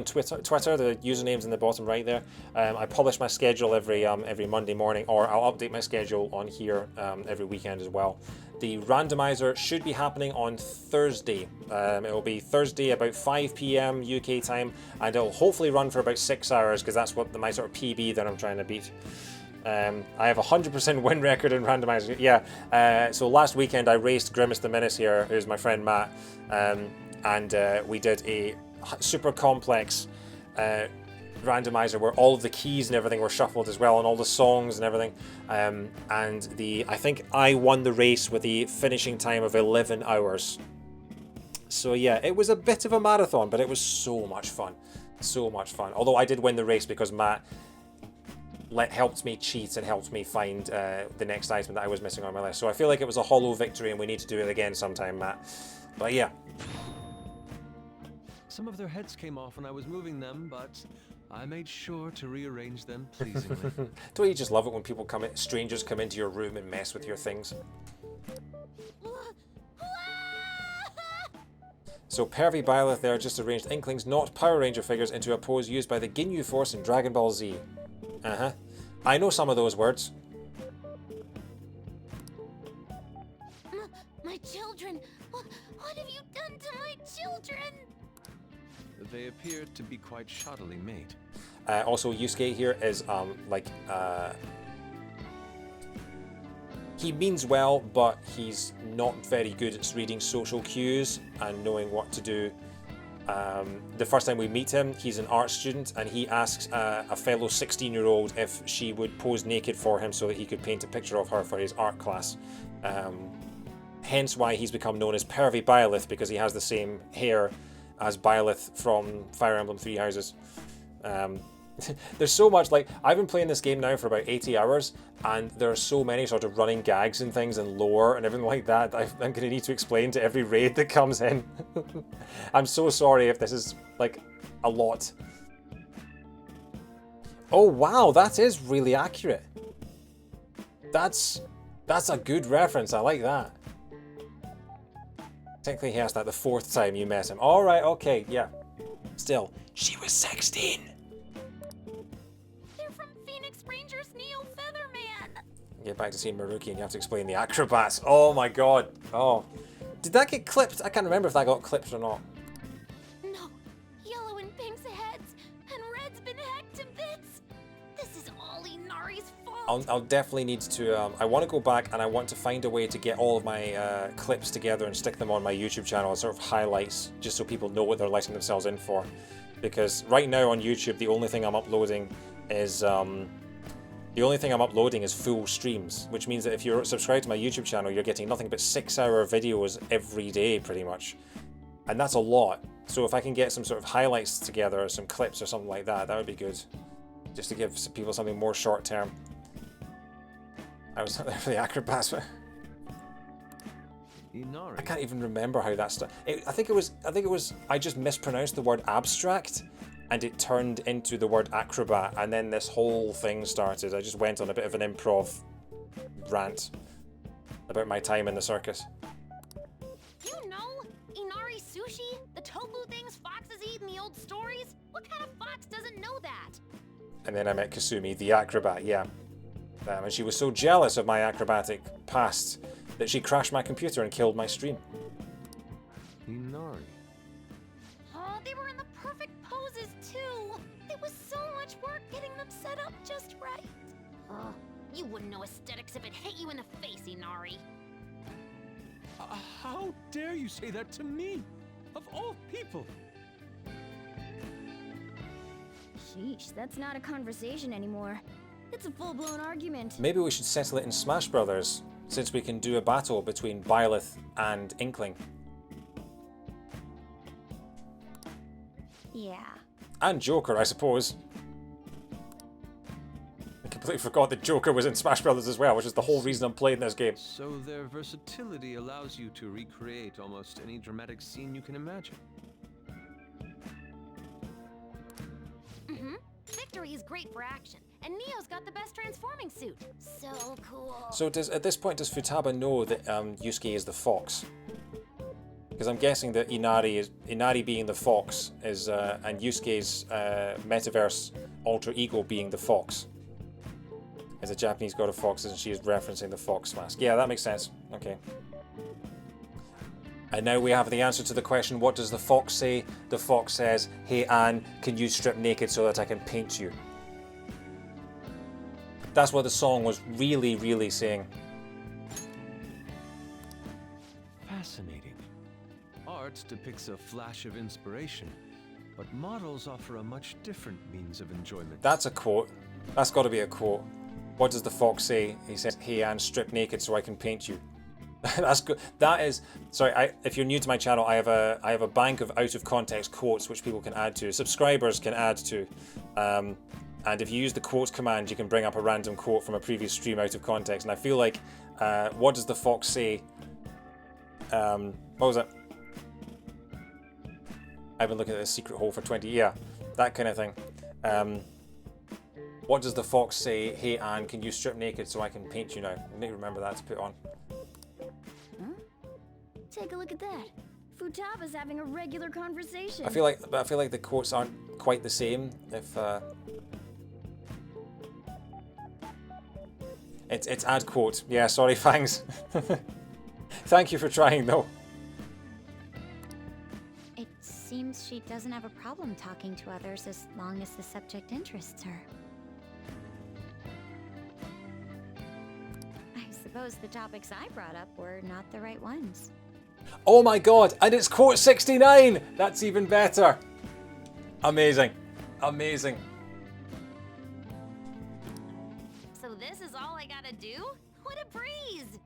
Twitter, the username's in the bottom right there. I publish my schedule every Monday morning, or I'll update my schedule on here every weekend as well. The randomizer should be happening on Thursday. It will be Thursday about 5 p.m. UK time, and it'll hopefully run for about 6 hours because that's what my sort of PB that I'm trying to beat. I have a 100% win record in randomizer. Yeah, so last weekend I raced Grimace the Menace here, who's my friend Matt, and we did a super complex randomizer where all of the keys and everything were shuffled as well, and all the songs and everything. I think I won the race with a finishing time of 11 hours. So yeah, it was a bit of a marathon, but it was so much fun. So much fun. Although I did win the race because Matt helped me cheat and helped me find the next item that I was missing on my list. So I feel like it was a hollow victory and we need to do it again sometime, Matt. But yeah. Some of their heads came off when I was moving them, but I made sure to rearrange them pleasingly. Don't you just love it when people strangers come into your room and mess with your things? So Pervy Byleth there just arranged Inkling's not Power Ranger figures into a pose used by the Ginyu Force in Dragon Ball Z. I know some of those words. My children! What have you done to my children? They appear to be quite shoddily made. Also, Yusuke here is he means well, but he's not very good at reading social cues and knowing what to do. The first time we meet him, he's an art student, and he asks a fellow 16-year-old if she would pose naked for him so that he could paint a picture of her for his art class. Hence why he's become known as Pervy Byleth, because he has the same hair as Byleth from Fire Emblem Three Houses. There's so much, like, I've been playing this game now for about 80 hours, and there are so many sort of running gags and things and lore and everything like that I'm going to need to explain to every raid that comes in. I'm so sorry if this is, like, a lot. Oh wow, that is really accurate. That's a good reference. I like that. Technically, he asked that the 4th time you met him. All right, okay, yeah. Still, she was 16. They're from Phoenix Rangers Neo Featherman. Get back to seeing Maruki and you have to explain the acrobats. Oh my god. Oh. Did that get clipped? I can't remember if that got clipped or not. No, Yellow and Pink's heads, and Red's been hacked to bits. This is all Inari's fault. I'll definitely need to, I want to go back and I want to find a way to get all of my clips together and stick them on my YouTube channel as sort of highlights, just so people know what they're letting themselves in for. Because right now on YouTube, the only thing I'm uploading is, full streams, which means that if you're subscribed to my YouTube channel, you're getting nothing but 6-hour videos every day, pretty much. And that's a lot. So if I can get some sort of highlights together, or some clips or something like that, that would be good. Just to give some people something more short term. I was not there for the acrobats. I can't even remember how that started. I think it was. I just mispronounced the word abstract, and it turned into the word acrobat, and then this whole thing started. I just went on a bit of an improv rant about my time in the circus. You know, Inari sushi, the tofu things foxes eat in the old stories? What kind of fox doesn't know that? And then I met Kasumi, the acrobat, yeah. And she was so jealous of my acrobatic past that she crashed my computer and killed my stream. Inari. Oh, they were in the perfect poses too. It was so much work getting them set up just right. Oh, you wouldn't know aesthetics if it hit you in the face, Inari. How dare you say that to me? Of all people. Sheesh, that's not a conversation anymore. It's a full-blown argument. Maybe we should settle it in Smash Brothers, since we can do a battle between Byleth and Inkling. Yeah. And Joker, I suppose. I completely forgot that Joker was in Smash Brothers as well, which is the whole reason I'm playing this game. So their versatility allows you to recreate almost any dramatic scene you can imagine. Mm-hmm. Victory is great for action, and Neo's got the best transforming suit. So cool. So at this point, does Futaba know that Yusuke is the fox? Because I'm guessing that Inari being the fox is, and Yusuke's metaverse alter ego being the fox. Is a Japanese god of foxes, and she is referencing the fox mask. Yeah, that makes sense. Okay. And now we have the answer to the question, what does the fox say? The fox says, "Hey Anne, can you strip naked so that I can paint you?" That's what the song was really, really saying. Fascinating. Art depicts a flash of inspiration, but models offer a much different means of enjoyment. That's a quote. That's got to be a quote. What does the fox say? He says, "Hey Anne, strip naked so I can paint you." That's good. That is. Sorry, if you're new to my channel, I have a bank of out of context quotes which people can add to. Subscribers can add to. And if you use the quotes command, you can bring up a random quote from a previous stream out of context. And I feel like, what does the fox say? What was it? I've been looking at this secret hole for 20. Yeah, that kind of thing. What does the fox say? "Hey Anne, can you strip naked so I can paint you now?" I need to remember that to put on. Huh? Take a look at that. Futaba's having a regular conversation. I feel like the quotes aren't quite the same. If it's add quote. Yeah, sorry, Fangs. Thank you for trying though. It seems she doesn't have a problem talking to others as long as the subject interests her. I suppose the topics I brought up were not the right ones. Oh my god, and it's quote 69! That's even better. Amazing. Amazing. So this is all I gotta do? What a breeze!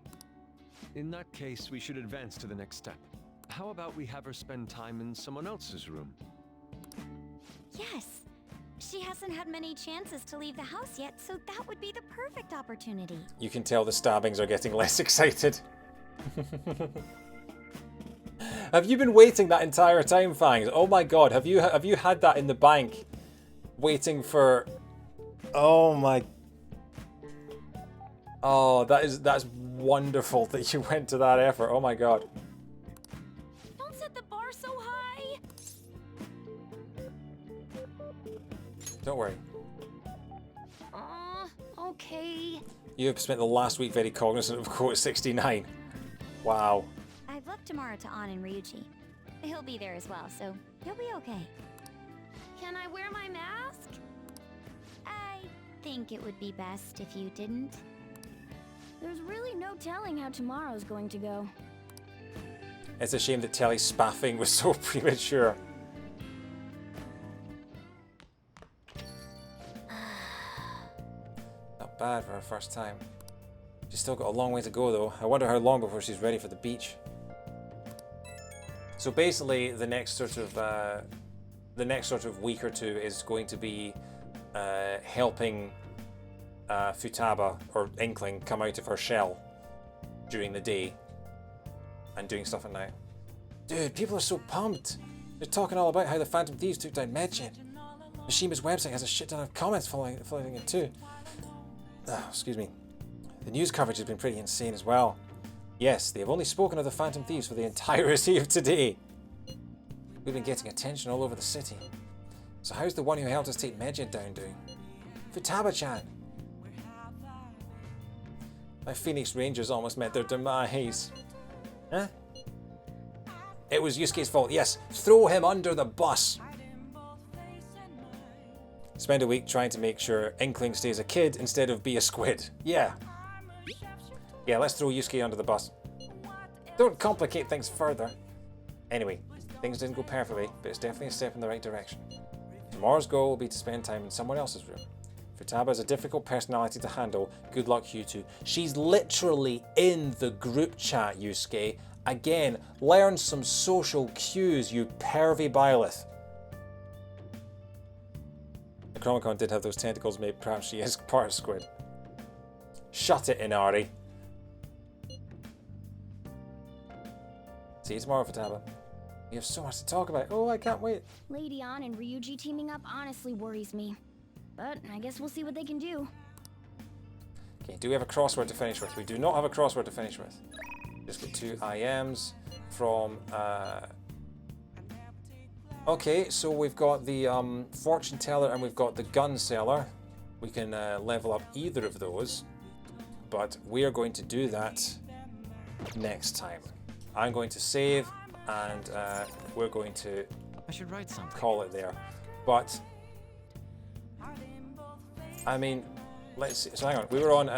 In that case, we should advance to the next step. How about we have her spend time in someone else's room? Yes. She hasn't had many chances to leave the house yet, so that would be the perfect opportunity. You can tell the stabbings are getting less excited. Have you been waiting that entire time, Fangs? Oh my god, have you had that in the bank? Waiting for... Oh my... Oh, that's wonderful that you went to that effort. Oh my god. Don't set the bar so high. Don't worry. Okay. You have spent the last week very cognizant of quote 69. Wow. I've left tomorrow to An and Ryuji. He'll be there as well, so he'll be okay. Can I wear my mask? I think it would be best if you didn't. There's really no telling how tomorrow's going to go. It's a shame that Telly spaffing was so premature. Not bad for her first time. She's still got a long way to go though. I wonder how long before she's ready for the beach. So basically the next sort of week or two is going to be helping Futaba or Inkling come out of her shell during the day and doing stuff at night. Dude, people are so pumped. They're talking all about how the Phantom Thieves took down Medjed. Mishima's website has a shit ton of comments following it too. Excuse me. The news coverage has been pretty insane as well. Yes, they have only spoken of the Phantom Thieves for the entirety of today. We've been getting attention all over the city. So how's the one who helped us take Medjed down doing? Futaba-chan! My Phoenix Rangers almost met their demise. Huh? It was Yusuke's fault. Yes, throw him under the bus. Spend a week trying to make sure Inkling stays a kid instead of be a squid. Yeah. Yeah, let's throw Yusuke under the bus. Don't complicate things further. Anyway, things didn't go perfectly, but it's definitely a step in the right direction. Tomorrow's goal will be to spend time in someone else's room. Futaba is a difficult personality to handle. Good luck, you two. She's literally in the group chat, Yusuke. Again, learn some social cues, you pervy Byleth. The Chromicon did have those tentacles, maybe perhaps she is part of squid. Shut it, Inari. See you tomorrow, Futaba. We have so much to talk about. Oh, I can't wait. Lady An and Ryuji teaming up honestly worries me. But I guess we'll see what they can do. Okay, do we have a crossword to finish with? We do not have a crossword to finish with. Just got 2 IMs from... Okay, so we've got the fortune teller and we've got the gun seller. We can level up either of those. But we are going to do that next time. I'm going to save and we're going to call it there. But I mean, let's see. So hang on, we were on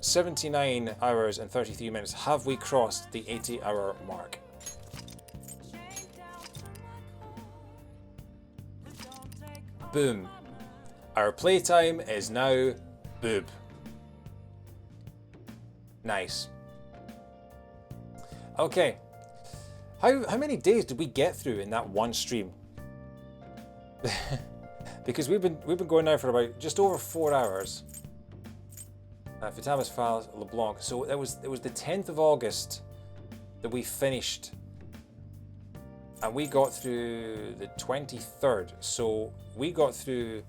79 hours and 33 minutes. Have we crossed the 80-hour mark? Boom. Our playtime is now boob. Nice. Okay. How many days did we get through in that one stream? Because we've been going now for about just over 4 hours. Futaba's files LeBlanc. So it was the 10th of August that we finished, and we got through the 23rd. So we got through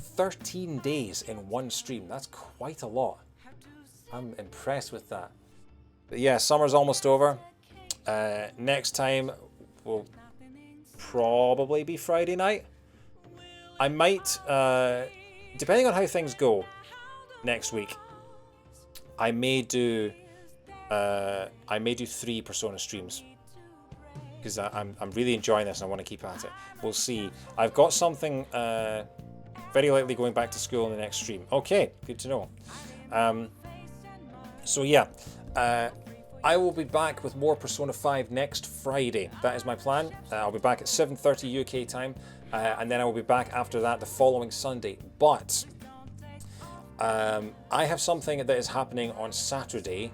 13 days in one stream. That's quite a lot. I'm impressed with that. But yeah, summer's almost over. Next time will probably be Friday night. I might, depending on how things go next week, I may do 3 Persona streams because I'm really enjoying this and I want to keep at it. We'll see. I've got something very likely going back to school in the next stream. Okay, good to know. So yeah, I will be back with more Persona 5 next Friday. That is my plan. I'll be back at 7:30 UK time. And then I will be back after that the following Sunday. But I have something that is happening on Saturday.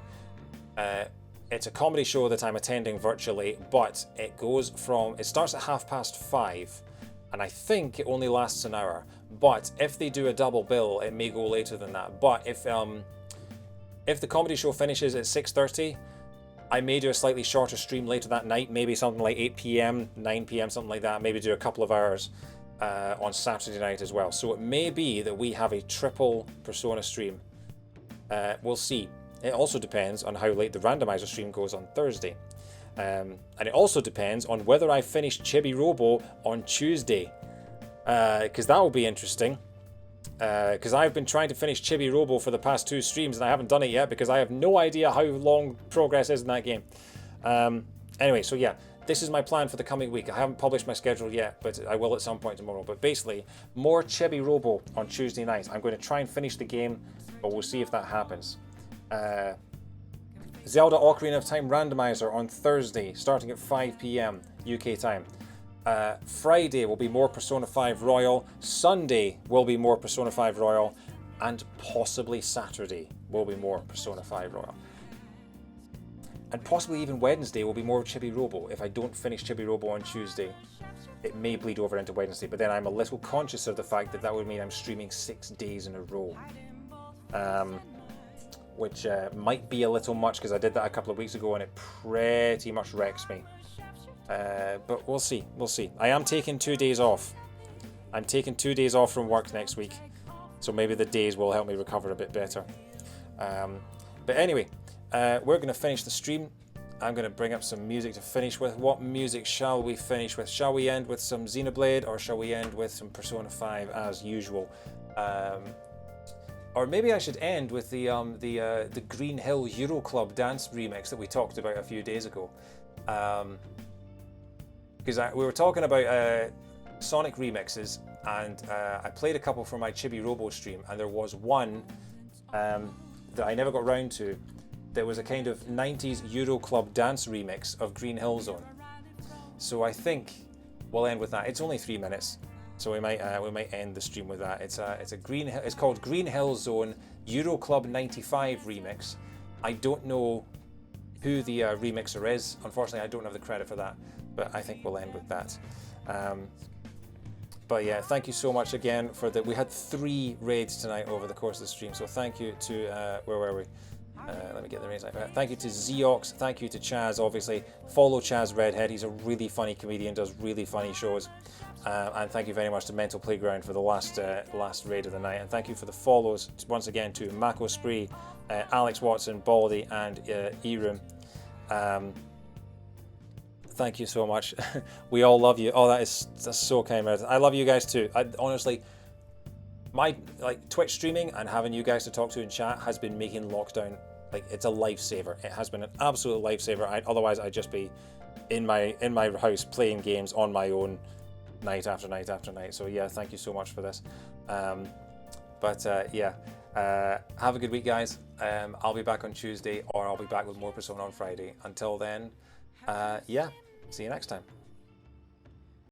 It's a comedy show that I'm attending virtually, but it starts at 5:30, and I think it only lasts an hour. But if they do a double bill, it may go later than that. But if the comedy show finishes at 6:30, I may do a slightly shorter stream later that night, maybe something like 8 PM, 9 PM, something like that. Maybe do a couple of hours on Saturday night as well. So it may be that we have a triple Persona stream We'll see. It also depends on how late the randomizer stream goes on Thursday. And it also depends on whether I finish Chibi Robo on Tuesday. Because that will be interesting. Because I've been trying to finish Chibi Robo for the past 2 streams and I haven't done it yet because I have no idea how long progress is in that game. Anyway, so yeah, this is my plan for the coming week. I haven't published my schedule yet, but I will at some point tomorrow. But basically, more Chibi Robo on Tuesday night. I'm going to try and finish the game, but we'll see if that happens. Zelda Ocarina of Time randomizer on Thursday, starting at 5 PM UK time. Friday will be more Persona 5 Royal. Sunday will be more Persona 5 Royal. And possibly Saturday will be more Persona 5 Royal. And possibly even Wednesday will be more Chibi Robo. If I don't finish Chibi Robo on Tuesday, it may bleed over into Wednesday. But then I'm a little conscious of the fact that that would mean I'm streaming 6 days in a row. Which might be a little much because I did that a couple of weeks ago and it pretty much wrecks me. But we'll see, we'll see. I am taking 2 days off. I'm taking 2 days off from work next week. So maybe the days will help me recover a bit better. But anyway, we're going to finish the stream. I'm going to bring up some music to finish with. What music shall we finish with? Shall we end with some Xenoblade or shall we end with some Persona 5 as usual? Or maybe I should end with the Green Hill Euro Club dance remix that we talked about a few days ago. Because we were talking about Sonic remixes, and I played a couple for my Chibi Robo stream, and there was one that I never got round to. That was a kind of 90s Euro Club dance remix of Green Hill Zone. So I think we'll end with that. It's only 3 minutes. So we might end the stream with that. It's called Green Hill Zone Euro Club 95 remix. I don't know who the remixer is. Unfortunately, I don't have the credit for that, but I think we'll end with that. But yeah, thank you so much again for the. We had 3 raids tonight over the course of the stream, so thank you to where were we? Let me get the names right. Thank you to Zeox. Thank you to Chaz. Obviously, follow Chaz Redhead. He's a really funny comedian. Does really funny shows. And thank you very much to Mental Playground for the last raid of the night. And thank you for the follows once again to Mako Spree, Alex Watson, Baldy, and Erum. Thank you so much. We all love you. Oh, that's so kind, man. I love you guys too. Honestly, my Twitch streaming and having you guys to talk to in chat has been making lockdown it's a lifesaver. It has been an absolute lifesaver. Otherwise, I'd just be in my house playing games on my own. Night after night after night. So yeah, thank you so much for this. Yeah, have a good week, guys. I'll be back on Tuesday, or I'll be back with more Persona on Friday. Until then, yeah, see you next time.